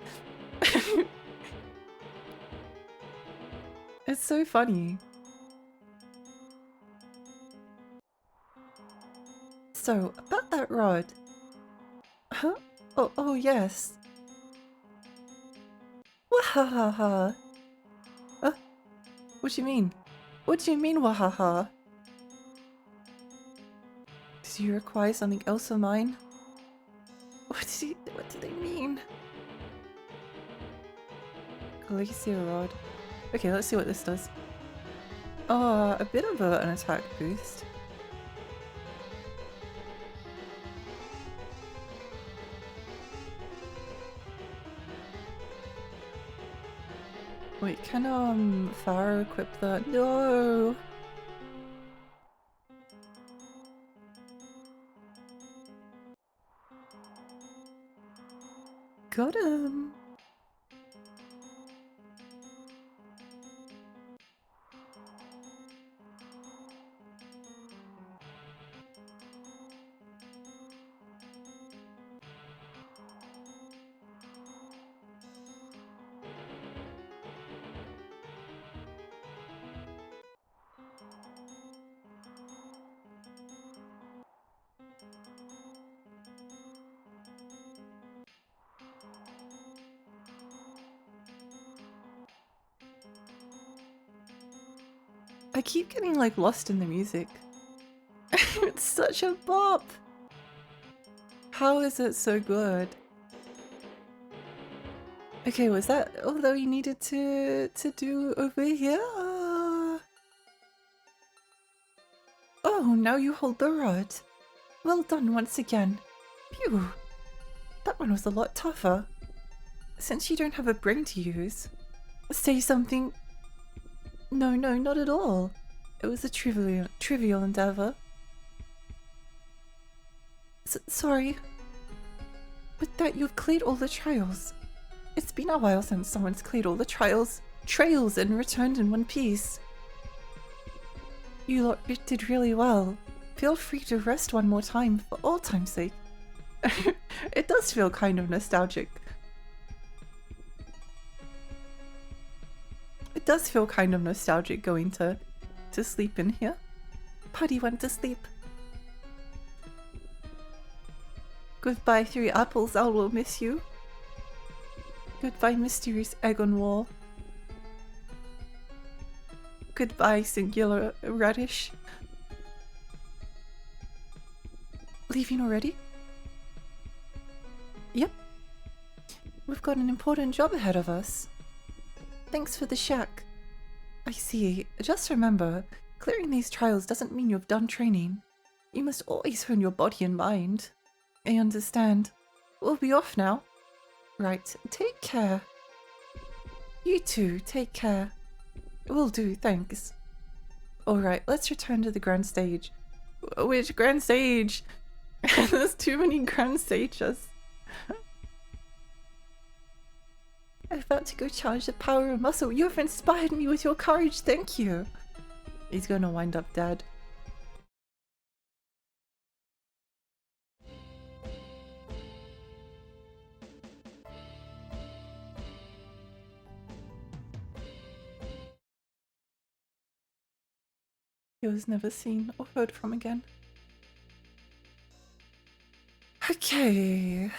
Speaker 1: It's so funny. So, about that rod. Huh? Oh yes. Wahahaha. What do you mean? What do you mean, wahaha? Do you require something else of mine? What do they mean? Glacier rod. Okay, let's see what this does. Oh, a bit of an attack boost. Wait, can Pharaoh equip that? No! Got him! I keep getting like lost in the music. It's such a bop. How is it so good? Okay, was that all that we needed to do over here? Oh, now you hold the rod. Well done once again. Phew. That one was a lot tougher. Since you don't have a brain to use, say something. No, not at all. It was a trivial endeavor. Sorry. With that, you've cleared all the trails. It's been a while since someone's cleared all the trails and returned in one piece. You lot did really well. Feel free to rest one more time for all time's sake. It does feel kind of nostalgic. It does feel kind of nostalgic going to sleep in here. Putty went to sleep. Goodbye, 3 apples, I will miss you. Goodbye, mysterious egg on wall. Goodbye, singular radish. Leaving already? Yep. We've got an important job ahead of us. Thanks for the shack. I see. Just remember, clearing these trials doesn't mean you've done training. You must always hone your body and mind. I understand. We'll be off now. Right, take care. You too, take care. Will do, thanks. Alright, let's return to the grand stage. Which grand stage? There's too many grand stages. I'm about to go challenge the power of muscle. You have inspired me with your courage, thank you. He's gonna wind up dead. He was never seen or heard from again. Okay.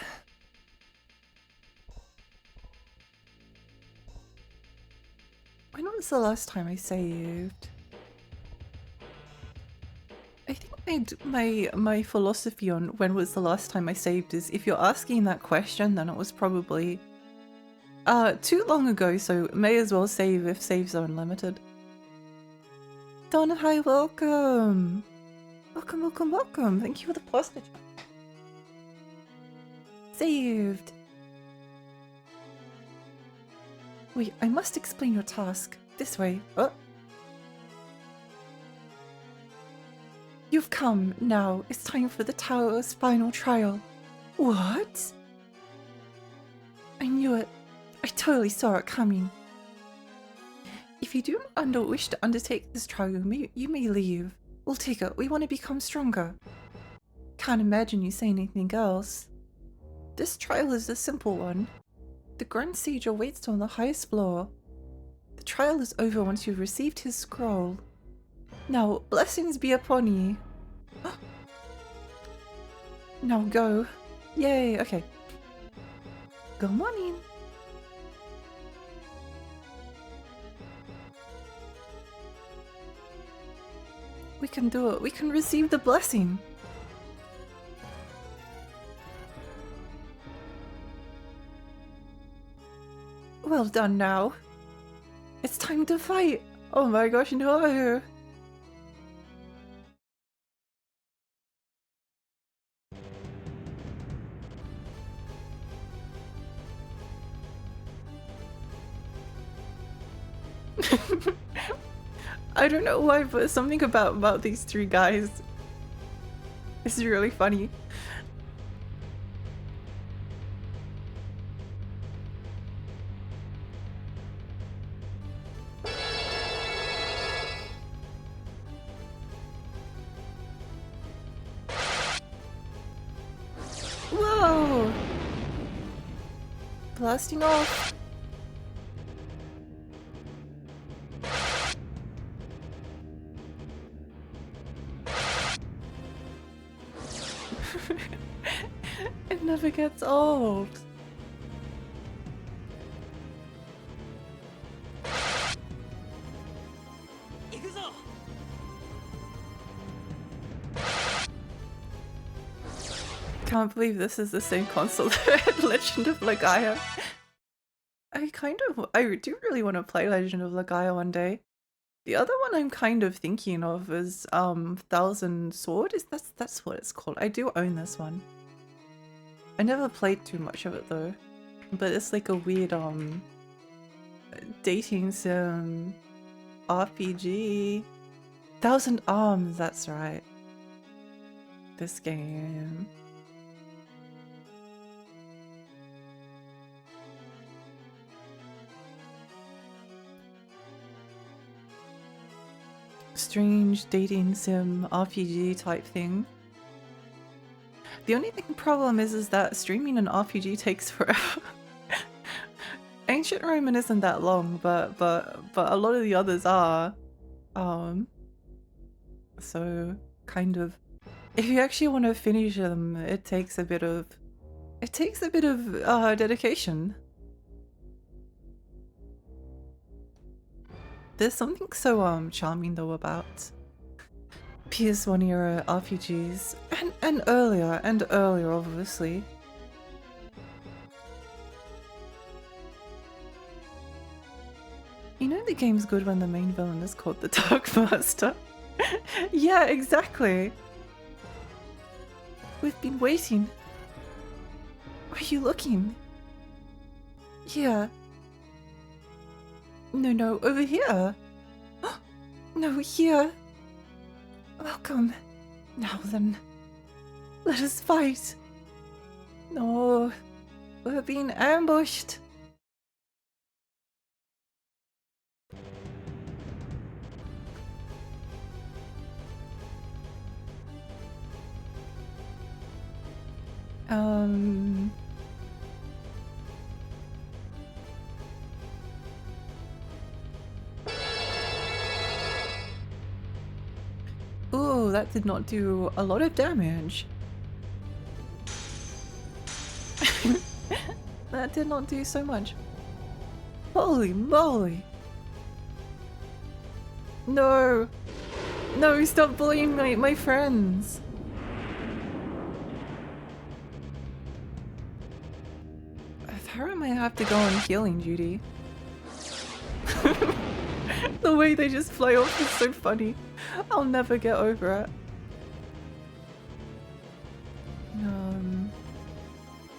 Speaker 1: When was the last time I saved? I think my philosophy on when was the last time I saved is if you're asking that question, then it was probably too long ago, so may as well save if saves are unlimited. Donna, hi, welcome! Welcome! Thank you for the postage. Saved! Wait, I must explain your task. This way. Oh. You've come. Now, it's time for the Tower's final trial. What? I knew it. I totally saw it coming. If you do not wish to undertake this trial, you may leave. We'll take it. We want to become stronger. Can't imagine you saying anything else. This trial is a simple one. The Grand Sage awaits on the highest floor. The trial is over once you've received his scroll. Now, blessings be upon ye. Now go. Yay, okay. Good morning. We can do it. We can receive the blessing. Well done now. It's time to fight. Oh my gosh, no. I don't know why, but something about these 3 guys is really funny. Whoa! Blasting off. It never gets old. can't believe this is the same console that had Legend of Legaia. I do really want to play Legend of Legaia one day. The other one I'm kind of thinking of is Thousand Sword. That's what it's called. I do own this one. I never played too much of it though. But it's like a weird dating sim RPG. Thousand Arms, that's right. This game. Strange dating sim RPG type thing. The only problem is that streaming an RPG takes forever. Ancient Roman isn't that long, but a lot of the others are. So kind of, if you actually want to finish them, it takes a bit of dedication. There's something so charming though about PS1 era RPGs and earlier obviously. You know the game's good when the main villain is called the Dark Master. Yeah, exactly. We've been waiting. Where are you looking? Here. No, over here. No, here. Welcome. Now then, let us fight. No, we're being ambushed. Ooh, that did not do a lot of damage. That did not do so much. Holy moly! No! No, stop bullying my friends! Tara might have to go on healing duty. The way they just fly off is so funny. I'll never get over it.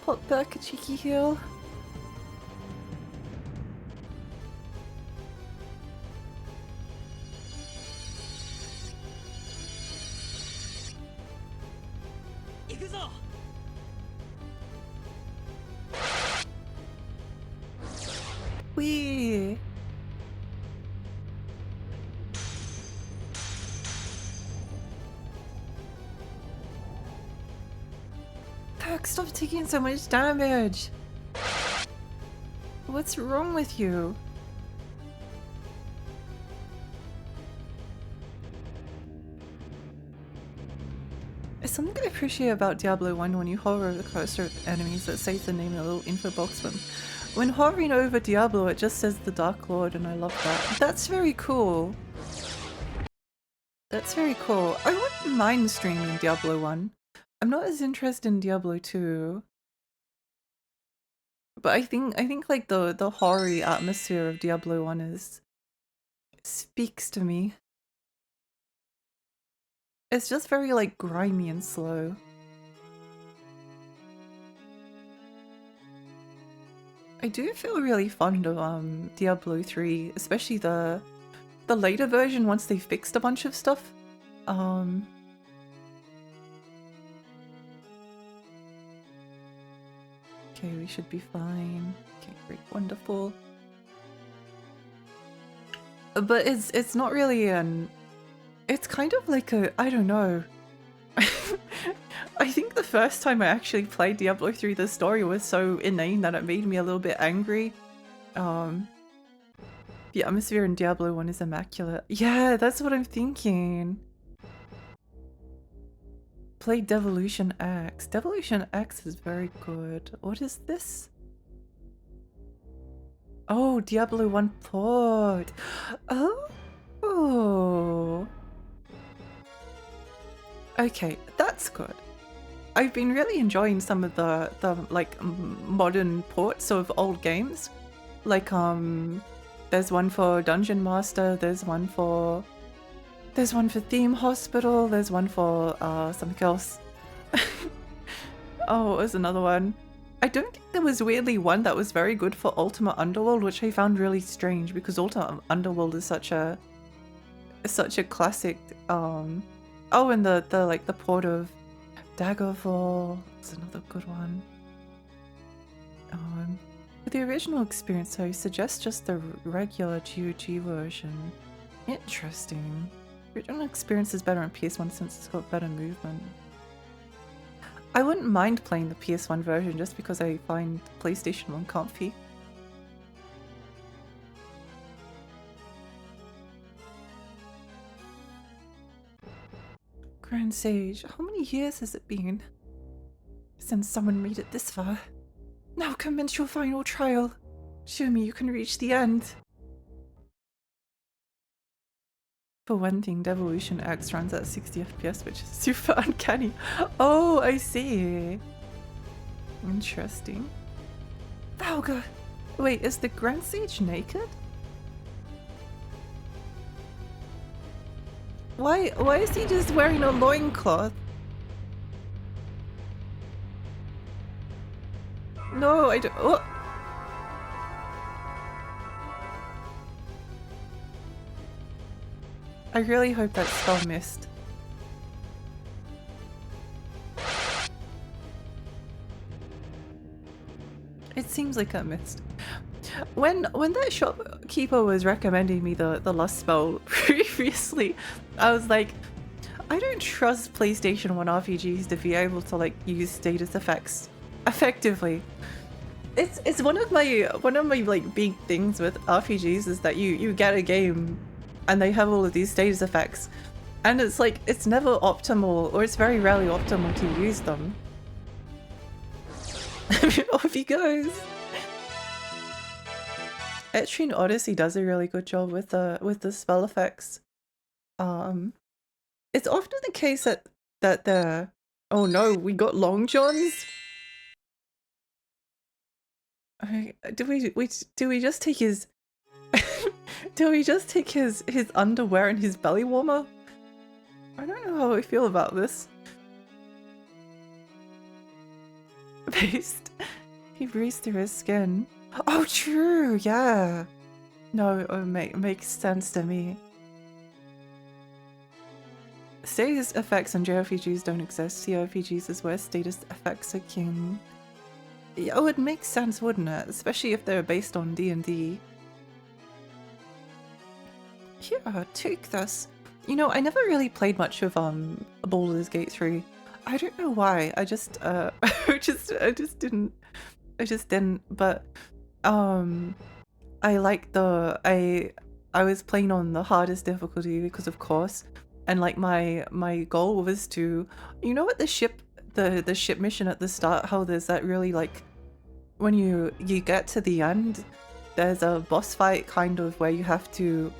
Speaker 1: Pop back a cheeky heal. Wee. Perk, stop taking so much damage. What's wrong with you? It's something I appreciate about Diablo 1 when you hover over the cursor of enemies that says the name in a little info box when hovering over Diablo it just says the Dark Lord, and I love that. That's very cool. That's very cool. I wouldn't mind streaming Diablo 1. I'm not as interested in Diablo 2. But I think like the horror atmosphere of Diablo 1 speaks to me. It's just very like grimy and slow. I do feel really fond of Diablo 3, especially the later version once they fixed a bunch of stuff. Okay, we should be fine. Okay, great, wonderful. But it's not really it's kind of like I don't know. I think the first time I actually played Diablo 3, the story was so inane that it made me a little bit angry. The atmosphere in Diablo 1 is immaculate. Yeah, that's what I'm thinking. Play Devolution X. Devolution X is very good. What is this? Oh, Diablo 1 port. Oh. Okay, that's good. I've been really enjoying some of the like modern ports of old games. Like there's one for Dungeon Master, there's one for Theme Hospital, there's one for something else. Oh, there's another one. I don't think there was weirdly one that was very good for Ultimate Underworld, which I found really strange because Ultimate Underworld is such a classic. Oh, and the like the port of Daggerfall is another good one. For the original experience, I suggest just the regular GOG version. Interesting. The original experience is better on PS1 since it's got better movement. I wouldn't mind playing the PS1 version just because I find PlayStation 1 comfy. Grand Sage, how many years has it been since someone made it this far? Now commence your final trial. Show me you can reach the end. For one thing, Devolution X runs at 60 FPS, which is super uncanny. Oh, I see. Interesting. Valga! Wait, is the Grand Sage naked? Why is he just wearing a loincloth? No, I don't. Oh. I really hope that spell missed. It seems like it missed. When that shopkeeper was recommending me the lust spell previously, I was like, I don't trust PlayStation 1 RPGs to be able to like use status effects effectively. It's one of my like big things with RPGs is that you get a game and they have all of these status effects, and it's like it's never optimal, or it's very rarely optimal to use them. Off he goes. Etrian Odyssey does a really good job with the spell effects. It's often the case that the oh no, we got Long Johns. Do we just take his do we just take his underwear and his belly warmer? I don't know how I feel about this. Based. He breathes through his skin. Oh, true, yeah. No, it makes sense to me. Status effects in JRPGs don't exist. CRPGs is where status effects are king. Yeah, it would make sense, wouldn't it? Especially if they're based on D&D. Yeah, take this. You know, I never really played much of Baldur's Gate 3. I don't know why. I just I just didn't. But I like I was playing on the hardest difficulty because of course, and like my goal was to, you know, what the ship mission at the start, how there's that really like when you get to the end, there's a boss fight kind of where you have to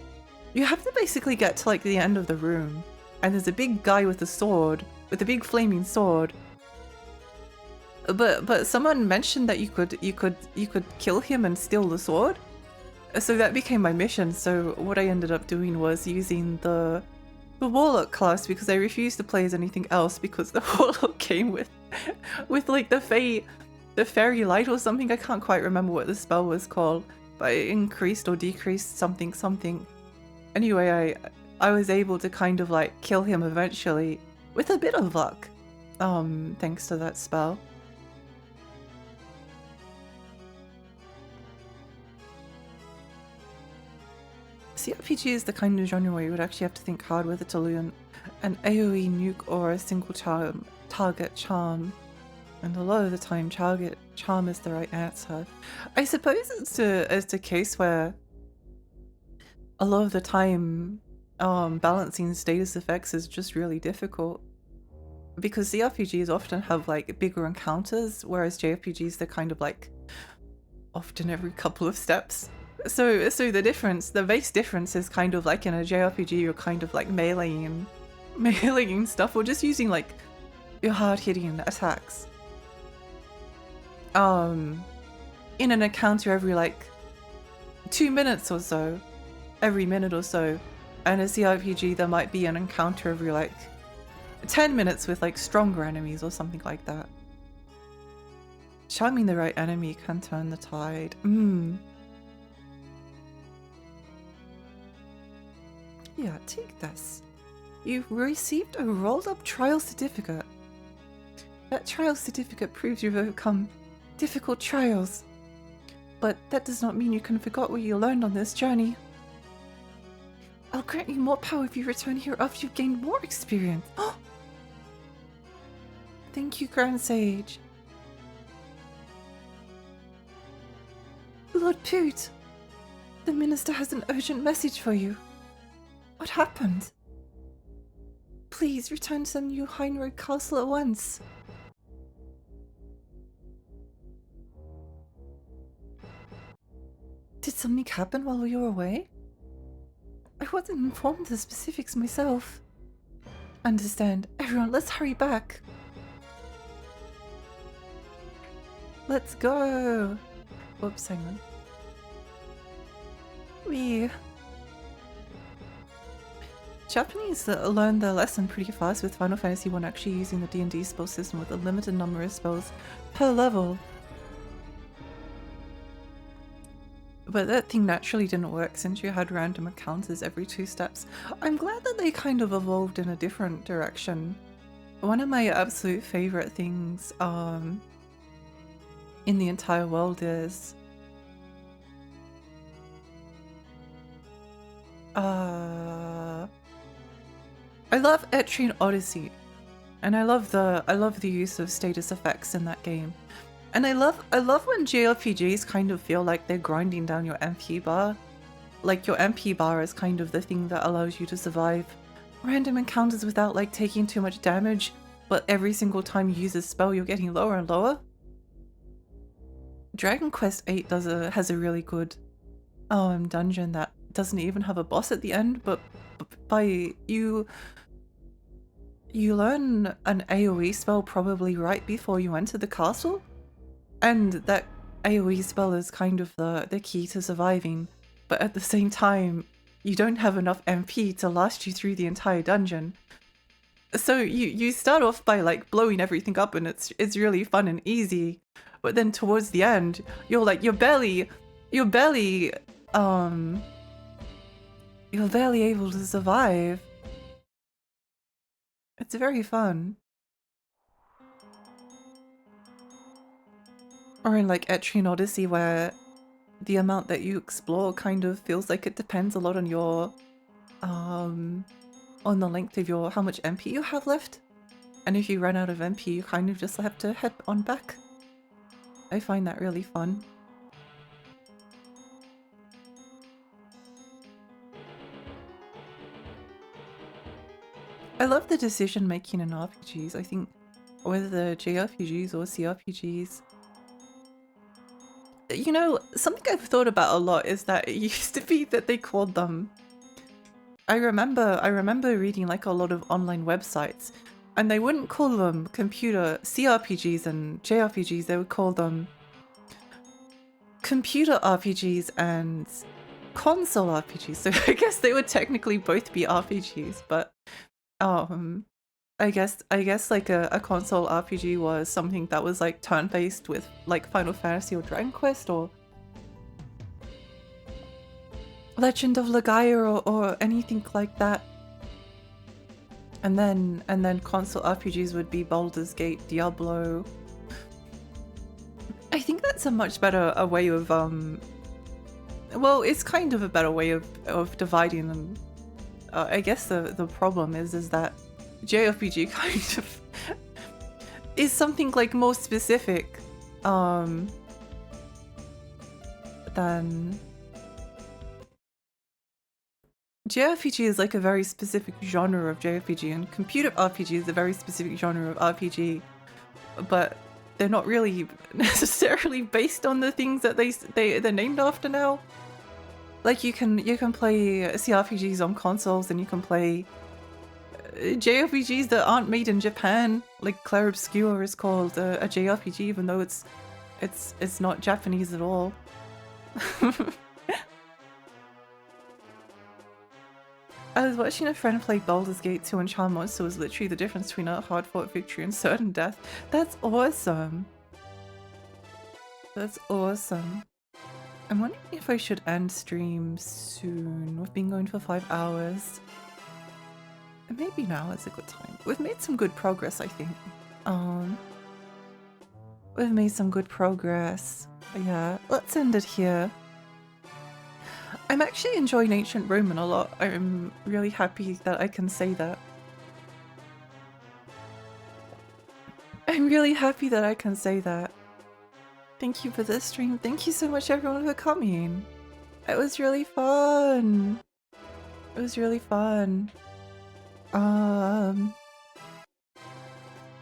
Speaker 1: basically get to like the end of the room, and there's a big guy with a sword, with a big flaming sword. But someone mentioned that you could kill him and steal the sword, so that became my mission. So what I ended up doing was using the Warlock class because I refused to play as anything else because the Warlock came with like the fairy light or something. I can't quite remember what the spell was called, but it increased or decreased something. Anyway, I was able to kind of like kill him eventually with a bit of luck, thanks to that spell. CRPG is the kind of genre where you would actually have to think hard whether to learn an AoE nuke or a single target charm. And a lot of the time, target charm is the right answer. I suppose it's a case where a lot of the time balancing status effects is just really difficult. Because CRPGs often have like bigger encounters, whereas JRPGs, they're kind of like often every couple of steps. So the base difference is kind of like in a JRPG you're kind of like meleeing stuff, or just using like your hard-hitting attacks. In an encounter every like 2 minutes or so, every minute or so, and a CRPG there might be an encounter every like 10 minutes with like stronger enemies or something like that. Charming the right enemy can turn the tide. Yeah, take this. You've received a rolled-up trial certificate. That trial certificate proves you've overcome difficult trials. But that does not mean you can forget what you learned on this journey. I'll grant you more power if you return here after you've gained more experience. Thank you, Grand Sage. Lord Poot, the minister has an urgent message for you. What happened? Please return to New Heinrich Castle at once. Did something happen while you were away? I wasn't informed of the specifics myself. Understand. Everyone, let's hurry back. Let's go. Oops, hang on. Japanese learn their lesson pretty fast with Final Fantasy 1 actually using the D&D spell system with a limited number of spells per level. But that thing naturally didn't work since you had random encounters every 2 steps. I'm glad that they kind of evolved in a different direction. One of my absolute favorite things in the entire world is I love Etrian Odyssey, and I love the use of status effects in that game. And I love when JRPGs kind of feel like they're grinding down your MP bar. Like your MP bar is kind of the thing that allows you to survive random encounters without like taking too much damage, but every single time you use a spell you're getting lower and lower. Dragon Quest VIII has a really good dungeon that doesn't even have a boss at the end, but by you learn an AoE spell probably right before you enter the castle, and that AoE spell is kind of the key to surviving, but at the same time you don't have enough MP to last you through the entire dungeon. So you start off by like blowing everything up and it's really fun and easy, but then towards the end you're barely able to survive. It's very fun. Or in like Etrian Odyssey, where the amount that you explore kind of feels like it depends a lot on your on the length of your how much MP you have left. And if you run out of MP, you kind of just have to head on back. I find that really fun. I love the decision making in RPGs. I think whether they're JRPGs or CRPGs, you know, something I've thought about a lot is that it used to be that they called them, I remember reading like a lot of online websites, and they wouldn't call them computer CRPGs and JRPGs, they would call them computer RPGs and console RPGs. So I guess they would technically both be RPGs, but I guess like a console RPG was something that was like turn-based with like Final Fantasy or Dragon Quest or Legend of Legaia or anything like that. And then console RPGs would be Baldur's Gate, Diablo. I think that's a much better way of well, it's kind of a better way of dividing them. I guess the problem is that JRPG kind of is something like more specific than JRPG is like a very specific genre of JRPG, and computer RPG is a very specific genre of RPG, but they're not really necessarily based on the things that they're named after now. Like you can play CRPGs on consoles and you can play JRPGs that aren't made in Japan, like Clair Obscur is called a JRPG, even though it's not Japanese at all. I was watching a friend play Baldur's Gate 2 and Charm Monster was literally the difference between a hard-fought victory and certain death. That's awesome. That's awesome. I'm wondering if I should end stream soon. We've been going for 5 hours. Maybe now is a good time. We've made some good progress, I think. We've made some good progress. Yeah, let's end it here. I'm actually enjoying Ancient Roman a lot. I'm really happy that I can say that. I'm really happy that I can say that. Thank you for this stream. Thank you so much everyone for coming. It was really fun. It was really fun.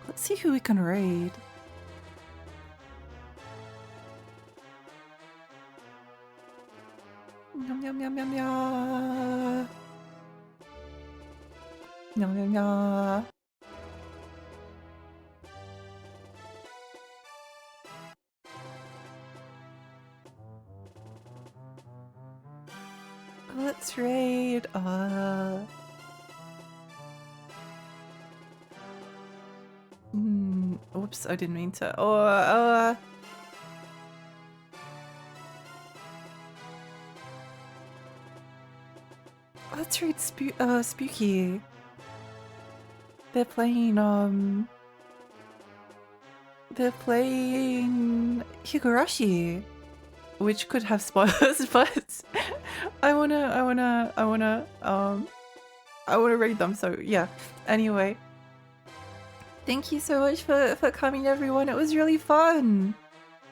Speaker 1: Let's see who we can raid. Yum yum yum yum yum. Yum yum yum. Let's raid. Oops, I didn't mean to. Let's raid Spooky. They're playing Higurashi, which could have spoilers, but I wanna raid them. So yeah. Anyway, thank you so much for coming, everyone. It was really fun.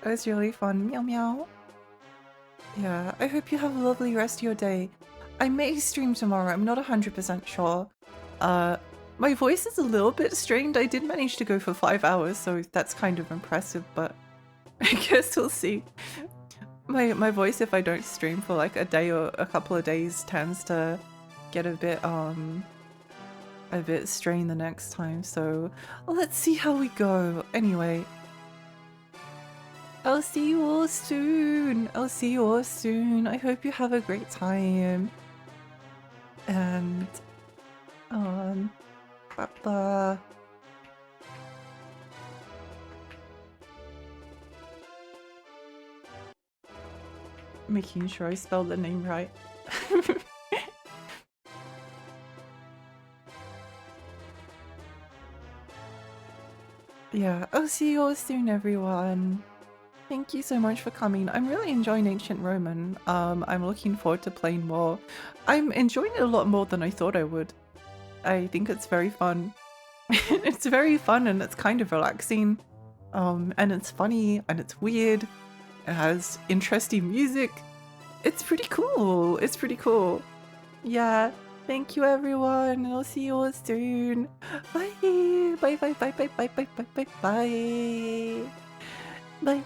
Speaker 1: It was really fun. Meow meow. Yeah. I hope you have a lovely rest of your day. I may stream tomorrow. I'm not 100% sure. My voice is a little bit strained. I did manage to go for 5 hours, so that's kind of impressive, but I guess we'll see. My voice, if I don't stream for like a day or a couple of days, tends to get a bit strained the next time, so let's see how we go. Anyway, I'll see you all soon. I'll see you all soon. I hope you have a great time. And bye. Making sure I spelled the name right. Yeah, I'll see you all soon, everyone. Thank you so much for coming. I'm really enjoying Ancient Roman. I'm looking forward to playing more. I'm enjoying it a lot more than I thought I would. I think it's very fun. It's very fun and it's kind of relaxing. And it's funny and it's weird. It has interesting music. It's pretty cool. It's pretty cool. Yeah. Thank you, everyone. I'll see you all soon. Bye. Bye. Bye. Bye. Bye. Bye. Bye. Bye. Bye. Bye.